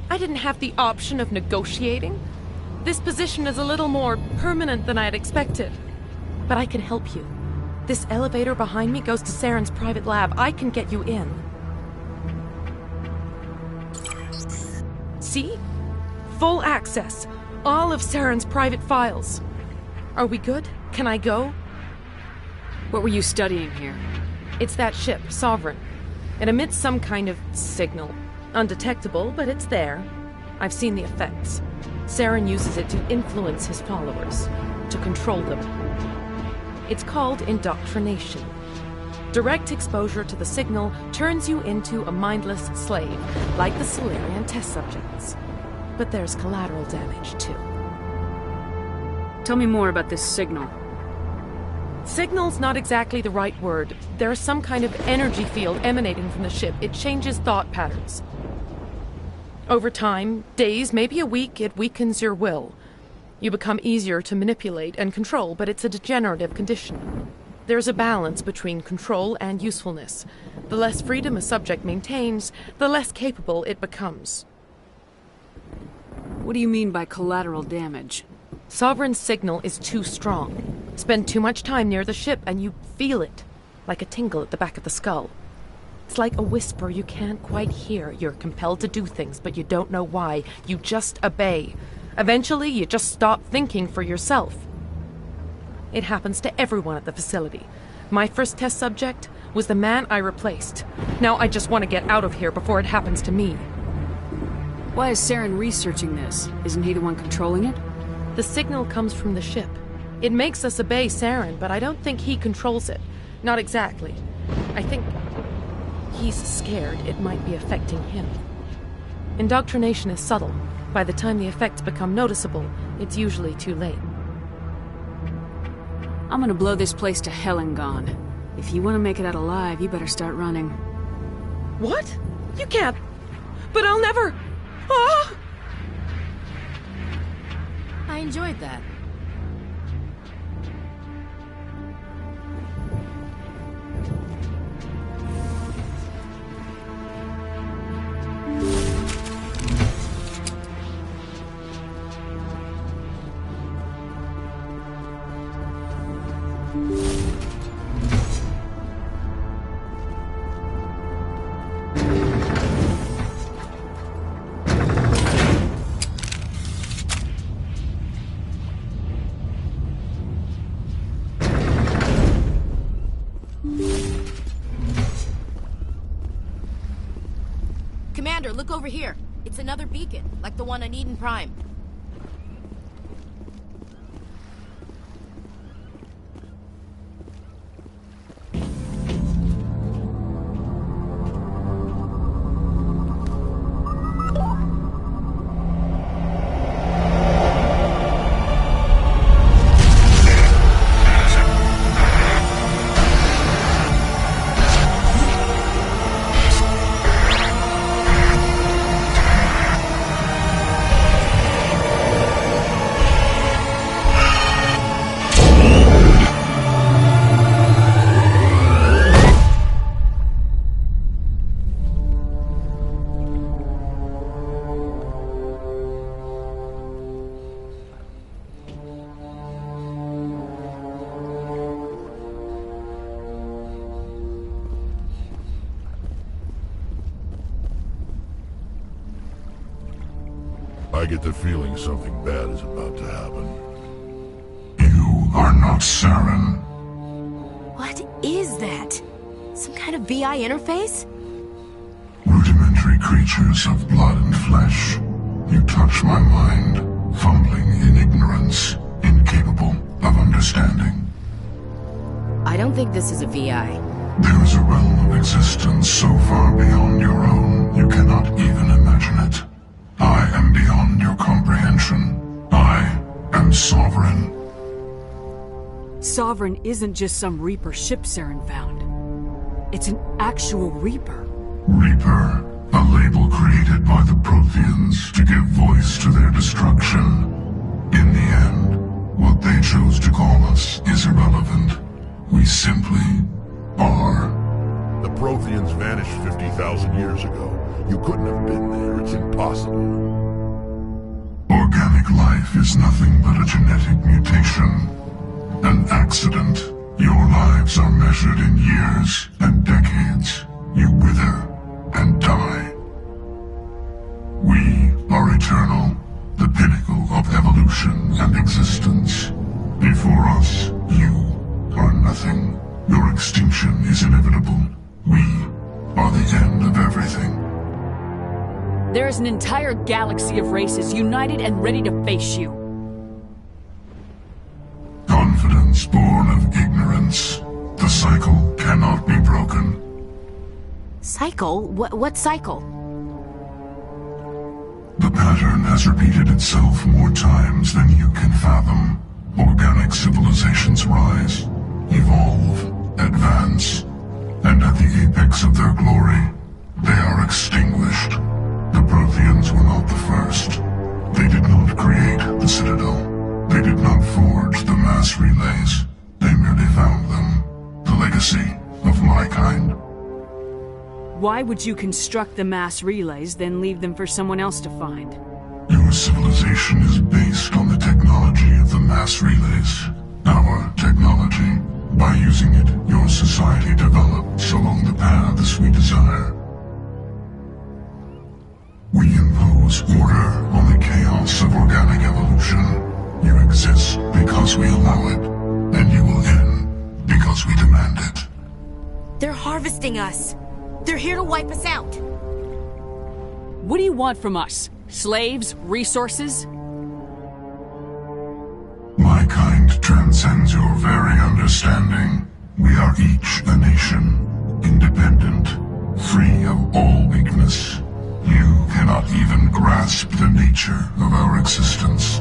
I didn't have the option of negotiating. This position is a little more permanent than I had expected. But I can help you. This elevator behind me goes to Saren's private lab. I can get you in. See? Full access. All of Saren's private files. Are we good? Can I go? What were you studying here? It's that ship, Sovereign. It emits some kind of signal. Undetectable, but it's there. I've seen the effects. Saren uses it to influence his followers, to control them. It's called indoctrination. Direct exposure to the signal turns you into a mindless slave, like the Solarian test subjects. But there's collateral damage, too. Tell me more about this signal. Signal's not exactly the right word. There's some kind of energy field emanating from the ship. It changes thought patterns. Over time, days, maybe a week, it weakens your will. You become easier to manipulate and control, but it's a degenerative condition. There's a balance between control and usefulness. The less freedom a subject maintains, the less capable it becomes. What do you mean by collateral damage? Sovereign's signal is too strong. Spend too much time near the ship and you feel it, like a tingle at the back of the skull. It's like a whisper you can't quite hear. You're compelled to do things, but you don't know why. You just obey. Eventually, you just stop thinking for yourself. It happens to everyone at the facility. My first test subject was the man I replaced. Now I just want to get out of here before it happens to me. Why is Saren researching this? Isn't he the one controlling it? The signal comes from the ship. It makes us obey Saren, but I don't think he controls it. Not exactly. I think he's scared it might be affecting him. Indoctrination is subtle. By the time the effects become noticeable, it's usually too late. I'm gonna blow this place to hell and gone. If you want to make it out alive, you better start running. What? You can't. But I'll never. Ah! I enjoyed that. Commander, look over here. It's another beacon, like the one on Eden Prime. I get the feeling something bad is about to happen. You are not Saren. What is that? Some kind of VI interface? Rudimentary creatures of blood and flesh. You touch my mind, fumbling in ignorance, incapable of understanding. I don't think this is a VI. There is a realm of existence so far beyond your own, you cannot even imagine it. I am beyond your comprehension. I am Sovereign. Sovereign isn't just some Reaper ship Saren found. It's an actual Reaper. Reaper, a label created by the Protheans to give voice to their destruction. In the end, what they chose to call us is irrelevant. We simply are. The Protheans vanished 50,000 years ago. You couldn't have been there. It's impossible. Organic life is nothing but a genetic mutation. An accident. Your lives are measured in years and decades. You wither and die. We are eternal, the pinnacle of evolution and existence. Before us, you are nothing. Your extinction is inevitable. We are the end of everything. There is an entire galaxy of races united and ready to face you. Confidence born of ignorance. The cycle cannot be broken. Cycle? What cycle? The pattern has repeated itself more times than you can fathom. Organic civilizations rise, evolve, advance, and at the apex of their glory, they are extinguished. The Protheans were not the first. They did not create the Citadel. They did not forge the mass relays. They merely found them. The legacy of my kind. Why would you construct the mass relays, then leave them for someone else to find? Your civilization is based on the technology of the mass relays. Our technology. By using it, your society develops along the paths we design. process of organic evolution. You exist because we allow it, and you will end because we demand it. They're harvesting us. They're here to wipe us out. What do you want from us? Slaves? Resources? My kind transcends your very understanding. We are each a nation, independent, free of all weakness. You cannot even grasp the nature of our existence.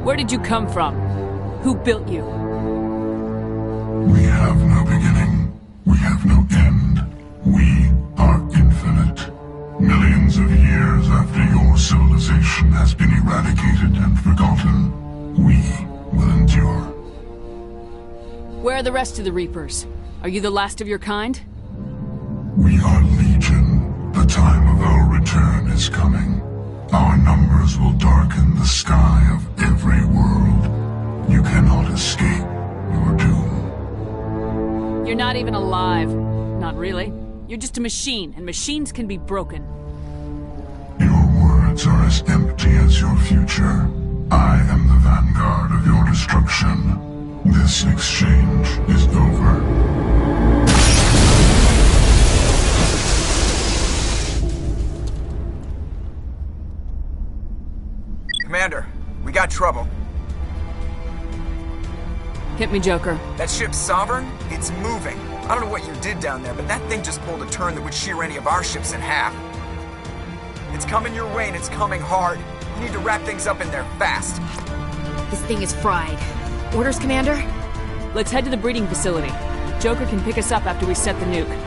Where did you come from? Who built you? We have no beginning. We have no end. We are infinite. Millions of years after your civilization has been eradicated and forgotten, we will endure. Where are the rest of the Reapers? Are you the last of your kind? We are legion. The time of our return is coming. Our numbers will darken the sky of every world. You cannot escape your doom. You're not even alive. Not really. You're just a machine, and machines can be broken. Your words are as empty as your future. I am the vanguard of your destruction. This exchange is over. Commander, we got trouble. Hit me, Joker. That ship's Sovereign? It's moving. I don't know what you did down there, but that thing just pulled a turn that would shear any of our ships in half. It's coming your way, and it's coming hard. You need to wrap things up in there fast. This thing is fried. Orders, Commander? Let's head to the breeding facility. Joker can pick us up after we set the nuke.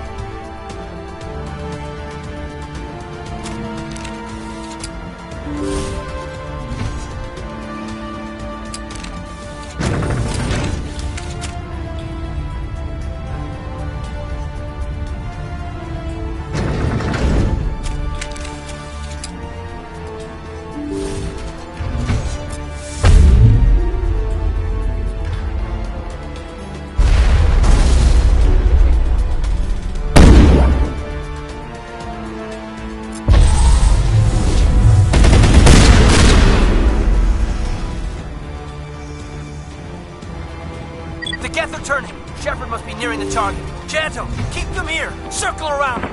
The Geth are turning. Shepard must be nearing the target. Janto, keep them here. Circle around them.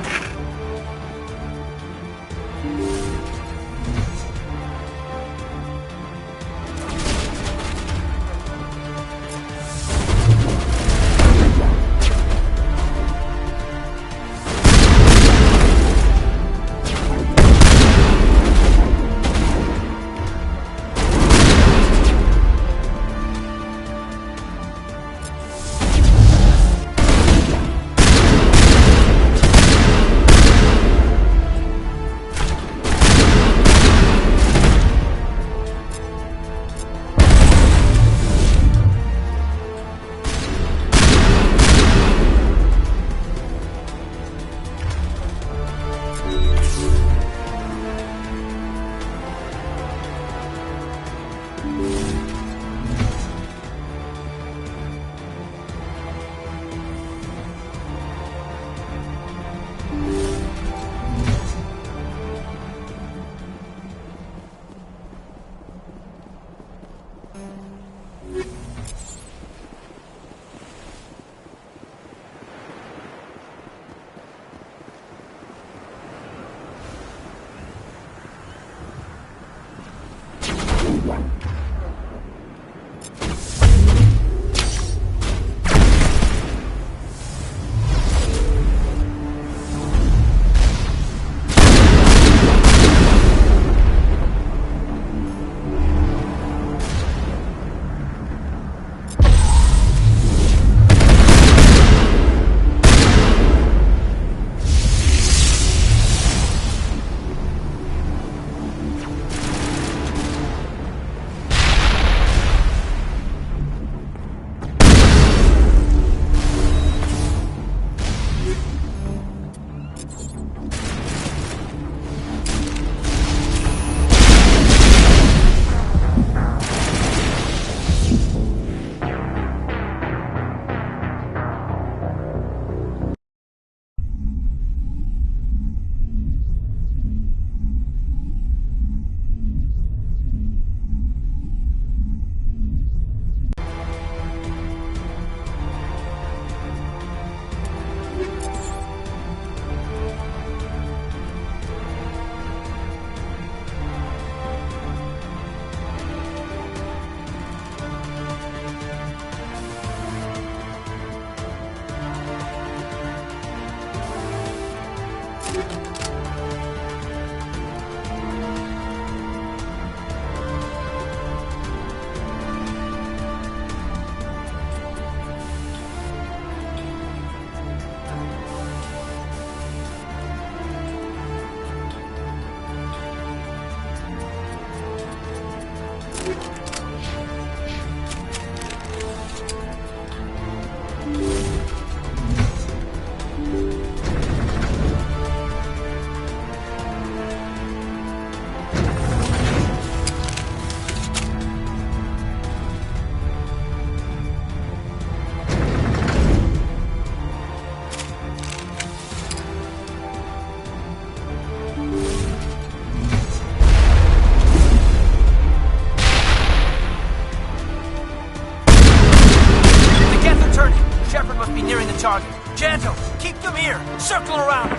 must be nearing the target. Janto, keep them here! Circle around!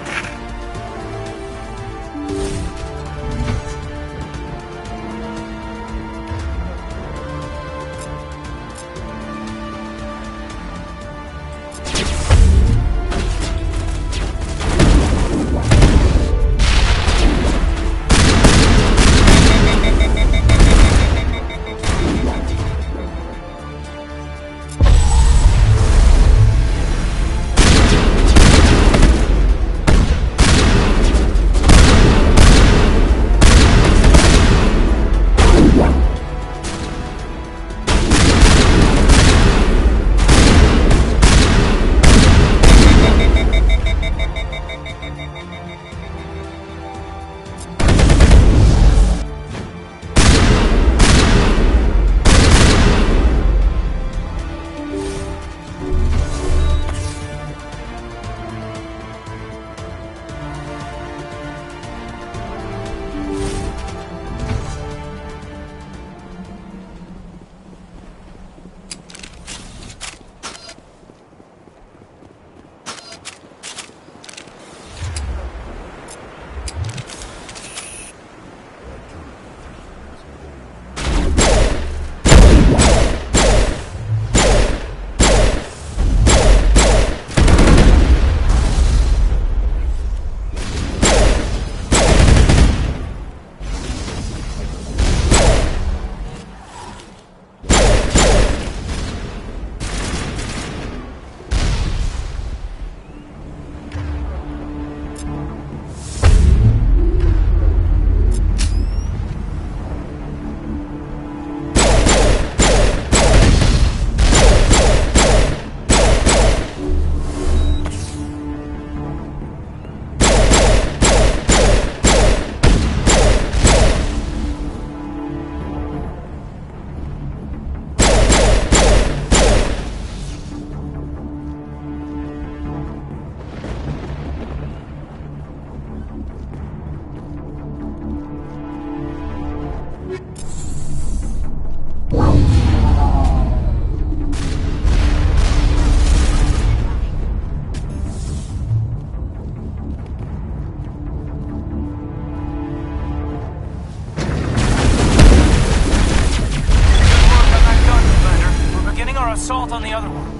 Assault on the other one.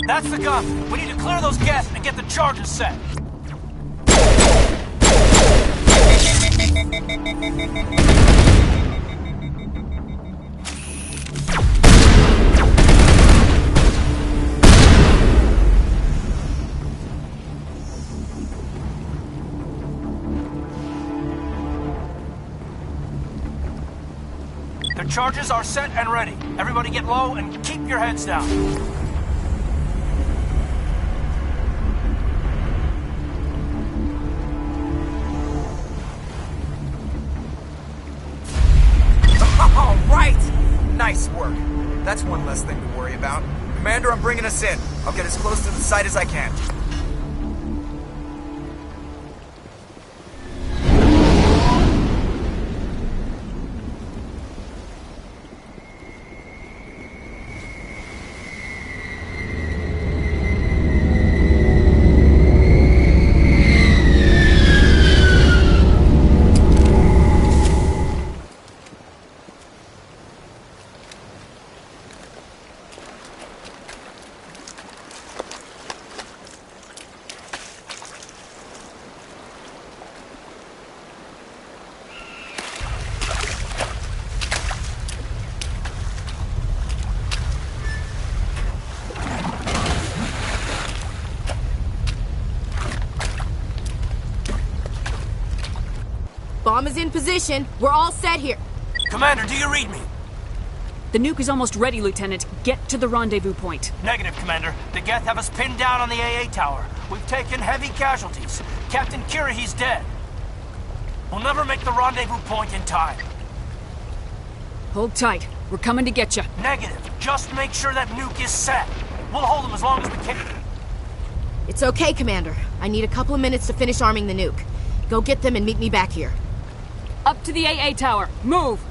That's the gun. We need to clear those gases and get the charges set. The charges are set and ready. Everybody get low and keep your heads down. All right! Nice work. That's one less thing to worry about. Commander, I'm bringing us in. I'll get as close to the site as I can. Bomb is in position. We're all set here. Commander, do you read me? The nuke is almost ready, Lieutenant. Get to the rendezvous point. Negative, Commander. The Geth have us pinned down on the AA tower. We've taken heavy casualties. Captain Kirahi's dead. We'll never make the rendezvous point in time. Hold tight. We're coming to get you. Negative. Just make sure that nuke is set. We'll hold them as long as we can. It's okay, Commander. I need a couple of minutes to finish arming the nuke. Go get them and meet me back here. Up to the AA tower. Move!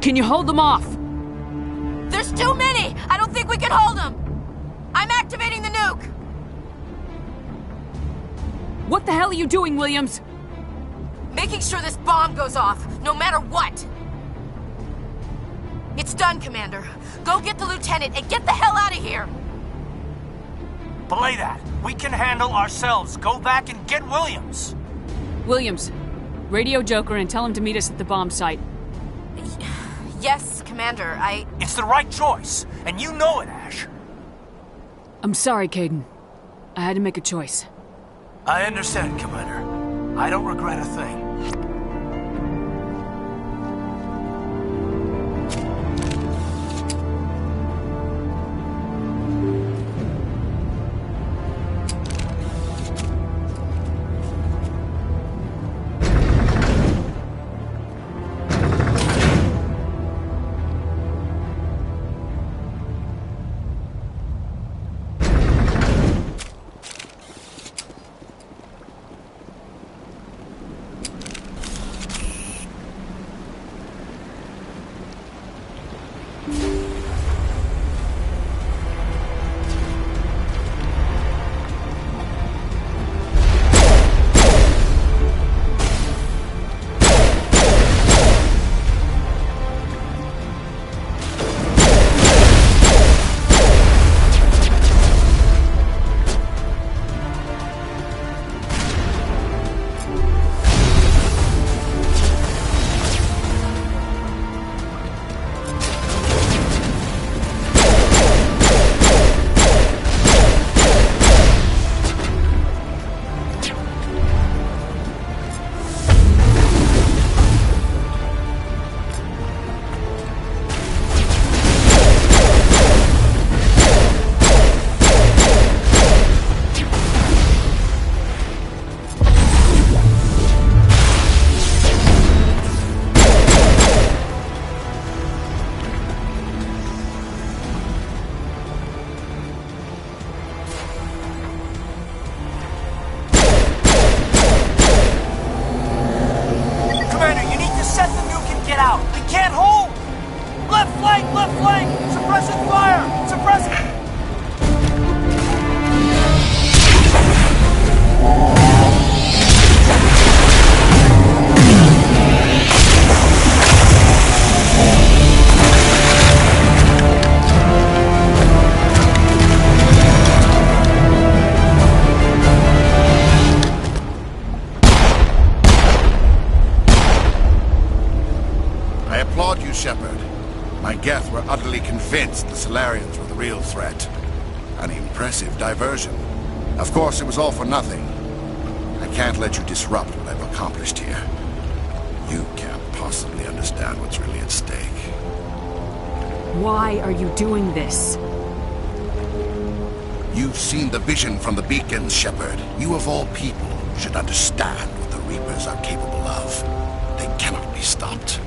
Can you hold them off? There's too many! I don't think we can hold them! I'm activating the nuke! What the hell are you doing, Williams? Making sure this bomb goes off, no matter what! It's done, Commander. Go get the lieutenant and get the hell out of here! Belay that. We can handle ourselves. Go back and get Williams. Williams, radio Joker and tell him to meet us at the bomb site. Yes, Commander, It's the right choice, and you know it, Ash. I'm sorry, Caden. I had to make a choice. I understand, Commander. I don't regret a thing. convinced the Solarians were the real threat. An impressive diversion. Of course, it was all for nothing. I can't let you disrupt what I've accomplished here. You can't possibly understand what's really at stake. Why are you doing this? You've seen the vision from the beacons, Shepard. You of all people should understand what the Reapers are capable of. They cannot be stopped.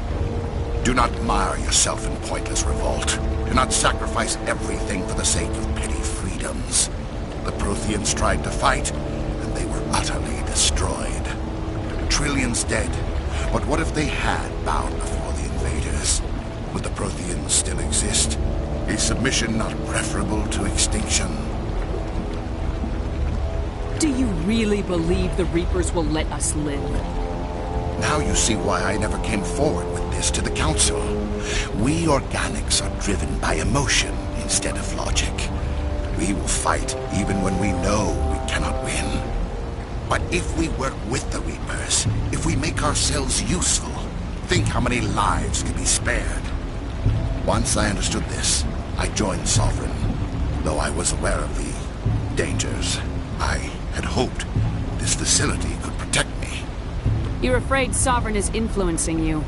Do not mire yourself in pointless revolt. Do not sacrifice everything for the sake of petty freedoms. The Protheans tried to fight, and they were utterly destroyed. Trillions dead. But what if they had bowed before the invaders? Would the Protheans still exist? Is submission not preferable to extinction? Do you really believe the Reapers will let us live? Now you see why I never came forward with this to the Council. We organics are driven by emotion instead of logic. We will fight even when we know we cannot win. But if we work with the Reapers, if we make ourselves useful, think how many lives could be spared. Once I understood this, I joined Sovereign. Though I was aware of the dangers, I had hoped this facility could protect me. You're afraid Sovereign is influencing you.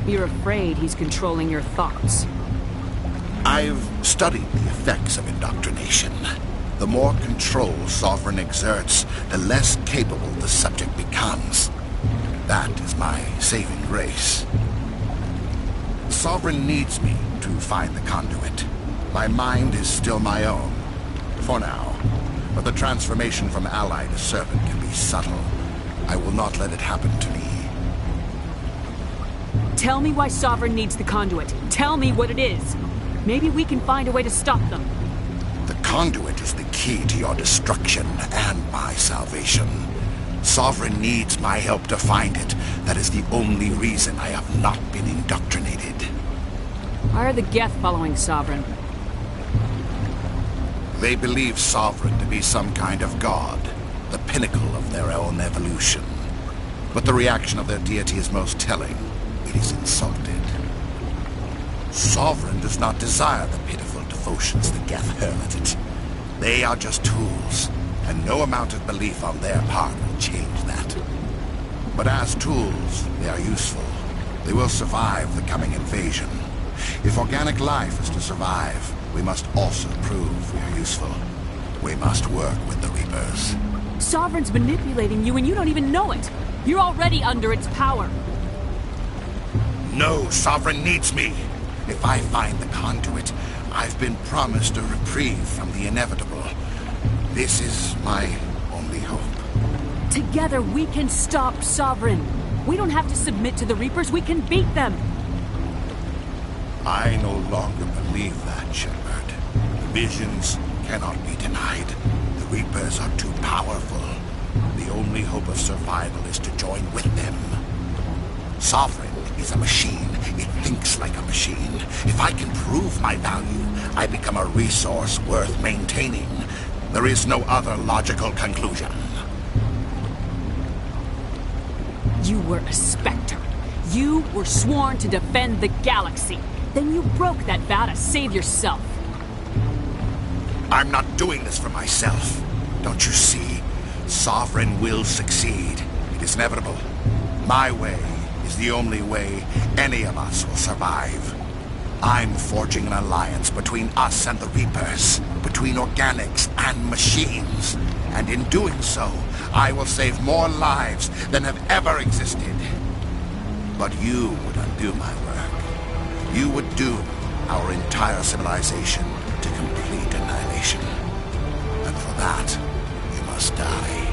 You're afraid he's controlling your thoughts. I've studied the effects of indoctrination. The more control Sovereign exerts, the less capable the subject becomes. That is my saving grace. Sovereign needs me to find the conduit. My mind is still my own, for now. But the transformation from ally to servant can be subtle. I will not let it happen to me. Tell me why Sovereign needs the conduit. Tell me what it is. Maybe we can find a way to stop them. The conduit is the key to your destruction and my salvation. Sovereign needs my help to find it. That is the only reason I have not been indoctrinated. Why are the Geth following Sovereign? They believe Sovereign to be some kind of god, the pinnacle of their own evolution. But the reaction of their deity is most telling. It is insulted. Sovereign does not desire the pitiful devotions the Geth hurl at it. They are just tools, and no amount of belief on their part will change that. But as tools, they are useful. They will survive the coming invasion. If organic life is to survive, we must also prove we are useful. We must work with the Reapers. Sovereign's manipulating you and you don't even know it. You're already under its power. No, Sovereign needs me. If I find the conduit, I've been promised a reprieve from the inevitable. This is my only hope. Together we can stop Sovereign. We don't have to submit to the Reapers, we can beat them. I no longer believe that, Shepard. The visions cannot be denied. The Reapers are too powerful. The only hope of survival is to join with them. Sovereign is a machine. It thinks like a machine. If I can prove my value, I become a resource worth maintaining. There is no other logical conclusion. You were a Spectre. You were sworn to defend the galaxy. Then you broke that vow to save yourself. I'm not doing this for myself. Don't you see? Sovereign will succeed. It is inevitable. My way is the only way any of us will survive. I'm forging an alliance between us and the Reapers, between organics and machines. And in doing so, I will save more lives than have ever existed. But you would undo my work. You would doom our entire civilization to complete annihilation. And for that, you must die.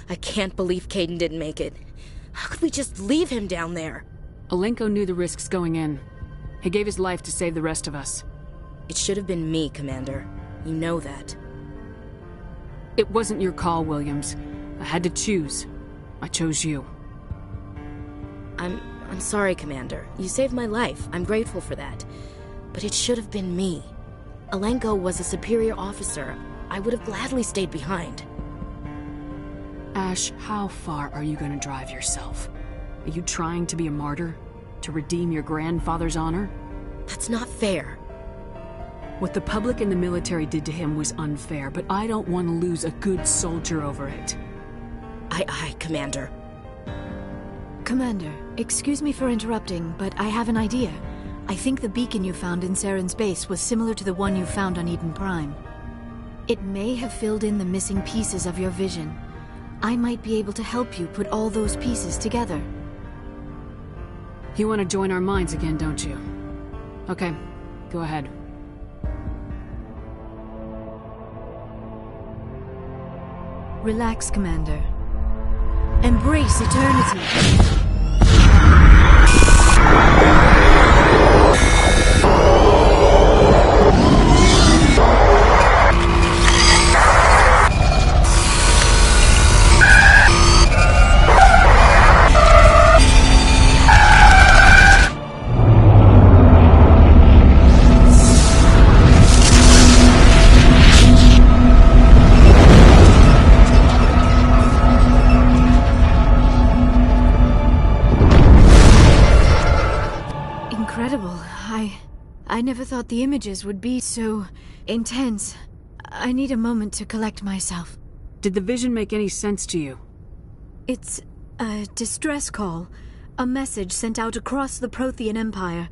I can't believe Caden didn't make it. How could we just leave him down there? Alenko knew the risks going in. He gave his life to save the rest of us. It should have been me, Commander. You know that. It wasn't your call, Williams. I had to choose. I chose you. I'm sorry, Commander. You saved my life. I'm grateful for that. But it should have been me. Alenko was a superior officer. I would have gladly stayed behind. Ash, how far are you going to drive yourself? Are you trying to be a martyr? To redeem your grandfather's honor? That's not fair. What the public and the military did to him was unfair, but I don't want to lose a good soldier over it. Aye, Commander. Commander, excuse me for interrupting, but I have an idea. I think the beacon you found in Saren's base was similar to the one you found on Eden Prime. It may have filled in the missing pieces of your vision. I might be able to help you put all those pieces together. You want to join our minds again, don't you? Okay, go ahead. Relax, Commander. Embrace eternity. Incredible. I never thought the images would be so intense. I need a moment to collect myself. Did the vision make any sense to you? It's a distress call. A message sent out across the Prothean Empire.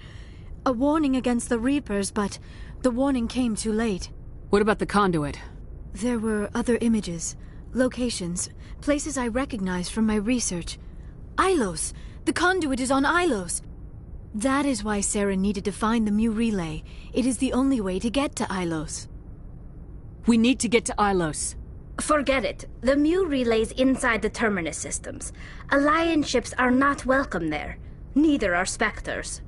A warning against the Reapers, but the warning came too late. What about the conduit? There were other images, locations, places I recognized from my research. Ilos! The conduit is on Ilos! That is why Saren needed to find the Mu relay. It is the only way to get to Ilos. We need to get to Ilos. Forget it. The Mu relay's inside the Terminus systems. Alliance ships are not welcome there. Neither are Spectres.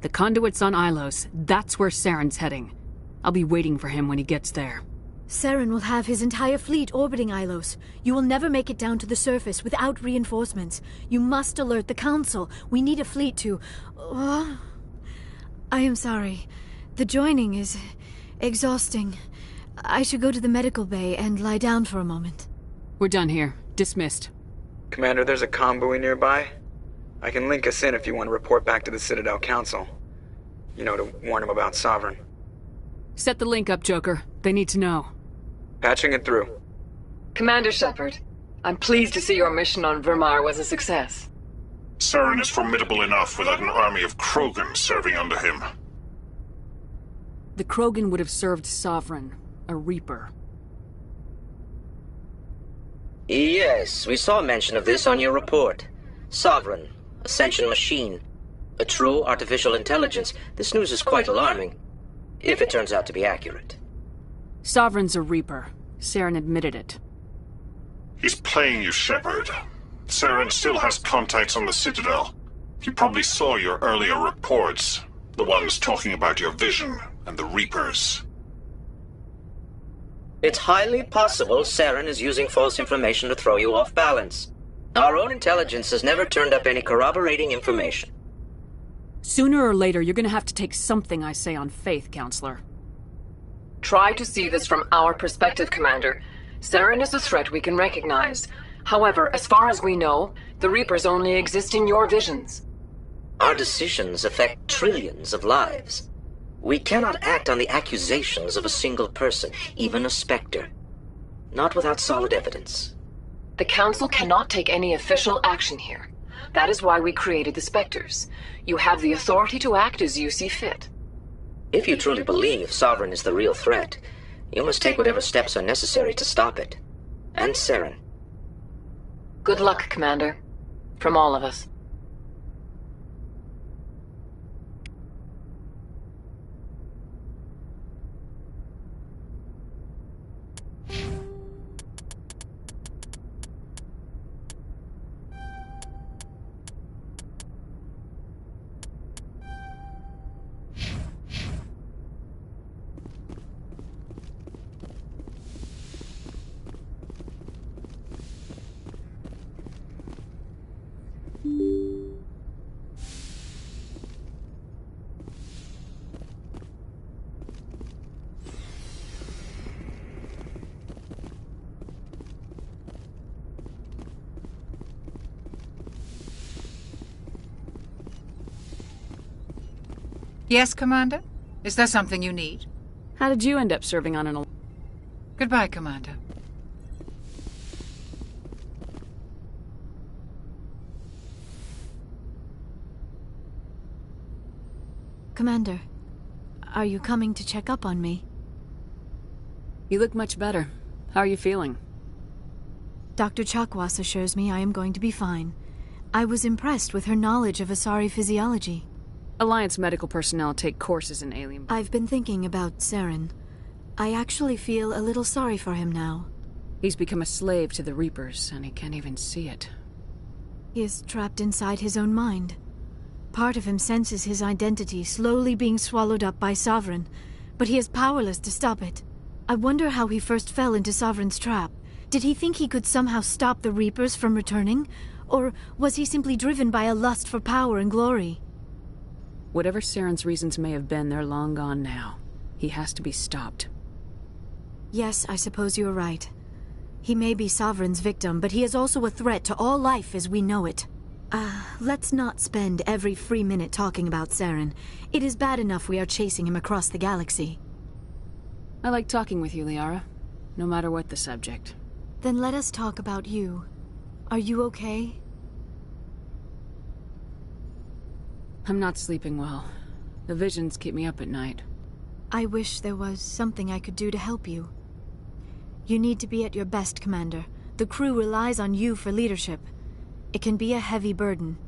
The conduit's on Ilos. That's where Saren's heading. I'll be waiting for him when he gets there. Saren will have his entire fleet orbiting Ilos. You will never make it down to the surface without reinforcements. You must alert the Council. We need a fleet to... I am sorry. The joining is exhausting. I should go to the medical bay and lie down for a moment. We're done here. Dismissed. Commander, there's a comm buoy nearby. I can link us in if you want to report back to the Citadel Council. You know, to warn them about Sovereign. Set the link up, Joker. They need to know. Patching it through. Commander Shepard, I'm pleased to see your mission on Vermar was a success. Saren is formidable enough without an army of Krogan serving under him. The Krogan would have served Sovereign, a Reaper. Yes, we saw mention of this on your report. Sovereign, Ascension machine, a true artificial intelligence. This news is quite alarming, if it turns out to be accurate. Sovereign's a Reaper. Saren admitted it. He's playing you, Shepard. Saren still has contacts on the Citadel. He probably saw your earlier reports. The ones talking about your vision and the Reapers. It's highly possible Saren is using false information to throw you off balance. Our own intelligence has never turned up any corroborating information. Sooner or later, you're gonna have to take something I say on faith, Counselor. Try to see this from our perspective, Commander. Saren is a threat we can recognize. However, as far as we know, the Reapers only exist in your visions. Our decisions affect trillions of lives. We cannot act on the accusations of a single person, even a Spectre. Not without solid evidence. The Council cannot take any official action here. That is why we created the Spectres. You have the authority to act as you see fit. If you truly believe Sovereign is the real threat, you must take whatever steps are necessary to stop it. And Saren. Good luck, Commander. From all of us. Yes, Commander? Is there something you need? How did you end up serving on an... Goodbye, Commander. Commander, are you coming to check up on me? You look much better. How are you feeling? Dr. Chakwas assures me I am going to be fine. I was impressed with her knowledge of Asari physiology. Alliance medical personnel take courses in alien... I've been thinking about Saren. I actually feel a little sorry for him now. He's become a slave to the Reapers, and he can't even see it. He is trapped inside his own mind. Part of him senses his identity slowly being swallowed up by Sovereign, but he is powerless to stop it. I wonder how he first fell into Sovereign's trap. Did he think he could somehow stop the Reapers from returning? Or was he simply driven by a lust for power and glory? Whatever Saren's reasons may have been, they're long gone now. He has to be stopped. Yes, I suppose you're right. He may be Sovereign's victim, but he is also a threat to all life as we know it. Let's not spend every free minute talking about Saren. It is bad enough we are chasing him across the galaxy. I like talking with you, Liara. No matter what the subject. Then let us talk about you. Are you okay? I'm not sleeping well. The visions keep me up at night. I wish there was something I could do to help you. You need to be at your best, Commander. The crew relies on you for leadership. It can be a heavy burden.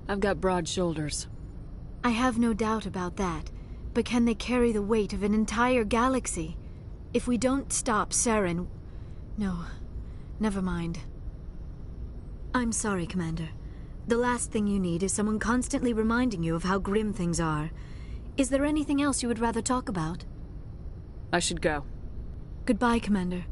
I've got broad shoulders. I have no doubt about that. But can they carry the weight of an entire galaxy? If we don't stop Saren... No, never mind. I'm sorry, Commander. The last thing you need is someone constantly reminding you of how grim things are. Is there anything else you would rather talk about? I should go. Goodbye, Commander.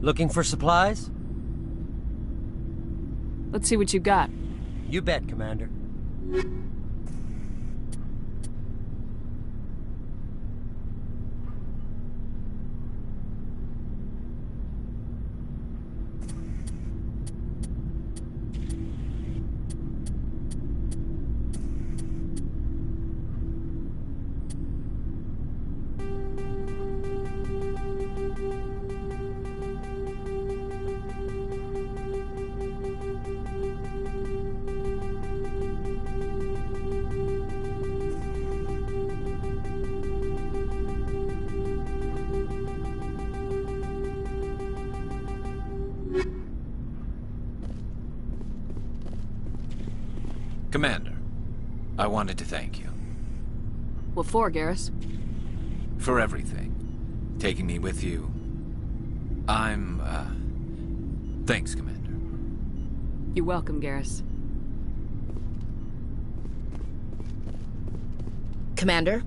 Looking for supplies? Let's see what you got. You bet, Commander. Commander, I wanted to thank you. What for, Garrus? For everything. Taking me with you. Thanks, Commander. You're welcome, Garrus. Commander?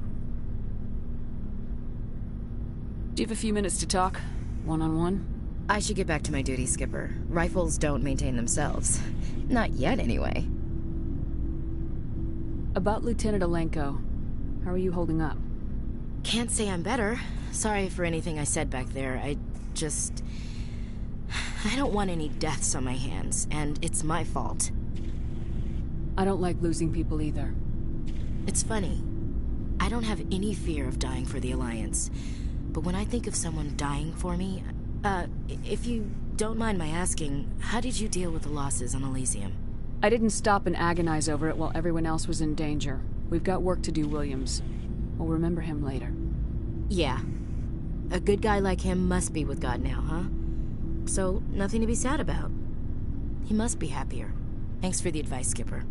Do you have a few minutes to talk? One-on-one? I should get back to my duty, Skipper. Rifles don't maintain themselves. Not yet, anyway. About Lieutenant Alenko. How are you holding up? Can't say I'm better. Sorry for anything I said back there. I don't want any deaths on my hands, and it's my fault. I don't like losing people either. It's funny. I don't have any fear of dying for the Alliance. But when I think of someone dying for me... if you don't mind my asking, how did you deal with the losses on Elysium? I didn't stop and agonize over it while everyone else was in danger. We've got work to do, Williams. We'll remember him later. Yeah. A good guy like him must be with God now, huh? So, nothing to be sad about. He must be happier. Thanks for the advice, Skipper.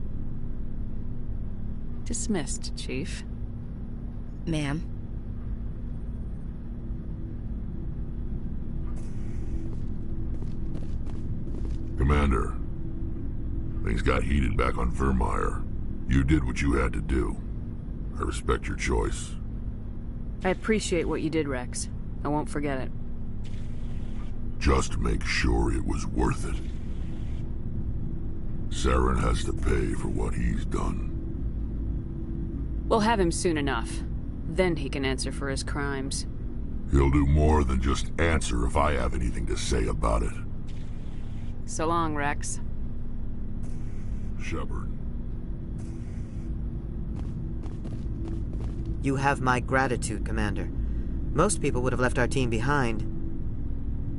Dismissed, Chief. Ma'am? Commander, things got heated back on Vermeer. You did what you had to do. I respect your choice. I appreciate what you did, Rex. I won't forget it. Just make sure it was worth it. Saren has to pay for what he's done. We'll have him soon enough. Then he can answer for his crimes. He'll do more than just answer if I have anything to say about it. So long, Rex. Shepard. You have my gratitude, Commander. Most people would have left our team behind.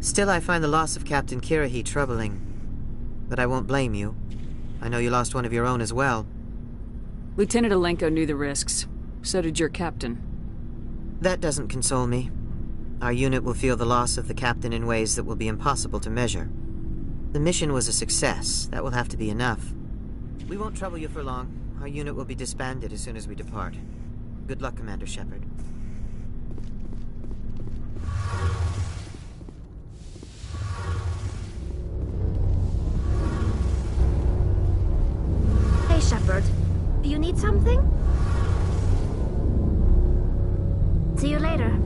Still, I find the loss of Captain Kirrahe troubling. But I won't blame you. I know you lost one of your own as well. Lieutenant Alenko knew the risks. So did your captain. That doesn't console me. Our unit will feel the loss of the captain in ways that will be impossible to measure. The mission was a success. That will have to be enough. We won't trouble you for long. Our unit will be disbanded as soon as we depart. Good luck, Commander Shepard. Hey, Shepard. You need something? See you later.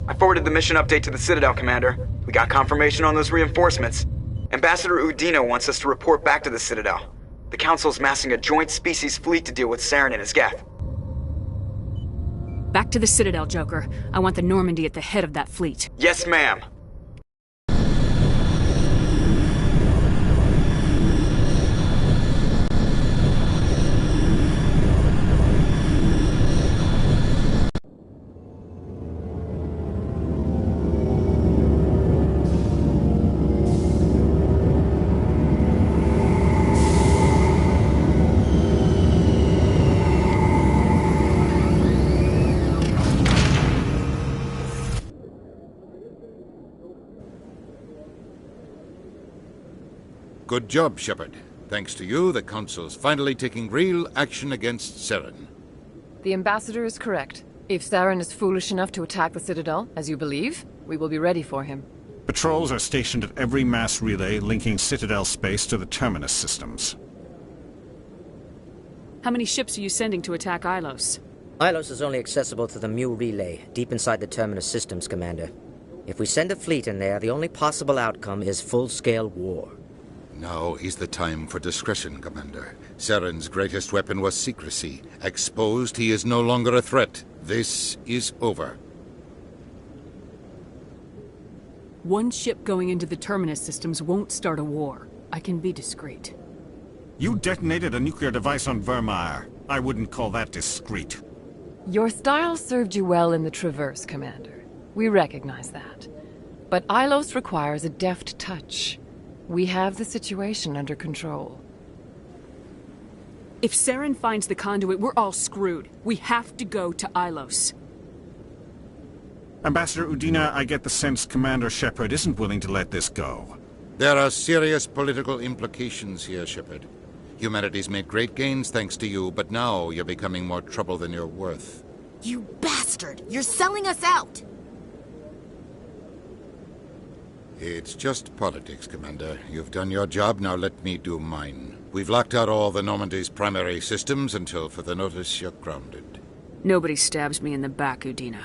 I forwarded the mission update to the Citadel, Commander. We got confirmation on those reinforcements. Ambassador Udino wants us to report back to the Citadel. The Council's massing a joint species fleet to deal with Saren and his Geth. Back to the Citadel, Joker. I want the Normandy at the head of that fleet. Yes, ma'am. Good job, Shepard. Thanks to you, the Council's finally taking real action against Saren. The Ambassador is correct. If Saren is foolish enough to attack the Citadel, as you believe, we will be ready for him. Patrols are stationed at every mass relay linking Citadel space to the Terminus systems. How many ships are you sending to attack Ilos? Ilos is only accessible to the Mu relay, deep inside the Terminus systems, Commander. If we send a fleet in there, the only possible outcome is full-scale war. Now is the time for discretion, Commander. Saren's greatest weapon was secrecy. Exposed, he is no longer a threat. This is over. One ship going into the Terminus systems won't start a war. I can be discreet. You detonated a nuclear device on Vermeer. I wouldn't call that discreet. Your style served you well in the Traverse, Commander. We recognize that. But Ilos requires a deft touch. We have the situation under control. If Saren finds the conduit, we're all screwed. We have to go to Ilos. Ambassador Udina, I get the sense Commander Shepard isn't willing to let this go. There are serious political implications here, Shepard. Humanity's made great gains thanks to you, but now you're becoming more trouble than you're worth. You bastard! You're selling us out! It's just politics, Commander. You've done your job, now let me do mine. We've locked out all the Normandy's primary systems until further notice you're grounded. Nobody stabs me in the back, Udina.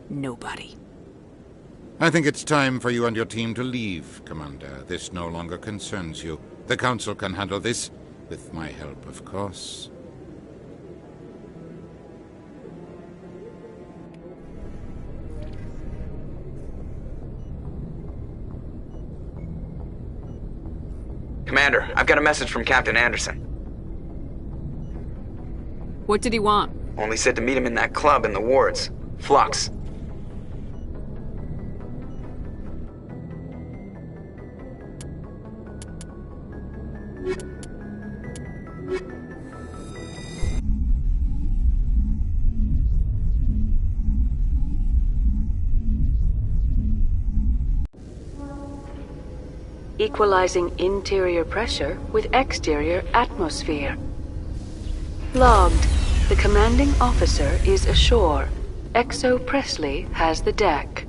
Nobody. I think it's time for you and your team to leave, Commander. This no longer concerns you. The Council can handle this, with my help, of course. Commander, I've got a message from Captain Anderson. What did he want? Only said to meet him in that club in the wards. Flux. Equalizing interior pressure with exterior atmosphere. Logged. The commanding officer is ashore. Exo Presley has the deck.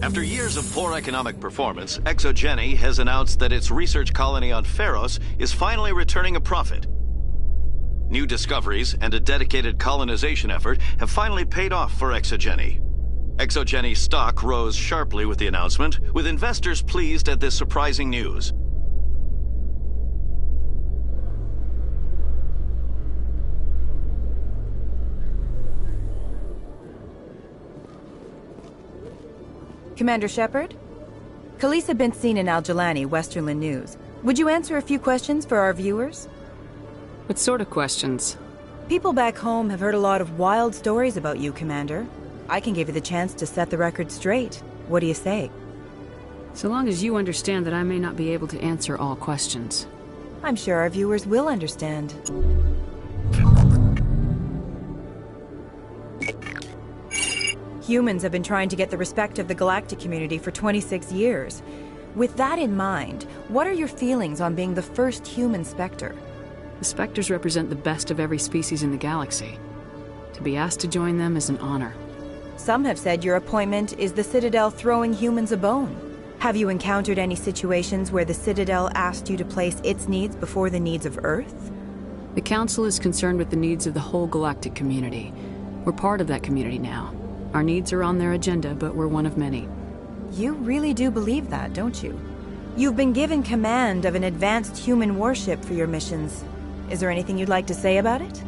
After years of poor economic performance, ExoGeni has announced that its research colony on Pharos is finally returning a profit. New discoveries and a dedicated colonization effort have finally paid off for ExoGeni. ExoGeni stock rose sharply with the announcement, with investors pleased at this surprising news. Commander Shepard? Khaleesa been seen in Al-Jalani, Westerland News. Would you answer a few questions for our viewers? What sort of questions? People back home have heard a lot of wild stories about you, Commander. I can give you the chance to set the record straight. What do you say? So long as you understand that I may not be able to answer all questions. I'm sure our viewers will understand. Humans have been trying to get the respect of the galactic community for 26 years. With that in mind, what are your feelings on being the first human Spectre? The Spectres represent the best of every species in the galaxy. To be asked to join them is an honor. Some have said your appointment is the Citadel throwing humans a bone. Have you encountered any situations where the Citadel asked you to place its needs before the needs of Earth? The Council is concerned with the needs of the whole galactic community. We're part of that community now. Our needs are on their agenda, but we're one of many. You really do believe that, don't you? You've been given command of an advanced human warship for your missions. Is there anything you'd like to say about it?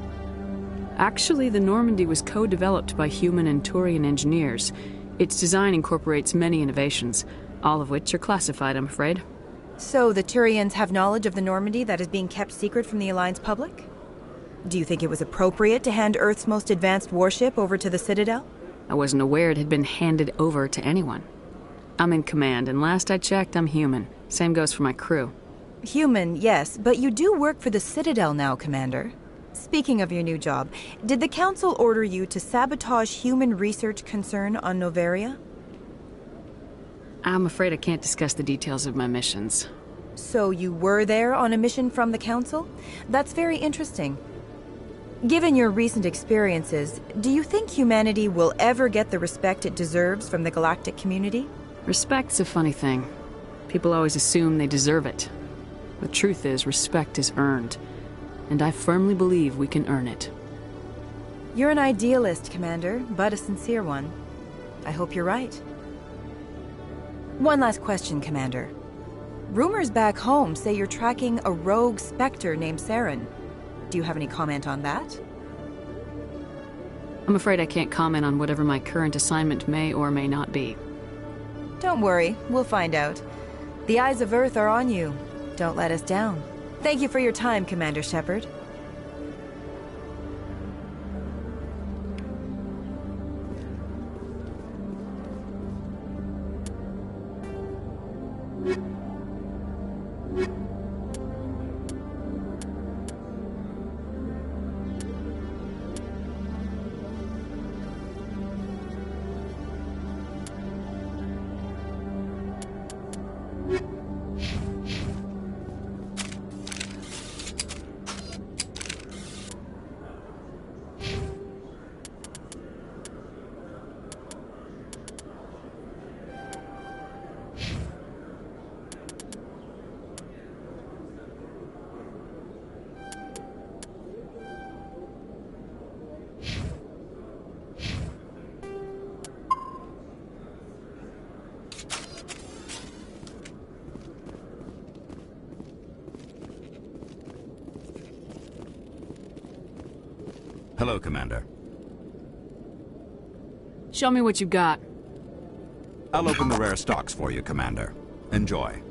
Actually, the Normandy was co-developed by human and Turian engineers. Its design incorporates many innovations, all of which are classified, I'm afraid. So the Turians have knowledge of the Normandy that is being kept secret from the Alliance public? Do you think it was appropriate to hand Earth's most advanced warship over to the Citadel? I wasn't aware it had been handed over to anyone. I'm in command, and last I checked, I'm human. Same goes for my crew. Human, yes, but you do work for the Citadel now, Commander. Speaking of your new job, did the Council order you to sabotage human research concern on Noveria? I'm afraid I can't discuss the details of my missions. So you were there on a mission from the Council? That's very interesting. Given your recent experiences, do you think humanity will ever get the respect it deserves from the galactic community? Respect's a funny thing. People always assume they deserve it. The truth is, respect is earned. And I firmly believe we can earn it. You're an idealist, Commander, but a sincere one. I hope you're right. One last question, Commander. Rumors back home say you're tracking a rogue Spectre named Saren. Do you have any comment on that? I'm afraid I can't comment on whatever my current assignment may or may not be. Don't worry, we'll find out. The eyes of Earth are on you. Don't let us down. Thank you for your time, Commander Shepard. Hello, Commander. Show me what you got. I'll open the rare stocks for you, Commander. Enjoy.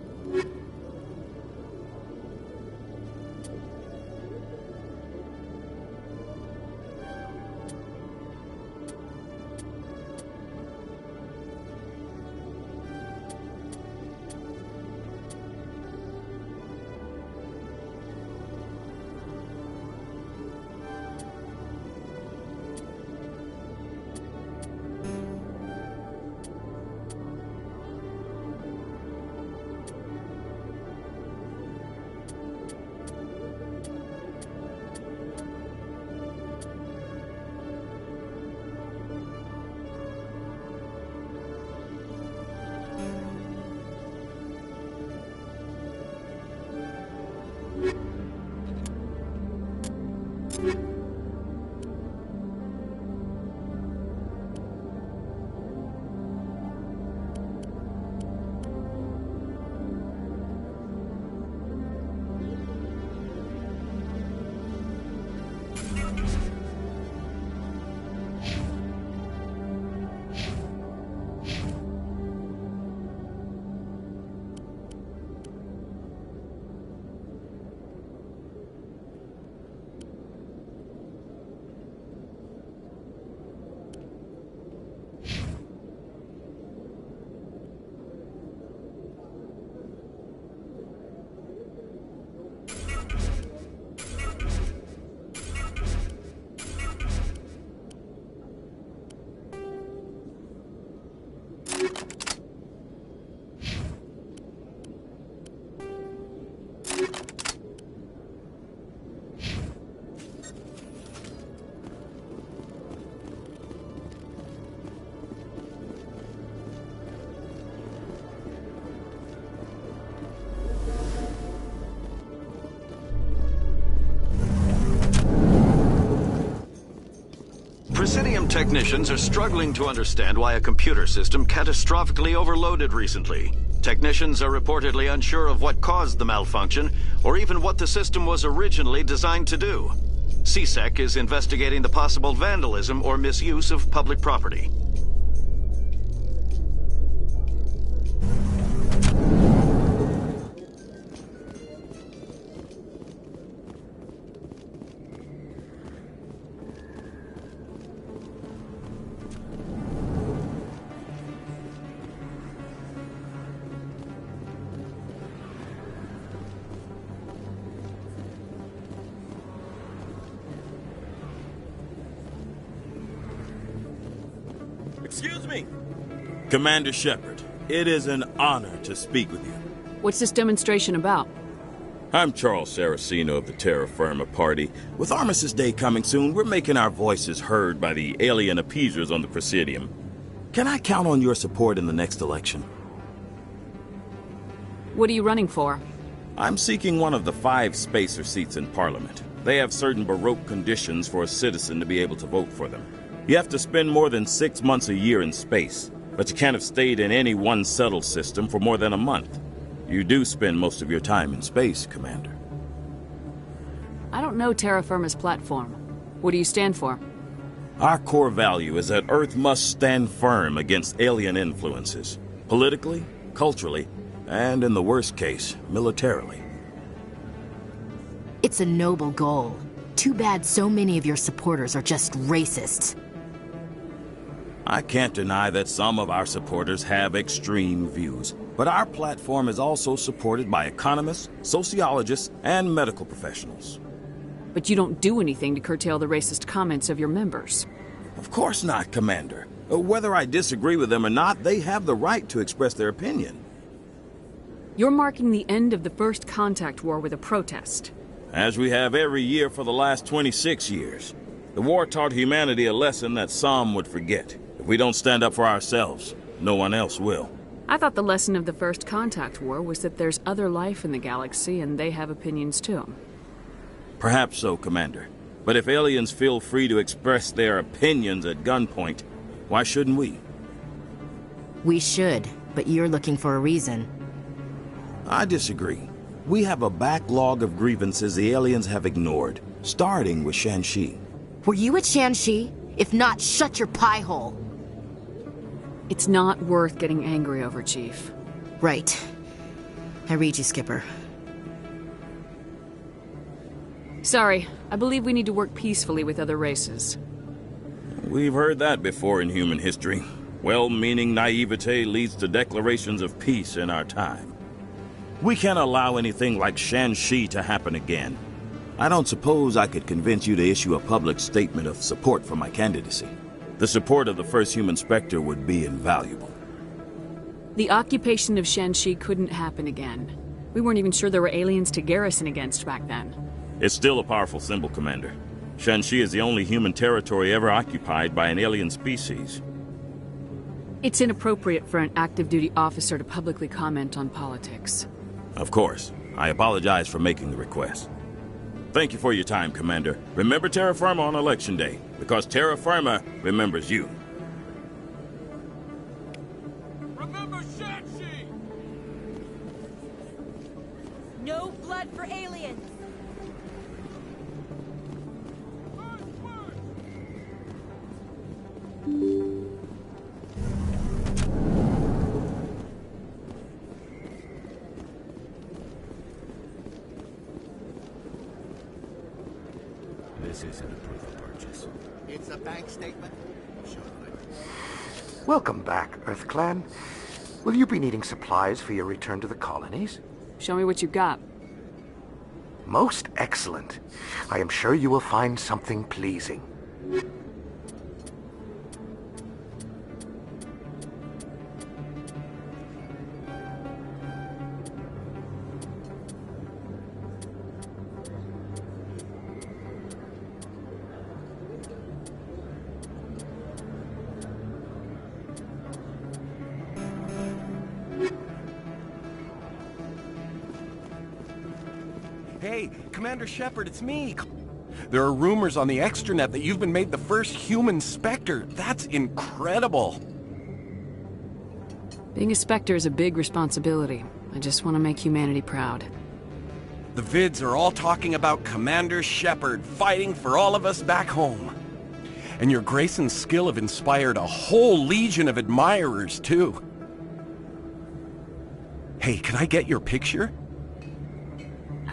Presidium technicians are struggling to understand why a computer system catastrophically overloaded recently. Technicians are reportedly unsure of what caused the malfunction, or even what the system was originally designed to do. CSEC is investigating the possible vandalism or misuse of public property. Excuse me! Commander Shepard, it is an honor to speak with you. What's this demonstration about? I'm Charles Saraceno of the Terra Firma Party. With Armistice Day coming soon, we're making our voices heard by the alien appeasers on the Presidium. Can I count on your support in the next election? What are you running for? I'm seeking one of the 5 spacer seats in Parliament. They have certain Baroque conditions for a citizen to be able to vote for them. You have to spend more than 6 months a year in space, but you can't have stayed in any one settled system for more than a month. You do spend most of your time in space, Commander. I don't know Terra Firma's platform. What do you stand for? Our core value is that Earth must stand firm against alien influences, politically, culturally, and in the worst case, militarily. It's a noble goal. Too bad so many of your supporters are just racists. I can't deny that some of our supporters have extreme views, but our platform is also supported by economists, sociologists, and medical professionals. But you don't do anything to curtail the racist comments of your members. Of course not, Commander. Whether I disagree with them or not, they have the right to express their opinion. You're marking the end of the First Contact War with a protest. As we have every year for the last 26 years. The war taught humanity a lesson that some would forget. If we don't stand up for ourselves, no one else will. I thought the lesson of the First Contact War was that there's other life in the galaxy and they have opinions too. Perhaps so, Commander. But if aliens feel free to express their opinions at gunpoint, why shouldn't we? We should, but you're looking for a reason. I disagree. We have a backlog of grievances the aliens have ignored, starting with Shanxi. Were you at Shanxi? If not, shut your pie hole. It's not worth getting angry over, Chief. Right. I read you, Skipper. Sorry, I believe we need to work peacefully with other races. We've heard that before in human history. Well-meaning naivete leads to declarations of peace in our time. We can't allow anything like Shanxi to happen again. I don't suppose I could convince you to issue a public statement of support for my candidacy. The support of the first human Spectre would be invaluable. The occupation of Shanxi couldn't happen again. We weren't even sure there were aliens to garrison against back then. It's still a powerful symbol, Commander. Shanxi is the only human territory ever occupied by an alien species. It's inappropriate for an active-duty officer to publicly comment on politics. Of course. I apologize for making the request. Thank you for your time, Commander. Remember Terra Firma on Election Day, because Terra Firma remembers you. Remember Shanxi! No blood for aliens! This isn't a proof of purchase. It's a bank statement. Welcome back, Earth Clan. Will you be needing supplies for your return to the colonies? Show me what you've got. Most excellent. I am sure you will find something pleasing. Hey, Commander Shepard, it's me. There are rumors on the extranet that you've been made the first human Spectre. That's incredible. Being a Spectre is a big responsibility. I just want to make humanity proud. The vids are all talking about Commander Shepard fighting for all of us back home. And your grace and skill have inspired a whole legion of admirers, too. Hey, can I get your picture?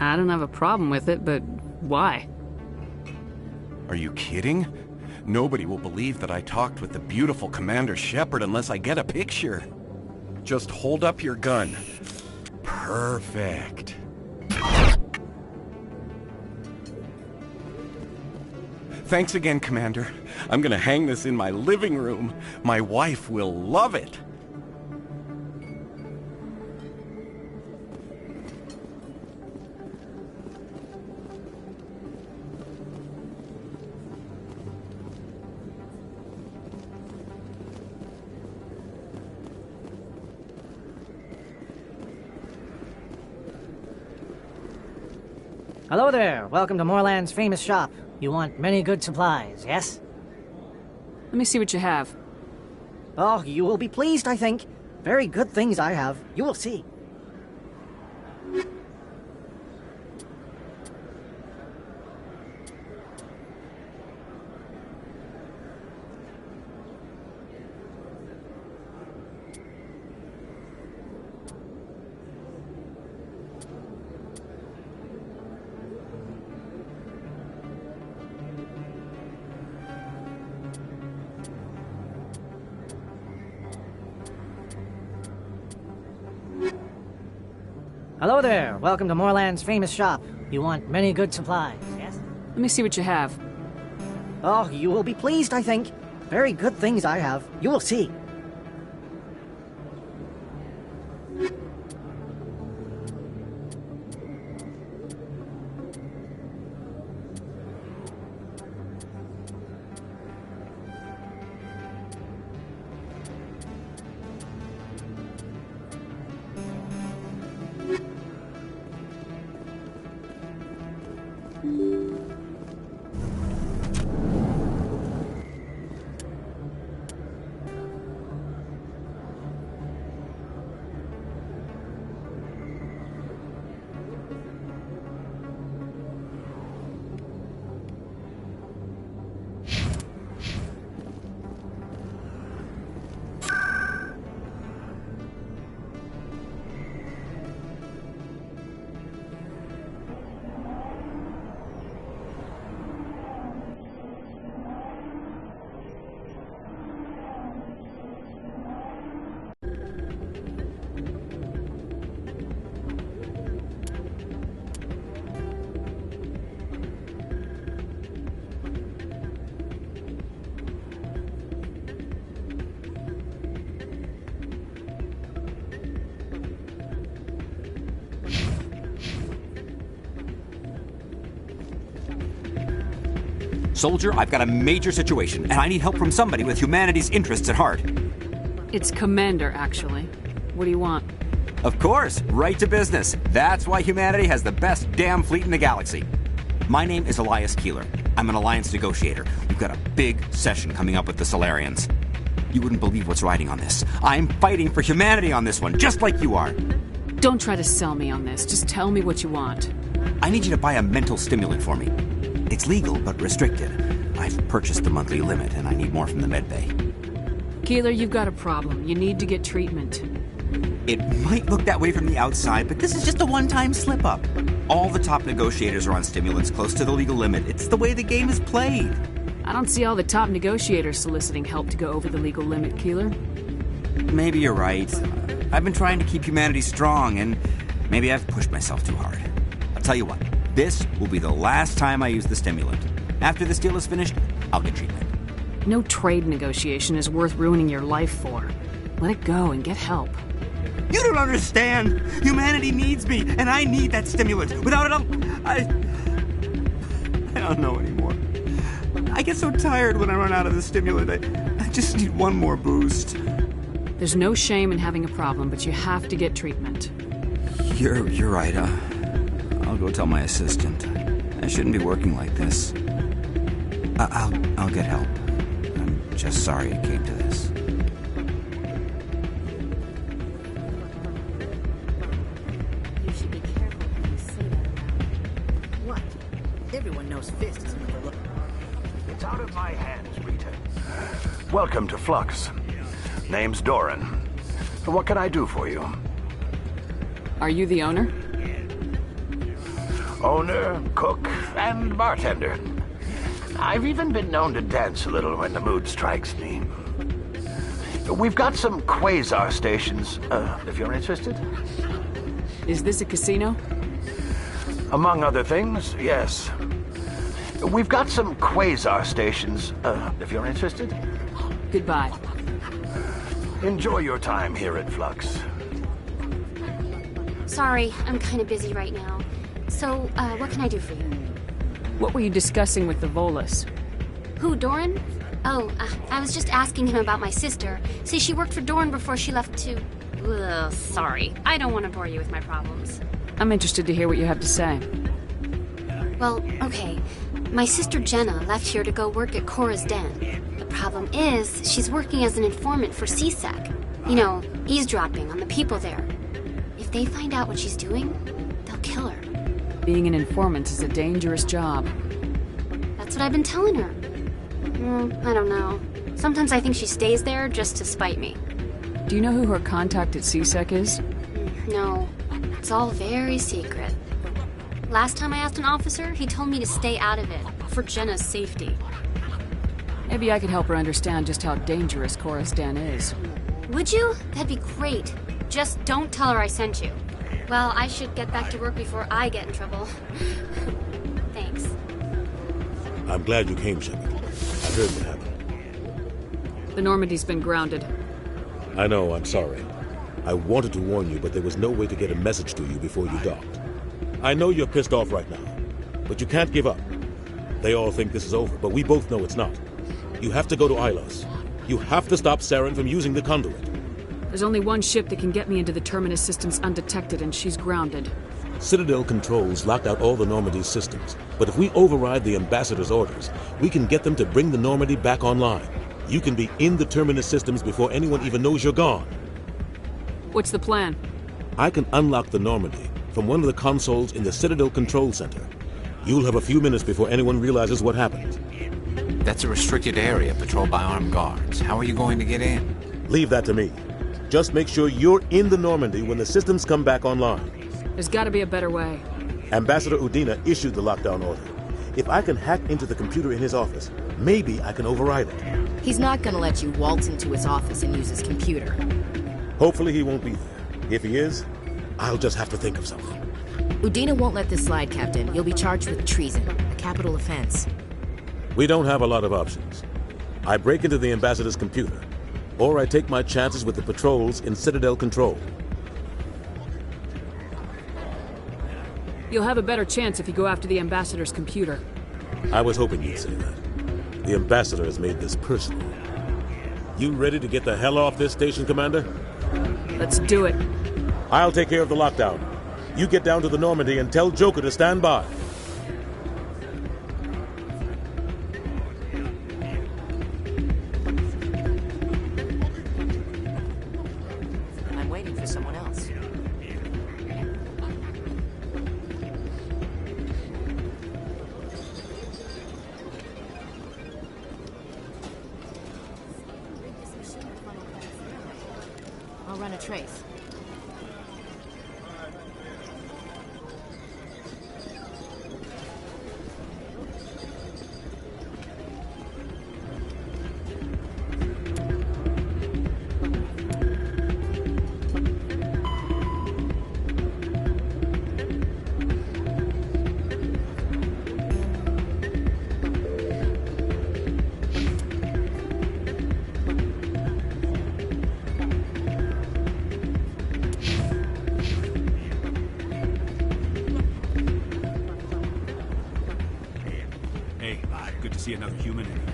I don't have a problem with it, but why? Are you kidding? Nobody will believe that I talked with the beautiful Commander Shepard unless I get a picture. Just hold up your gun. Perfect. Thanks again, Commander. I'm gonna hang this in my living room. My wife will love it. Hello there. Welcome to Moorland's famous shop. You want many good supplies, yes? Let me see what you have. Oh, you will be pleased, I think. Very good things I have. You will see. Hello there. Welcome to Moorland's famous shop. You want many good supplies, yes? Let me see what you have. Oh, you will be pleased, I think. Very good things I have. You will see. Soldier, I've got a major situation, and I need help from somebody with humanity's interests at heart. It's Commander, actually. What do you want? Of course, right to business. That's why humanity has the best damn fleet in the galaxy. My name is Elias Keeler. I'm an alliance negotiator. We've got a big session coming up with the Solarians. You wouldn't believe what's riding on this. I'm fighting for humanity on this one, just like you are. Don't try to sell me on this. Just tell me what you want. I need you to buy a mental stimulant for me. It's legal, but restricted. I've purchased the monthly limit, and I need more from the medbay. Keeler, you've got a problem. You need to get treatment. It might look that way from the outside, but this is just a one-time slip-up. All the top negotiators are on stimulants close to the legal limit. It's the way the game is played. I don't see all the top negotiators soliciting help to go over the legal limit, Keeler. Maybe you're right. I've been trying to keep humanity strong, and maybe I've pushed myself too hard. I'll tell you what. This will be the last time I use the stimulant. After this deal is finished, I'll get treatment. No trade negotiation is worth ruining your life for. Let it go and get help. You don't understand! Humanity needs me, and I need that stimulant. Without it, I don't know anymore. I get so tired when I run out of the stimulant. I just need one more boost. There's no shame in having a problem, but you have to get treatment. You're right, I'll go tell my assistant. I shouldn't be working like this. I'll get help. I'm just sorry it came to this. You should be careful when you say that around. What? Everyone knows Fist is another look. It's out of my hands, Rita. Welcome to Flux. Name's Doran. What can I do for you? Are you the owner? Owner, cook, and bartender. I've even been known to dance a little when the mood strikes me. We've got some quasar stations, if you're interested. Is this a casino? Among other things, yes. We've got some quasar stations, if you're interested. Goodbye. Enjoy your time here at Flux. Sorry, I'm kind of busy right now. So, what can I do for you? What were you discussing with the Volus? Who, Doran? Oh, I was just asking him about my sister. See, she worked for Doran before she left to... Ugh, sorry. I don't want to bore you with my problems. I'm interested to hear what you have to say. Well, okay. My sister Jenna left here to go work at Cora's Den. The problem is, she's working as an informant for CSEC. You know, eavesdropping on the people there. If they find out what she's doing, they'll kill her. Being an informant is a dangerous job. That's what I've been telling her. I don't know. Sometimes I think she stays there just to spite me. Do you know who her contact at CSEC is? No. It's all very secret. Last time I asked an officer, he told me to stay out of it, for Jenna's safety. Maybe I could help her understand just how dangerous Cora's Den is. Would you? That'd be great. Just don't tell her I sent you. Well, I should get back to work before I get in trouble. Thanks. I'm glad you came, Shepard. I heard what happened. The Normandy's been grounded. I know, I'm sorry. I wanted to warn you, but there was no way to get a message to you before you docked. I know you're pissed off right now, but you can't give up. They all think this is over, but we both know it's not. You have to go to Ilos. You have to stop Saren from using the conduit. There's only one ship that can get me into the Terminus systems undetected, and she's grounded. Citadel controls locked out all the Normandy's systems, but if we override the Ambassador's orders, we can get them to bring the Normandy back online. You can be in the Terminus systems before anyone even knows you're gone. What's the plan? I can unlock the Normandy from one of the consoles in the Citadel Control Center. You'll have a few minutes before anyone realizes what happened. That's a restricted area patrolled by armed guards. How are you going to get in? Leave that to me. Just make sure you're in the Normandy when the systems come back online. There's gotta be a better way. Ambassador Udina issued the lockdown order. If I can hack into the computer in his office, maybe I can override it. He's not gonna let you waltz into his office and use his computer. Hopefully he won't be there. If he is, I'll just have to think of something. Udina won't let this slide, Captain. You'll be charged with treason, a capital offense. We don't have a lot of options. I break into the Ambassador's computer, or I take my chances with the patrols in Citadel Control. You'll have a better chance if you go after the Ambassador's computer. I was hoping you'd say that. The Ambassador has made this personal. You ready to get the hell off this station, Commander? Let's do it. I'll take care of the lockdown. You get down to the Normandy and tell Joker to stand by. I'm waiting for someone else. I'll run a trace. Good to see another human in here.